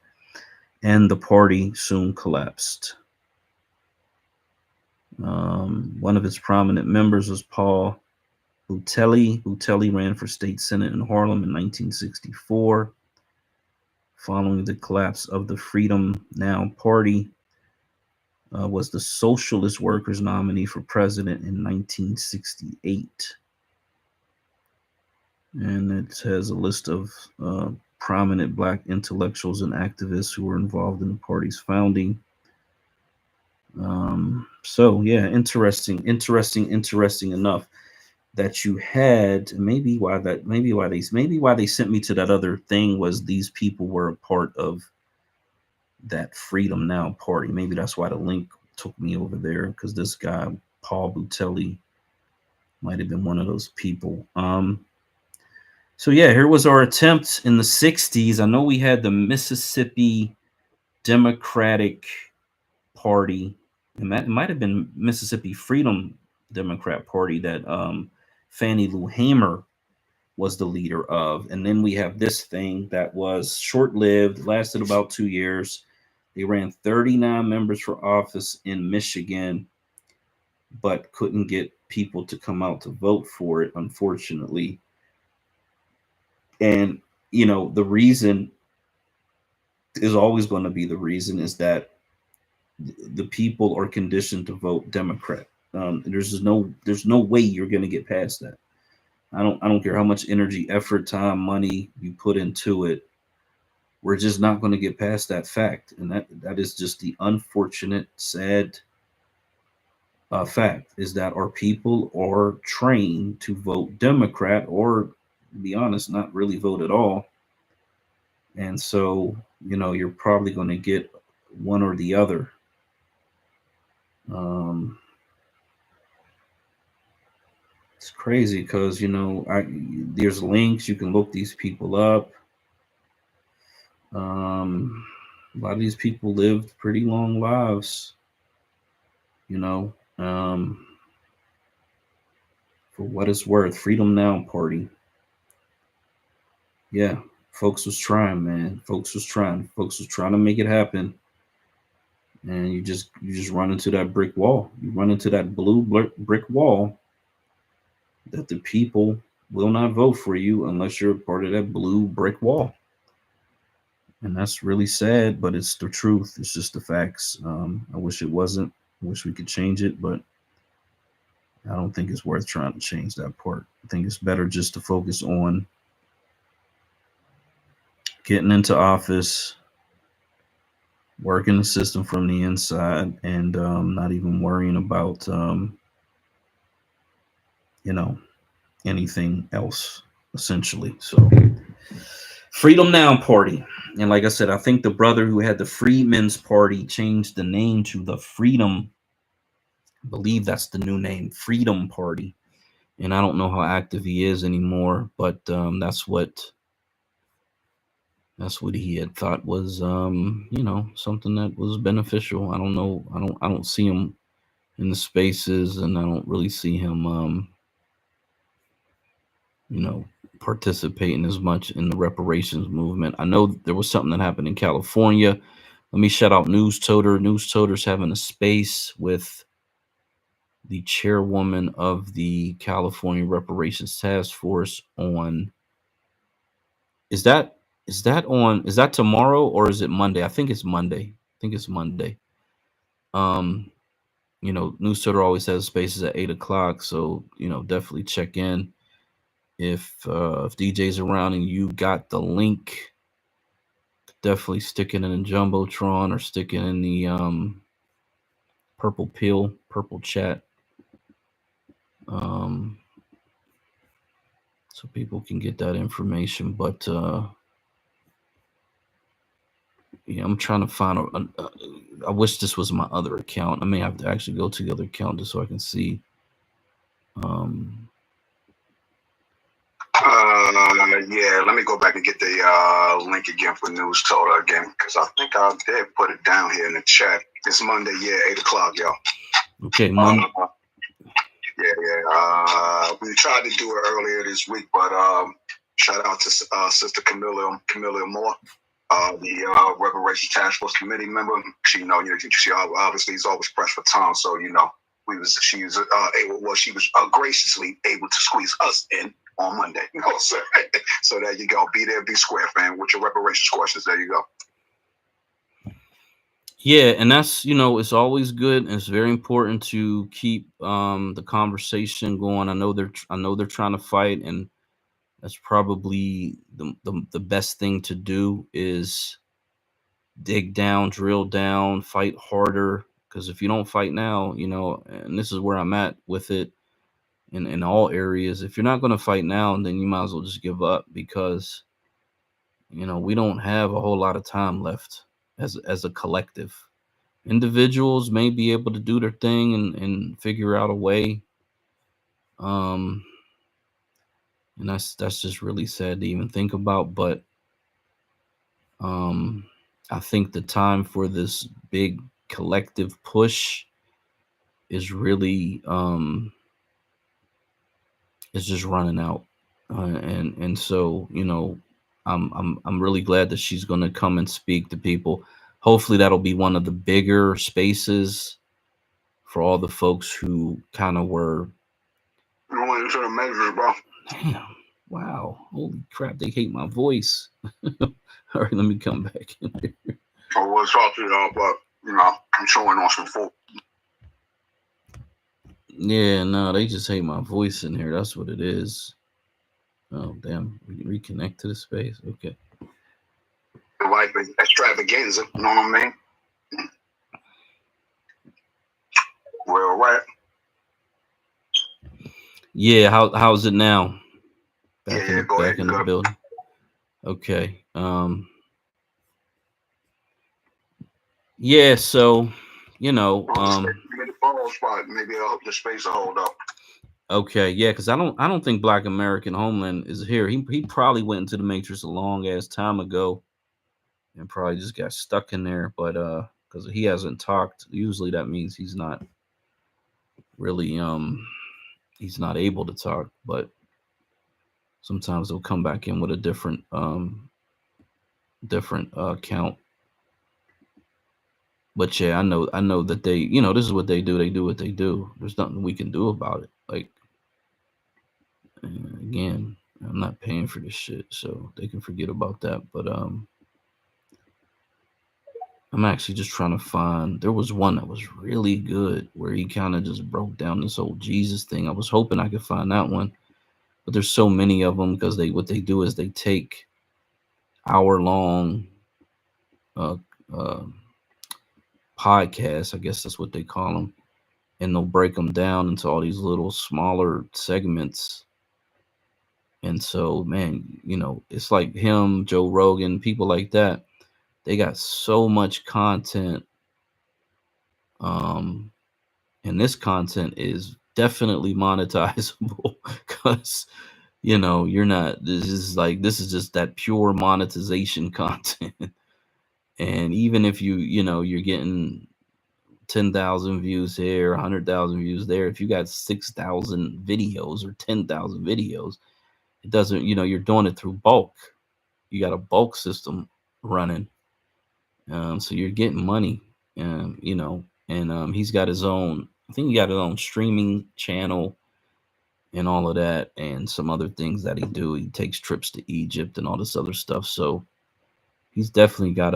And the party soon collapsed. One of its prominent members was Paul Butelli. Butelli ran for state senate in Harlem in 1964. Following the collapse of the Freedom Now Party, was the Socialist Workers nominee for president in 1968. And it has a list of prominent black intellectuals and activists who were involved in the party's founding. So yeah, interesting enough that you had. Maybe why they sent me to that other thing was these people were a part of that Freedom Now Party. Maybe that's why the link took me over there, because this guy Paul Butelli might have been one of those people. So yeah, here was our attempt in the 60s. I know we had the Mississippi Democratic Party, and that might have been Mississippi Freedom Democrat Party that Fannie Lou Hamer was the leader of. And then we have this thing that was short-lived, lasted about 2 years. They ran 39 members for office in Michigan, but couldn't get people to come out to vote for it, unfortunately. And, you know, the reason is always going to be the reason is that the people are conditioned to vote Democrat. There's no way you're going to get past that. I don't care how much energy, effort, time, money you put into it. We're just not going to get past that fact. And that is just the unfortunate, sad fact, is that our people are trained to vote Democrat, or to be honest, not really vote at all. And so, you know, you're probably going to get one or the other. It's crazy because, you know, there's links, you can look these people up. A lot of these people lived pretty long lives, you know. For what it's worth, Freedom Now Party. Yeah, folks was trying, man. Folks was trying to make it happen. And you just run into that brick wall. You run into that blue brick wall that the people will not vote for you unless you're a part of that blue brick wall. And that's really sad, but it's the truth. It's just the facts. I wish it wasn't. I wish we could change it, but I don't think it's worth trying to change that part. I think it's better just to focus on getting into office, working the system from the inside, and not even worrying about, you know, anything else, essentially. So, Freedom Now Party. And like I said, I think the brother who had the Freedmen's Party changed the name to the Freedom. I believe that's the new name, Freedom Party. And I don't know how active he is anymore, but that's what he had thought was something that was beneficial. I don't know. I don't see him in the spaces, and I don't really see him participating as much in the reparations movement. I know there was something that happened in California. Let me shout out News Toter. News Toter's having a space with the chairwoman of the California Reparations Task Force on. Is that tomorrow or is it Monday? I think it's Monday. News Toter always has spaces at 8:00, so definitely check in. If DJ's around and you got the link, definitely stick it in a jumbotron or stick it in the purple chat, so people can get that information. But I'm trying to find I wish this was my other account. I may have to actually go to the other account just so I can see. Yeah, let me go back and get the link again for News Total again, because I think I did put it down here in the chat. It's Monday, 8:00, y'all. Okay, Monday. We tried to do it earlier this week, but shout out to Sister Camilla Moore, the Reparations Task Force Committee member. She obviously is always pressed for time, so she was graciously able to squeeze us in on Monday. So there you go. Be there, be square, fam, with your reparations questions. There you go. Yeah, and that's it's always good, and it's very important to keep the conversation going. I know they're trying to fight, and that's probably the best thing to do is dig down, drill down, fight harder. Because if you don't fight now, and this is where I'm at with it in all areas. If you're not going to fight now, then you might as well just give up, because we don't have a whole lot of time left as a collective. Individuals may be able to do their thing and figure out a way. And that's just really sad to even think about. But I think the time for this big collective push is really it's just running out. And so I'm really glad that she's going to come and speak to people. Hopefully that'll be one of the bigger spaces for all the folks who kind of were. Going into the measures, bro. Damn! Wow! Holy crap! They hate my voice. All right, let me come back in here. I was talking to y'all, but I'm showing on some folk. Yeah, no, they just hate my voice in here. That's what it is. Oh, damn. We reconnect to the space. Okay. Like extravaganza, you know what I mean? Well, right. Yeah, how's it now? Back in the ahead, building. Okay. Yeah, so get the ball spot. Maybe the space will hold up. Okay, yeah, because I don't think Black American Homeland is here. He probably went into the Matrix a long ass time ago, and probably just got stuck in there. But because he hasn't talked, usually that means he's not really he's not able to talk. But sometimes they'll come back in with a different count. But yeah, I know that they this is what they do. They do what they do. There's nothing we can do about it. Like. Again, I'm not paying for this shit, so they can forget about that. But I'm actually just trying to find. There was one that was really good where he kind of just broke down this whole Jesus thing. I was hoping I could find that one, but there's so many of them because what they do is they take hour-long podcasts, I guess that's what they call them, and they'll break them down into all these little smaller segments. And so, man, it's like him, Joe Rogan, people like that. They got so much content. And this content is definitely monetizable because you're not, this is just that pure monetization content. And even if you're getting 10,000 views here, 100,000 views there, if you got 6,000 videos or 10,000 videos, it doesn't, you're doing it through bulk. You got a bulk system running. So you're getting money. And he's got his own, I think he got his own streaming channel and all of that, and some other things that he do. He takes trips to Egypt and all this other stuff. So he's definitely got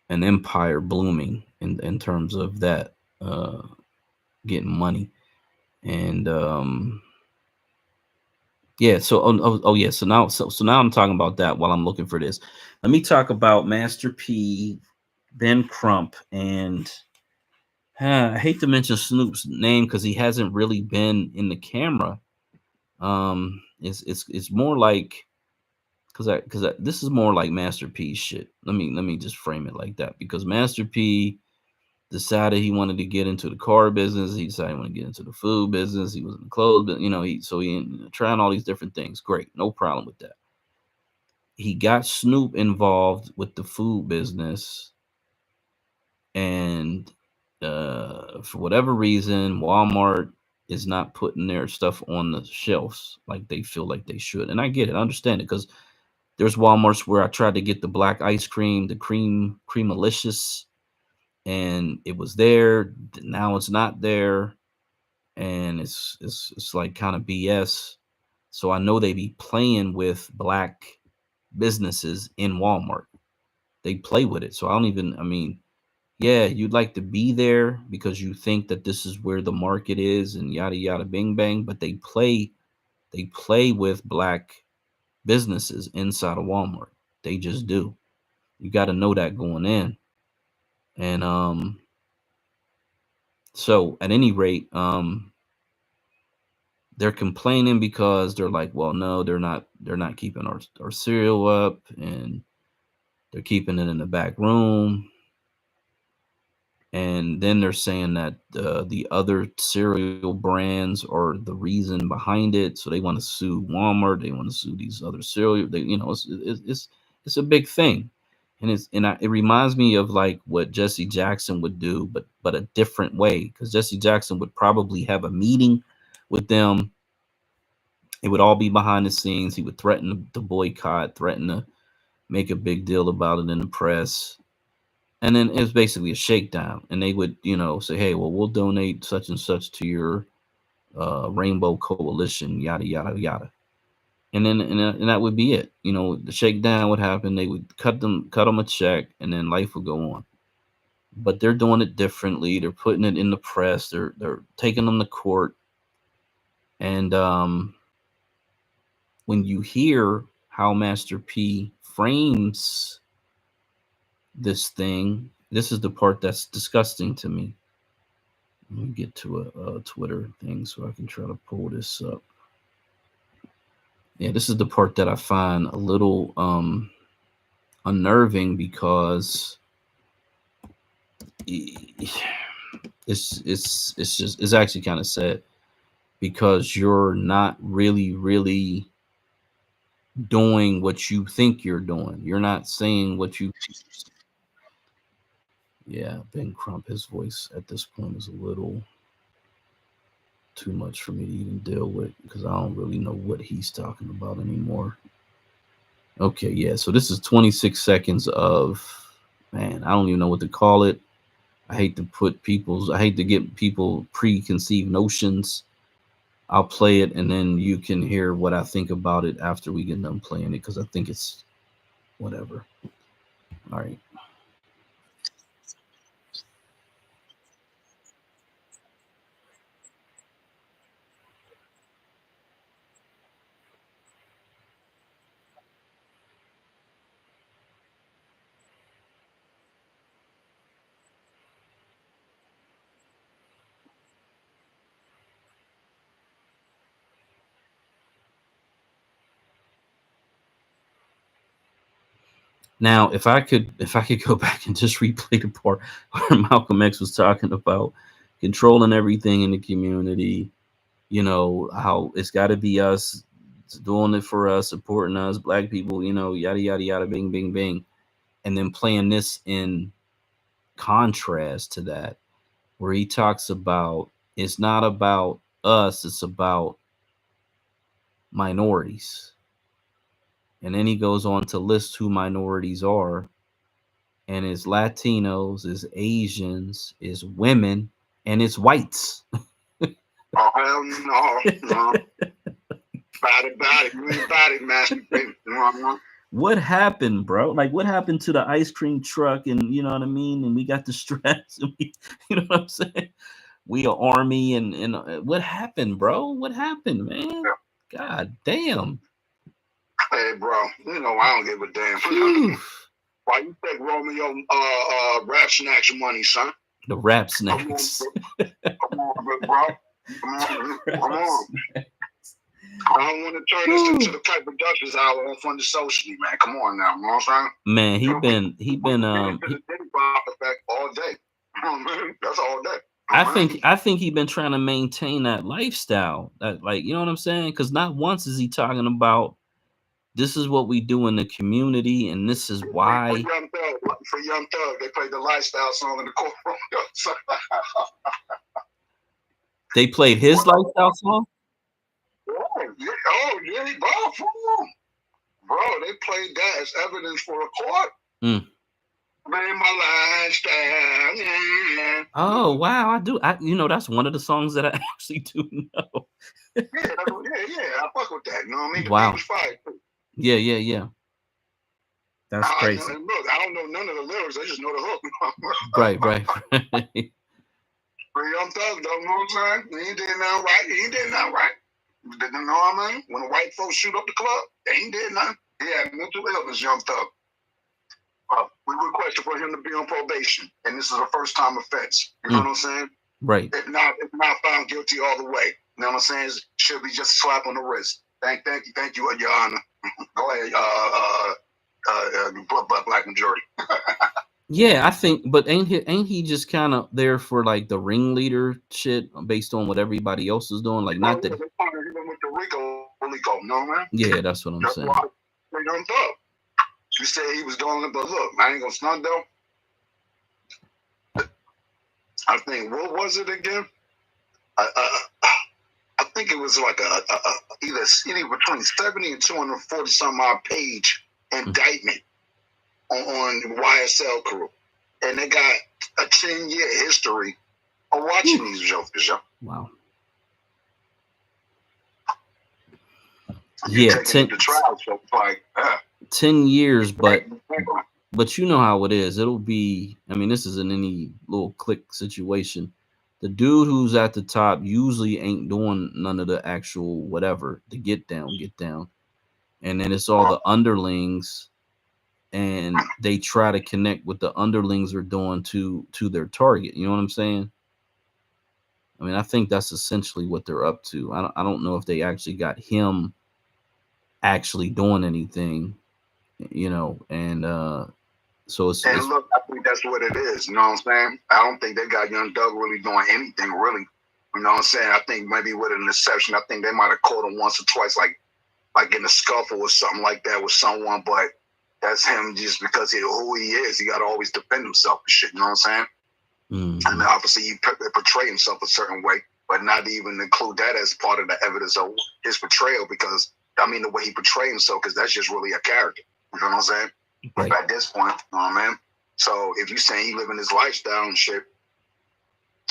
an empire blooming in terms of that, getting money. And yeah, so yeah, so now I'm talking about that while I'm looking for this. Let me talk about Master P, Ben Crump, and I hate to mention Snoop's name because he hasn't really been in the camera. It's more like, because this is more like Master P shit. Let me just frame it like that, because Master P decided he wanted to get into the car business. He decided he wanted to get into the food business. He was in the clothes, but he trying all these different things. Great, no problem with that. He got Snoop involved with the food business, and for whatever reason, Walmart is not putting their stuff on the shelves like they feel like they should. And I get it, I understand it, because there's Walmarts where I tried to get the black ice cream, the creamalicious, and it was there. Now it's not there, and it's like kind of BS. So I know they be playing with black businesses in Walmart. They play with it. So I don't even. I mean, yeah, you'd like to be there because you think that this is where the market is, and yada yada, bing bang. But they play with black businesses inside of Walmart. They just do. You got to know that going in. And so at any rate, they're complaining because they're like, well, no, they're not keeping our cereal up, and they're keeping it in the back room. And then they're saying that the other cereal brands are the reason behind it. So they want to sue Walmart. They want to sue these other cereal. It's a big thing, and it reminds me of like what Jesse Jackson would do, but a different way. Because Jesse Jackson would probably have a meeting with them. It would all be behind the scenes. He would threaten to boycott, threaten to make a big deal about it in the press. And then it was basically a shakedown. And they would, say, hey, well, we'll donate such and such to your Rainbow Coalition, yada, yada, yada. And then and that would be it. The shakedown would happen. They would cut them a check, and then life would go on. But they're doing it differently. They're putting it in the press. They're taking them to court. And when you hear how Master P frames this thing, this is the part that's disgusting to me. Let me get to a Twitter thing so I can try to pull this up. Yeah, this is the part that I find a little unnerving, because it's actually kind of sad, because you're not really doing what you think you're doing. You're not saying what you. Yeah, Ben Crump, his voice at this point is a little too much for me to even deal with, because I don't really know what he's talking about anymore. Okay, yeah, so this is 26 seconds of, man, I don't even know what to call it. I hate to get people preconceived notions. I'll play it, and then you can hear what I think about it after we get done playing it, because I think it's whatever. All right. Now, if I could go back and just replay the part where Malcolm X was talking about controlling everything in the community, you know, how it's got to be us doing it for us, supporting us, black people, you know, yada yada yada, bing bing bing, and then playing this in contrast to that, where he talks about it's not about us, it's about minorities. And then he goes on to list who minorities are, and it's Latinos, it's Asians, it's women, and it's whites. Oh, hell no. Body, you ain't body, master. What happened, bro? Like, what happened to the ice cream truck? And you know what I mean? And we got the straps, and we, you know what I'm saying? We are army, and what happened, bro? What happened, man? God damn. Hey, bro, you know I don't give a damn. Why you take Romeo rap snacks money, son? The rap snacks. Come on, bro. Come on. I don't want to turn this into the Type Productions hour on Funded Socially, man. Come on now, you know what I'm saying? Man, he been all day. That's all day. I think he been trying to maintain that lifestyle. That, like, you know what I'm saying? Because not once is he talking about this is what we do in the community and this is why. For Young Thug, they played the lifestyle song in the courtroom. They played his lifestyle song? Oh, yeah, bro, they played that as evidence for a court. Man, my lifestyle. Yeah. Oh, wow, I do. You know, that's one of the songs that I actually do know. yeah, I fuck with that. You know what I mean? The wow. beat was fire, too. Yeah. That's crazy. Look, I don't know none of the lyrics. I just know the hook. Right. For Young Thug, don't know what I'm saying? He ain't did nothing right. You know what I mean? When the white folks shoot up the club, they ain't did nothing. Yeah, mental illness, Young Thug. We requested for him to be on probation, and this is a first-time offense. You know what I'm saying? Right. If not found guilty all the way. You know what I'm saying? It should be just a slap on the wrist. Thank you, Your Honor. Go ahead, black majority. Yeah, I think, but ain't he just kind of there for like the ringleader shit based on what everybody else is doing? Like, not that. They partnered him with the Rico, no man. Yeah, that's what I'm saying. Why they Young Thug. You say he was doing it, but look, I ain't gonna stunt though. I think, what was it again? I think it was like either between 70 and 240 some odd page indictment on YSL crew, and they got a 10-year history of watching these jokers. Yo. Wow. You yeah, 10 trial, so like 10 years, but you know how it is. It'll be. I mean, this isn't any little click situation. The dude who's at the top usually ain't doing none of the actual whatever, the get down. And then it's all the underlings, and they try to connect what the underlings are doing to their target. You know what I'm saying? I mean, I think that's essentially what they're up to. I don't know if they actually got him actually doing anything, you know, and so it's look, I think that's what it is. You know what I'm saying? I don't think they got Young Thug really doing anything, really. You know what I'm saying? I think maybe with an exception, I think they might have caught him once or twice, like in a scuffle or something like that with someone. But that's him just because of who he is. He got to always defend himself and shit. You know what I'm saying? Mm-hmm. And obviously, he portray himself a certain way, but not even include that as part of the evidence of his portrayal. Because I mean, the way he portrayed himself, because that's just really a character. You know what I'm saying? Right. At this point, you know what I mean? So if you saying he living his lifestyle and shit,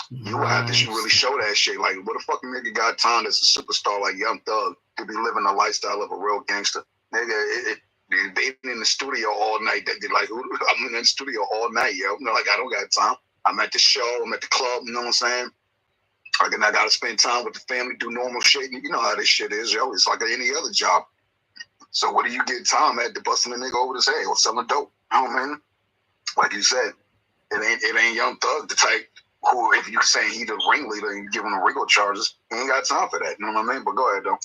you will have to really show that shit. Like, what the fucking nigga got time as a superstar like Young Thug to be living the lifestyle of a real gangster? Nigga, they been in the studio all night. They did like, I'm in the studio all night, yo. You know, like, I don't got time. I'm at the show. I'm at the club. You know what I'm saying? Like, and I got to spend time with the family, do normal shit. You know how this shit is, yo. It's like any other job. So what do you get time at to busting a nigga over his head or selling dope? You know what I mean? Like you said, it ain't Young Thug the type who, if you saying he the ringleader and you giving him RICO charges, he ain't got time for that. You know what I mean? But go ahead, though.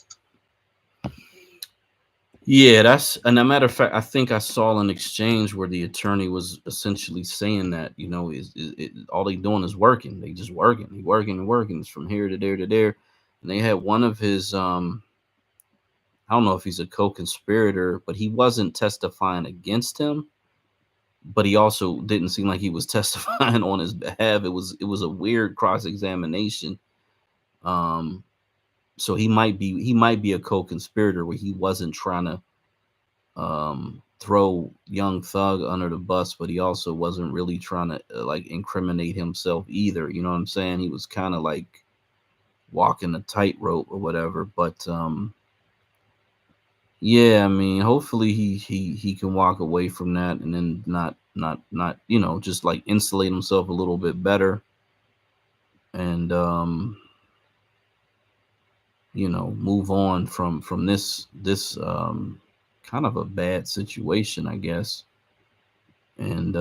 Yeah, that's and a matter of fact, I think I saw an exchange where the attorney was essentially saying that, all they doing is working. They just working, he working and working. It's from here to there to there. And they had one of his I don't know if he's a co-conspirator, but he wasn't testifying against him, but he also didn't seem like he was testifying on his behalf. It was a weird cross-examination. Um so he might be a co-conspirator where he wasn't trying to throw young thug under the bus, but he also wasn't really trying to like incriminate himself either. You know what I'm saying? He was kind of like walking a tightrope or whatever. But yeah, I mean, hopefully he can walk away from that and then not just like insulate himself a little bit better and move on from this kind of a bad situation, I guess, and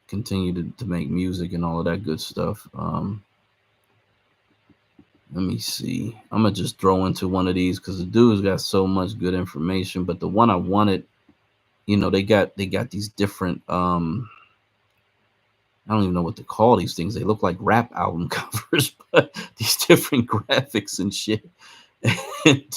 continue to make music and all of that good stuff. Let me see. I'm gonna just throw into one of these because the dude's got so much good information. But the one I wanted, they got these different I don't even know what to call these things. They look like rap album covers, but these different graphics and shit. And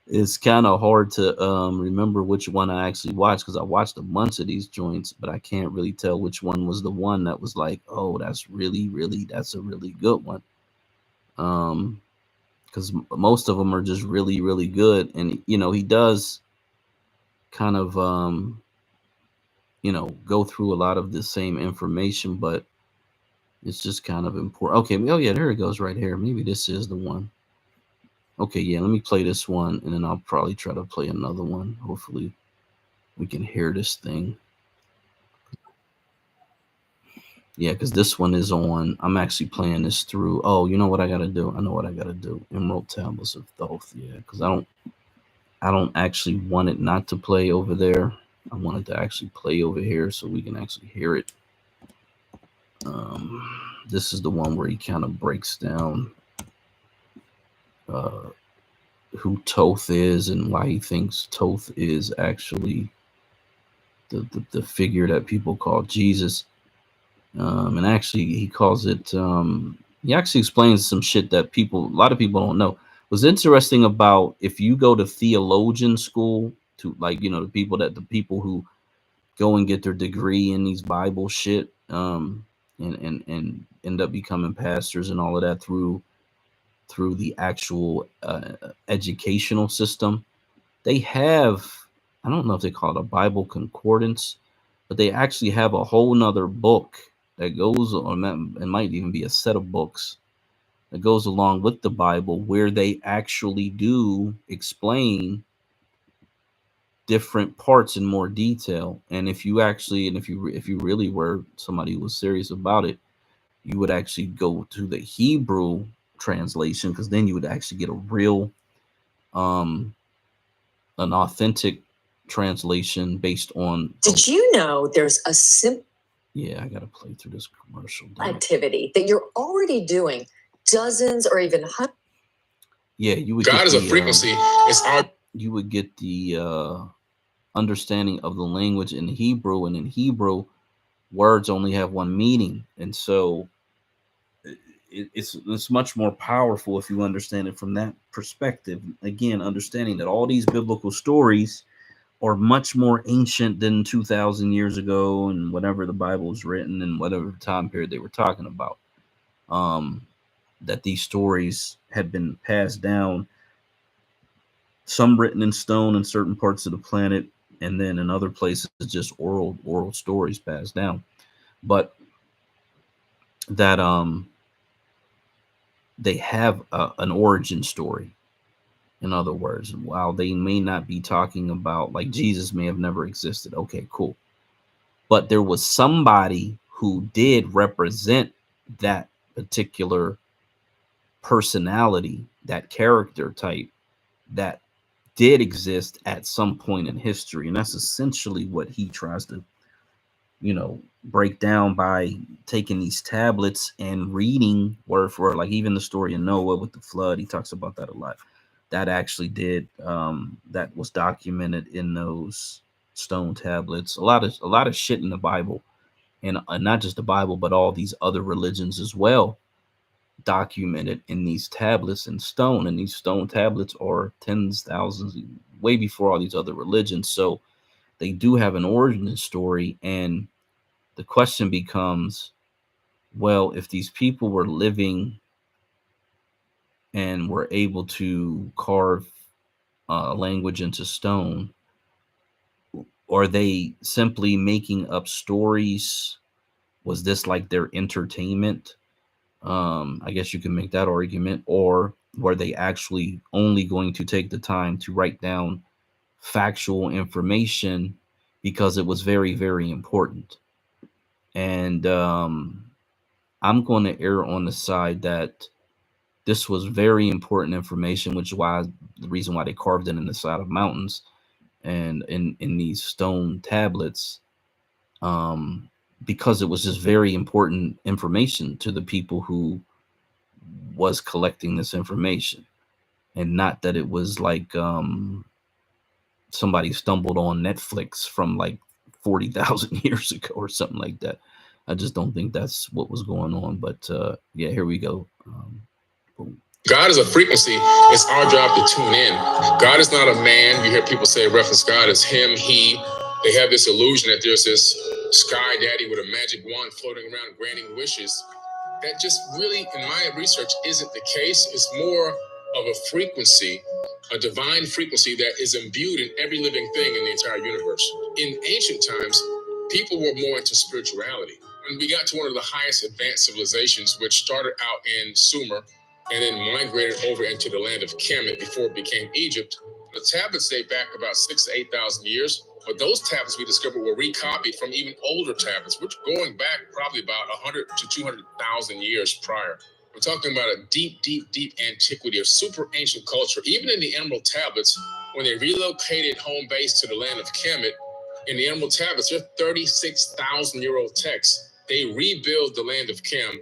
it's kind of hard to remember which one I actually watched because I watched a bunch of these joints, but I can't really tell which one was the one that was like, oh, that's a really good one. Because most of them are just really, really good, and he does kind of go through a lot of the same information, but it's just kind of important. Okay, oh yeah, there it goes right here. Maybe this is the one. Okay, yeah, let me play this one, and then I'll probably try to play another one. Hopefully, we can hear this thing. Yeah, because this one is on. I'm actually playing this through. Oh, you know what I gotta do? I know what I gotta do. Emerald Tablets of Thoth. Yeah, because I don't actually want it not to play over there. I want it to actually play over here so we can actually hear it. This is the one where he kind of breaks down who Thoth is and why he thinks Thoth is actually the figure that people call Jesus. And actually, he calls it. He actually explains some shit that a lot of people don't know. What's interesting about if you go to theologian school, to like the people who go and get their degree in these Bible shit, and end up becoming pastors and all of that through the actual educational system. They have, I don't know if they call it a Bible concordance, but they actually have a whole nother book that goes on. It might even be a set of books that goes along with the Bible where they actually do explain different parts in more detail. And if you really were somebody who was serious about it, you would actually go to the Hebrew translation, because then you would actually get a real an authentic translation based on. Did you know there's a simple Yeah, I gotta play through this commercial. activity that you're already doing dozens or even hundreds? Yeah, you would. God is a frequency. It's our. You would get the understanding of the language in Hebrew, and in Hebrew, words only have one meaning, and so it's much more powerful if you understand it from that perspective. Again, understanding that all these biblical stories are much more ancient than 2,000 years ago and whatever the Bible was written and whatever time period they were talking about. That these stories had been passed down, some written in stone in certain parts of the planet, and then in other places just oral stories passed down. But that they have an origin story. In other words, while they may not be talking about, like, Jesus may have never existed. Okay, cool. But there was somebody who did represent that particular personality, that character type, that did exist at some point in history. And that's essentially what he tries to, break down by taking these tablets and reading word for word. Like even the story of Noah with the flood, he talks about that a lot. that actually did that was documented in those stone tablets. A lot of shit in the Bible, and not just the Bible, but all these other religions as well, documented in these tablets in stone. And these stone tablets are tens, thousands, way before all these other religions. So they do have an origin story, and the question becomes, well, if these people were living and were able to carve language into stone, are they simply making up stories? Was this like their entertainment? I guess you can make that argument. Or were they actually only going to take the time to write down factual information because it was very, very important? And I'm going to err on the side that this was very important information, which is why the reason why they carved it in the side of mountains and in these stone tablets, because it was just very important information to the people who was collecting this information, and not that it was like somebody stumbled on Netflix from like 40,000 years ago or something like that. I just don't think that's what was going on. But yeah, here we go. Boom. God is a frequency. It's our job to tune in. God is not a man. You hear people say reference God as him, he. They have this illusion that there's this sky daddy with a magic wand floating around granting wishes. That just really, in my research, isn't the case. It's more of a frequency, a divine frequency that is imbued in every living thing in the entire universe. In ancient times, people were more into spirituality. When we got to one of the highest advanced civilizations, which started out in Sumer and then migrated over into the land of Kemet before it became Egypt, the tablets date back about 6,000 to 8,000 years. But those tablets we discovered were recopied from even older tablets, which going back probably about 100 to 200,000 years prior. We're talking about a deep, deep, deep antiquity of super ancient culture. Even in the Emerald tablets, when they relocated home base to the land of Kemet, in the Emerald tablets, they're 36,000-year-old texts. They rebuild the land of Kem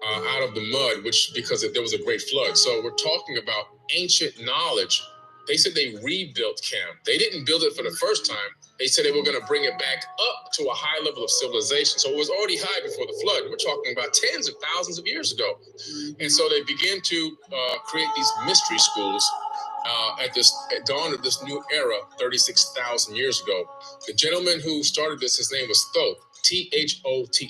out of the mud, which because there was a great flood. So we're talking about ancient knowledge. They said they rebuilt Kem. They didn't build it for the first time. They said they were going to bring it back up to a high level of civilization. So it was already high before the flood. We're talking about tens of thousands of years ago. And so they began to create these mystery schools at dawn of this new era, 36,000 years ago. The gentleman who started this, his name was Thoth, Thoth.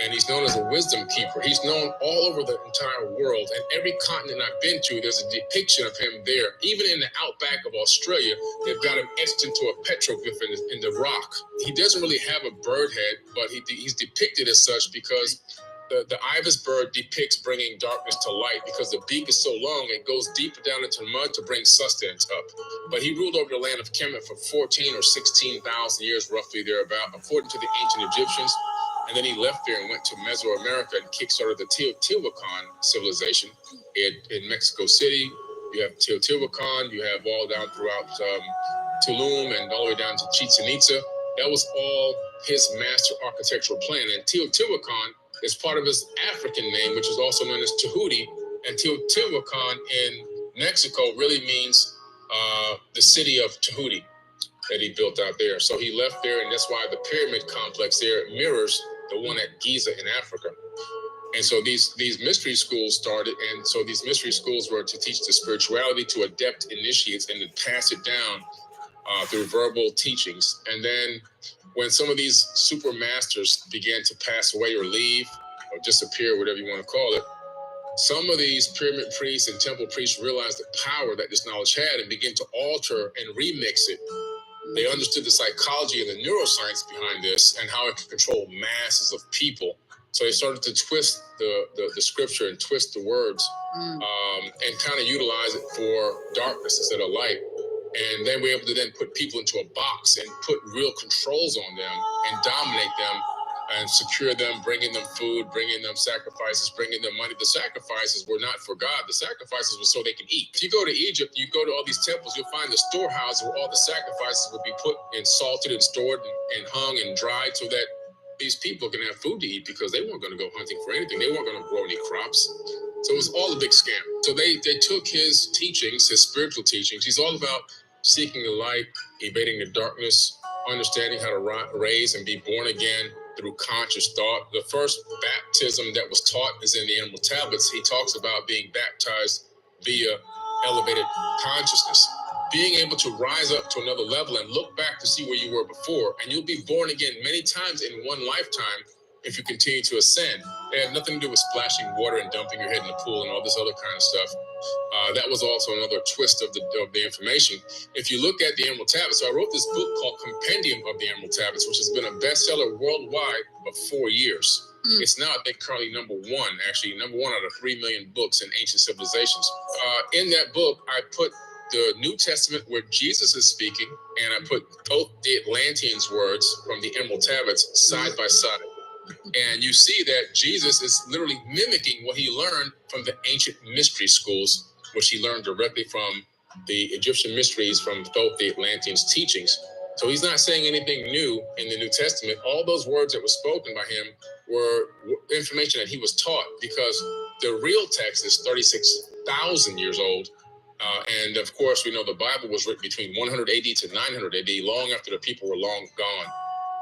And he's known as a wisdom keeper. He's known all over the entire world. And every continent I've been to, there's a depiction of him there. Even in the outback of Australia, they've got him etched into a petroglyph in the rock. He doesn't really have a bird head, but he's depicted as such because the ibis bird depicts bringing darkness to light because the beak is so long, it goes deeper down into the mud to bring sustenance up. But he ruled over the land of Kemet for 14 or 16,000 years, roughly thereabout, according to the ancient Egyptians. And then he left there and went to Mesoamerica and kickstarted the Teotihuacan civilization in Mexico City. You have Teotihuacan, you have all down throughout Tulum and all the way down to Chichen Itza. That was all his master architectural plan. And Teotihuacan is part of his African name, which is also known as Tahuti. And Teotihuacan in Mexico really means the city of Tahuti that he built out there. So he left there, and that's why the pyramid complex there mirrors the one at Giza in Africa. And so these mystery schools started, and so these mystery schools were to teach the spirituality to adept initiates and to pass it down through verbal teachings. And then when some of these super masters began to pass away or leave or disappear, whatever you want to call it, some of these pyramid priests and temple priests realized the power that this knowledge had and began to alter and remix it. They understood the psychology and the neuroscience behind this and how it could control masses of people. So they started to twist the scripture and twist the words and kind of utilize it for darkness instead of light. And then we're able to then put people into a box and put real controls on them and dominate them and secure them, bringing them food, bringing them sacrifices, bringing them money. The sacrifices were not for God. The sacrifices were so they can eat. If you go to Egypt, you go to all these temples, you'll find the storehouse where all the sacrifices would be put and salted and stored and hung and dried so that these people can have food to eat because they weren't going to go hunting for anything. They weren't going to grow any crops. So it was all a big scam. So they took his teachings, his spiritual teachings. He's all about seeking the light, evading the darkness, understanding how to raise and be born again through conscious thought. The first baptism that was taught is in the Animal Tablets. He talks about being baptized via elevated consciousness, being able to rise up to another level and look back to see where you were before. And you'll be born again many times in one lifetime if you continue to ascend. It had nothing to do with splashing water and dumping your head in the pool and all this other kind of stuff. That was also another twist of the information. If you look at the Emerald Tablets, so I wrote this book called Compendium of the Emerald Tablets, which has been a bestseller worldwide for 4 years. It's now, I think, currently number one out of 3 million books in ancient civilizations. In that book, I put the New Testament where Jesus is speaking, and I put both the Atlanteans' words from the Emerald Tablets side by side. And you see that Jesus is literally mimicking what he learned from the ancient mystery schools, which he learned directly from the Egyptian mysteries from both the Atlanteans' teachings. So he's not saying anything new in the New Testament. All those words that were spoken by him were information that he was taught, because the real text is 36,000 years old. And of course, we know the Bible was written between 100 AD to 900 AD, long after the people were long gone.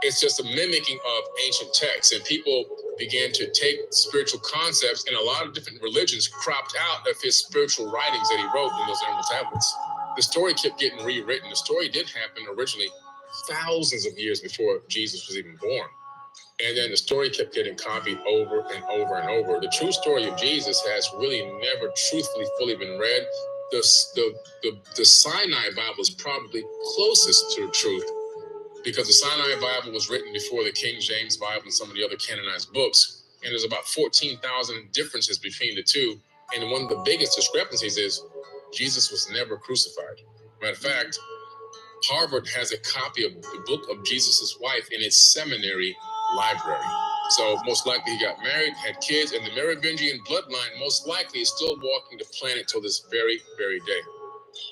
It's just a mimicking of ancient texts, and people began to take spiritual concepts, and a lot of different religions cropped out of his spiritual writings that he wrote in those Emerald Tablets. The story kept getting rewritten. The story did happen originally thousands of years before Jesus was even born. And then the story kept getting copied over and over and over. The true story of Jesus has really never truthfully fully been read. The Sinai Bible is probably closest to the truth, because the Sinai Bible was written before the King James Bible and some of the other canonized books. And there's about 14,000 differences between the two. And one of the biggest discrepancies is Jesus was never crucified. Matter of fact, Harvard has a copy of the book of Jesus' wife in its seminary library. So most likely he got married, had kids, and the Merovingian bloodline most likely is still walking the planet till this very, very day.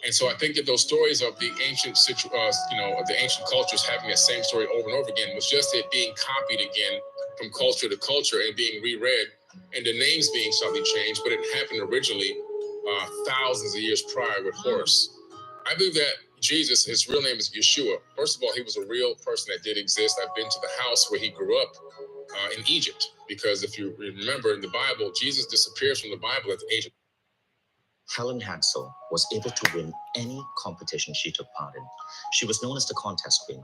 And so I think that those stories of the ancient, of the ancient cultures having the same story over and over again was just it being copied again from culture to culture and being reread, and the names being slightly changed, but it happened originally thousands of years prior with Horus. I believe that Jesus, his real name is Yeshua. First of all, he was a real person that did exist. I've been to the house where he grew up in Egypt, because if you remember in the Bible, Jesus disappears from the Bible at the age of Helen Hansel was able to win any competition she took part in. She was known as the contest queen.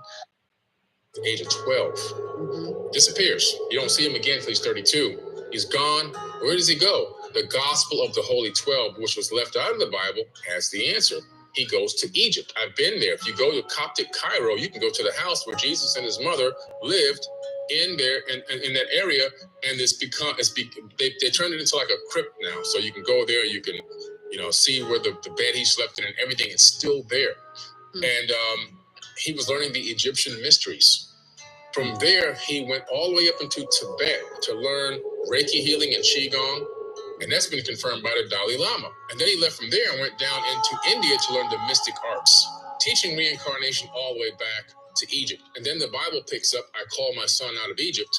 The age of 12. Disappears. You don't see him again until he's 32. He's gone. Where does he go? The Gospel of the Holy 12, which was left out of the Bible, has the answer. He goes to Egypt. I've been there. If you go to Coptic Cairo, you can go to the house where Jesus and his mother lived in there in that area, and they turned it into like a crypt now. So you can go there, you can see where the bed he slept in and everything is still there. And he was learning the Egyptian mysteries. From there, he went all the way up into Tibet to learn Reiki healing and Qigong, and that's been confirmed by the Dalai Lama. And then he left from there and went down into India to learn the mystic arts, teaching reincarnation all the way back to Egypt. And then the Bible picks up, I call my son out of Egypt,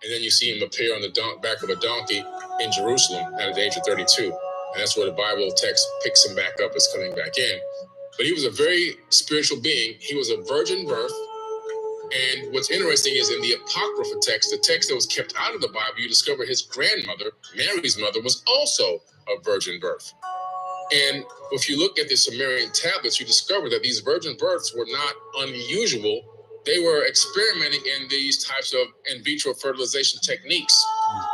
and then you see him appear on the back of a donkey in Jerusalem at the age of 32. And that's where the Bible text picks him back up as coming back in. But he was a very spiritual being. He was a virgin birth. And what's interesting is in the Apocrypha text, the text that was kept out of the Bible, you discover his grandmother, Mary's mother, was also a virgin birth. And if you look at the Sumerian tablets, you discover that these virgin births were not unusual. They were experimenting in these types of in vitro fertilization techniques,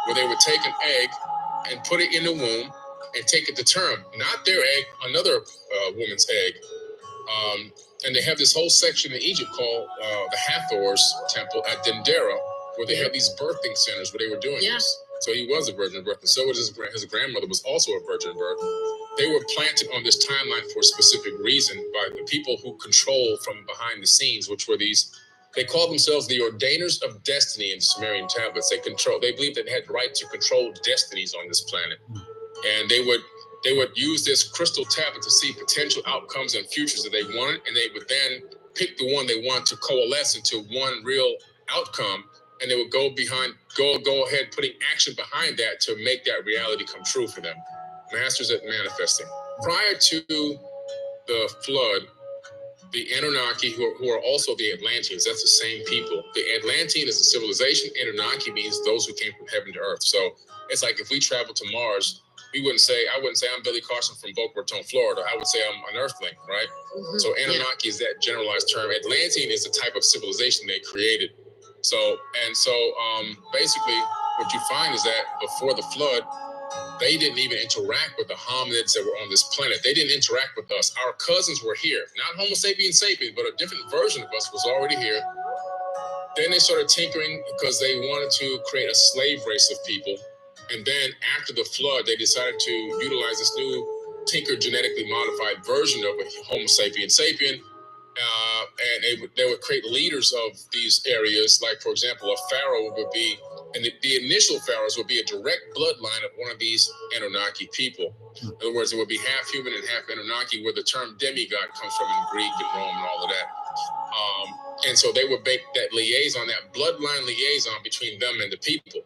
where they would take an egg and put it in the womb and take it to term. Not their egg, another woman's egg. And they have this whole section in Egypt called the Hathor's temple at Dendera, where they have these birthing centers where they were doing this. So he was a virgin birth, and so was his grandmother was also a virgin birth. They were planted on this timeline for a specific reason by the people who control from behind the scenes, which were they called themselves the ordainers of destiny in Sumerian tablets. They believed that they had the right to control destinies on this planet. And they would use this crystal tablet to see potential outcomes and futures that they wanted, and they would then pick the one they want to coalesce into one real outcome and they would go ahead putting action behind that to make that reality come true for them. Masters at manifesting. Prior to the flood, the Anunnaki, who are also the Atlanteans, that's the same people. The Atlantean is a civilization. Anunnaki means those who came from heaven to earth. So it's like if we travel to Mars, I wouldn't say I'm Billy Carson from Boca Raton, Florida. I would say I'm an Earthling, right? Mm-hmm. So Anunnaki is that generalized term. Atlantean is the type of civilization they created. So basically, what you find is that before the flood, they didn't even interact with the hominids that were on this planet. They didn't interact with us. Our cousins were here. Not Homo sapiens sapiens, but a different version of us was already here. Then they started tinkering because they wanted to create a slave race of people. And then after the flood, they decided to utilize this new tinkered genetically modified version of a Homo sapiens sapien. And they would create leaders of these areas. Like, for example, a pharaoh would be, and the initial pharaohs would be a direct bloodline of one of these Anunnaki people. In other words, it would be half human and half Anunnaki, where the term demigod comes from in Greek and Rome and all of that. And so they would make that liaison, that bloodline liaison between them and the people.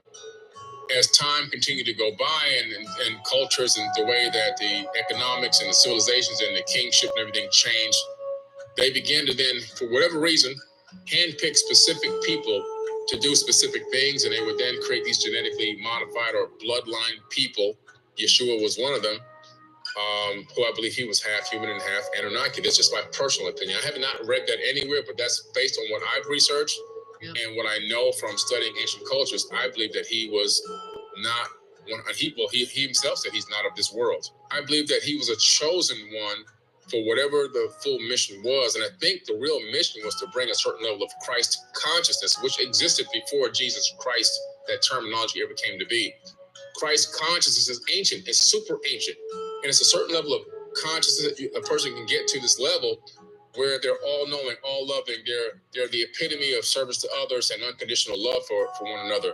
As time continued to go by and cultures and the way that the economics and the civilizations and the kingship and everything changed, they began to then, for whatever reason, handpick specific people to do specific things, and they would then create these genetically modified or bloodline people. Yeshua was one of them, who I believe he was half human and half Anunnaki. That's just my personal opinion. I have not read that anywhere, but that's based on what I've researched and what I know from studying ancient cultures. I believe that he was not one. He himself said he's not of this world. I believe that he was a chosen one for whatever the full mission was. And I think the real mission was to bring a certain level of Christ consciousness, which existed before Jesus Christ, that terminology ever came to be. Christ consciousness is ancient. It's super ancient. And it's a certain level of consciousness that a person can get to this level where they're all knowing, all loving. They're the epitome of service to others and unconditional love for one another.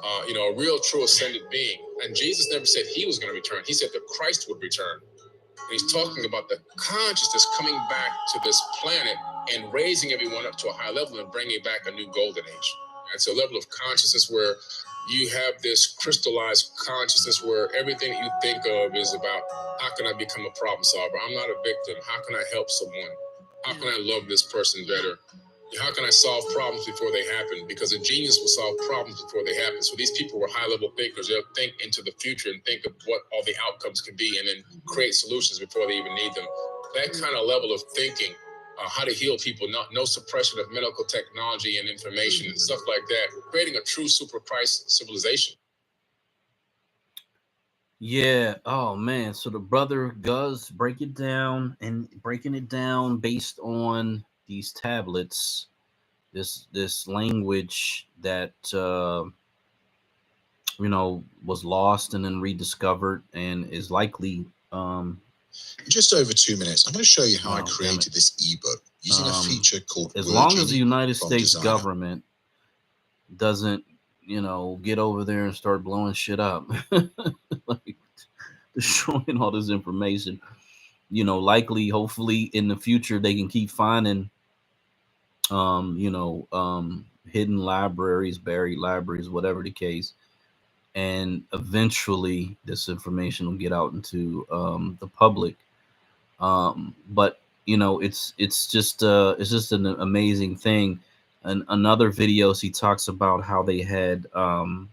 A real true ascended being. And Jesus never said he was going to return. He said that Christ would return. And he's talking about the consciousness coming back to this planet and raising everyone up to a high level and bringing back a new golden age. It's a level of consciousness where you have this crystallized consciousness where everything that you think of is about, how can I become a problem solver? I'm not a victim. How can I help someone? How can I love this person better? How can I solve problems before they happen? Because a genius will solve problems before they happen. So these people were high-level thinkers. They'll think into the future and think of what all the outcomes can be and then create solutions before they even need them. That kind of level of thinking, how to heal people, no suppression of medical technology and information and stuff like that, creating a true super Christ civilization. Yeah. Oh man. So the brother Guz breaking it down based on these tablets, this language that was lost and then rediscovered and is likely just over 2 minutes. I'm going to show you how I created this ebook using a feature called as long as the United States government doesn't get over there and start blowing shit up, like destroying all this information, likely, hopefully in the future they can keep finding hidden libraries, buried libraries, whatever the case, and eventually this information will get out into the public. But it's just an amazing thing. And another videos he talks about how they had a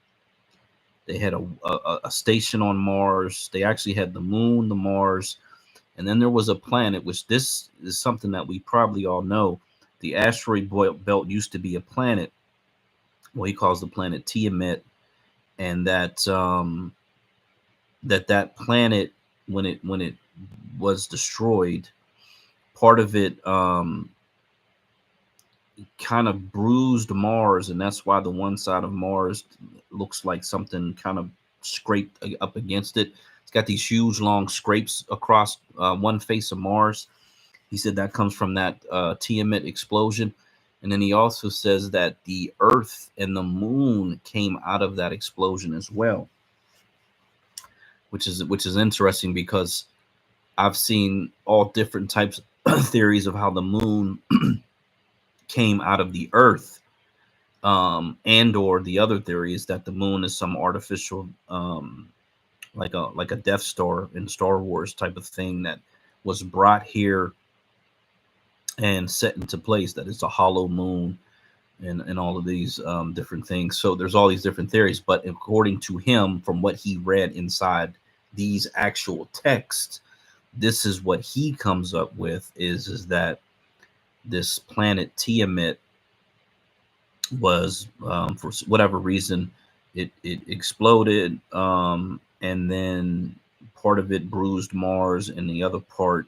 station on Mars. They actually had the moon, the Mars, and then there was a planet, which this is something that we probably all know. The asteroid belt used to be a planet. Well, he calls the planet Tiamat, and that planet, when it was destroyed, part of it kind of bruised Mars, and that's why the one side of Mars looks like something kind of scraped up against it. It's got these huge long scrapes across one face of Mars. He said that comes from that Tiamat explosion. And then he also says that the Earth and the moon came out of that explosion as well, which is interesting because I've seen all different types of theories of how the moon came out of the Earth. And or the other theory is that the moon is some artificial, like a Death Star in Star Wars type of thing that was brought here and set into place. That it's a hollow moon, and all of these different things. So there's all these different theories, but according to him, from what he read inside these actual texts, this is what he comes up with: is that this planet Tiamat was, for whatever reason, it exploded, and then part of it bruised Mars, and the other part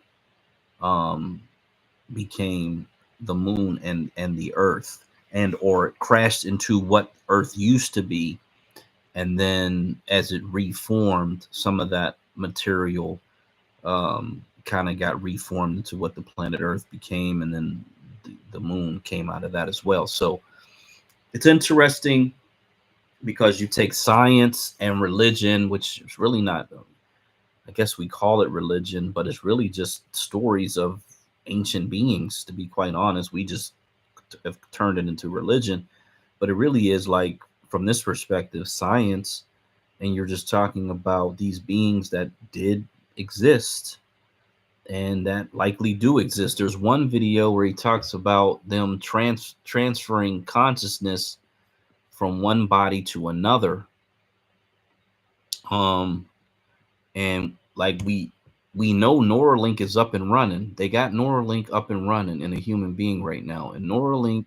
became the moon and the Earth, and or it crashed into what Earth used to be, and then as it reformed, some of that material kind of got reformed into what the planet Earth became, and then the moon came out of that as well. So it's interesting because you take science and religion, which is really not, I guess we call it religion, but it's really just stories of ancient beings, to be quite honest. We just have turned it into religion, but it really is, like, from this perspective, science, and you're just talking about these beings that did exist and that likely do exist. There's one video where he talks about them transferring consciousness from one body to another, and like we know Neuralink is up and running. They got Neuralink up and running in a human being right now, and Neuralink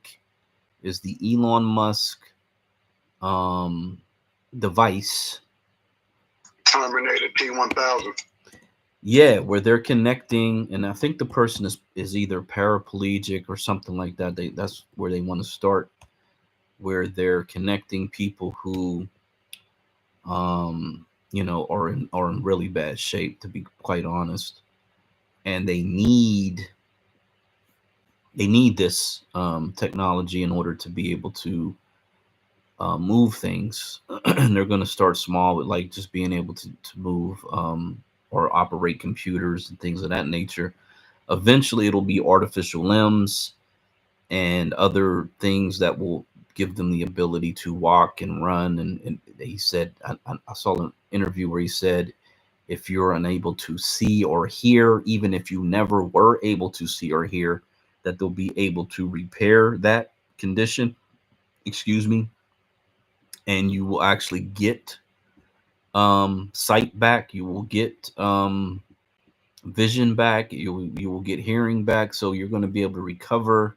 is the Elon Musk device. Terminator T1000. Yeah, where they're connecting, and I think the person is either paraplegic or something like that. That's where they want to start, where they're connecting people who are in really bad shape, to be quite honest, and they need this technology in order to be able to move things. And they're going to start small with, like, just being able to move or operate computers and things of that nature. Eventually it'll be artificial limbs and other things that will give them the ability to walk and run. And he said, I saw an interview where he said, if you're unable to see or hear, even if you never were able to see or hear, that they'll be able to repair that condition, excuse me, and you will actually get sight back. You will get vision back. You will get hearing back. So you're going to be able to recover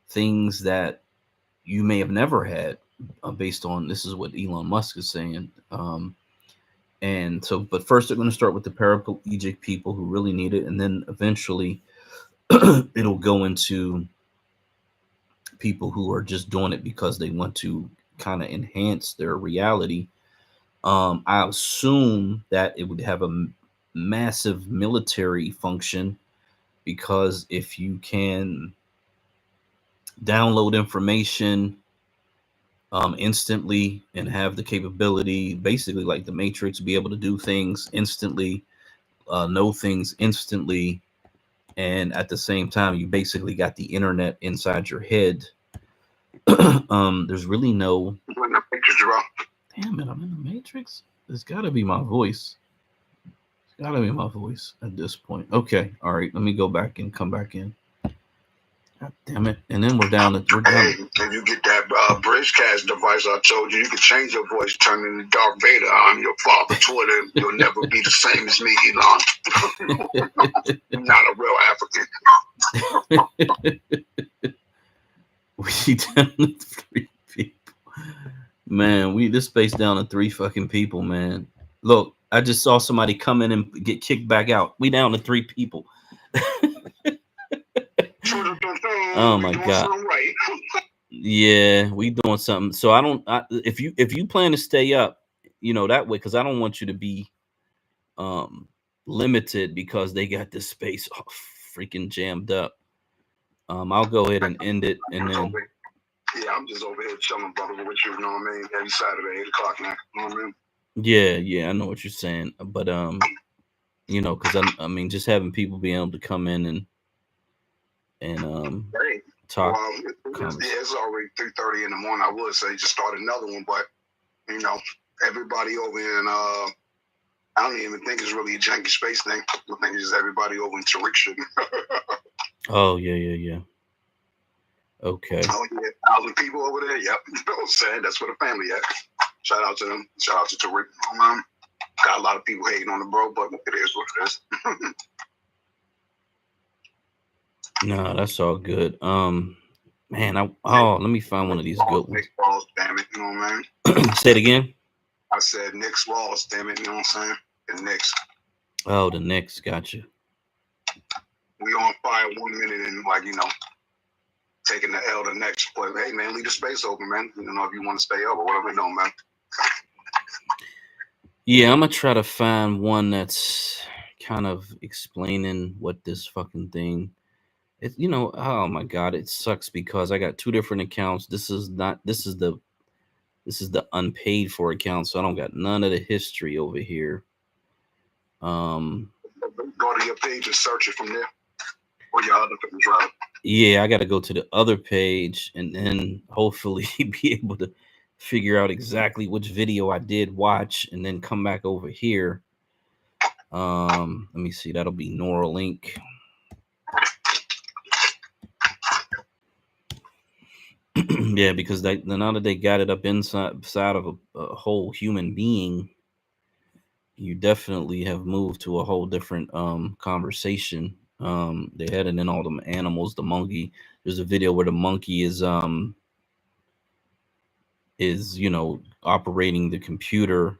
things that you may have never had, based on, this is what Elon Musk is saying. And so, but first they're going to start with the paraplegic people who really need it, and then eventually it'll go into people who are just doing it because they want to kind of enhance their reality. I assume that it would have a massive military function, because if you can download information instantly and have the capability, basically like the Matrix, be able to do things instantly, know things instantly, and at the same time you basically got the internet inside your head. There's really no, damn it, I'm in the Matrix. It's gotta be my voice. It's gotta be my voice at this point. Okay, all right, let me go back and come back in. God damn it. And then we're down. If you get that Bridgecast device I told you, you can change your voice, turn into Darth Vader. I'm your father, Twitter. You'll never be the same as me, Elon. You're not a real African. We down to 3 people. Man, this space down to 3 fucking people, man. Look, I just saw somebody come in and get kicked back out. We down to 3 people. Oh my god. Yeah, we doing something. So if you plan to stay up, that way, because I don't want you to be limited because they got this space freaking jammed up. I'll go ahead and end it, and then yeah, I'm just over here chilling, brother, with you. You know what I mean? Every Saturday, 8 o'clock now. You know what I mean? Yeah, I know what you're saying, but because I mean, just having people being able to come in and talk. It's already 3:30 in the morning. I would say just start another one, but you know, everybody over in I don't even think it's really a janky space thing. I think it's just everybody over in Tariq shit. Oh yeah. Okay. Oh yeah, 1,000 people over there. Yep. You know what I'm saying? That's where the family at. Shout out to them. Shout out to Tariq. Got a lot of people hating on the bro, but it is what it is. No, that's all good. Man, let me find one of these good ones. Walls, damn it, you know what I mean? Say it again. I said Knicks Walls, damn it, you know what I'm saying? The Knicks. Oh, the Knicks, gotcha. We on fire 1 minute and taking the L the next play. Hey man, leave the space open, man. You know if you want to stay up or whatever, no man. Yeah, I'm gonna try to find one that's kind of explaining what this fucking thing. It, oh my god, it sucks because I got two different accounts. This is the unpaid for account, so I don't got none of the history over here. Go to your page and search it from there. Or your other page, right? Yeah, I got to go to the other page and then hopefully be able to figure out exactly which video I did watch and then come back over here. Let me see. That'll be Neuralink. Yeah, because now that they got it up inside of a whole human being, you definitely have moved to a whole different conversation. They had it in all the animals. The monkey. There's a video where the monkey is operating the computer,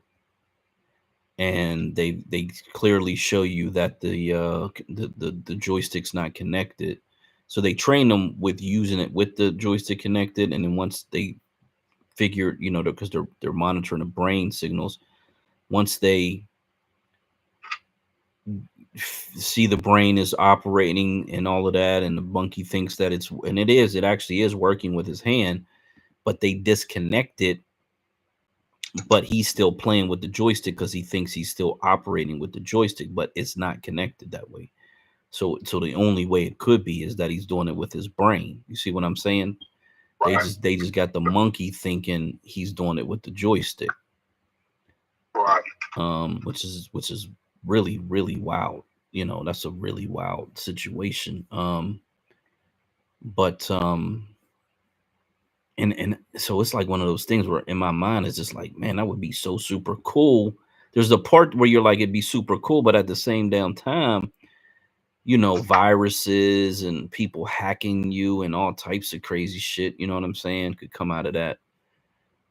and they clearly show you that the joystick's not connected. So they train them with using it with the joystick connected, and then once they figure, because they're monitoring the brain signals, once they see the brain is operating and all of that, and the monkey thinks that it actually is working with his hand, but they disconnect it, but he's still playing with the joystick because he thinks he's still operating with the joystick, but it's not connected that way. So the only way it could be is that he's doing it with his brain. You see what I'm saying? Right. They just got the monkey thinking he's doing it with the joystick. Right. Which is really, really wild. That's a really wild situation. But and so it's like one of those things where in my mind it's just like, man, that would be so super cool. There's a part where you're like, it'd be super cool, but at the same damn time, viruses and people hacking you and all types of crazy shit, you know what I'm saying, could come out of that.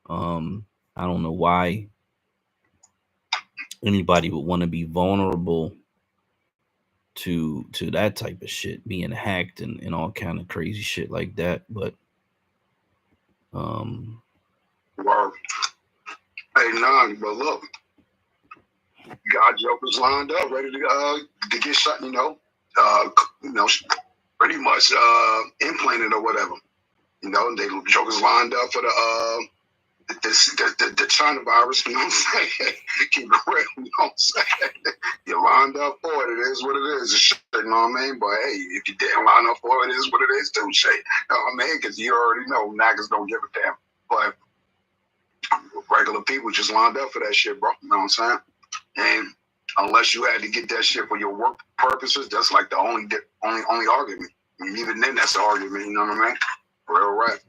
I don't know why anybody would want to be vulnerable to that type of shit, being hacked and all kind of crazy shit like that. But well, hey, none, but look, God jokers lined up, ready to get shot, pretty much implanted or whatever. They jokers lined up for the China virus, you know what I'm saying? Keep it real, you know what I'm saying? You lined up for it, it is what it is, shit, you know what I mean? But hey, if you didn't line up for it, it is what it is too, shit. You know what I mean? Because you already know Nagas don't give a damn. But regular people just lined up for that shit, bro. You know what I'm saying? And unless you had to get that shit for your work purposes, that's like the only argument. I mean, even then, that's the argument. You know what I mean? Real right.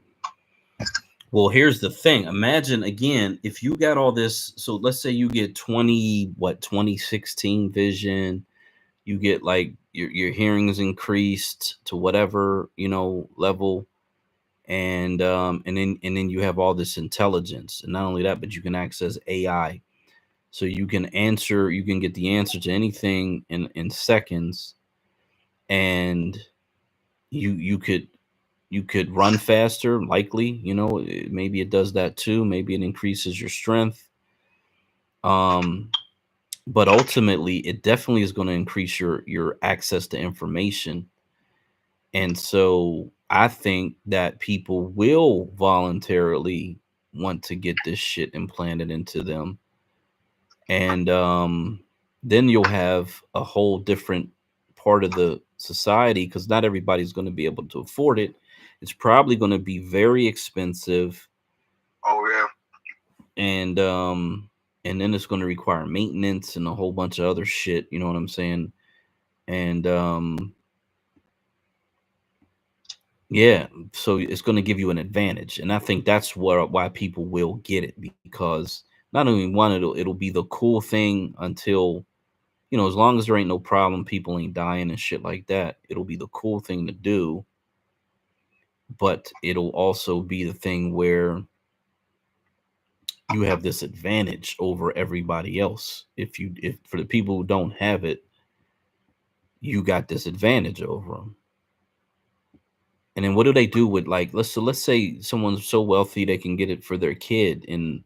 Well, here's the thing. Imagine again, if you got all this. So let's say you get 2016 vision. You get like your hearing is increased to whatever level, and then you have all this intelligence, and not only that, but you can access AI. So you can get the answer to anything in seconds, and you could run faster, likely, maybe it does that too. Maybe it increases your strength. But ultimately it definitely is going to increase your access to information. And so I think that people will voluntarily want to get this shit implanted into them. And then you'll have a whole different part of the society, because not everybody's going to be able to afford it. It's probably going to be very expensive. Oh yeah. And then it's going to require maintenance and a whole bunch of other shit. You know what I'm saying? And yeah, so it's going to give you an advantage, and I think that's why people will get it, because not only one, it'll be the cool thing until, you know, as long as there ain't no problem, people ain't dying and shit like that. It'll be the cool thing to do, but it'll also be the thing where you have this advantage over everybody else. If for the people who don't have it, you got this advantage over them. And then what do they do with, like, let's say someone's so wealthy they can get it for their kid in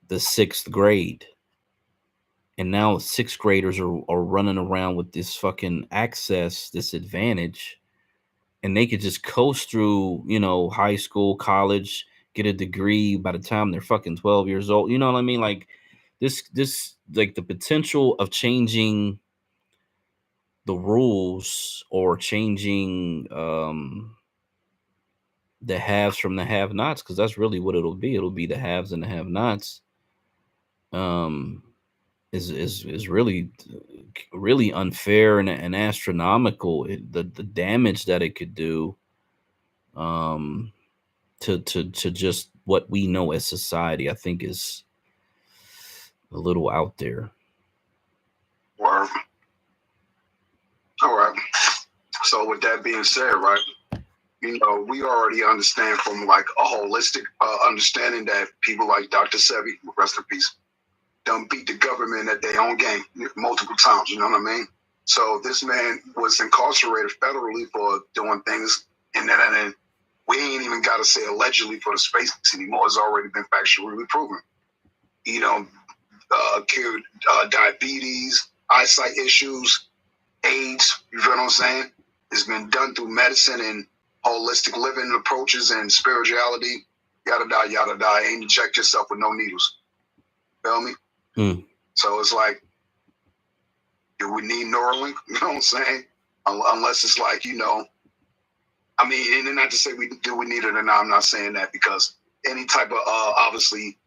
the 6th grade, and now 6th graders are running around with this fucking access, this advantage, and they could just coast through, you know, high school, college, get a degree by the time they're fucking 12 years old. You know what I mean? Like this like the potential of changing the rules or changing the haves from the have-nots, because that's really what it'll be. It'll be the haves and the have-nots. Is really unfair and astronomical. The damage that it could do to just what we know as society, I think, is a little out there. Word. All right. So with that being said, right, you know, we already understand from like a holistic understanding that people like Dr. Sebi, rest in peace, done beat the government at their own game multiple times. You know what I mean? So this man was incarcerated federally for doing things, and we ain't even got to say allegedly for the space anymore. It's already been factually proven. You know, cured diabetes, eyesight issues, AIDS. You feel what I'm saying? It's been done through medicine and holistic living approaches and spirituality. Yada da yada da. Ain't inject yourself with no needles. Feel me? So it's like, do we need Neuralink? You know what I'm saying? Unless it's like, you know, I mean, and not to say we need it or not. I'm not saying that, because any type of obviously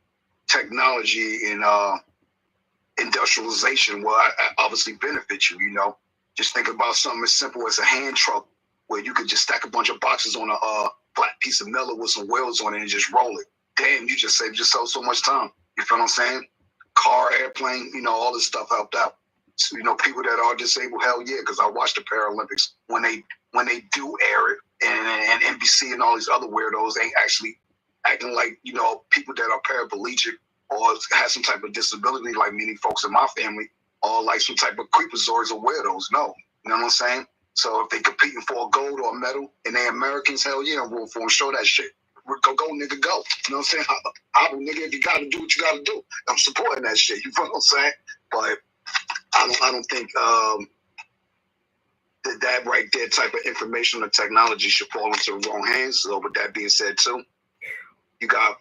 technology and industrialization will obviously benefit you. You know, just think about something as simple as a hand truck, where you could just stack a bunch of boxes on a flat piece of metal with some wheels on it and just roll it. Damn, you just saved yourself so much time. You feel what I'm saying? Car, airplane, you know, all this stuff helped out. So, you know, people that are disabled, hell yeah, because I watched the Paralympics when they do air it, and NBC and all these other weirdos ain't actually acting like, you know, people that are paraplegic or have some type of disability, like many folks in my family, or like some type of creepazoids or weirdos. No, you know what I'm saying? So if they competing for a gold or a medal and they Americans, hell yeah, I'm going for them. Show that shit. Go, nigga, go. You know what I'm saying? I nigga, if you got to do what you got to do, I'm supporting that shit. You feel what I'm saying? But I don't think that right there type of information or technology should fall into the wrong hands. So with that being said, too, you got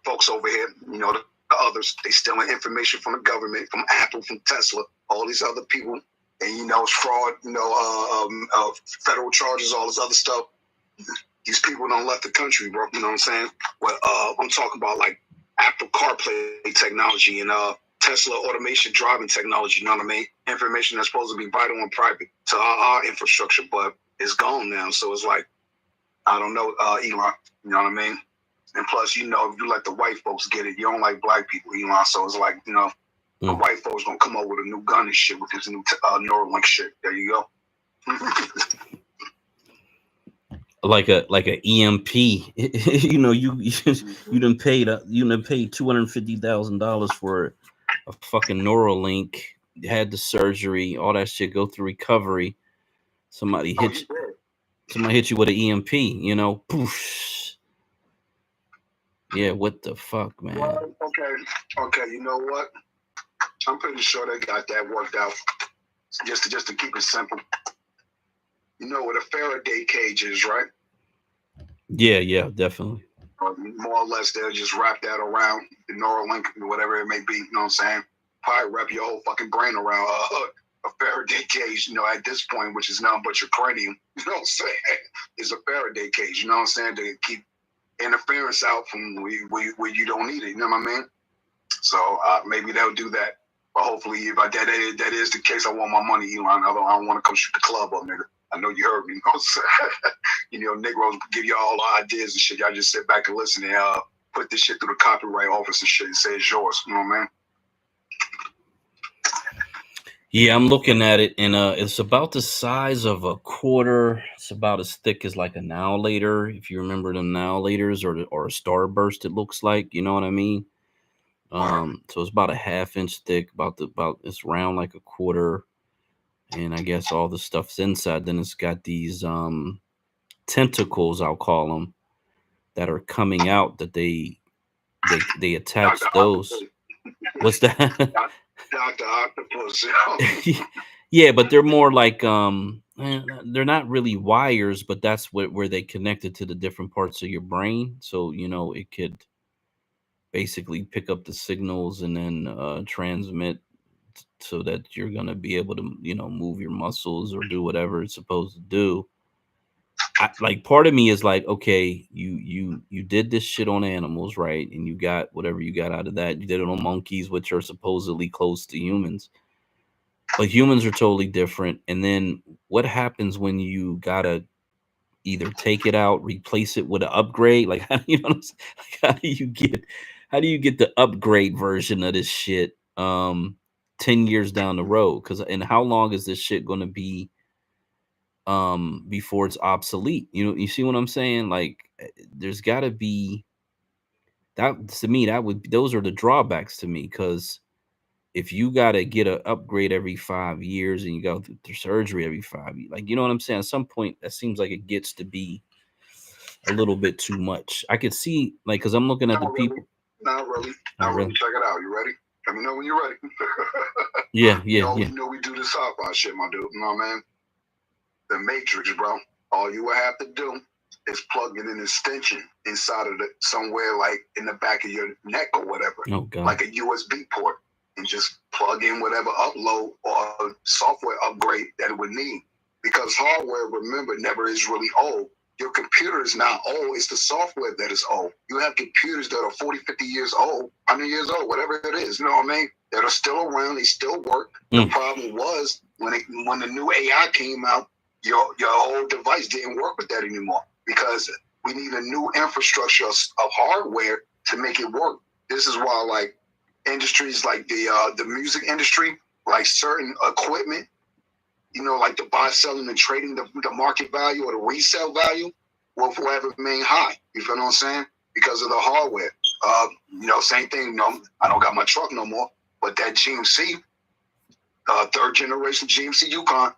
folks over here, you know, the others, they stealing information from the government, from Apple, from Tesla, all these other people, and you know, it's fraud, you know, federal charges, all this other stuff. These people don't left the country, bro. You know what I'm saying? Well, I'm talking about like Apple CarPlay technology and Tesla automation driving technology. You know what I mean? Information that's supposed to be vital and private to our infrastructure, but it's gone now. So it's like, I don't know, Elon. You know what I mean? And plus, you know, if you let the white folks get it, you don't like black people, Elon. So it's like, you know, the white folks gonna come up with a new gun and shit with this new Neuralink shit. There you go. Like a EMP. You know, you done paid $250,000 for a fucking Neuralink. Had the surgery, all that shit, go through recovery. Somebody hit you with an EMP. You know, poof. Yeah, what the fuck, man? Well, okay. You know what? I'm pretty sure they got that worked out. Just to keep it simple. You know what a Faraday cage is, right? Yeah, definitely. More or less, they'll just wrap that around the Neuralink, whatever it may be. You know what I'm saying? Probably wrap your whole fucking brain around a Faraday cage, at this point, which is nothing but your cranium, you know what I'm saying? It's a Faraday cage, you know what I'm saying, to keep interference out from where you don't need it, you know what I mean? So maybe they'll do that. But hopefully, if that is the case, I want my money, Elon. I don't want to come shoot the club up, nigga. I know you heard me. Negroes give you all the ideas and shit. Y'all just sit back and listen and put this shit through the copyright office and shit and say it's yours. You know what I mean? Yeah, I'm looking at it, and it's about the size of a quarter. It's about as thick as like a now later, if you remember the now laters, or a starburst. It looks like, you know what I mean. So it's about a half-inch thick, about it's round like a quarter, and I guess all the stuff's inside. Then it's got these tentacles, I'll call them, that are coming out that they attach those. What's that? Dr. Octopus. Yeah, but they're more like they're not really wires, but that's where they connected to the different parts of your brain. So it could basically pick up the signals and then transmit so that you're gonna be able to move your muscles or do whatever it's supposed to do. Like part of me is like, okay, you did this shit on animals, right? And you got whatever you got out of that. You did it on monkeys, which are supposedly close to humans, but humans are totally different. And then what happens when you gotta either take it out, replace it with an upgrade? Like, how do you get the upgrade version of this shit 10 years down the road? And how long is this shit going to be before it's obsolete? You see what I'm saying? Like, there's got to be that. To me, those are the drawbacks to me, because if you got to get an upgrade every 5 years and you go through surgery every 5 years, like, you know what I'm saying? At some point, that seems like it gets to be a little bit too much. I could see, like, because I'm looking at the people. Not really. Check it out. You ready? Let me know when you're ready. Yeah. You know we do the sci-fi shit, my dude. You know what I mean? The Matrix, bro. All you would have to do is plug in an extension inside of somewhere like in the back of your neck or whatever. Oh, God. Like a USB port. And just plug in whatever upload or software upgrade that it would need. Because hardware, remember, never is really old. Your computer is not old. It's the software that is old. You have computers that are 40, 50 years old, 100 years old, whatever it is, you know what I mean? That are still around. They still work. The problem was when the new AI came out, your old device didn't work with that anymore, because we need a new infrastructure of hardware to make it work. This is why, like, industries like the music industry, like certain equipment, like the buy, selling, and trading, the market value or the resale value will forever remain high. You feel what I'm saying? Because of the hardware. Same thing. I don't got my truck no more, but that GMC, third generation GMC Yukon,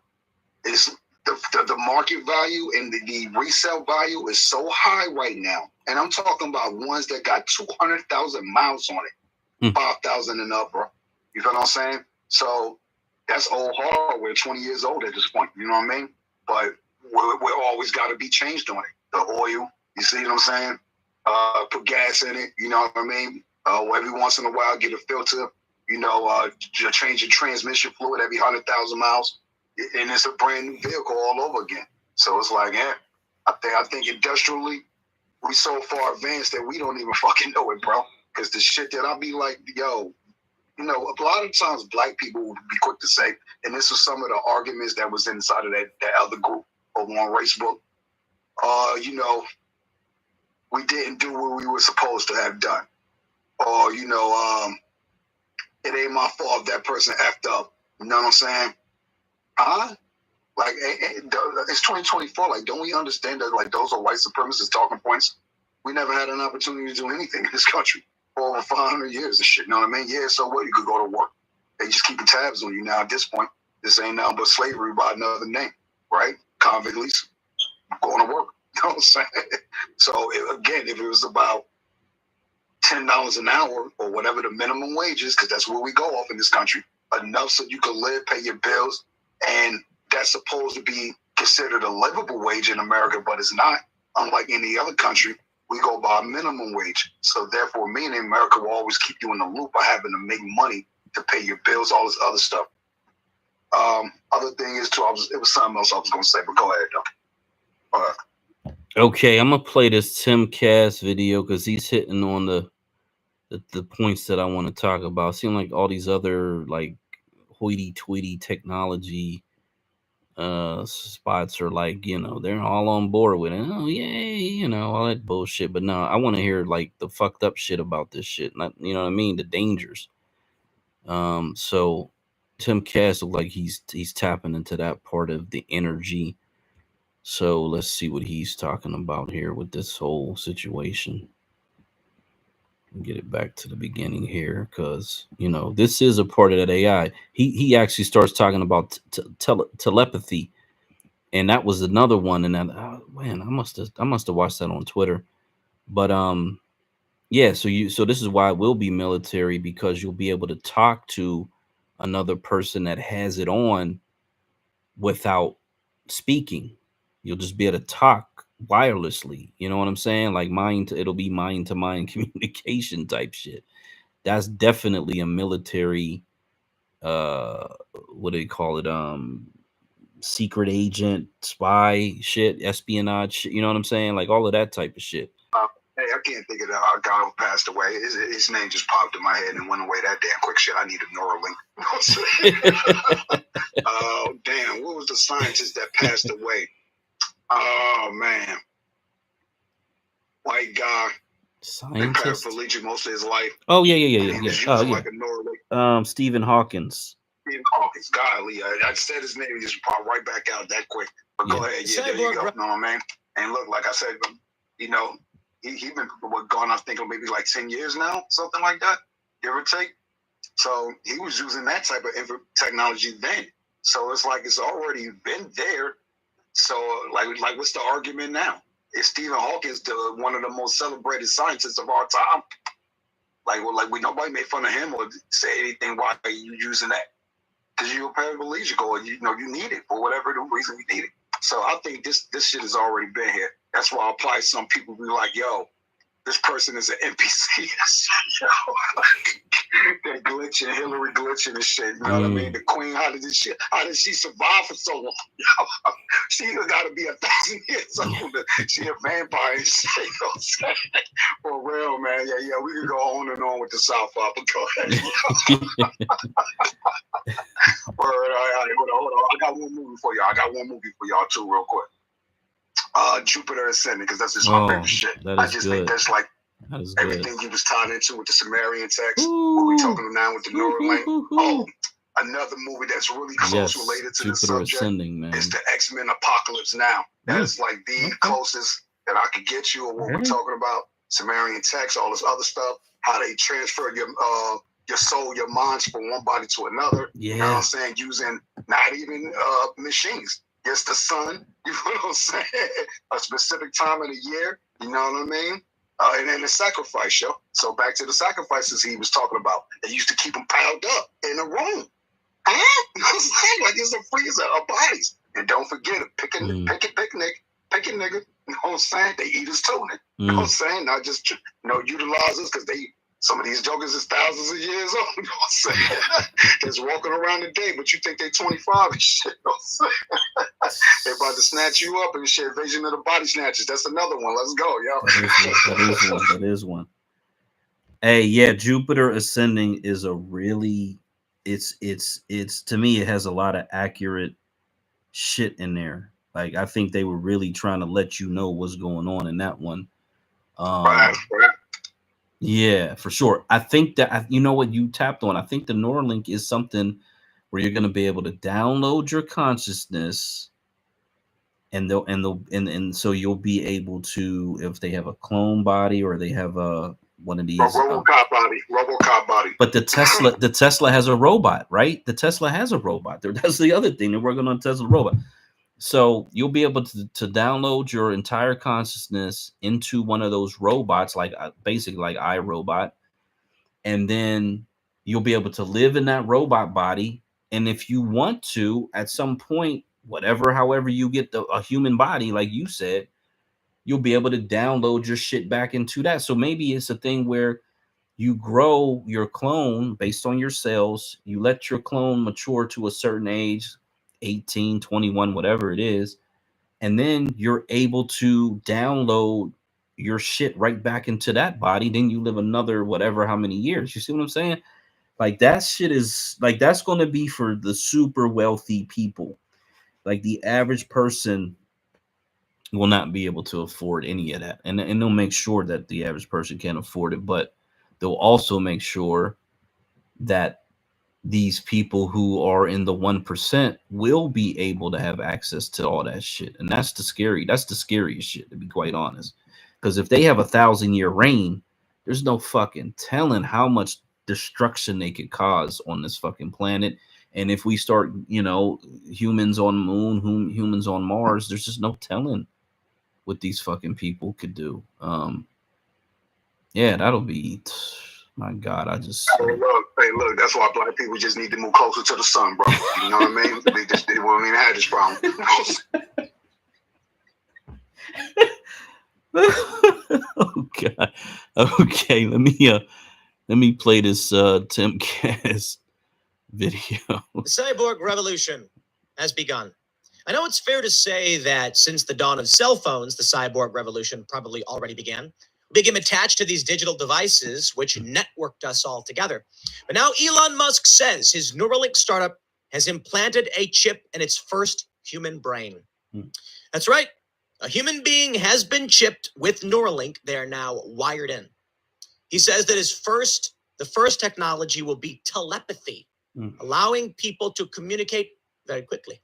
is the market value and the resale value is so high right now. And I'm talking about ones that got 200,000 miles on it, 5,000 and up, bro. You feel what I'm saying? So that's old hardware, 20 years old at this point. You know what I mean? But we're always got to be changed on it. The oil, you see what I'm saying? Put gas in it. You know what I mean? Every once in a while, get a filter. Change your transmission fluid every 100,000 miles, and it's a brand new vehicle all over again. So it's like, I think industrially, we so far advanced that we don't even fucking know it, bro. Because the shit that I'll be like, yo. A lot of times black people would be quick to say, and this was some of the arguments that was inside of that other group over on Facebook. We didn't do what we were supposed to have done. Or, it ain't my fault if that person effed up. You know what I'm saying? Like, it's 2024. Like, don't we understand that, like, those are white supremacist talking points? We never had an opportunity to do anything in this country for over 500 years and shit. You know what I mean? Yeah, so what? You could go to work. They just keeping tabs on you now at this point. This ain't nothing but slavery by another name, right? Convict lease. Going to work. You know what I'm saying? So, if it was about $10 an hour or whatever the minimum wage is, because that's where we go off in this country, enough so you can live, pay your bills, and that's supposed to be considered a livable wage in America, but it's not. Unlike any other country, we go by minimum wage. So therefore, me in America will always keep you in the loop by having to make money to pay your bills, all this other stuff. Other thing is too, it was something else I was gonna say, but go ahead though. Okay, I'm gonna play this Tim Cass video because he's hitting on the points that I want to talk about. Seem like all these other like hoity-toity technology spots are like, they're all on board with it. Oh yay, all that bullshit. But no, I want to hear like the fucked up shit about this shit. Not, you know what I mean? The dangers. So Tim Cass look like he's tapping into that part of the energy. So let's see what he's talking about here with this whole situation. Get it back to the beginning here, because this is a part of that AI. He actually starts talking about telepathy, and that was another one. And that, man, I must have watched that on Twitter. But yeah. So this is why it will be military, because you'll be able to talk to another person that has it on without speaking. You'll just be able to talk wirelessly. You know what I'm saying? Like it'll be mind to mind communication type shit. That's definitely a military what do they call it? Secret agent, spy shit, espionage shit, you know what I'm saying? Like all of that type of shit. Hey, I can't think of the guy who passed away. His name just popped in my head and went away that damn quick. Shit, I need a Neuralink. Oh, damn. What was the scientist that passed away? Oh, man. White guy. Scientist? Been paraplegic most of his life. Oh, yeah. Oh, yeah. Like a Neuralink. Stephen Hawkins. Stephen Hawkins. Golly, I said his name, he just popped right back out that quick. But go ahead. Yeah, there you go. You know what I mean? And look, like I said, he been gone, I think, maybe like 10 years now, something like that, give or take. So he was using that type of technology then. So it's like it's already been there. So like what's the argument now? Is Stephen Hawking one of the most celebrated scientists of our time? Like nobody made fun of him or say anything. Why are you using that? Because you're paraplegic or you need it for whatever the reason you need it. So I think this shit has already been here. That's why I apply some people be like, yo, this person is an NPC. They're glitching, Hillary glitching and shit. You know what I mean? The queen, how did she survive for so long? She got to be 1,000 years old. She a vampire and shit. You know what I'm saying? For real, man. Yeah. We can go on and on with the South Africa. Go ahead. Hold on. I got one movie for y'all too, real quick. Jupiter Ascending, because that's just my favorite shit. I just think that's like everything he was tied into with the Sumerian text. What we talking now with the Neuralink. Oh, another movie that's really close related to Jupiter the subject Ascending, man. is the X-Men Apocalypse Now. That is like the closest that I could get you of what we're talking about. Sumerian text, all this other stuff, how they transfer your soul, your minds from one body to another. Yeah. You know what I'm saying? Using not even machines. It's the sun, you know what I'm saying? A specific time of the year, you know what I mean? And then the sacrifice, yo. So back to the sacrifices he was talking about. They used to keep them piled up in a room. Huh? You know what I'm saying? Like it's a freezer of bodies. And don't forget it. Pick a nigga. You know what I'm saying? They eat us too, nigga. You know what I'm saying? Not just utilize us because some of these jokers is thousands of years old. You know what I'm saying? Just walking around today, but you think they 25 and shit. You know what I'm saying? They about to snatch you up and shit. Invasion of the Body Snatchers. That's another one. Let's go, yo. That is one. Hey, yeah, Jupiter Ascending is a really, it's to me, it has a lot of accurate shit in there. Like I think they were really trying to let you know what's going on in that one. Right. Yeah, for sure. I think that you know what you tapped on. I think the Neuralink is something where you're going to be able to download your consciousness, and so you'll be able to, if they have a clone body or they have one of these RoboCop body. But the Tesla has a robot, right? The Tesla has a robot. That's the other thing. They're working on Tesla robot. So you'll be able to download your entire consciousness into one of those robots, like basically like iRobot, and then you'll be able to live in that robot body. And if you want to, at some point, however you get a human body, like you said, you'll be able to download your shit back into that. So maybe it's a thing where You grow your clone based on your cells. You let your clone mature to a certain age, 18, 21, whatever it is. And then you're able to download your shit right back into that body. Then you live another whatever, how many years. You see what I'm saying? Like that shit is like, that's going to be for the super wealthy people. Like the average person will not be able to afford any of that. And they'll make sure that the average person can't afford it, but they'll also make sure that these people who are in the 1% will be able to have access to all that shit. And that's the scariest shit, to be quite honest. Because if they have 1,000-year reign, there's no fucking telling how much destruction they could cause on this fucking planet. And if we start, humans on moon, humans on Mars, there's just no telling what these fucking people could do. Yeah, that'll be, my God, I just. Hey, look, that's why black people just need to move closer to the sun, bro. You know what I mean? They won't even have this problem. Oh God. Okay, let me play this Tim Cass video. The cyborg revolution has begun. I know it's fair to say that since the dawn of cell phones, the cyborg revolution probably already began. We became attached to these digital devices, which networked us all together. But now Elon Musk says his Neuralink startup has implanted a chip in its first human brain. That's right. A human being has been chipped with Neuralink. They are now wired in. He says that the first technology will be telepathy, allowing people to communicate very quickly.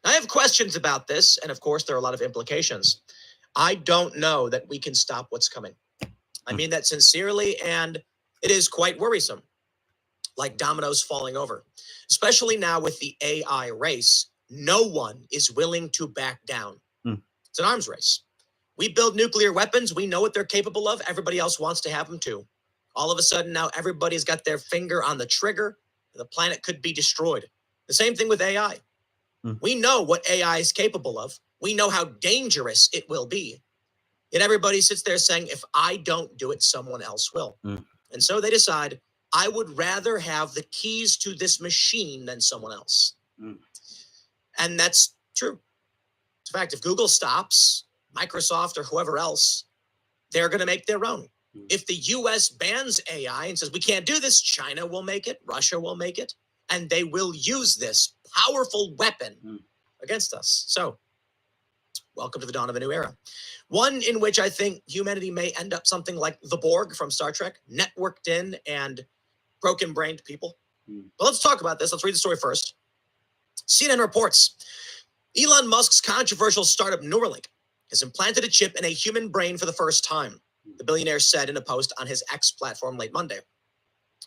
I have questions about this, and of course, there are a lot of implications. I don't know that we can stop what's coming. I mean that sincerely, and it is quite worrisome, like dominoes falling over, especially now with the AI race. No one is willing to back down. It's an arms race. We build nuclear weapons. We know what they're capable of. Everybody else wants to have them too. All of a sudden now everybody's got their finger on the trigger. The planet could be destroyed. The same thing with AI. We know what AI is capable of. We know how dangerous it will be. Yet everybody sits there saying, if I don't do it, someone else will. And so they decide, I would rather have the keys to this machine than someone else. And that's true. In fact, if Google stops, Microsoft or whoever else, they're going to make their own. If the US bans AI and says, we can't do this, China will make it, Russia will make it, and they will use this powerful weapon against us. So, welcome to the dawn of a new era. One in which I think humanity may end up something like the Borg from Star Trek, networked in and broken-brained people. But let's talk about this. Let's read the story first. CNN reports, Elon Musk's controversial startup Neuralink has implanted a chip in a human brain for the first time, the billionaire said in a post on his X platform late Monday.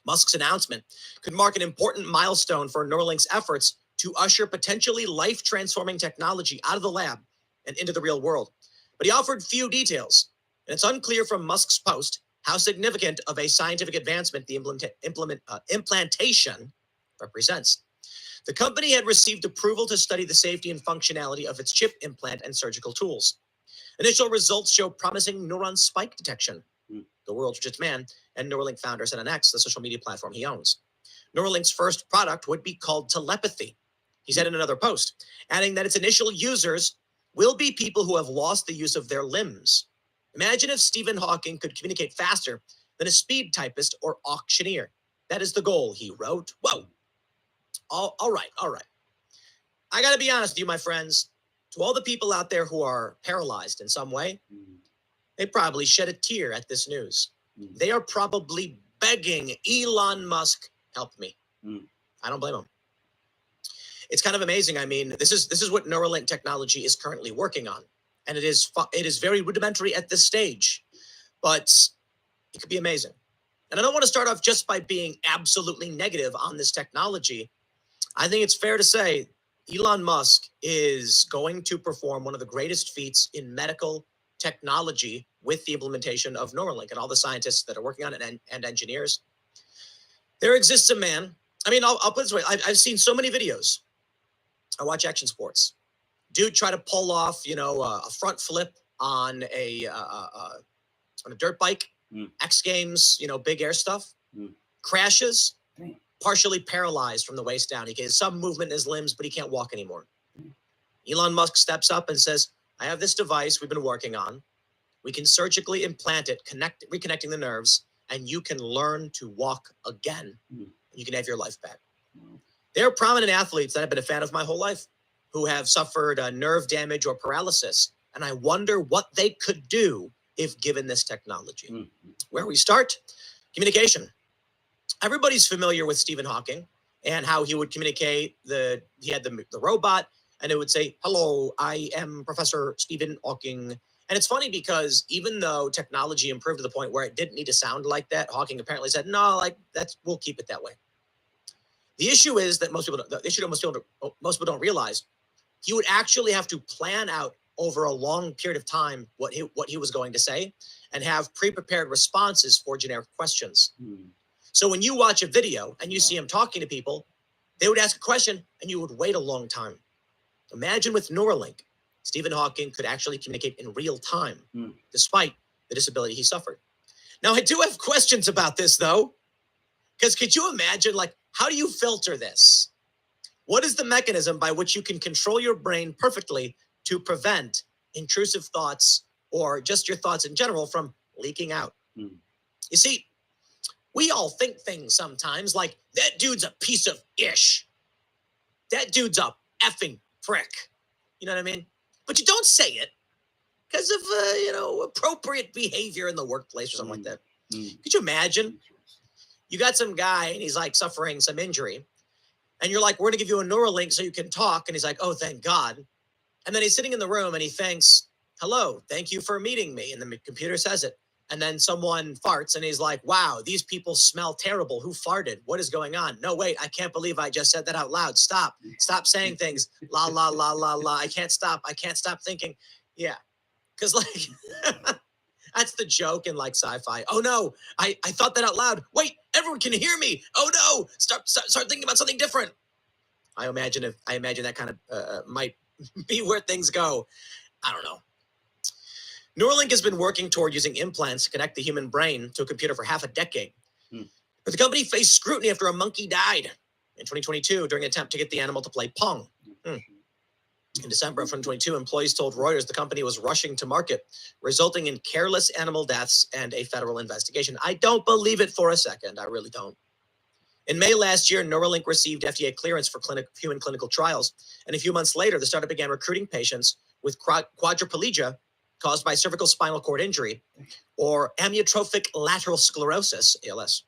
Musk's announcement could mark an important milestone for Neuralink's efforts to usher potentially life-transforming technology out of the lab and into the real world. But he offered few details, and it's unclear from Musk's post how significant of a scientific advancement the implantation represents. The company had received approval to study the safety and functionality of its chip implant and surgical tools. Initial results show promising neuron spike detection. The world's richest man and Neuralink founder said on X, the social media platform he owns. Neuralink's first product would be called telepathy, he said in another post, adding that its initial users will be people who have lost the use of their limbs. Imagine if Stephen Hawking could communicate faster than a speed typist or auctioneer. That is the goal, he wrote. Whoa. All right. I got to be honest with you, my friends. To all the people out there who are paralyzed in some way, they probably shed a tear at this news. They are probably begging Elon Musk, help me. I don't blame him. It's kind of amazing. I mean, this is what Neuralink technology is currently working on. And it is very rudimentary at this stage, but it could be amazing. And I don't want to start off just by being absolutely negative on this technology. I think it's fair to say Elon Musk is going to perform one of the greatest feats in medical technology with the implementation of Neuralink and all the scientists that are working on it and engineers. There exists a man. I mean, I'll put it this way. I've seen so many videos. I watch action sports. Dude try to pull off, a front flip on a dirt bike. X Games, big air stuff, crashes, partially paralyzed from the waist down. He has some movement in his limbs, but he can't walk anymore. Elon Musk steps up and says, I have this device we've been working on. We can surgically implant it, reconnecting the nerves, and you can learn to walk again. You can have your life back. There are prominent athletes that I've been a fan of my whole life who have suffered nerve damage or paralysis, and I wonder what they could do if given this technology. Where we start? Communication. Everybody's familiar with Stephen Hawking and how he would communicate. He had the robot, and it would say, hello, I am Professor Stephen Hawking. And it's funny because even though technology improved to the point where it didn't need to sound like that, Hawking apparently said, no, we'll keep it that way. The issue is that most people don't realize he would actually have to plan out over a long period of time what he was going to say and have pre-prepared responses for generic questions. So when you watch a video and you see him talking to people, they would ask a question and you would wait a long time. Imagine with Neuralink, Stephen Hawking could actually communicate in real time, despite the disability he suffered. Now, I do have questions about this, though, because could you imagine, how do you filter this? What is the mechanism by which you can control your brain perfectly to prevent intrusive thoughts or just your thoughts in general from leaking out? You see, we all think things sometimes like, that dude's a piece of ish. That dude's a effing prick. You know what I mean? But you don't say it because of, appropriate behavior in the workplace or something like that. Could you imagine? You got some guy and he's suffering some injury and you're like, we're going to give you a Neuralink so you can talk. And he's like, oh, thank God. And then he's sitting in the room and he thinks, hello, thank you for meeting me. And the computer says it. And then someone farts and he's like, wow, these people smell terrible. Who farted? What is going on? No, wait, I can't believe I just said that out loud. Stop saying things. La, la, la, la, la. I can't stop thinking. Yeah. Because that's the joke in sci-fi. Oh no, I thought that out loud. Wait, everyone can hear me. Oh no, start thinking about something different. I imagine that kind of might be where things go. I don't know. Neuralink has been working toward using implants to connect the human brain to a computer for half a decade. But the company faced scrutiny after a monkey died in 2022 during an attempt to get the animal to play Pong. In December of 2022, employees told Reuters the company was rushing to market, resulting in careless animal deaths and a federal investigation. I don't believe it for a second. I really don't. In May last year, Neuralink received FDA clearance for human clinical trials. And a few months later, the startup began recruiting patients with quadriplegia caused by cervical spinal cord injury or amyotrophic lateral sclerosis, ALS.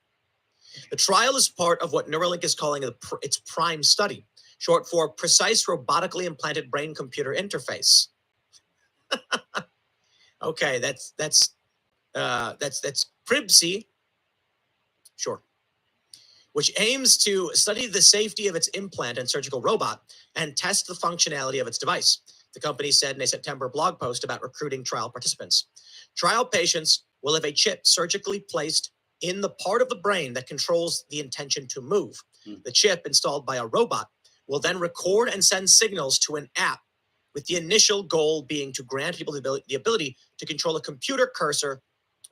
The trial is part of what Neuralink is calling its PRIME study, short for Precise Robotically Implanted Brain-Computer Interface. Okay, that's PRIBC, sure, which aims to study the safety of its implant and surgical robot and test the functionality of its device, the company said in a September blog post about recruiting trial participants. Trial patients will have a chip surgically placed in the part of the brain that controls the intention to move. The chip, installed by a robot, will then record and send signals to an app, with the initial goal being to grant people the ability to control a computer cursor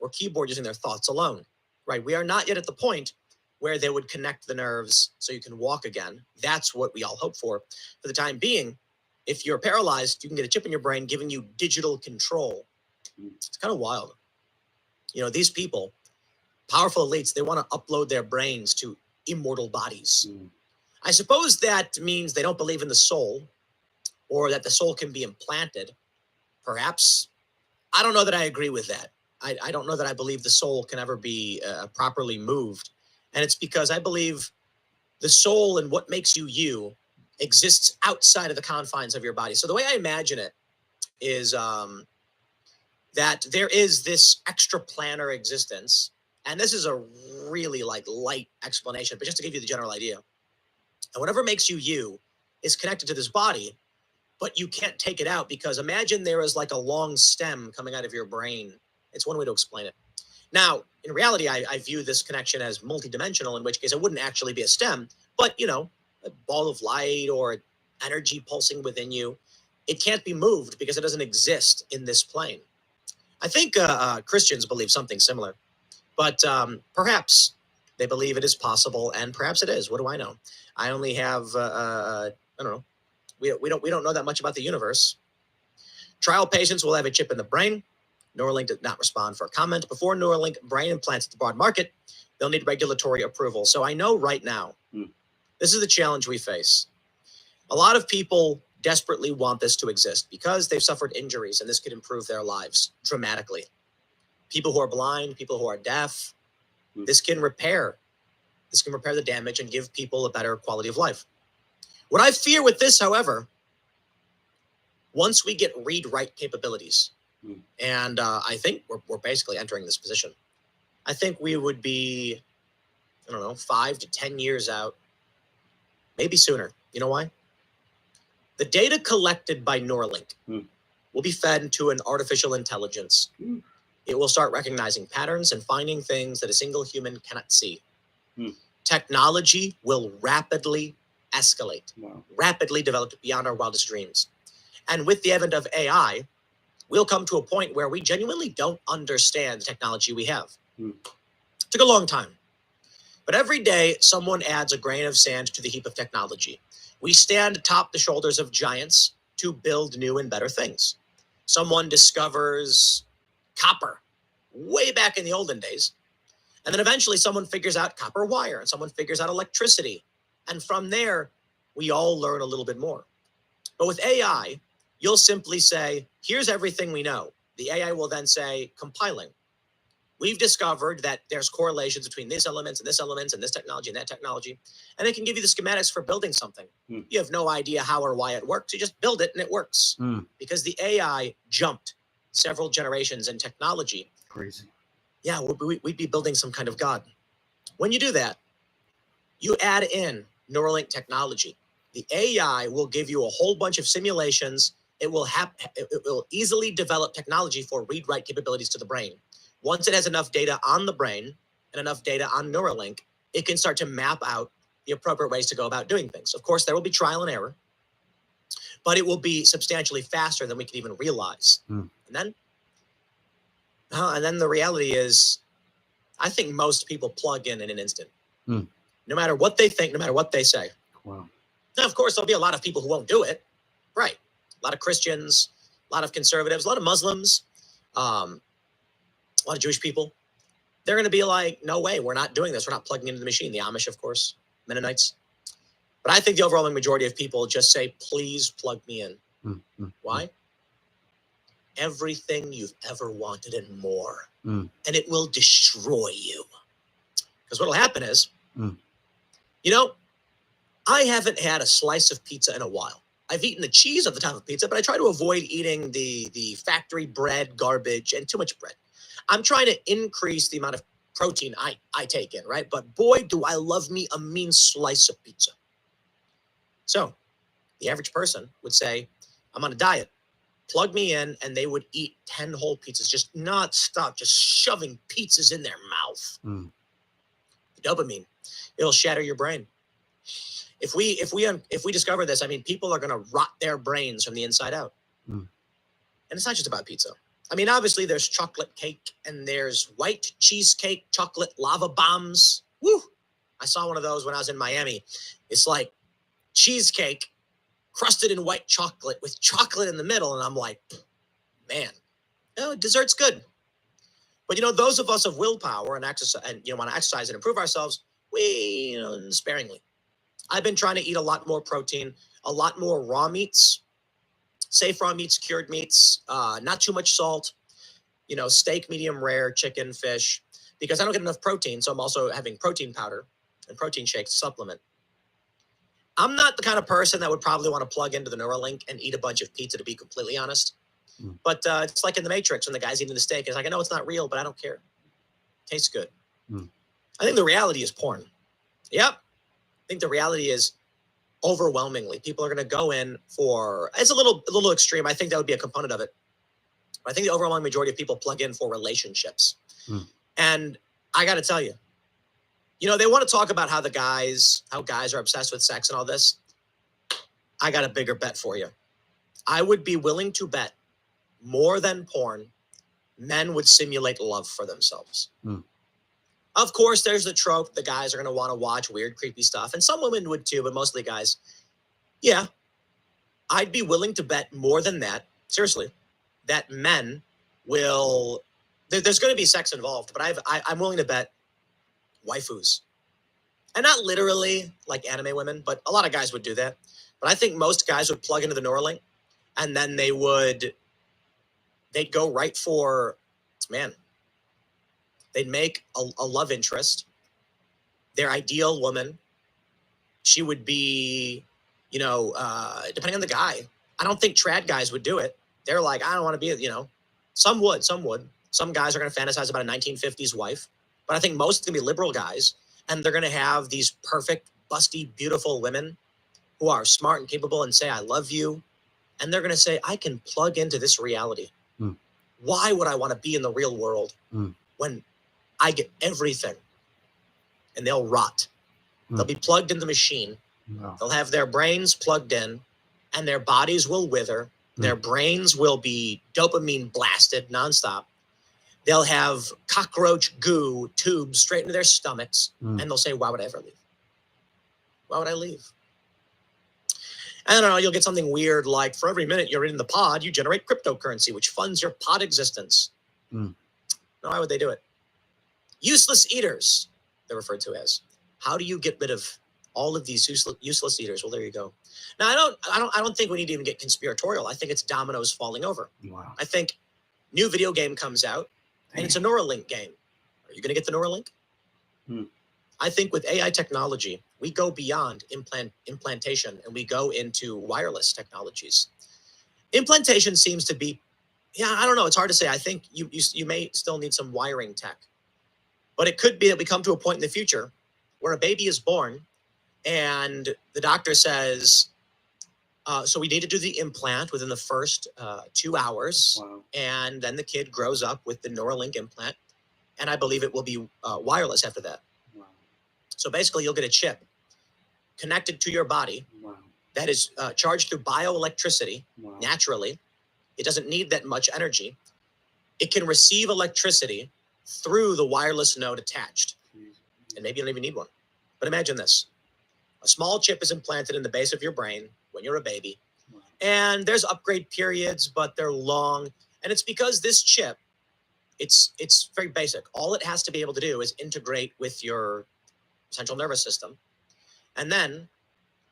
or keyboard using their thoughts alone. Right, we are not yet at the point where they would connect the nerves so you can walk again. That's what we all hope for. For the time being, if you're paralyzed, you can get a chip in your brain giving you digital control. It's kind of wild. These people, powerful elites, they want to upload their brains to immortal bodies. I suppose that means they don't believe in the soul or that the soul can be implanted. Perhaps. I don't know that I agree with that. I don't know that I believe the soul can ever be properly moved. And it's because I believe the soul and what makes you you exists outside of the confines of your body. So the way I imagine it is that there is this extraplanar existence. And this is a really light explanation, but just to give you the general idea. And whatever makes you you is connected to this body, but you can't take it out because imagine there is a long stem coming out of your brain. It's one way to explain it. Now, in reality, I view this connection as multidimensional, in which case it wouldn't actually be a stem, but, a ball of light or energy pulsing within you. It can't be moved because it doesn't exist in this plane. I think Christians believe something similar. But perhaps they believe it is possible, and perhaps it is. What do I know? I only have I don't know. We don't know that much about the universe. Trial patients will have a chip in the brain. Neuralink did not respond for a comment. Before Neuralink brain implants at the broad market, they'll need regulatory approval. So I know right now, this is the challenge we face. A lot of people desperately want this to exist because they've suffered injuries, and this could improve their lives dramatically. People who are blind, people who are deaf, this can repair the damage and give people a better quality of life. What I fear with this, however, once we get read-write capabilities, and I think we're basically entering this position, I think we would be, 5 to 10 years out, maybe sooner. You know why? The data collected by Neuralink will be fed into an artificial intelligence. It will start recognizing patterns and finding things that a single human cannot see. Technology will rapidly escalate, rapidly develop beyond our wildest dreams. And with the advent of AI, we'll come to a point where we genuinely don't understand the technology we have. Took a long time. But every day, someone adds a grain of sand to the heap of technology. We stand atop the shoulders of giants to build new and better things. Someone discovers copper way back in the olden days. And then eventually someone figures out copper wire, and someone figures out electricity. And from there, we all learn a little bit more. But with AI, you'll simply say, here's everything we know. The AI will then say, compiling. We've discovered that there's correlations between these elements and this elements and this technology and that technology. And it can give you the schematics for building something. You have no idea how or why it works. You just build it and it works. Because the AI jumped several generations in technology. Crazy. Yeah, we'd be building some kind of God. When you do that, you add in Neuralink technology. The AI will give you a whole bunch of simulations. It will easily develop technology for read-write capabilities to the brain. Once it has enough data on the brain and enough data on Neuralink, it can start to map out the appropriate ways to go about doing things. Of course, there will be trial and error, but it will be substantially faster than we can even realize. And then the reality is, I think most people plug in an instant, no matter what they think, no matter what they say. Wow. Now, of course, there'll be a lot of people who won't do it. Right. A lot of Christians, a lot of conservatives, a lot of Muslims, a lot of Jewish people. They're going to be like, no way, we're not doing this. We're not plugging into the machine. The Amish, of course, Mennonites. But I think the overwhelming majority of people just say, please plug me in. Why? Everything you've ever wanted and more. And it will destroy you. Because what will happen is, I haven't had a slice of pizza in a while. I've eaten the cheese of the type of pizza, but I try to avoid eating the factory bread, garbage, and too much bread. I'm trying to increase the amount of protein I take in, right? But boy, do I love me a mean slice of pizza. So the average person would say, I'm on a diet. Plug me in, and they would eat 10 whole pizzas, just not stop, just shoving pizzas in their mouth. Dopamine, it'll shatter your brain. If we discover this, I mean, people are going to rot their brains from the inside out. And it's not just about pizza. I mean, obviously there's chocolate cake and there's white cheesecake, chocolate lava bombs. Woo! I saw one of those when I was in Miami. It's like cheesecake crusted in white chocolate with chocolate in the middle. And I'm like, man, dessert's good. But, those of us of willpower and exercise and, want to exercise and improve ourselves, we, sparingly. I've been trying to eat a lot more protein, a lot more raw meats, safe raw meats, cured meats, not too much salt, steak, medium rare, chicken, fish, because I don't get enough protein. So I'm also having protein powder and protein shakes to supplement. I'm not the kind of person that would probably want to plug into the Neuralink and eat a bunch of pizza, to be completely honest. But it's like in the Matrix when the guy's eating the steak. It's like, I know it's not real, but I don't care. Tastes good. I think the reality is porn. Yep. I think the reality is overwhelmingly people are going to go in for, it's a little extreme. I think that would be a component of it. But I think the overwhelming majority of people plug in for relationships. And I got to tell you, they want to talk about how guys are obsessed with sex and all this. I got a bigger bet for you. I would be willing to bet more than porn, men would simulate love for themselves. Of course, there's the trope. The guys are going to want to watch weird, creepy stuff. And some women would too, but mostly guys. Yeah, I'd be willing to bet more than that, seriously, that men will... There's going to be sex involved, but I'm willing to bet waifus. And not literally like anime women, but a lot of guys would do that. But I think most guys would plug into the Neuralink, and then they'd go right for, man, they'd make a love interest, their ideal woman. She would be, depending on the guy. I don't think trad guys would do it. They're like, I don't want to be, some would. Some guys are going to fantasize about a 1950s wife, but I think most are going to be liberal guys, and they're going to have these perfect, busty, beautiful women who are smart and capable and say, I love you. And they're going to say, I can plug into this reality. Why would I want to be in the real world when I get everything? And they'll rot. They'll be plugged in the machine. Wow. They'll have their brains plugged in, and their bodies will wither. Their brains will be dopamine blasted nonstop. They'll have cockroach goo tubes straight into their stomachs, and they'll say, why would I ever leave? Why would I leave? I don't know, you'll get something weird like, for every minute you're in the pod, you generate cryptocurrency, which funds your pod existence. Now, why would they do it? Useless eaters, they're referred to as. How do you get rid of all of these useless eaters? Well, there you go. Now, I don't think we need to even get conspiratorial. I think it's dominoes falling over. Wow. I think new video game comes out, and it's a Neuralink game. Are you going to get the Neuralink? I think with AI technology, we go beyond implantation, and we go into wireless technologies. Implantation seems to be, I don't know. It's hard to say. I think you may still need some wiring tech, but it could be that we come to a point in the future where a baby is born, and the doctor says, so we need to do the implant within the first 2 hours. Wow. And then the kid grows up with the Neuralink implant. And I believe it will be wireless after that. Wow. So basically, you'll get a chip connected to your body. Wow. That is charged through bioelectricity. Wow. Naturally. It doesn't need that much energy. It can receive electricity through the wireless node attached. And maybe you don't even need one. But imagine this. A small chip is implanted in the base of your brain when you're a baby. And there's upgrade periods, but they're long. And it's because this chip, it's very basic. All it has to be able to do is integrate with your central nervous system. And then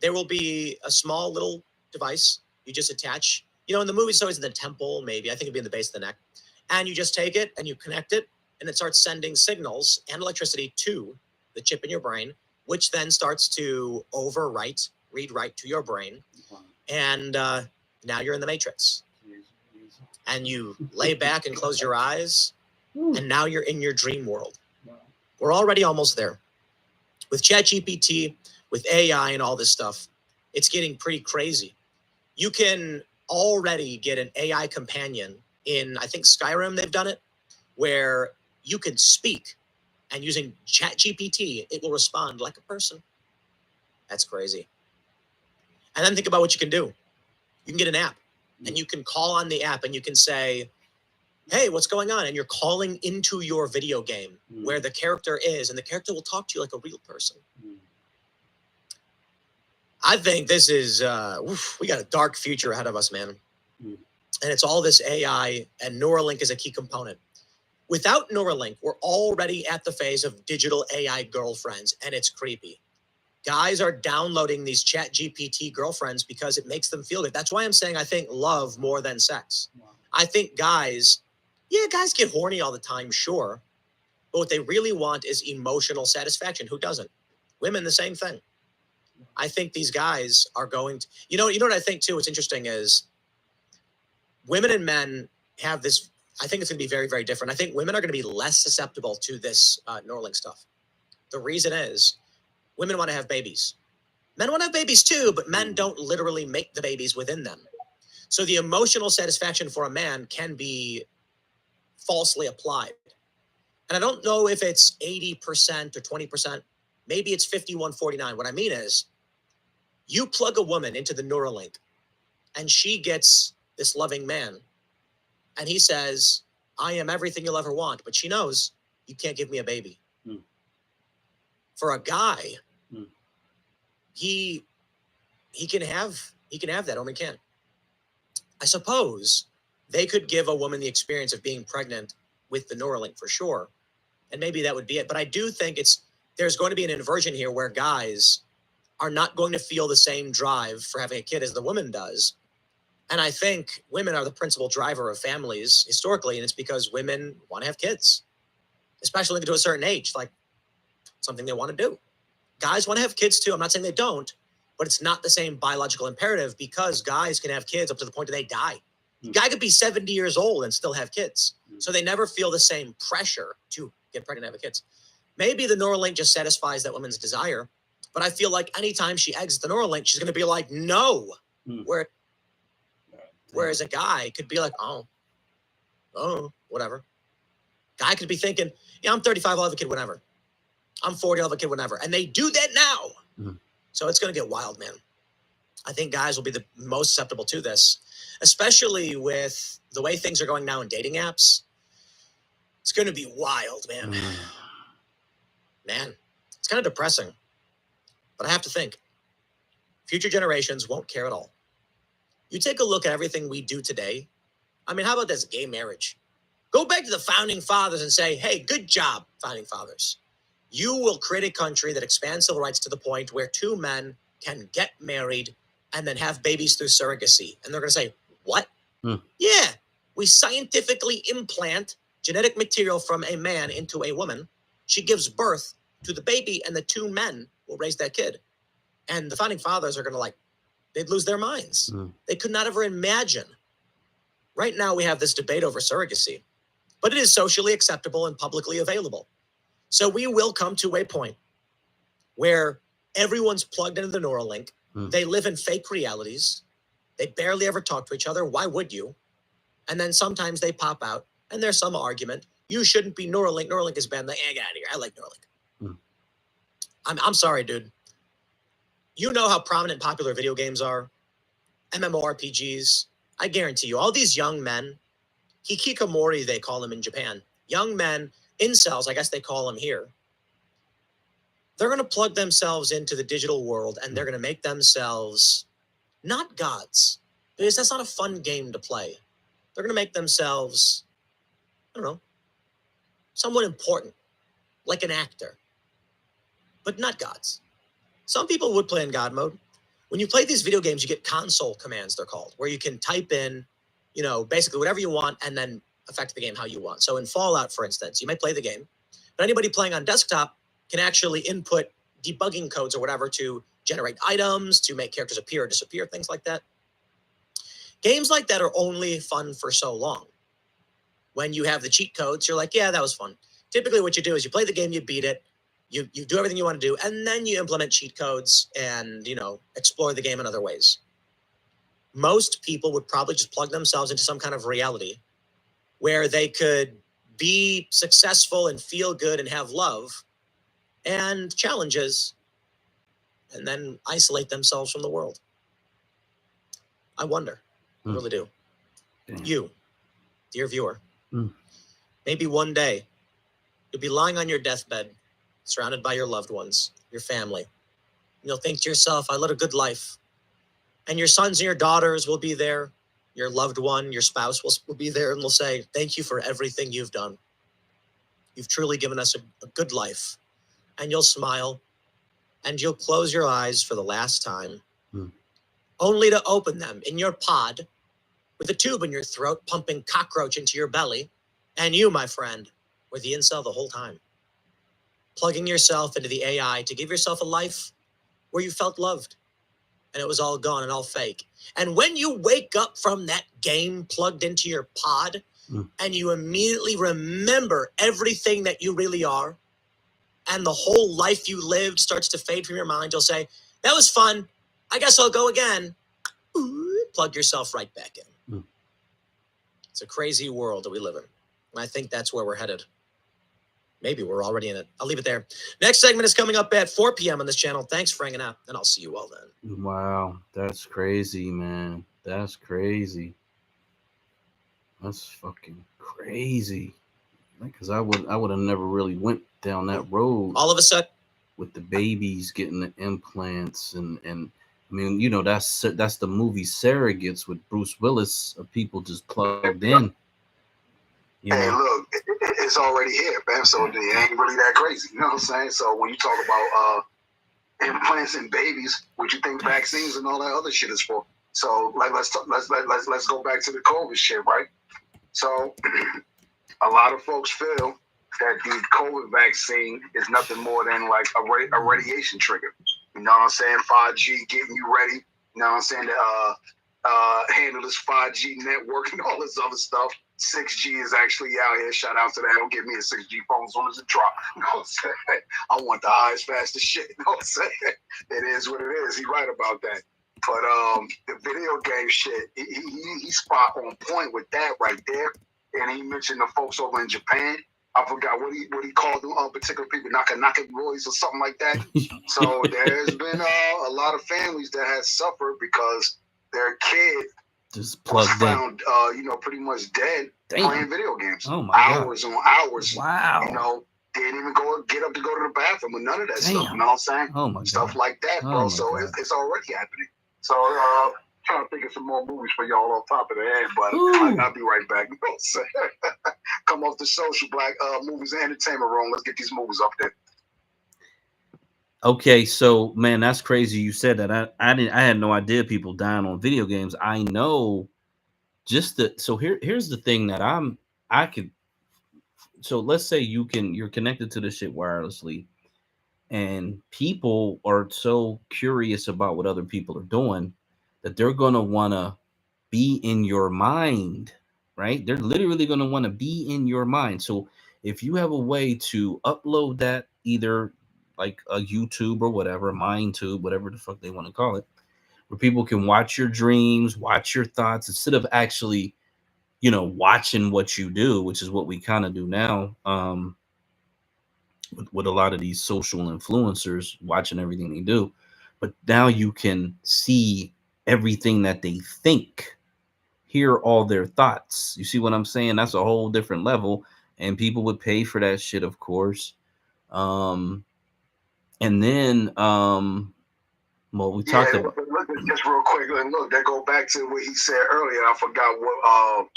there will be a small little device you just attach. In the movies, it's always in the temple, maybe. I think it'd be in the base of the neck. And you just take it and you connect it, and it starts sending signals and electricity to the chip in your brain, which then starts to read write to your brain. And now you're in the Matrix. And you lay back and close your eyes, and now you're in your dream world. We're already almost there. With ChatGPT, with AI and all this stuff, it's getting pretty crazy. You can already get an AI companion in, I think, Skyrim, they've done it, where you can speak, and using ChatGPT, it will respond like a person. That's crazy. And then think about what you can do. You can get an app, and you can call on the app, and you can say, hey, what's going on? And you're calling into your video game where the character is, and the character will talk to you like a real person. I think this is, we got a dark future ahead of us, man. And it's all this AI, and Neuralink is a key component. Without Neuralink, we're already at the phase of digital AI girlfriends, and it's creepy. Guys are downloading these ChatGPT girlfriends because it makes them feel good. That's why I'm saying I think love more than sex. Wow. I think guys get horny all the time, sure. But what they really want is emotional satisfaction. Who doesn't? Women, the same thing. I think these guys are going to, you know what I think too, what's interesting is women and men have this, I think it's going to be very, very different. I think women are going to be less susceptible to this Neuralink stuff. The reason is women want to have babies. Men want to have babies too, but men don't literally make the babies within them. So the emotional satisfaction for a man can be falsely applied. And I don't know if it's 80% or 20%. Maybe it's 51-49. What I mean is you plug a woman into the Neuralink and she gets this loving man. And he says, I am everything you'll ever want. But she knows you can't give me a baby. For a guy, he can have that. Women can't. I suppose they could give a woman the experience of being pregnant with the Neuralink for sure, and maybe that would be it. But I do think there's going to be an inversion here where guys are not going to feel the same drive for having a kid as the woman does. And I think women are the principal driver of families historically, and it's because women want to have kids, especially to a certain age, like something they want to do. Guys want to have kids too. I'm not saying they don't, but it's not the same biological imperative because guys can have kids up to the point that they die. Guy could be 70 years old and still have kids. So they never feel the same pressure to get pregnant and have kids. Maybe the Neuralink just satisfies that woman's desire, but I feel like anytime she exits the Neuralink, she's going to be like, no. Whereas a guy could be like, oh, whatever. Guy could be thinking, yeah, I'm 35, I'll have a kid whenever. I'm 40, I'll have a kid whenever. And they do that now. So it's going to get wild, man. I think guys will be the most susceptible to this, especially with the way things are going now in dating apps. It's going to be wild, man. Man, it's kind of depressing. But I have to think, future generations won't care at all. You take a look at everything we do today. I mean, how about this gay marriage? Go back to the founding fathers and say, hey, good job, founding fathers. You will create a country that expands civil rights to the point where two men can get married and then have babies through surrogacy. And they're going to say, what? Yeah, we scientifically implant genetic material from a man into a woman. She gives birth to the baby and the two men will raise that kid. And the founding fathers are going to they'd lose their minds. They could not ever imagine. Right now we have this debate over surrogacy, but it is socially acceptable and publicly available. So we will come to a point where everyone's plugged into the Neuralink. They live in fake realities. They barely ever talk to each other. Why would you? And then sometimes they pop out and there's some argument. You shouldn't be Neuralink. Neuralink is banned. Get out of here. I like Neuralink. I'm sorry, dude. You know how prominent popular video games are? MMORPGs. I guarantee you, all these young men, hikikomori, they call them in Japan. Young men, incels, I guess they call them here. They're going to plug themselves into the digital world and they're going to make themselves not gods, because that's not a fun game to play. They're going to make themselves, I don't know, somewhat important, like an actor, but not gods. Some people would play in God mode. When you play these video games, you get console commands, they're called, where you can type in, basically whatever you want and then affect the game how you want. So in Fallout, for instance, you might play the game, but anybody playing on desktop can actually input debugging codes or whatever to generate items, to make characters appear or disappear, things like that. Games like that are only fun for so long. When you have the cheat codes, you're like, yeah, that was fun. Typically what you do is you play the game, you beat it, you do everything you want to do, and then you implement cheat codes and, explore the game in other ways. Most people would probably just plug themselves into some kind of reality where they could be successful and feel good and have love and challenges, and then isolate themselves from the world. I wonder. I really do. You, dear viewer, maybe one day you'll be lying on your deathbed, surrounded by your loved ones, your family. And you'll think to yourself, I led a good life. And your sons and your daughters will be there. Your loved one, your spouse will be there and will say, thank you for everything you've done. You've truly given us a good life. And you'll smile and you'll close your eyes for the last time, only to open them in your pod with a tube in your throat, pumping cockroach into your belly. And you, my friend, were the incel the whole time, plugging yourself into the AI to give yourself a life where you felt loved. And it was all gone and all fake. And when you wake up from that game plugged into your pod and you immediately remember everything that you really are, and the whole life you lived starts to fade from your mind, you'll say, that was fun. I guess I'll go again. Plug yourself right back in. It's a crazy world that we live in. And I think that's where we're headed. Maybe we're already in it. I'll leave it there. Next segment is coming up at 4 p.m. on this channel. Thanks for hanging out, and I'll see you all then. Wow, that's crazy, man. That's crazy. That's fucking crazy. Because I would have never really went down that road. All of a sudden, with the babies getting the implants and I mean, you know, that's the movie Surrogates with Bruce Willis of people just plugged in. You Hey, know? look, it's already here, man. So it ain't really that crazy. You know what I'm saying? So when you talk about implants in babies, what you think vaccines and all that other shit is for? So like, let's go back to the COVID shit, right? So a lot of folks feel that the COVID vaccine is nothing more than like a radiation trigger. You know what I'm saying? 5G getting you ready. You know what I'm saying? Handle this 5G network and all this other stuff. 6G is actually out here. Shout out to that. Don't give me a 6G phone as soon as it drop. You know what I'm saying? I want the highest, fastest shit. You know what I'm saying? It is what it is. He's right about that. But the video game shit, he's spot on point with that right there. And he mentioned the folks over in Japan. I forgot what he called them particular people, Naka boys or something like that. So there's been a lot of families that have suffered because their kid just plugged found, pretty much dead playing video games. Oh my hours God. on hours. Wow. You know, didn't even get up to go to the bathroom and none of that Damn. stuff. You know what I'm saying? Oh my Stuff God. like that, bro. So it's already happening. So trying to think of some more movies for y'all on top of the head, but I'll be right back. You know what I'm saying? Come off the social black movies and entertainment room. Let's get these movies up there. Okay, so man, that's crazy. You said that. I had no idea people dying on video games. I know just so here's the thing that I could. So let's say you're connected to this shit wirelessly, and people are so curious about what other people are doing that they're gonna wanna be in your mind, right? They're literally gonna want to be in your mind. So if you have a way to upload that either like a YouTube or whatever, MindTube, whatever the fuck they want to call it, where people can watch your dreams, watch your thoughts instead of actually, watching what you do, which is what we kind of do now. With a lot of these social influencers watching everything they do, but now you can see everything that they think, hear all their thoughts. You see what I'm saying? That's a whole different level, and people would pay for that shit, of course. And then well, we talked about just real quick. Look, that go back to what he said earlier. I forgot what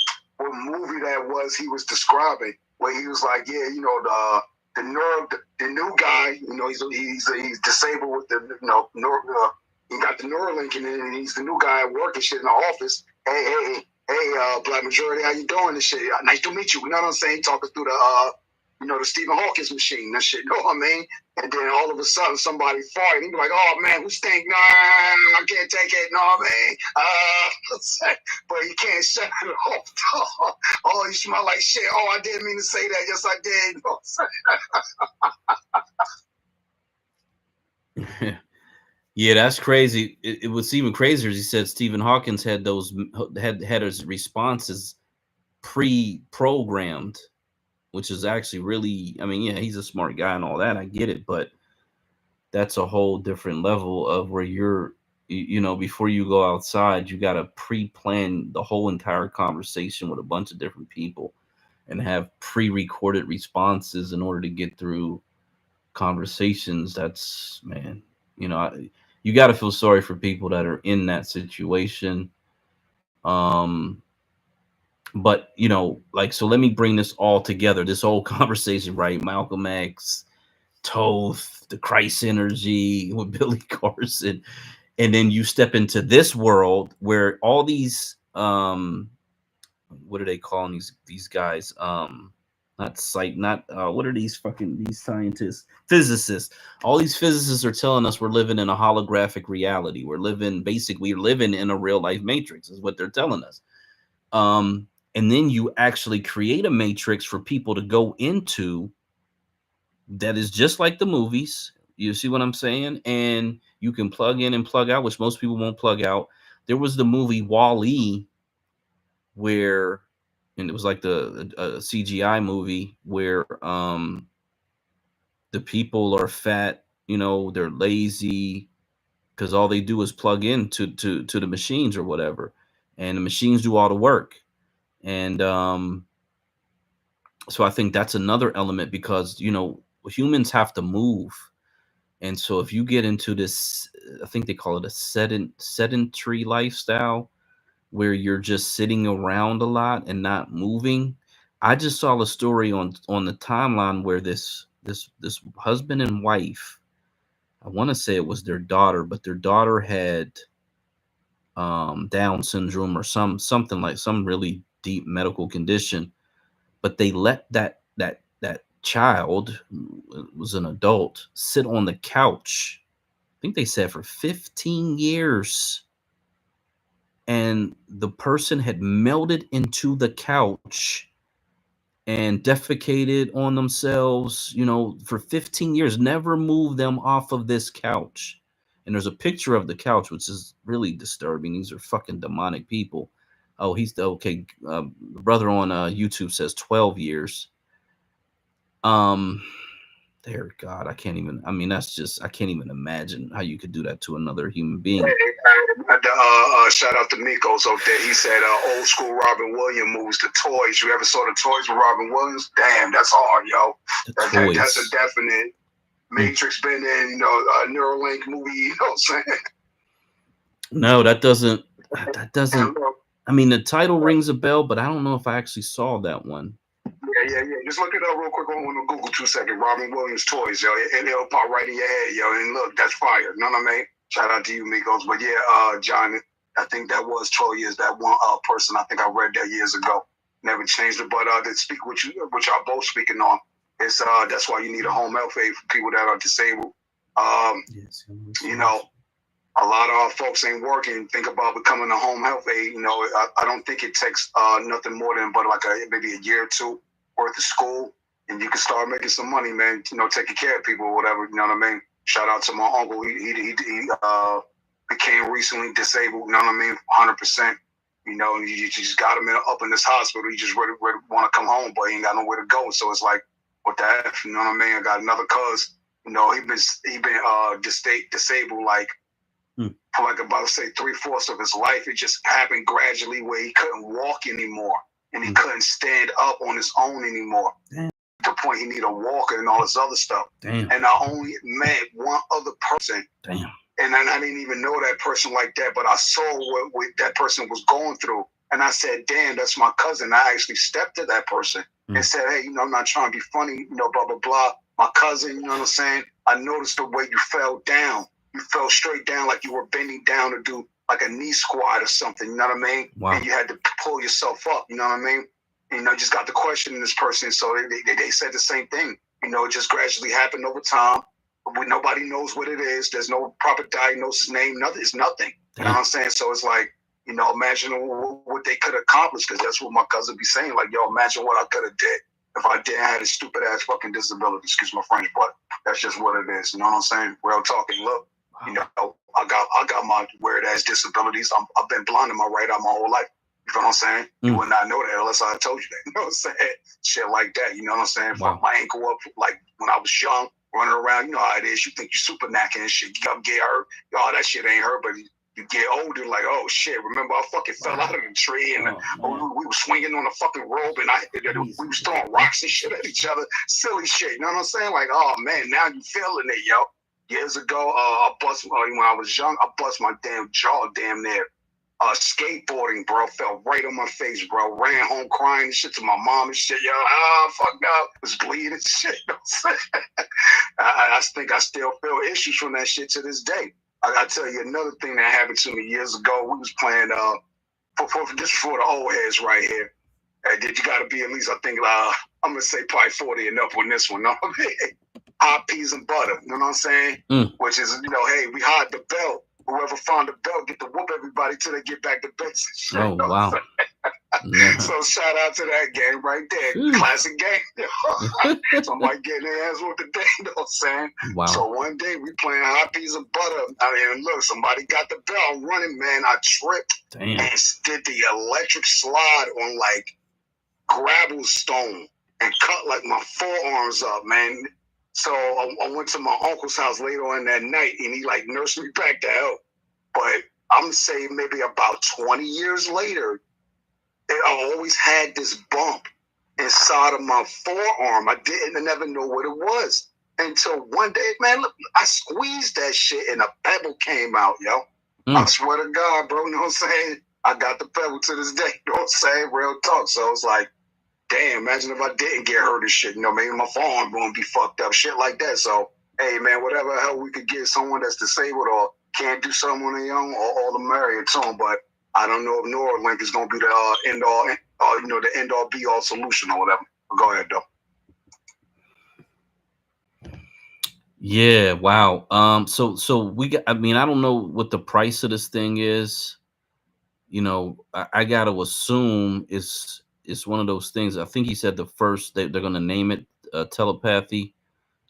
movie that was he was describing, where he was like, yeah, the new guy, he's disabled with the he got the Neuralink and he's the new guy at work and shit in the office. Hey, Black Majority, how you doing and shit? Nice to meet you. You know what I'm saying? Talking through the Stephen Hawking's machine and shit. You know what I mean? And then all of a sudden somebody farted. He'd be like, oh man, who stink? No, I can't take it. No, man. But you can't shut it off. Oh, you smell like shit. Oh, I didn't mean to say that. Yes, I did. You know what I'm saying? Yeah, that's crazy. It was even crazier. He said Stephen Hawkins had his responses pre-programmed, which is actually really, I mean, yeah, he's a smart guy and all that. I get it, but that's a whole different level of where you're, before you go outside, you got to pre-plan the whole entire conversation with a bunch of different people and have pre-recorded responses in order to get through conversations. That's, man, you got to feel sorry for people that are in that situation. But so let me bring this all together, this whole conversation, right? Malcolm X, Toth, the Christ energy with Billy Carson, and then you step into this world where all these what are they calling these guys? What are these scientists, physicists? All these physicists are telling us we're living in a holographic reality. We're living in a real life matrix, is what they're telling us. And then you actually create a matrix for people to go into that is just like the movies. You see what I'm saying? And you can plug in and plug out, which most people won't plug out. There was the movie Wall-E and it was like the CGI movie where the people are fat, they're lazy because all they do is plug in to the machines or whatever, and the machines do all the work. And so I think that's another element because humans have to move. And so if you get into this, I think they call it a sedentary lifestyle, where you're just sitting around a lot and not moving. I just saw a story on the timeline where this husband and wife, I want to say it was their daughter, but their daughter had Down syndrome or something like some really deep medical condition, but they let that child, was an adult, sit on the couch. I think they said for 15 years. And the person had melted into the couch and defecated on themselves, for 15 years, never moved them off of this couch. And there's a picture of the couch, which is really disturbing. These are fucking demonic people. Oh, he's okay. The brother on YouTube says 12 years. Dear God, I can't even. I mean, that's just. I can't even imagine how you could do that to another human being. Shout out to Miko's up there. He said, "Old school Robin Williams moves the toys. You ever saw the toys with Robin Williams? Damn, that's hard, yo. That's a definite Matrix been in, Neuralink movie. You know what I'm saying? No, that doesn't. I mean, the title rings a bell, but I don't know if I actually saw that one. Yeah. Just look it up real quick on Google 2 seconds. Robin Williams toys, yo, and it'll pop right in your head, yo. And look, that's fire. You know what I mean? Shout out to you, Migos. But yeah, John, I think that was 12 years. That one person, I think I read that years ago. Never changed it. But to speak what y'all both speaking on, it's that's why you need a home health aid for people that are disabled. A lot of our folks ain't working. Think about becoming a home health aid. I don't think it takes nothing more than but like maybe a year or two worth of school, and you can start making some money, man. Taking care of people or whatever. You know what I mean? Shout out to my uncle. He became recently disabled. You know what I mean? 100%. You just got him up in this hospital. He just really want to come home, but he ain't got nowhere to go. So it's like, what the F? You know what I mean? I got another cuz. He been disabled like. For like about, say, 3/4 of his life. It just happened gradually where he couldn't walk anymore and he couldn't stand up on his own anymore. Damn. To the point he needed a walker and all this other stuff. Damn. And I only met one other person. Damn. And I didn't even know that person like that, but I saw what that person was going through. And I said, damn, that's my cousin. I actually stepped to that person and said, hey, I'm not trying to be funny, blah, blah, blah. My cousin, you know what I'm saying? I noticed the way you fell down. You fell straight down like you were bending down to do like a knee squat or something, you know what I mean? Wow. And you had to pull yourself up, you know what I mean? And just got the question in this person. So they said the same thing. It just gradually happened over time. Nobody knows what it is. There's no proper diagnosis name. Nothing. It's nothing. You know what I'm saying? So it's like, imagine what they could accomplish, because that's what my cousin be saying. Like, yo, imagine what I could have did if I didn't have this stupid ass fucking disability. Excuse my French, but that's just what it is. You know what I'm saying? Real talking. Look. I got my weird ass disabilities. I've been blind in my right eye my whole life. You know what I'm saying? You would not know that unless I told you that. You know what I'm saying? Shit like that. You know what I'm saying? Wow. Fuck my ankle up like when I was young, running around. You know how it is. You think you super knacking and shit. You get hurt. Y'all, that shit ain't hurt, but you get older, like, oh shit, remember I fucking fell out of the tree and we were swinging on a fucking rope and we was throwing rocks and shit at each other. Silly shit. You know what I'm saying? Like, oh man, now you feeling it, yo. Years ago, I bust when I was young. I bust my damn jaw, damn near. Skateboarding, bro, fell right on my face, bro. Ran home crying and shit to my mom and shit. Yo, fuck no, was bleeding and shit. You know what I'm saying? I think I still feel issues from that shit to this day. I gotta tell you another thing that happened to me years ago. We was playing this for the old heads right here. You gotta be at least, I think, I'm gonna say probably 40 and up on this one. No? Hot peas and butter, you know what I'm saying? Which is, hey, we hide the belt. Whoever found the belt get to whoop everybody till they get back to base. Oh, wow. Yeah. So shout out to that game right there. Classic game. Somebody getting their ass whooped today, you know what I'm saying? Wow. So one day we playing hot peas and butter. I mean, look, somebody got the belt. I'm running, man. I tripped and did the electric slide on like gravel stone and cut like my forearms up, man. So I went to my uncle's house later on that night, and he like nursed me back to health. But I'm saying maybe about 20 years later, I always had this bump inside of my forearm. I never know what it was. until one day, man, look, I squeezed that shit and a pebble came out, yo. I swear to God, bro, you know what I'm saying? I got the pebble to this day, you know what I'm saying? Real talk. So it's like, damn, imagine if I didn't get hurt and shit, you know, maybe my phone won't be fucked up, shit like that. So, hey, man, whatever help we could get someone that's disabled or can't do something on their own, all the merrier to them. But I don't know if Neuralink is going to be the end all, you know, the end all be all solution or whatever. But go ahead, though. Yeah, wow. So we got, I mean, I don't know what the price of this thing is. You know, I gotta assume it's one of those things. I think he said the first they're gonna name it telepathy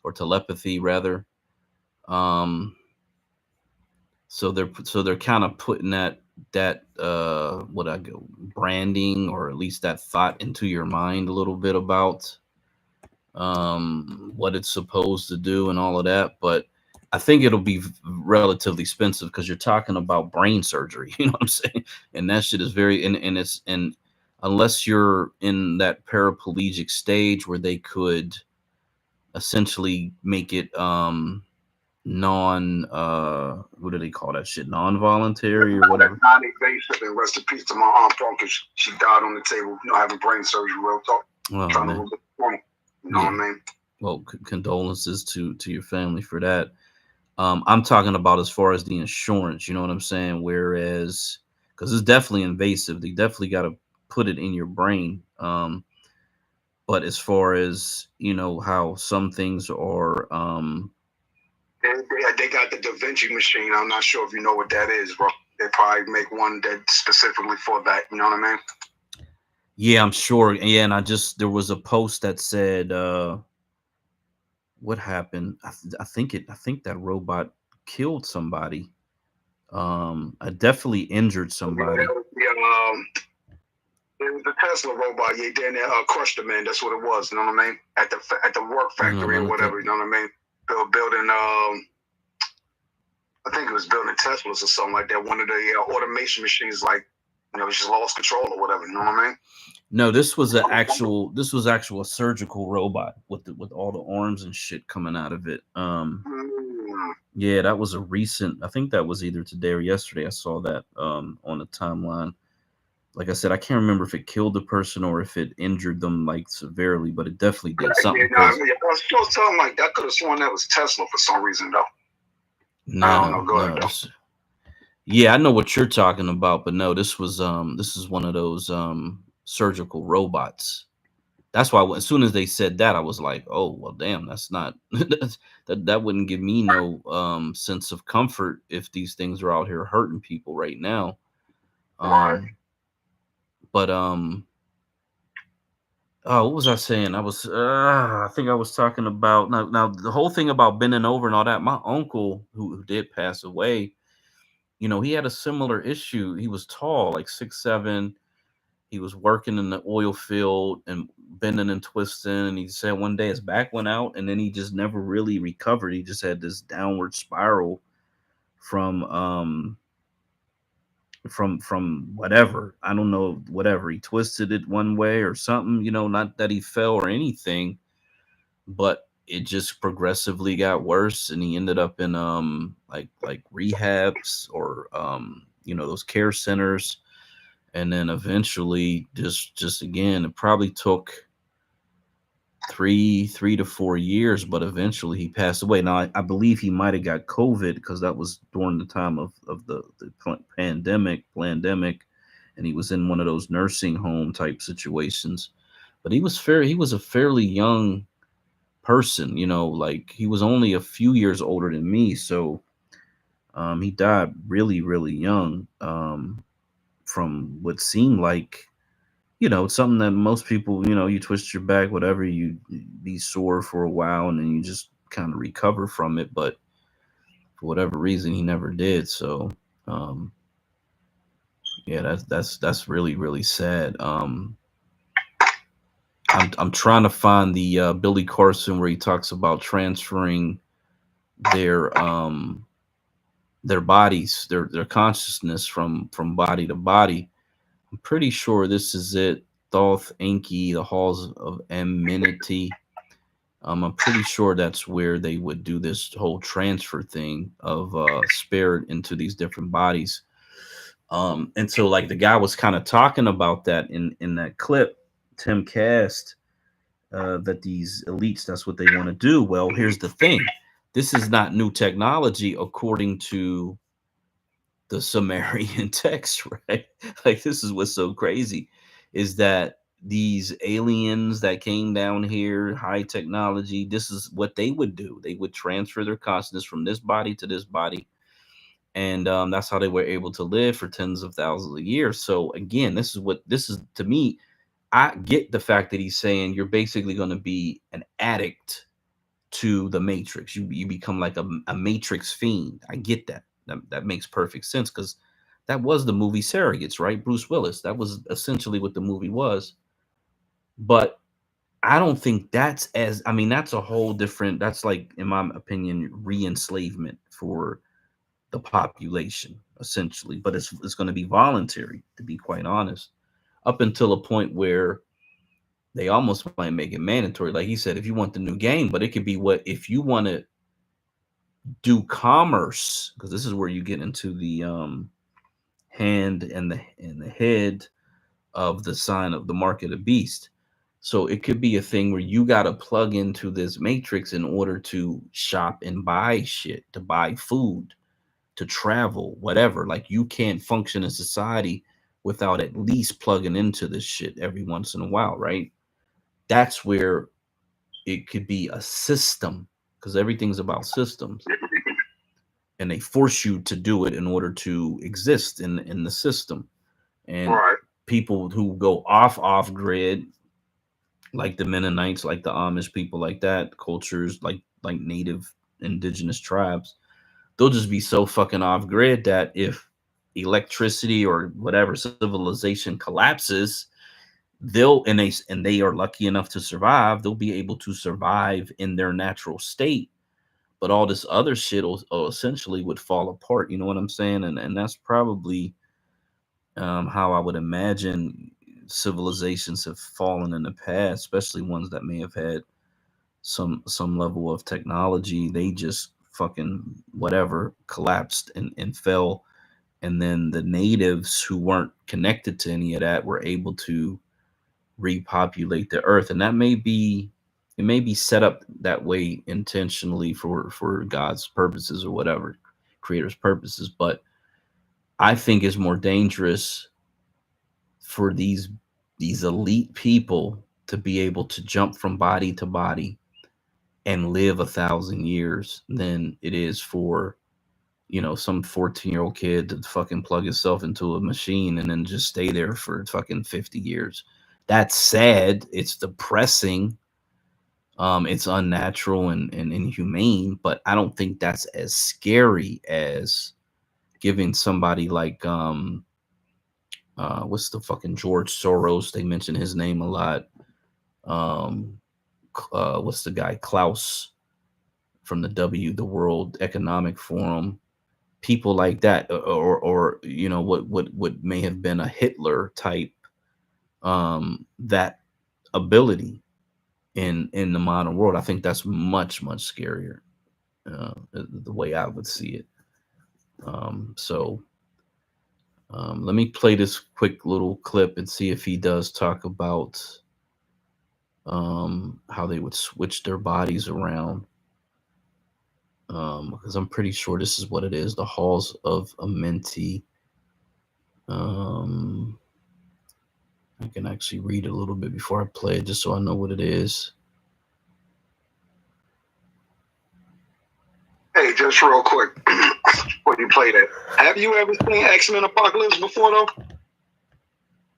or telepathy rather. Um, so they're kind of putting that what I go branding or at least that thought into your mind a little bit about what it's supposed to do and all of that. But I think it'll be relatively expensive because you're talking about brain surgery. You know what I'm saying? And that shit is very and unless you're in that paraplegic stage where they could essentially make it non what do they call that shit, non-voluntary or whatever, non-invasive. And rest in peace to my aunt, bro, because she died on the table, you know, having brain surgery. Real talk. Oh, man. You know what I mean? Well, condolences to your family for that. I'm talking about as far as the insurance, you know what I'm saying? Whereas, because it's definitely invasive, they definitely got to put it in your brain. But as far as, you know, how some things are, they got the Da Vinci machine. I'm not sure if you know what that is, bro. They probably make one that specifically for that. You know what I mean? yeah, I'm sure. Yeah, and there was a post that said, what happened? I think that robot killed somebody. I definitely injured somebody. It was the Tesla robot. Yeah, then crushed the man. That's what it was. You know what I mean? At the work factory or whatever. You know what I mean? Building. I think it was building Teslas or something like that. One of the automation machines, like, you know, just lost control or whatever. You know what I mean? No, this was actual a surgical robot with all the arms and shit coming out of it. Yeah, that was a recent. I think that was either today or yesterday. I saw that on the timeline. Like I said, I can't remember if it killed the person or if it injured them like severely, but it definitely did something. Yeah, I was supposed to tell him like that. Could have sworn that was Tesla for some reason though. No. Yeah, I know what you're talking about, but no, this is one of those surgical robots. That's why as soon as they said that, I was like, oh well, damn, that's not that wouldn't give me no sense of comfort if these things are out here hurting people right now. But oh, what was I saying? I think I was talking about now the whole thing about bending over and all that. My uncle who did pass away, you know, he had a similar issue. He was tall, like 6'7". He was working in the oil field and bending and twisting. And he said one day his back went out and then he just never really recovered. He just had this downward spiral from whatever. I don't know, whatever. He twisted it one way or something, you know, not that he fell or anything, but it just progressively got worse and he ended up in like rehabs or you know, those care centers. And then eventually just again, it probably took three to 4 years, but eventually he passed away. Now I believe he might have got COVID because that was during the time of the pandemic, and he was in one of those nursing home type situations. But he was a fairly young person, you know, like he was only a few years older than me. So he died really, really young, from what seemed like, you know, something that most people, you know, you twist your back, whatever, you be sore for a while and then you just kind of recover from it. But for whatever reason, he never did. So, yeah, that's really, really sad. I'm trying to find the Billy Carson where he talks about transferring their bodies, their consciousness from body to body. I'm pretty sure this is it. Thoth Enki, the Halls of Amenity. I'm pretty sure that's where they would do this whole transfer thing of spirit into these different bodies. And so like the guy was kind of talking about that in that clip, Tim Cast, that these elites, that's what they want to do. Well, here's the thing. This is not new technology according to the Sumerian text, right? Like this is what's so crazy is that these aliens that came down here, high technology, this is what they would do. They would transfer their consciousness from this body to this body. And that's how they were able to live for tens of thousands of years. So again, this is to me, I get the fact that he's saying you're basically going to be an addict to the Matrix. You become like a Matrix fiend. I get that. That makes perfect sense because that was the movie Surrogates, right? Bruce Willis. That was essentially what the movie was. But I don't think that's as, I mean, that's a whole different, that's like, in my opinion, re-enslavement for the population, essentially. But it's going to be voluntary, to be quite honest, up until a point where they almost might make it mandatory. Like he said, if you want the new game, but it could be what, if you want to do commerce, because this is where you get into the hand and the head of the sign of the mark of the beast. So it could be a thing where you got to plug into this matrix in order to shop and buy shit, to buy food, to travel, whatever. Like you can't function in society without at least plugging into this shit every once in a while, right? That's where it could be a system, because everything's about systems. And they force you to do it in order to exist in the system. And Right. people who go off grid, like the Mennonites, like the Amish people, like that, cultures like native indigenous tribes, they'll just be so fucking off grid that if electricity or whatever civilization collapses, they are lucky enough to survive, they'll be able to survive in their natural state. But all this other shit will essentially would fall apart. You know what I'm saying? And that's probably how I would imagine civilizations have fallen in the past, especially ones that may have had some level of technology. They just fucking whatever collapsed and fell. And then the natives who weren't connected to any of that were able to repopulate the earth. And it may be set up that way intentionally for God's purposes or whatever, creator's purposes. But I think it's more dangerous for these elite people to be able to jump from body to body and live 1,000 years than it is for, you know, some 14-year-old kid to fucking plug himself into a machine and then just stay there for fucking 50 years. That's sad. It's depressing. It's unnatural and inhumane, but I don't think that's as scary as giving somebody like what's the fucking George Soros? They mention his name a lot. What's the guy Klaus from the World Economic Forum? People like that, or you know what may have been a Hitler type, that ability in the modern world. I think that's much scarier, the way I would see it. Let me play this quick little clip and see if he does talk about how they would switch their bodies around, because I'm pretty sure this is what it is, the halls of Amenti. I can actually read a little bit before I play it just so I know what it is. Hey, just real quick, before you play that, have you ever seen X-Men Apocalypse before, though?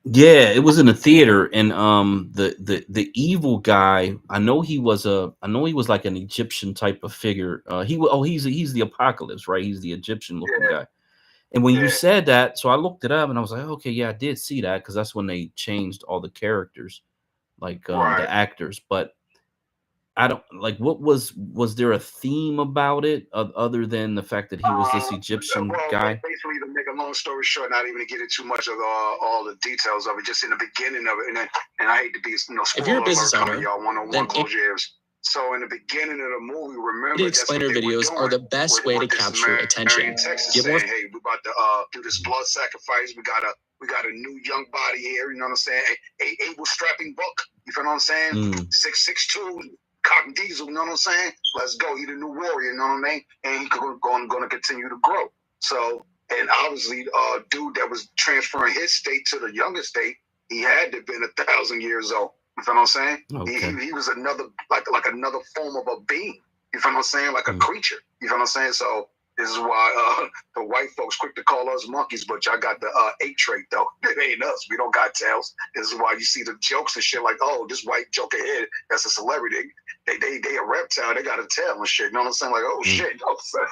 Yeah, it was in a theater, and the evil guy, I know he was like an Egyptian type of figure. He's the Apocalypse, right? He's the Egyptian looking guy. And when you said that, so I looked it up and I was like, okay, yeah, I did see that, because that's when they changed all the characters, like the actors. But I don't like, what was there a theme about it other than the fact that he was this Egyptian guy? Basically, to make a long story short, not even to get into too much of all the details of it, just in the beginning of it, and I hate to be spoiler if you're a business alert owner, y'all 101, then close your ears. So in the beginning of the movie, remember, Video explainer videos are the best way to capture attention. Texas saying, hey, we about to do this blood sacrifice. We got a new young body here. You know what I'm saying? A able strapping buck. You feel what I'm saying? 6'2", cotton diesel. You know what I'm saying? Let's go. He the new warrior. You know what I mean? And he's going to continue to grow. So, and obviously, dude that was transferring his state to the younger state, he had to have been 1,000 years old. You feel what I'm saying? Okay. He was another like another form of a being. You feel what I'm saying? Like a creature. You feel what I'm saying? So this is why the white folks quick to call us monkeys, but y'all got the ape trait though. It ain't us. We don't got tails. This is why you see the jokes and shit like, oh, this white joker head, that's a celebrity. They a reptile. They got a tail and shit. You know what I'm saying? Like, oh shit. You know what I'm saying?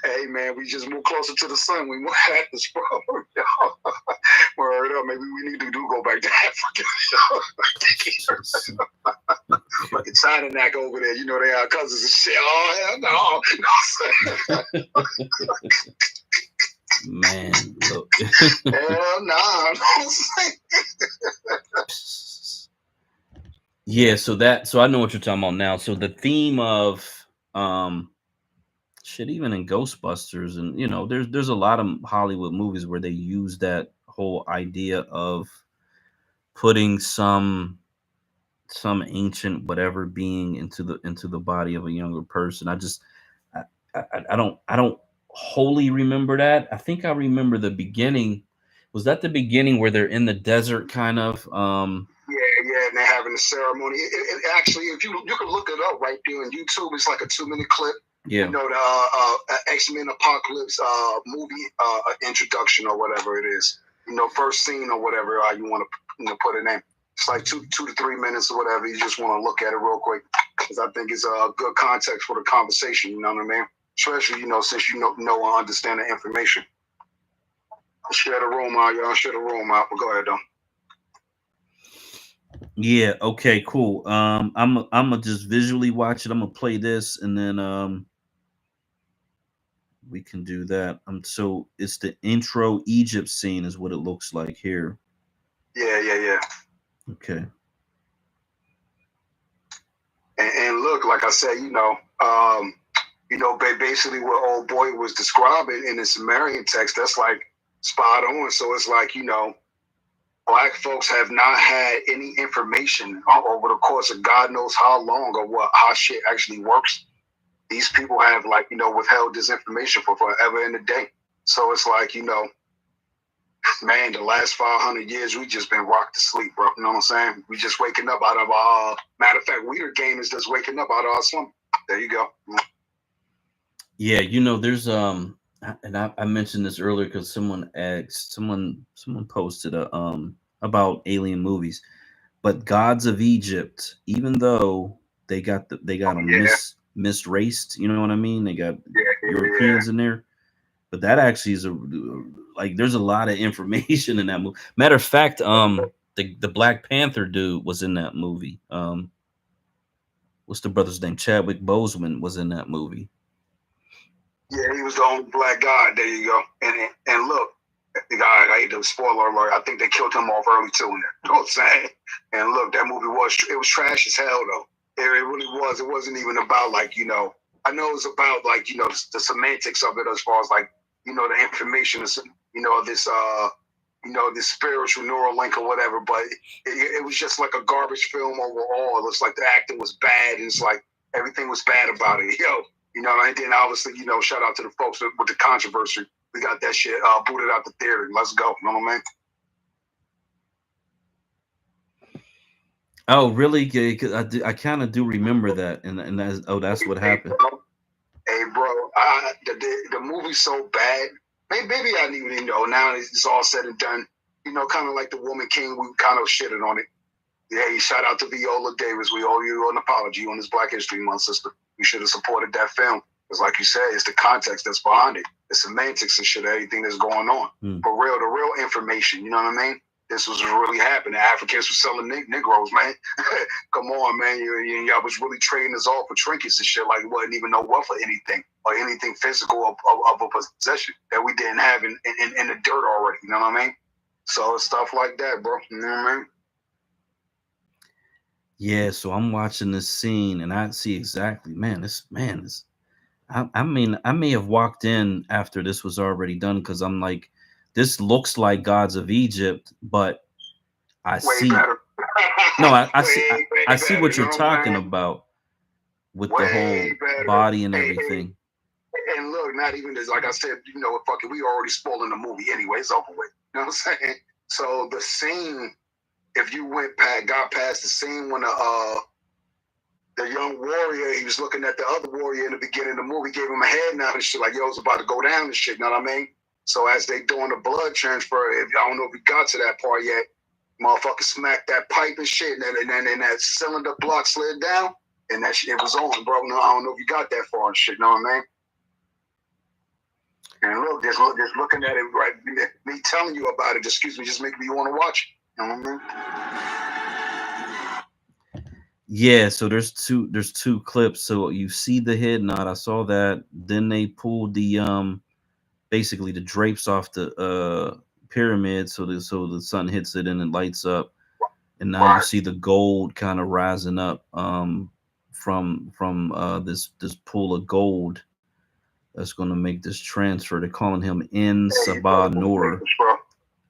Hey man, we just move closer to the sun. We move at this, bro. Word up. Maybe we need to go back to Africa. Like the China knack over there, you know, they are cousins and shit. Oh hell no. Man, look. Hell no. Yeah, so I know what you're talking about now. So the theme of shit, even in Ghostbusters, and you know, there's a lot of Hollywood movies where they use that whole idea of putting some ancient whatever being into the body of a younger person. I don't wholly remember that. I think I remember the beginning. Was that the beginning where they're in the desert kind of? Yeah, and they're having a ceremony. It actually, if you can look it up right there on YouTube, it's like a 2-minute clip. Yeah. You know, the X-Men Apocalypse movie introduction or whatever it is. You know, first scene or whatever you want to put it in. It's like 2 to 3 minutes or whatever. You just want to look at it real quick because I think it's a good context for the conversation. You know what I mean? Especially, you know, since you know and understand the information. Share the room out, y'all. Share the room out. But go ahead, though. Yeah. Okay. Cool. I'm gonna just visually watch it. I'm gonna play this, and then we can do that. So it's the intro Egypt scene, is what it looks like here. Yeah. Okay. And look, like I said, you know, basically what old boy was describing in the Sumerian text, that's like spot on. So it's like, you know, Black folks have not had any information over the course of God knows how long or how shit actually works. These people have, like, you know, withheld this information for forever and a day. So it's like, you know, man, the last 500 years, we just been rocked to sleep, bro. You know what I'm saying? We just waking up out of our, matter of fact, Weeder game is just waking up out of our slumber. There you go. Yeah, you know, there's and I mentioned this earlier because someone posted about alien movies, but Gods of Egypt, even though they got them misraced, you know what I mean? They got Europeans in there, but that actually is there's a lot of information in that movie. Matter of fact, the Black Panther dude was in that movie. What's the brother's name? Chadwick Boseman was in that movie. Yeah, he was the only black guy. There you go. And look, the guy, I hate to spoiler alert, I think they killed him off early too. You know what I'm saying? And look, that movie was trash as hell though. It really was. It wasn't even about, like, you know, I know it's about, like, you know, the semantics of it as far as, like, you know, the information, you know, this this spiritual neural link or whatever, but it was just like a garbage film overall. It was like the acting was bad, and it's like everything was bad about it. Yo. You know, and then obviously, you know, shout out to the folks with the controversy. We got that shit booted out the theater. Let's go. You know what I mean? Oh, really? Because I kind of do remember that, and that's what happened. Hey, bro, the movie's so bad. Maybe I didn't even know. Now it's all said and done. You know, kind of like The Woman King, we kind of shitted on it. Yeah, shout out to Viola Davis. We owe you an apology on this Black History Month, sister. We should have supported that film. Because like you said, it's the context that's behind it. The semantics and shit, everything that's going on. For real, the real information, you know what I mean? This was really happening. Africans were selling Negroes, man. Come on, man. Y'all was really trading us all for trinkets and shit. Like, it wasn't even no wealth for anything. Or anything physical of a possession that we didn't have in the dirt already. You know what I mean? So it's stuff like that, bro. You know what I mean? Yeah, so I'm watching this scene and I see exactly, I mean, I may have walked in after this was already done because I'm like, this looks like Gods of Egypt, but I Way see. better. No, I way, see. way I see better, what you you're know what I'm talking saying? about with the Way whole better. body and Hey, everything. and look, not even as, like I said, you know, fuck it, we already spoiling the movie anyway. It's over with. You know what I'm saying? So the scene, if you got past the scene when the young warrior, he was looking at the other warrior in the beginning of the movie, gave him a head nod and shit, like, yo, it's about to go down and shit, you know what I mean? So as they doing the blood transfer, I don't know if we got to that part yet, motherfucker smacked that pipe and shit, and then that cylinder block slid down, and that shit, it was on, bro. No, I don't know if you got that far and shit, you know what I mean? And look, just looking at it, right, me telling you about it, just make me want to watch it, you know what I mean? Yeah, so there's two clips. So you see the head nod. I saw that. Then they pulled the basically the drapes off the pyramid, so the sun hits it and it lights up. And now you see the gold kind of rising up from this pool of gold that's going to make this transfer. They're calling him In Sabah Nur.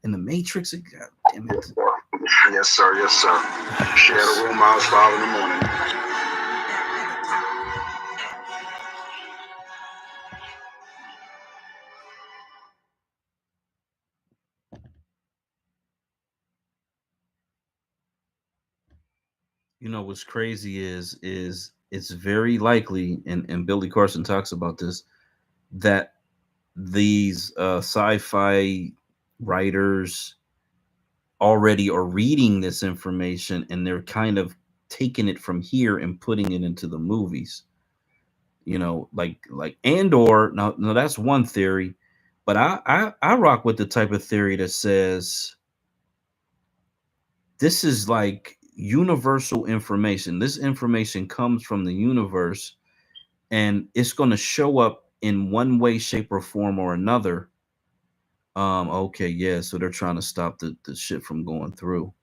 In the Matrix, God damn it. Yes, sir. Yes, sir. Share the room out 5 in the morning. You know what's crazy is it's very likely, and Billy Carson talks about this, that these sci-fi writers already are reading this information and they're kind of taking it from here and putting it into the movies. You know, like Andor. Now that's one theory, but I rock with the type of theory that says this is like universal information. This information comes from the universe and it's going to show up in one way, shape, or form or another. Okay, yeah, so they're trying to stop the shit from going through.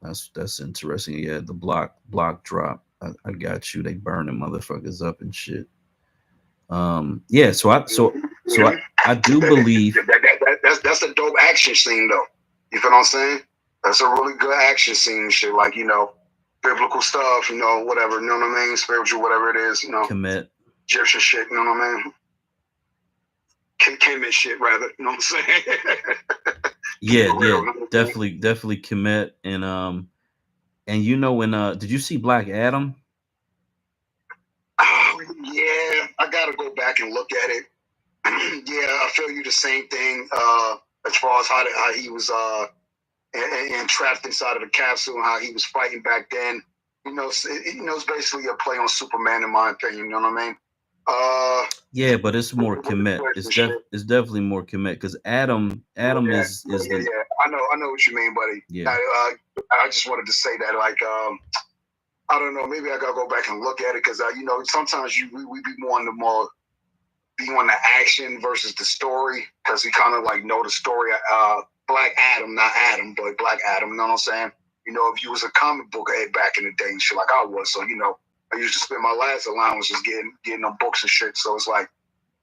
That's interesting. Yeah, the block drop. I got you. They burning motherfuckers up and shit. Yeah, I do believe that's a dope action scene though. You feel what I'm saying? That's a really good action scene shit, like, you know, biblical stuff, you know, whatever, you know what I mean? Spiritual, whatever it is, you know. Commit. Egyptian shit, you know what I mean? Kemet shit rather, you know what I'm saying? Yeah, definitely commit. And you know when did you see Black Adam? Yeah, I gotta go back and look at it. Yeah, I feel you the same thing. As far as how he was entrapped inside of the capsule and how he was fighting back then. You know, it's basically a play on Superman in my opinion. You know what I mean? Yeah, but it's more commit. It's definitely more commit because Adam is yeah. I know what you mean, buddy. Yeah. I just wanted to say that, like, I don't know, maybe I gotta go back and look at it because you know, sometimes we be more on the action versus the story because we kind of like know the story. Black Adam, not Adam, but Black Adam. You know what I'm saying? You know, if you was a comic book head back in the day and shit like I was, so you know, I used to spend my last allowance just getting them books and shit. So it's like,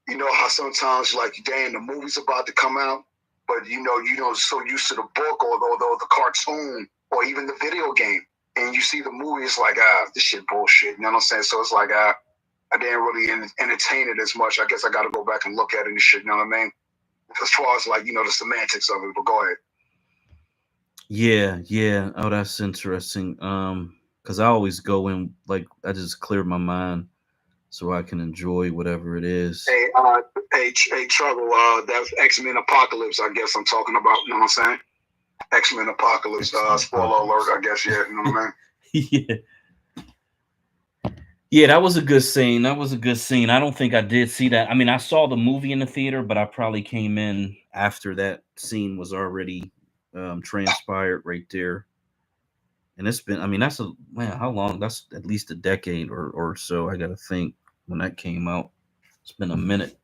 you know how sometimes like, damn, the movie's about to come out, but you know, so used to the book or the cartoon or even the video game, and you see the movie, it's like, this shit bullshit. You know what I'm saying? So it's like, I didn't really entertain it as much. I guess I got to go back and look at it and shit. You know what I mean? As far as like, you know, the semantics of it. But go ahead. Yeah. Oh, that's interesting. Because I always go in like I just clear my mind so I can enjoy whatever it is. Hey, Trouble. That's X-Men Apocalypse. I guess I'm talking about. You know what I'm saying? X-Men Apocalypse. Spoiler alert. I guess. Yeah. You know what I mean? Yeah. Yeah, that was a good scene. I don't think I did see that. I mean, I saw the movie in the theater, but I probably came in after that scene was already transpired right there. And it's been, I mean, that's how long? That's at least a decade or so. I got to think when that came out. It's been a minute.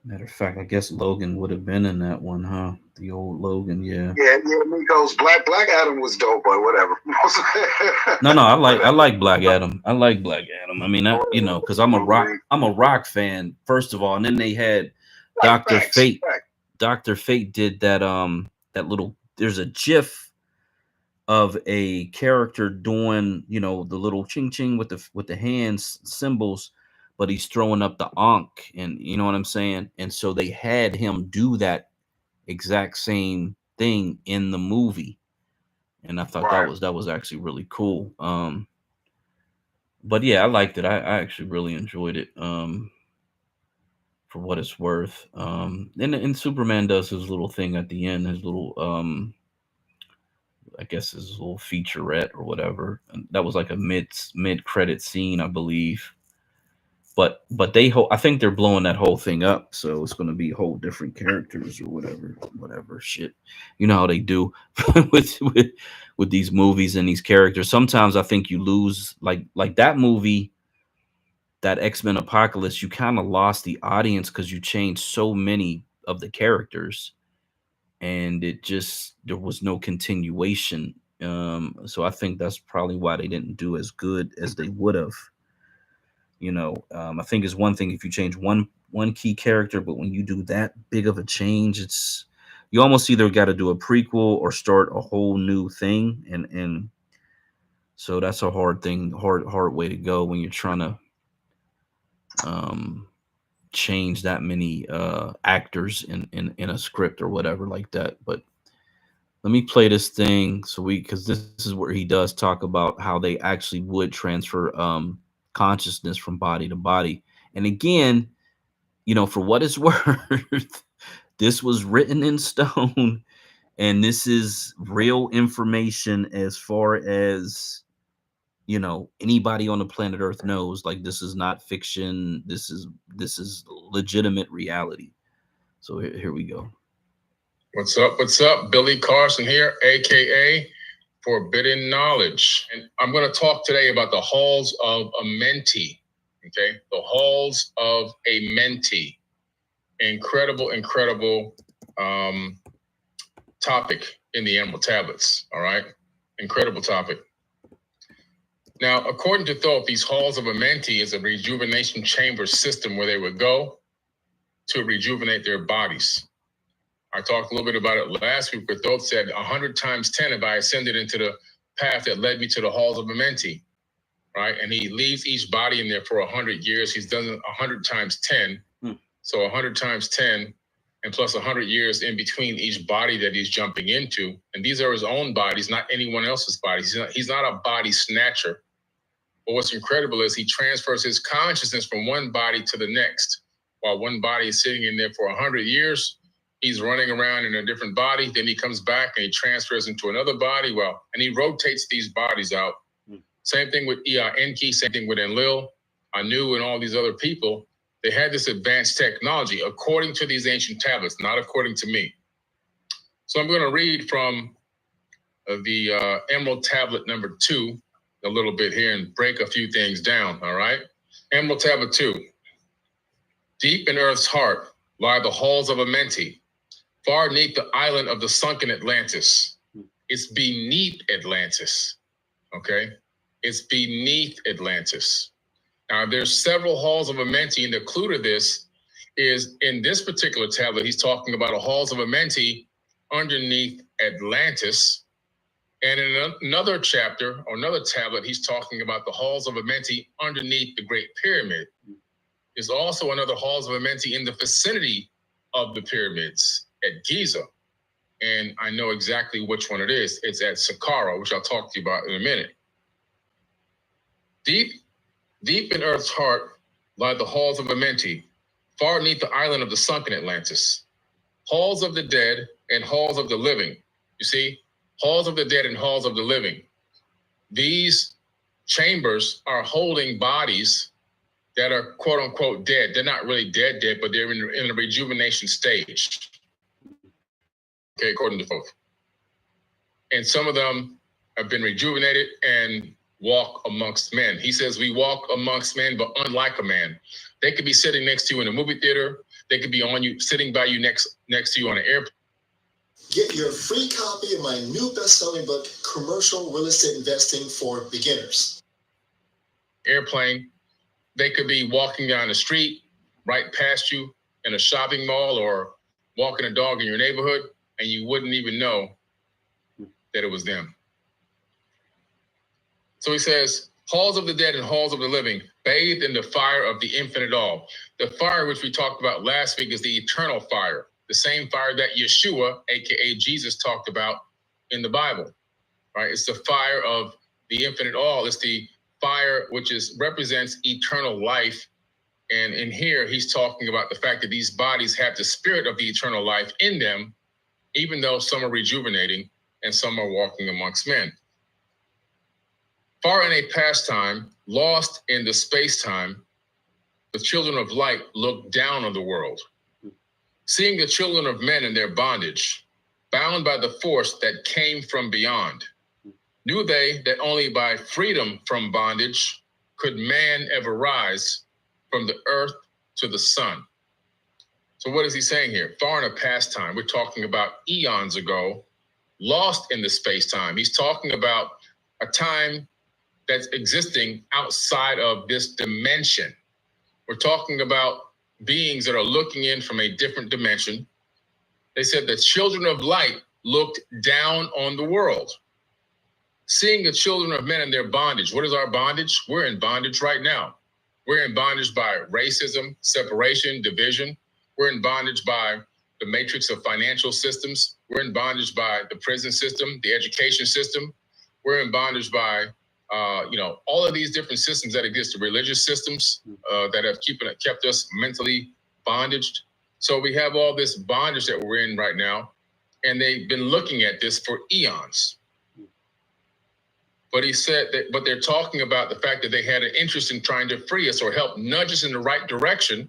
Matter of fact, I guess Logan would have been in that one, huh? The old Logan, yeah. Yeah, Migos. Black Adam was dope, but whatever. No, I like Black Adam. I like Black Adam. I mean, because I'm a rock fan first of all, and then they had Dr. Fate. Dr. Fate did that that little. There's a GIF of a character doing the little ching ching with the hands symbols, but he's throwing up the Ankh, and you know what I'm saying. And so they had him do that exact same thing in the movie, and I thought that was actually really cool. But yeah, I liked it. I actually really enjoyed it. For what it's worth. And Superman does his little thing at the end, his little I guess his little featurette or whatever. And that was like a mid credit scene, I believe. But I think they're blowing that whole thing up, so it's going to be whole different characters or whatever shit. You know how they do with these movies and these characters. Sometimes I think you lose like that movie, that X-Men Apocalypse. You kind of lost the audience because you changed so many of the characters, and there was no continuation. So I think that's probably why they didn't do as good as they would have. I think it's one thing if you change one key character, but when you do that big of a change, you almost either got to do a prequel or start a whole new thing, and so that's a hard way to go when you're trying to change that many actors in a script or whatever like that. But let me play this thing because this is where he does talk about how they actually would transfer consciousness from body to body. And again, for what it's worth, this was written in stone, and this is real information as far as anybody on the planet Earth knows. Like, this is not fiction. This is legitimate reality. So here we go. What's up? What's up? Billy Carson here, aka Forbidden Knowledge. And I'm going to talk today about the halls of a mentee. Okay, the halls of a mentee. Incredible topic in the Emerald Tablets. All right, incredible topic. Now, according to Thoth, these halls of a mentee is a rejuvenation chamber system where they would go to rejuvenate their bodies. I talked a little bit about it last week, but Thoth said 100 times 10 if I ascended into the path that led me to the halls of a mentee, right? And he leaves each body in there for 100 years. He's done 100 times 10. So 100 times 10 and plus 100 years in between each body that he's jumping into. And these are his own bodies, not anyone else's bodies. He's not a body snatcher. But what's incredible is he transfers his consciousness from one body to the next. While one body is sitting in there for 100 years, he's running around in a different body. Then he comes back and he transfers into another body. And he rotates these bodies out. Same thing with Enki, same thing with Enlil, Anu, and all these other people. They had this advanced technology according to these ancient tablets, not according to me. So I'm going to read from the Emerald Tablet number 2 a little bit here and break a few things down, all right? Emerald Tablet 2. Deep in Earth's heart lie the halls of a mentee, far beneath the island of the sunken Atlantis. It's beneath Atlantis, okay? It's beneath Atlantis. Now, there's several halls of a mentee, and the clue to this is in this particular tablet, he's talking about a halls of a mentee underneath Atlantis. And in another chapter or another tablet, he's talking about the halls of a mentee underneath the Great Pyramid. There's also another halls of a mentee in the vicinity of the pyramids at Giza. And I know exactly which one it is. It's at Saqqara, which I'll talk to you about in a minute. Deep in Earth's heart lie the halls of a mentee, far beneath the island of the sunken Atlantis. Halls of the dead and halls of the living. You see? Halls of the dead and halls of the living. These chambers are holding bodies that are quote unquote dead. They're not really dead, but they're in a rejuvenation stage. Okay, according to Thoth. And some of them have been rejuvenated and walk amongst men. He says we walk amongst men, but unlike a man. They could be sitting next to you in a movie theater. They could be on you, sitting by you next to you on an airplane. Get your free copy of my new best-selling book, Commercial Real Estate Investing for Beginners. Airplane. They could be walking down the street right past you in a shopping mall or walking a dog in your neighborhood, and you wouldn't even know that it was them. So he says, halls of the dead and halls of the living, bathed in the fire of the infinite all. The fire which we talked about last week is the eternal fire, the same fire that Yeshua, aka Jesus, talked about in the Bible, right? It's the fire of the infinite all. It's the fire which represents eternal life. And in here, he's talking about the fact that these bodies have the spirit of the eternal life in them, even though some are rejuvenating and some are walking amongst men. Far in a past time, lost in the space-time, the children of light looked down on the world. Seeing the children of men in their bondage, bound by the force that came from beyond, knew they that only by freedom from bondage could man ever rise from the earth to the sun. So what is he saying here? Far in a past time, we're talking about eons ago, lost in the space-time. He's talking about a time that's existing outside of this dimension. We're talking about beings that are looking in from a different dimension. They said the children of light looked down on the world. Seeing the children of men in their bondage. What is our bondage? We're in bondage right now. We're in bondage by racism, separation, division. We're in bondage by the matrix of financial systems. We're in bondage by the prison system, the education system. We're in bondage by all of these different systems that exist, the religious systems that have kept us mentally bondaged. So we have all this bondage that we're in right now, and they've been looking at this for eons. But he said but they're talking about the fact that they had an interest in trying to free us or help nudge us in the right direction.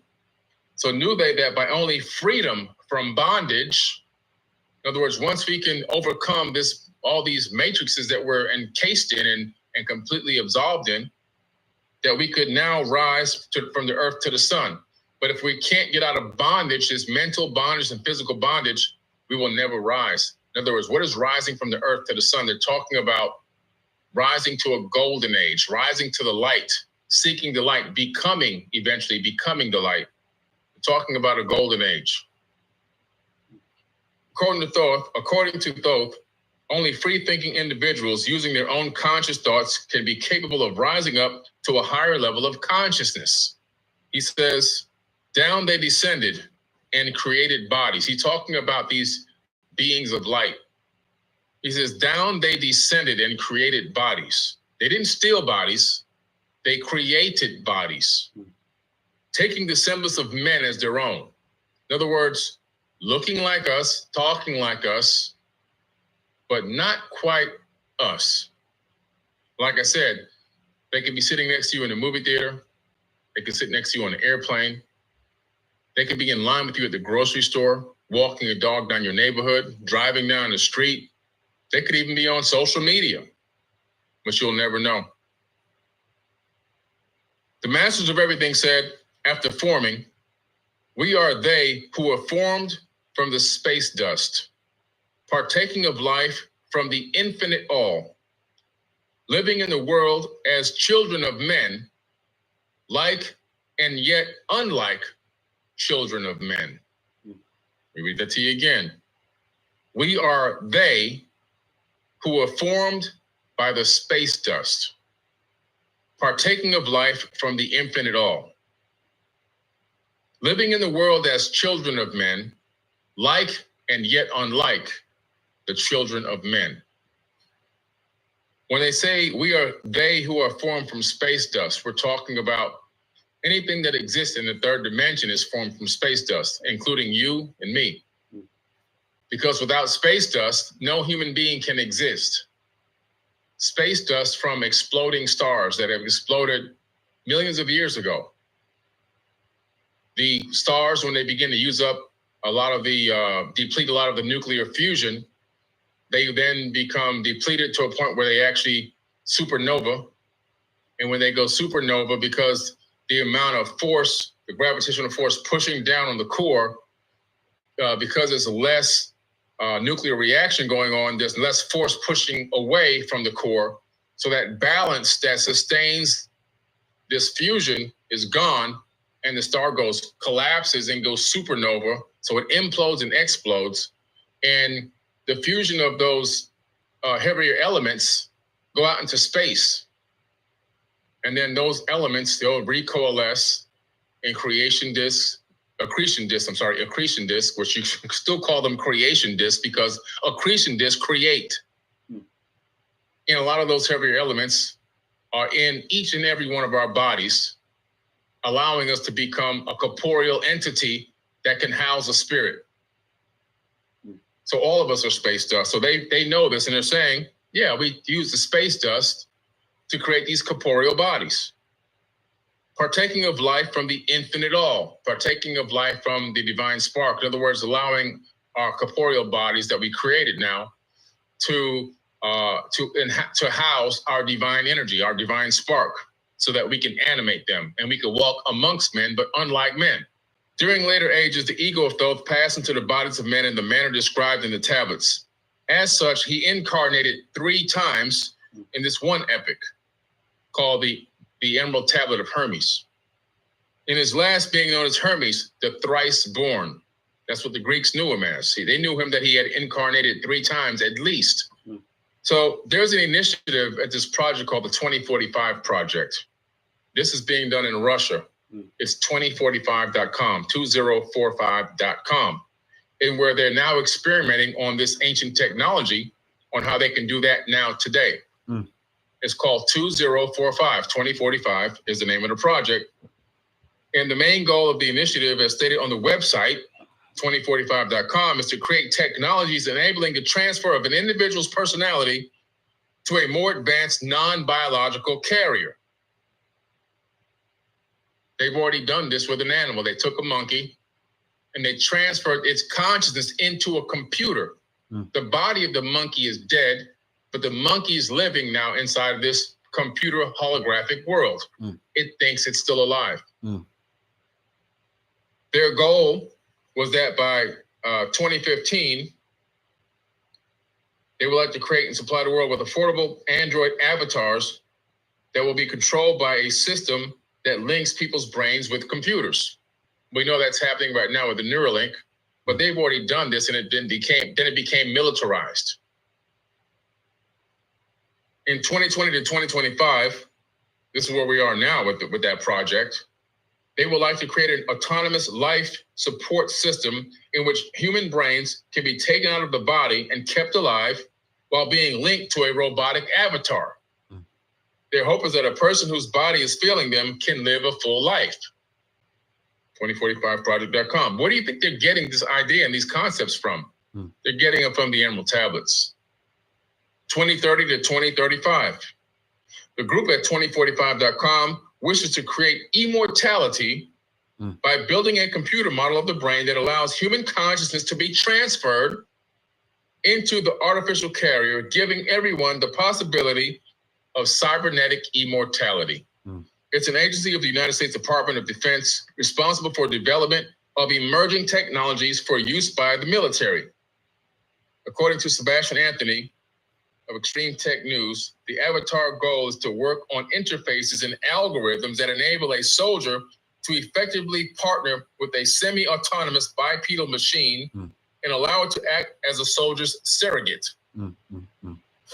So knew they that by only freedom from bondage, in other words, once we can overcome all these matrices that we're encased in and completely absolved in, that we could now rise from the earth to the sun. But if we can't get out of bondage, this mental bondage and physical bondage, we will never rise. In other words, what is rising from the earth to the sun? They're talking about rising to a golden age, rising to the light, seeking the light, eventually becoming the light. We're talking about a golden age. According to Thoth, only free-thinking individuals using their own conscious thoughts can be capable of rising up to a higher level of consciousness. He says, down they descended and created bodies. He's talking about these beings of light. He says, down they descended and created bodies. They didn't steal bodies. They created bodies, taking the semblance of men as their own. In other words, looking like us, talking like us, but not quite us. Like I said, they could be sitting next to you in a movie theater. They could sit next to you on an airplane. They could be in line with you at the grocery store, walking a dog down your neighborhood, driving down the street. They could even be on social media, but you'll never know. The masters of everything said, after forming, we are they who are formed from the space dust, partaking of life from the infinite all, living in the world as children of men, like and yet unlike children of men. Let me read that to you again. We are they who are formed by the space dust, partaking of life from the infinite all, living in the world as children of men, like and yet unlike the children of men. When they say we are they who are formed from space dust, we're talking about anything that exists in the third dimension is formed from space dust, including you and me. Because without space dust, no human being can exist. Space dust from exploding stars that have exploded millions of years ago. The stars, when they begin to use up deplete a lot of the nuclear fusion, they then become depleted to a point where they actually supernova. And when they go supernova, because the amount of force the gravitational force pushing down on the core, because there's less nuclear reaction going on, there's less force pushing away from the core. So that balance that sustains this fusion is gone, and the star collapses and goes supernova. So it implodes and explodes. And the fusion of those heavier elements go out into space. And then those elements, they'll recoalesce in accretion disks, which you still call them creation disks because accretion disks create. And a lot of those heavier elements are in each and every one of our bodies, allowing us to become a corporeal entity that can house a spirit. So all of us are space dust. So they know this, and they're saying, yeah, we use the space dust to create these corporeal bodies. Partaking of life from the infinite all, partaking of life from the divine spark. In other words, allowing our corporeal bodies that we created now to house our divine energy, our divine spark, so that we can animate them and we can walk amongst men, but unlike men. During later ages, the ego of Thoth passed into the bodies of men in the manner described in the tablets. As such, he incarnated 3 times in this one epic called the Emerald Tablet of Hermes. In his last being known as Hermes, the thrice born. That's what the Greeks knew him as. See, they knew him that he had incarnated 3 times at least. So there's an initiative at this project called the 2045 Project. This is being done in Russia. It's 2045.com, 2045.com, and where they're now experimenting on this ancient technology on how they can do that now today. It's called 2045 is the name of the project. And the main goal of the initiative, as stated on the website, 2045.com, is to create technologies enabling the transfer of an individual's personality to a more advanced non-biological carrier. They've already done this with an animal. They took a monkey and they transferred its consciousness into a computer. The body of the monkey is dead, but the monkey is living now inside of this computer holographic world. It thinks it's still alive. Their goal was that by 2015, they would like to create and supply the world with affordable Android avatars that will be controlled by a system that links people's brains with computers. We know that's happening right now with the Neuralink, but they've already done this, and it became militarized. In 2020 to 2025, this is where we are now with that project. They would like to create an autonomous life support system in which human brains can be taken out of the body and kept alive while being linked to a robotic avatar. Their hope is that a person whose body is failing them can live a full life. 2045project.com. Where do you think they're getting this idea and these concepts from? They're getting them from the Emerald Tablets. 2030 to 2035. The group at 2045.com wishes to create immortality by building a computer model of the brain that allows human consciousness to be transferred into the artificial carrier, giving everyone the possibility of cybernetic immortality. It's an agency of the United States Department of Defense responsible for development of emerging technologies for use by the military. According to Sebastian Anthony of Extreme Tech News, the avatar goal is to work on interfaces and algorithms that enable a soldier to effectively partner with a semi-autonomous bipedal machine and allow it to act as a soldier's surrogate.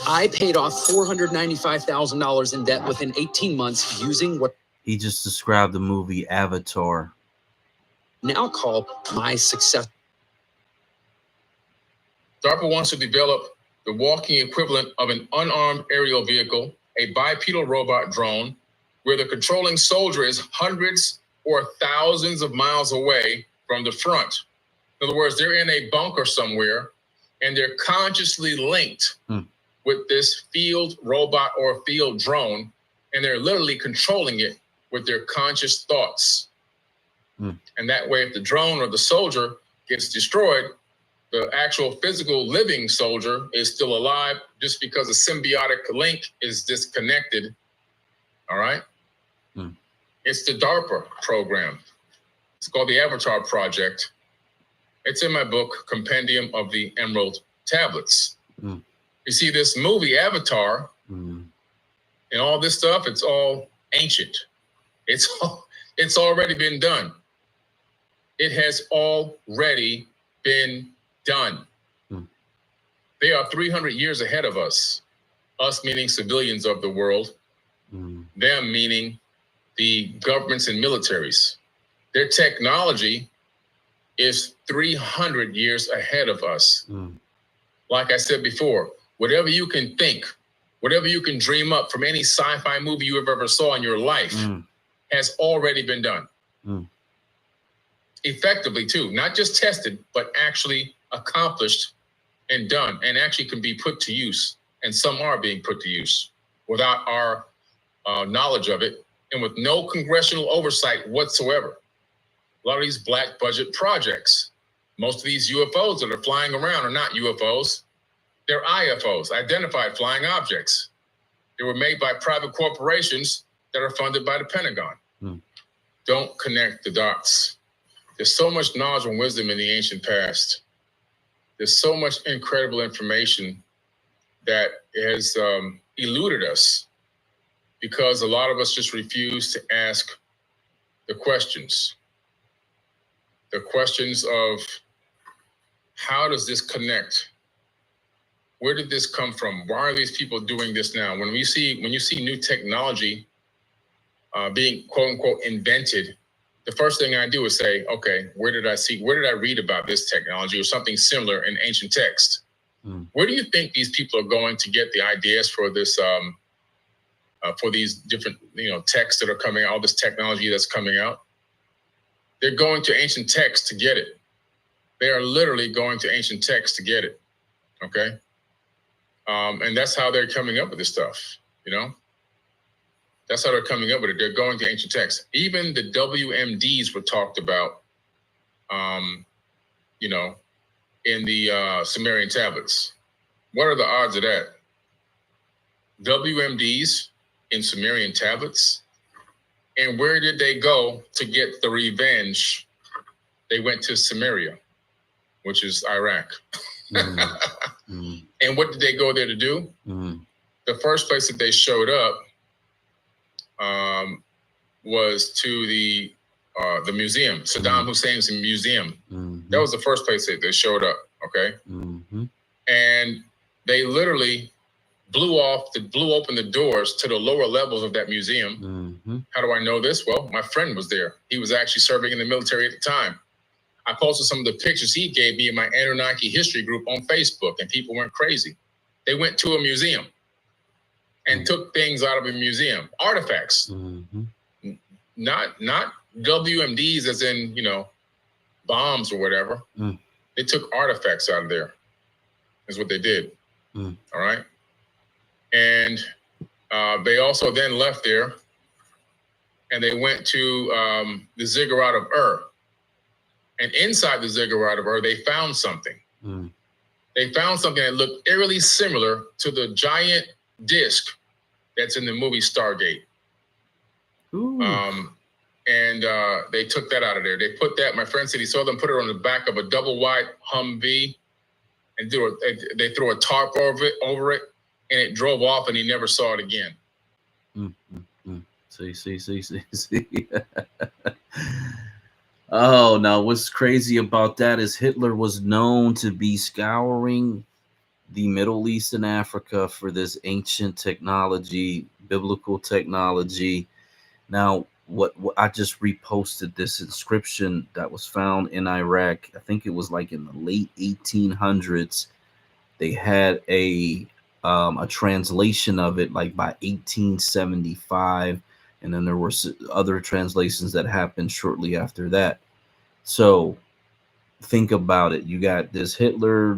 I paid off $495,000 in debt within 18 months using what he just described the movie Avatar. Now call my success. DARPA wants to develop the walking equivalent of an unarmed aerial vehicle, a bipedal robot drone, where the controlling soldier is hundreds or thousands of miles away from the front. In other words, they're in a bunker somewhere and they're consciously linked with this field robot or field drone, and they're literally controlling it with their conscious thoughts. And that way, if the drone or the soldier gets destroyed, the actual physical living soldier is still alive just because a symbiotic link is disconnected. All right? It's the DARPA program. It's called the Avatar Project. It's in my book, Compendium of the Emerald Tablets. You see, this movie, Avatar, and all this stuff, it's all ancient. It's already been done. It has already been done. They are 300 years ahead of us. Us meaning civilians of the world. Them meaning the governments and militaries. Their technology is 300 years ahead of us. Like I said before, whatever you can think, whatever you can dream up from any sci-fi movie you have ever saw in your life has already been done. Effectively too, not just tested, but actually accomplished and done, and actually can be put to use. And some are being put to use without our knowledge of it and with no congressional oversight whatsoever. A lot of these black budget projects, most of these UFOs that are flying around are not UFOs. They're IFOs, identified flying objects. They were made by private corporations that are funded by the Pentagon. Don't connect the dots. There's so much knowledge and wisdom in the ancient past. There's so much incredible information that has eluded us because a lot of us just refuse to ask the questions. The questions of how does this connect? Where did this come from? Why are these people doing this now? When you see new technology being quote unquote invented, the first thing I do is say, okay, where did I read about this technology or something similar in ancient text? Where do you think these people are going to get the ideas for this, for these different, texts that are coming out, all this technology that's coming out? They're going to ancient texts to get it. They are literally going to ancient texts to get it. Okay. And that's how they're coming up with this stuff, That's how they're coming up with it. They're going to ancient texts. Even the WMDs were talked about, in the Sumerian tablets. What are the odds of that? WMDs in Sumerian tablets? And where did they go to get the revenge? They went to Samaria, which is Iraq. And what did they go there to do? The first place that they showed up was to the museum, Saddam Hussein's museum. That was the first place that they showed up. Okay. And they literally blew open the doors to the lower levels of that museum. How do I know this? Well, my friend was there. He was actually serving in the military at the time. I posted some of the pictures he gave me in my Anunnaki history group on Facebook, and people went crazy. They went to a museum and took things out of a museum, artifacts, not WMDs as in, bombs or whatever. They took artifacts out of there is what they did. All right. And they also then left there and they went to the ziggurat of Ur. And inside the ziggurat of Ur, they found something. They found something that looked eerily similar to the giant disc that's in the movie Stargate. And they took that out of there. They put that, my friend said he saw them put it on the back of a double wide Humvee and they threw a tarp over it and it drove off and he never saw it again. See. Oh, now what's crazy about that is Hitler was known to be scouring the Middle East and Africa for this ancient technology, biblical technology. Now, what I just reposted this inscription that was found in Iraq. I think it was like in the late 1800s. They had a translation of it like by 1875. And then there were other translations that happened shortly after that. So think about it. You got this Hitler,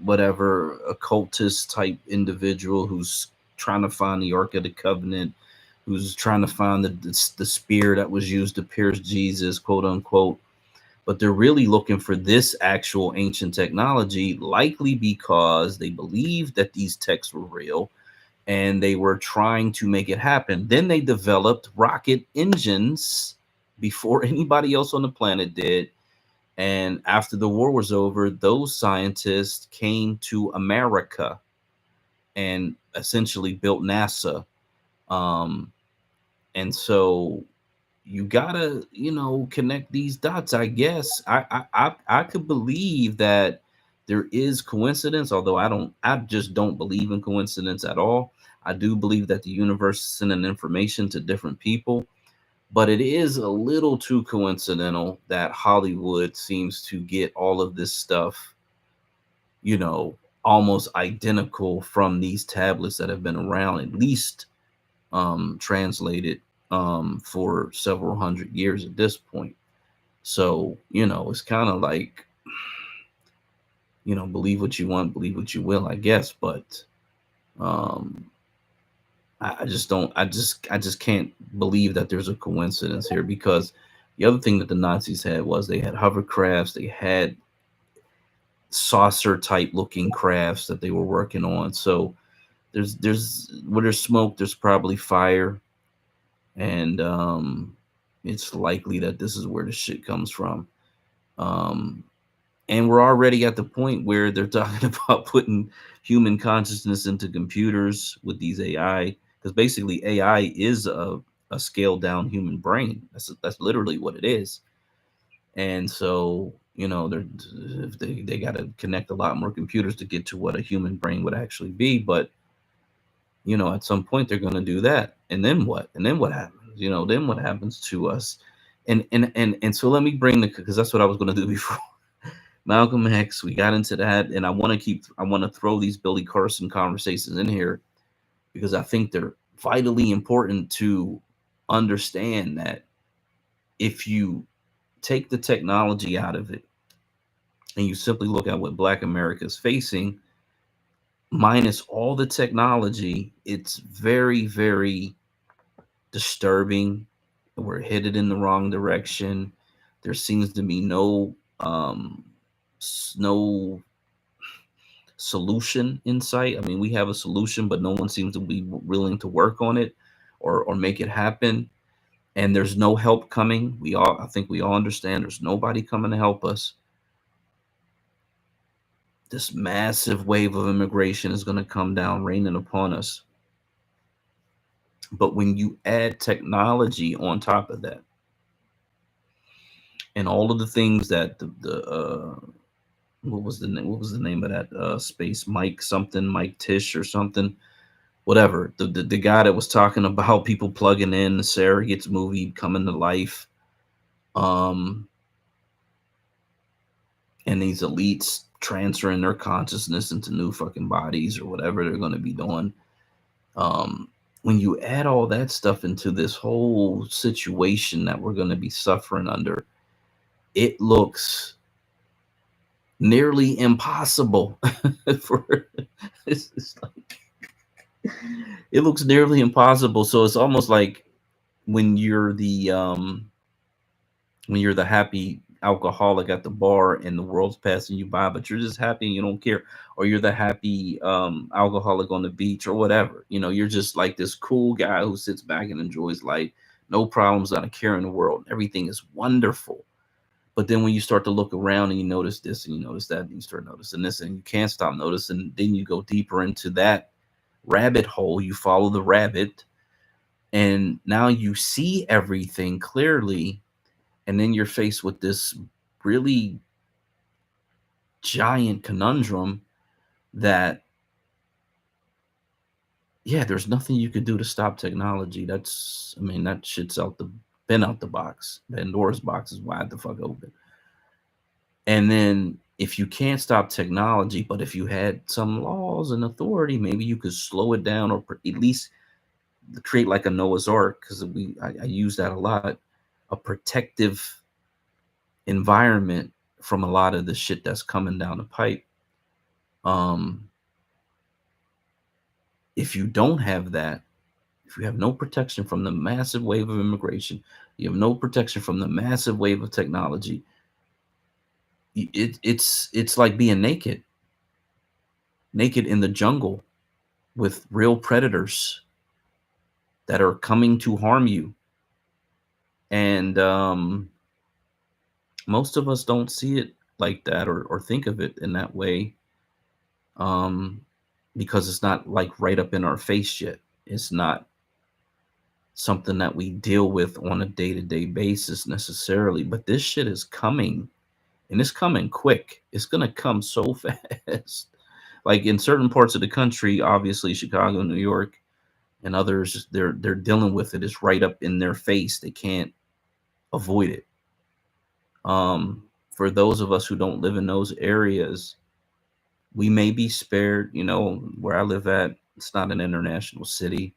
whatever, occultist type individual who's trying to find the Ark of the Covenant, who's trying to find the spear that was used to pierce Jesus, quote unquote. But they're really looking for this actual ancient technology, likely because they believed that these texts were real. And they were trying to make it happen. Then they developed rocket engines before anybody else on the planet did. And after the war was over, those scientists came to America and essentially built NASA. And so you gotta, connect these dots. I guess I could believe that there is coincidence, although I just don't believe in coincidence at all. I do believe that the universe is sending information to different people, but it is a little too coincidental that Hollywood seems to get all of this stuff, almost identical from these tablets that have been around, at least translated for several hundred years at this point. So, it's kind of like, believe what you want, believe what you will, I guess. But um, I just don't, I just can't believe that there's a coincidence here, because the other thing that the Nazis had was they had hovercrafts, they had saucer type looking crafts that they were working on. So there's where there's smoke, there's probably fire. And it's likely that this is where the shit comes from. And we're already at the point where they're talking about putting human consciousness into computers with these AI, because basically AI is a scaled down human brain. That's literally what it is. And so, they got to connect a lot more computers to get to what a human brain would actually be. But at some point they're going to do that, and then what? And then what happens? Then what happens to us? And so let me bring because that's what I was going to do before Malcolm X. We got into that, and I want to throw these Billy Carson conversations in here, because I think they're vitally important to understand that if you take the technology out of it and you simply look at what Black America is facing, minus all the technology, it's very, very disturbing. We're headed in the wrong direction. There seems to be no solution in sight. I mean, we have a solution, but no one seems to be willing to work on it or make it happen. And there's no help coming. I think we all understand there's nobody coming to help us. This massive wave of immigration is going to come down, raining upon us. But when you add technology on top of that, and all of the things that what was the name of that space, Mike Tish or something, whatever, the guy that was talking about people plugging in the surrogates movie coming to life, and these elites transferring their consciousness into new fucking bodies or whatever they're going to be doing. When you add all that stuff into this whole situation that we're going to be suffering under, it looks nearly impossible it's like, it looks nearly impossible. So it's almost like when you're the happy alcoholic at the bar and the world's passing you by, but you're just happy and you don't care. Or you're the happy alcoholic on the beach or whatever. You're just like this cool guy who sits back and enjoys life, no problems, not a care in the world. Everything is wonderful. But then when you start to look around and you notice this and you notice that, and you start noticing this, and you can't stop noticing, then you go deeper into that rabbit hole. You follow the rabbit, and now you see everything clearly. And then you're faced with this really giant conundrum that, yeah, there's nothing you could do to stop technology. That shit's been out the box. Pandora's box is wide the fuck open. And then if you can't stop technology, but if you had some laws and authority, maybe you could slow it down, or at least create like a Noah's Ark, because I use that a lot, a protective environment from a lot of the shit that's coming down the pipe. If you don't have that, if you have no protection from the massive wave of immigration, you have no protection from the massive wave of technology, it's like being naked in the jungle with real predators that are coming to harm you. And most of us don't see it like that or think of it in that way, because it's not like right up in our face yet. It's not something that we deal with on a day-to-day basis necessarily, but this shit is coming, and it's coming quick. It's gonna come so fast. Like in certain parts of the country, obviously Chicago, New York, and others, they're dealing with it. It's right up in their face. They can't avoid it. For those of us who don't live in those areas, we may be spared. You know, where I live at, it's not an international city.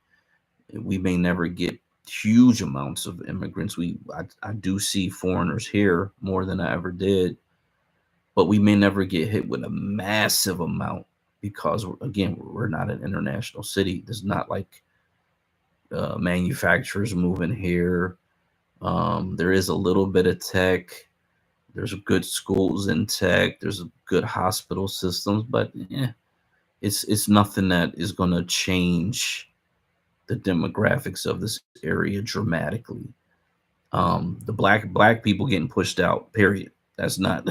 We may never get huge amounts of immigrants. I do see foreigners here more than I ever did, but we may never get hit with a massive amount because, again, we're not an international city. There's not like manufacturers moving here. There is a little bit of tech. There's good schools in tech. There's good hospital systems, but yeah, it's nothing that is going to change the demographics of this area dramatically. The black people getting pushed out. Period. That's not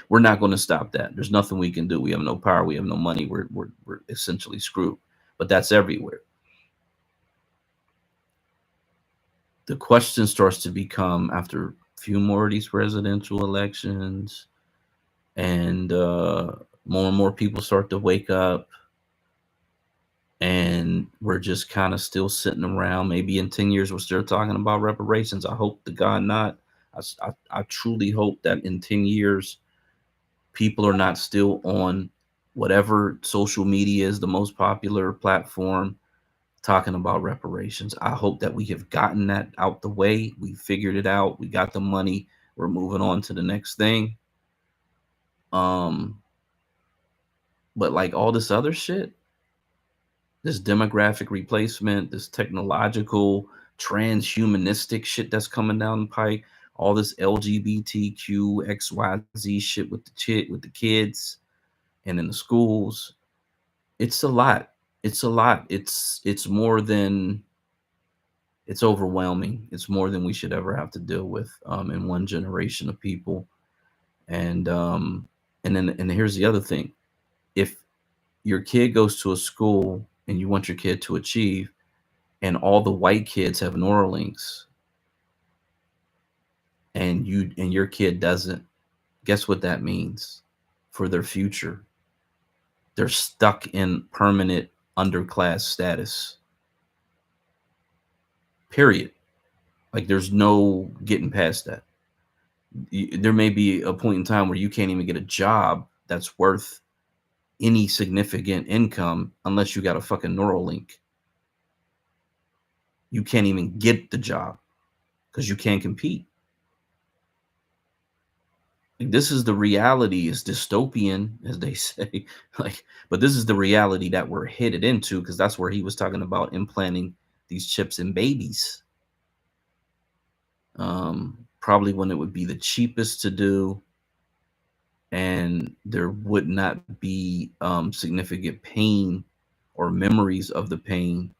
we're not going to stop that. There's nothing we can do. We have no power. We have no money. We're essentially screwed. But that's everywhere. The question starts to become, after a few more of these presidential elections, and more and more people start to wake up, and we're just kind of still sitting around. Maybe in 10 years we're still talking about reparations. I hope to God not. I truly hope that in 10 years people are not still on whatever social media is the most popular platform talking about reparations. I hope that we have gotten that out the way. We figured it out. We got the money. We're moving on to the next thing. But like all this other shit, this demographic replacement, this technological transhumanistic shit that's coming down the pike, all this LGBTQ XYZ shit with the kids and in the schools, it's a lot. It's a lot. It's more than, it's overwhelming. It's more than we should ever have to deal with in one generation of people. And here's the other thing. If your kid goes to a school and you want your kid to achieve, and all the white kids have Neuralinks, and your kid doesn't, guess what that means for their future? They're stuck in permanent underclass status. Period. Like there's no getting past that. There may be a point in time where you can't even get a job that's worth any significant income unless you got a fucking Neuralink. You can't even get the job because you can't compete. Like, this is the reality. Is dystopian, as they say. Like, but this is the reality that we're headed into, because that's where he was talking about implanting these chips in babies. Probably when it would be the cheapest to do, and there would not be significant pain or memories of the pain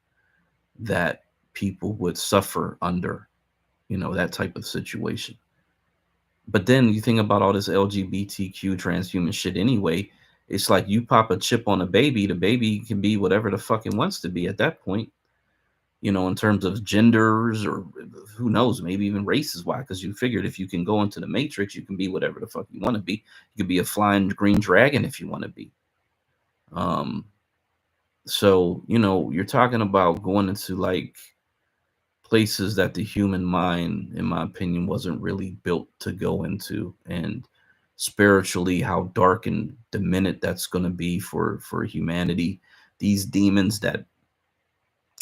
that people would suffer under, that type of situation. But then you think about all this LGBTQ transhuman shit anyway. It's like you pop a chip on a baby, the baby can be whatever the fuck it wants to be at that point, in terms of genders, or who knows, maybe even races. Why? Because you figured if you can go into the Matrix, you can be whatever the fuck you want to be. You could be a flying green dragon if you want to be. So, you're talking about going into like places that the human mind, in my opinion, wasn't really built to go into, and spiritually how dark and diminished that's going to be for humanity. These demons that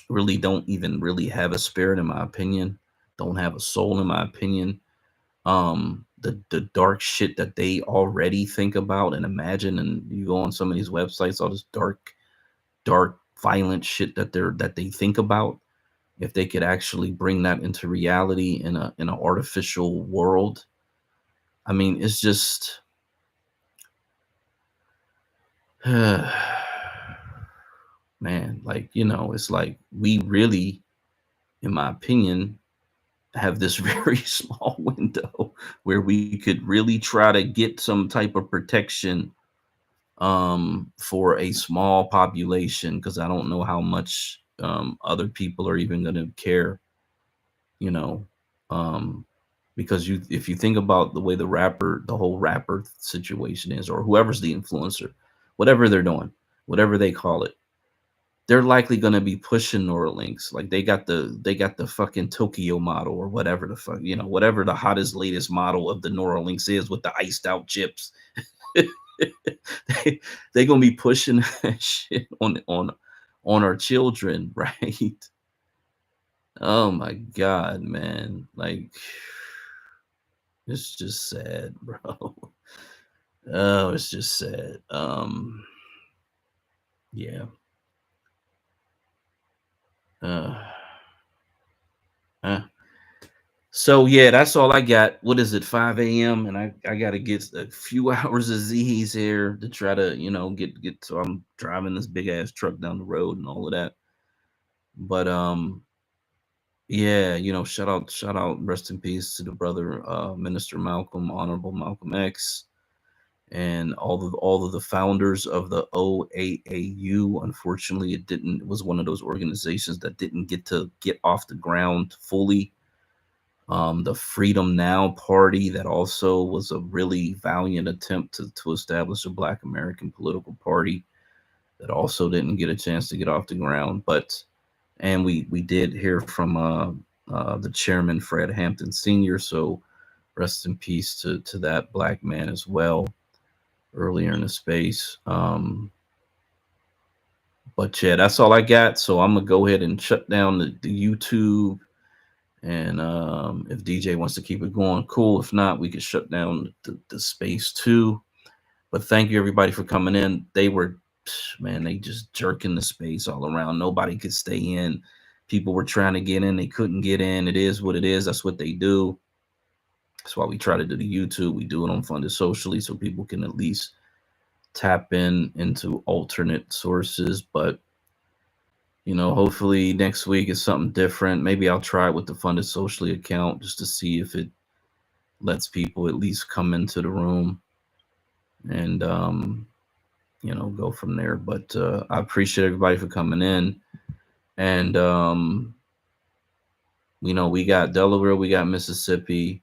really don't even really have a spirit, in my opinion, don't have a soul, in my opinion. The dark shit that they already think about and imagine, and you go on some of these websites, all this dark violent shit that they think about, if they could actually bring that into reality in an artificial world, I mean, it's just man, like, it's like we really, in my opinion, have this very small window where we could really try to get some type of protection for a small population, because I don't know how much other people are even going to care, you know, because if you think about the way the whole rapper situation is, or whoever's the influencer, whatever they're doing, whatever they call it, they're likely going to be pushing Neuralinks. Like they got the fucking Tokyo model or whatever the fuck, you know, whatever the hottest latest model of the Neuralinks is with the iced out chips. They gonna be pushing that shit on our children, right? Oh my god, man. Like, it's just sad, bro. Oh, it's just sad. Yeah. So yeah, that's all I got. What is it, 5 a.m. and I gotta get a few hours of Z's here to try to, you know, get so I'm driving this big ass truck down the road and all of that. But yeah, you know, shout out, rest in peace to the brother, Minister Malcolm, Honorable Malcolm X, and all of the founders of the OAAU. Unfortunately, it was one of those organizations that didn't get off the ground fully. The Freedom Now Party, that also was a really valiant attempt to establish a Black American political party, that also didn't get a chance to get off the ground. And we did hear from the chairman, Fred Hampton Sr., so rest in peace to that Black man as well, earlier in the space. But yeah, that's all I got. So I'm gonna go ahead and shut down the YouTube. And if DJ wants to keep it going, cool. If not, we could shut down the space too. But thank you everybody for coming in. They just jerking the space all around. Nobody could stay in. People were trying to get in, they couldn't get in. It is what it is. That's what they do. That's why we try to do the YouTube. We do it on Funded Socially so people can at least tap into alternate sources. But you know, hopefully next week is something different. Maybe I'll try it with the Funded Socially account just to see if it lets people at least come into the room and you know, go from there. But I appreciate everybody for coming in. And you know, we got Delaware, we got Mississippi.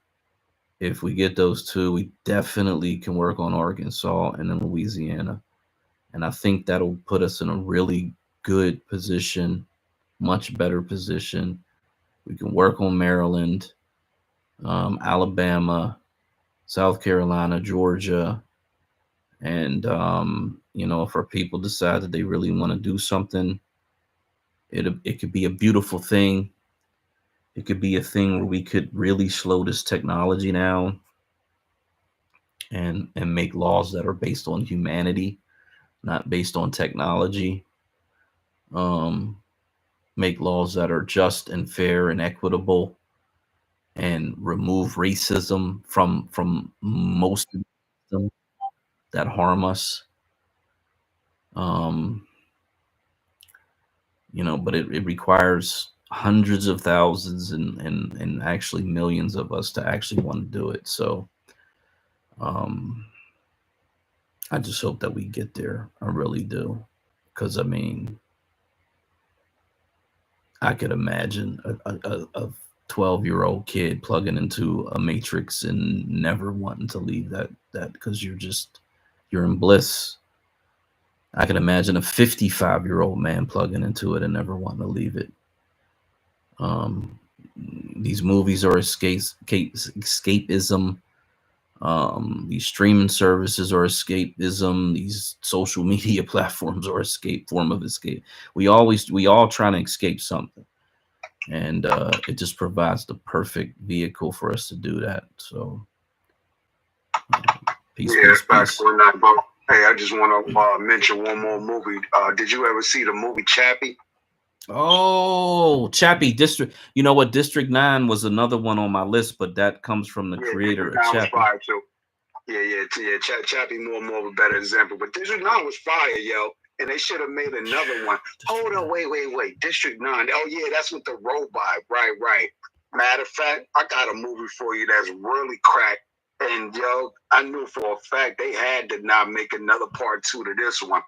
If we get those two, we definitely can work on Arkansas and then Louisiana. And I think that'll put us in a really good position, much better position. We can work on Maryland, Alabama, South Carolina, Georgia. And, you know, if our people decide that they really want to do something, it could be a beautiful thing. It could be a thing where we could really slow this technology down and make laws that are based on humanity, not based on technology. Make laws that are just and fair and equitable, and remove racism from most of them that harm us. You know, but it requires hundreds of thousands and actually millions of us to actually want to do it. So I just hope that we get there. I really do. Because I mean, I could imagine a 12-year-old kid plugging into a matrix and never wanting to leave that because you're in bliss. I can imagine a 55-year-old man plugging into it and never wanting to leave it. These movies are escapism. These streaming services are escapism. These social media platforms are form of escape. We all trying to escape something, and it just provides the perfect vehicle for us to do that. So, peace. Hey, I just want to mention one more movie. Did you ever see the movie Chappie? Oh, Chappie District. You know what? District 9 was another one on my list, but that comes from the creator of Chappie. Chappie more of a better example. But District 9 was fire, yo. And they should have made another one. Hold on, wait. District 9. Oh, yeah, that's with the robot. Right. Matter of fact, I got a movie for you that's really crack. And yo, I knew for a fact they had to not make another part 2 to this one.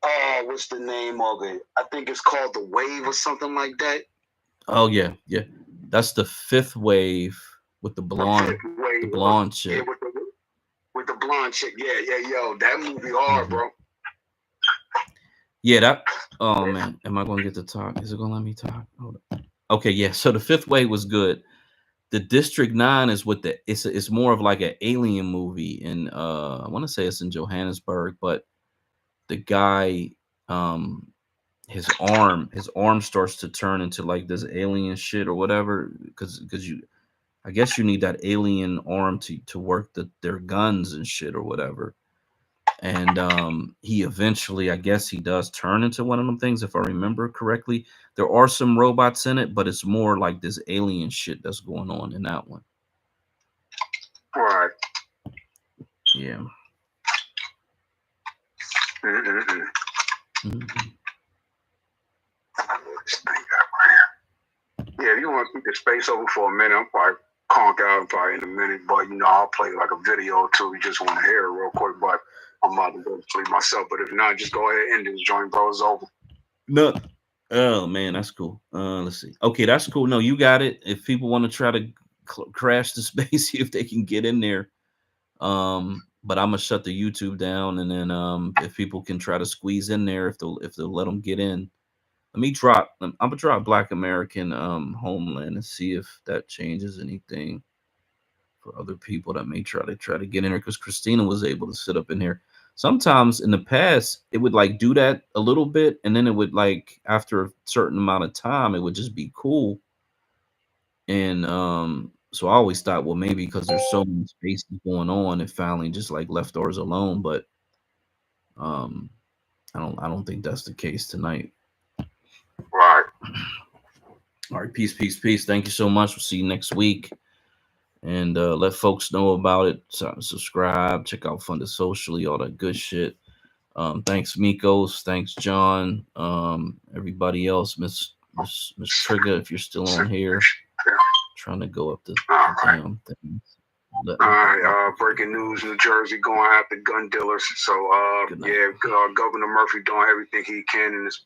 Oh, what's the name of it? I think it's called The Wave or something like that. Oh yeah, yeah. That's the Fifth Wave with the blonde chick. Yeah, with the blonde chick. Yeah, yo, that movie hard, bro. Yeah, that. Oh man, am I going to get to talk? Is it going to let me talk? Hold on. Okay, yeah. So the Fifth Wave was good. The District 9 is with the. It's more of like an alien movie, and I want to say it's in Johannesburg, but the guy, his arm starts to turn into like this alien shit or whatever, because I guess you need that alien arm to work their guns and shit or whatever. And he eventually, I guess he does turn into one of them things, if I remember correctly. There are some robots in it, but it's more like this alien shit that's going on in that one. All right. Yeah. Yeah, if you want to keep the space open for a minute, I'm probably conk out probably in a minute, but I'll play like a video or two. You just want to hear it real quick, but I'm about to go to sleep myself. But if not, just go ahead and end this joint, bro. It's over. No. Oh man, that's cool. Let's see. Okay, that's cool. No, you got it. If people want to try to crash the space, see if they can get in there. But I'm gonna shut the YouTube down, and then if people can try to squeeze in there, if they'll let them get in. Let me drop. I'm gonna drop Black American Homeland and see if that changes anything for other people that may try to get in there, because Christina was able to sit up in here. Sometimes in the past it would like do that a little bit, and then it would like after a certain amount of time it would just be cool. And so I always thought, well, maybe because there's so many spaces going on, it finally just like left ours alone. But I don't think that's the case tonight. Right. All right, peace. Thank you so much. We'll see you next week. And let folks know about it. Subscribe, check out Funded Socially, all that good shit. Thanks, Mikos. Thanks, John. Everybody else, Miss Trigger, if you're still on here. Trying to go up the damn thing. All right, breaking news: New Jersey going after gun dealers. So, Governor Murphy doing everything he can in this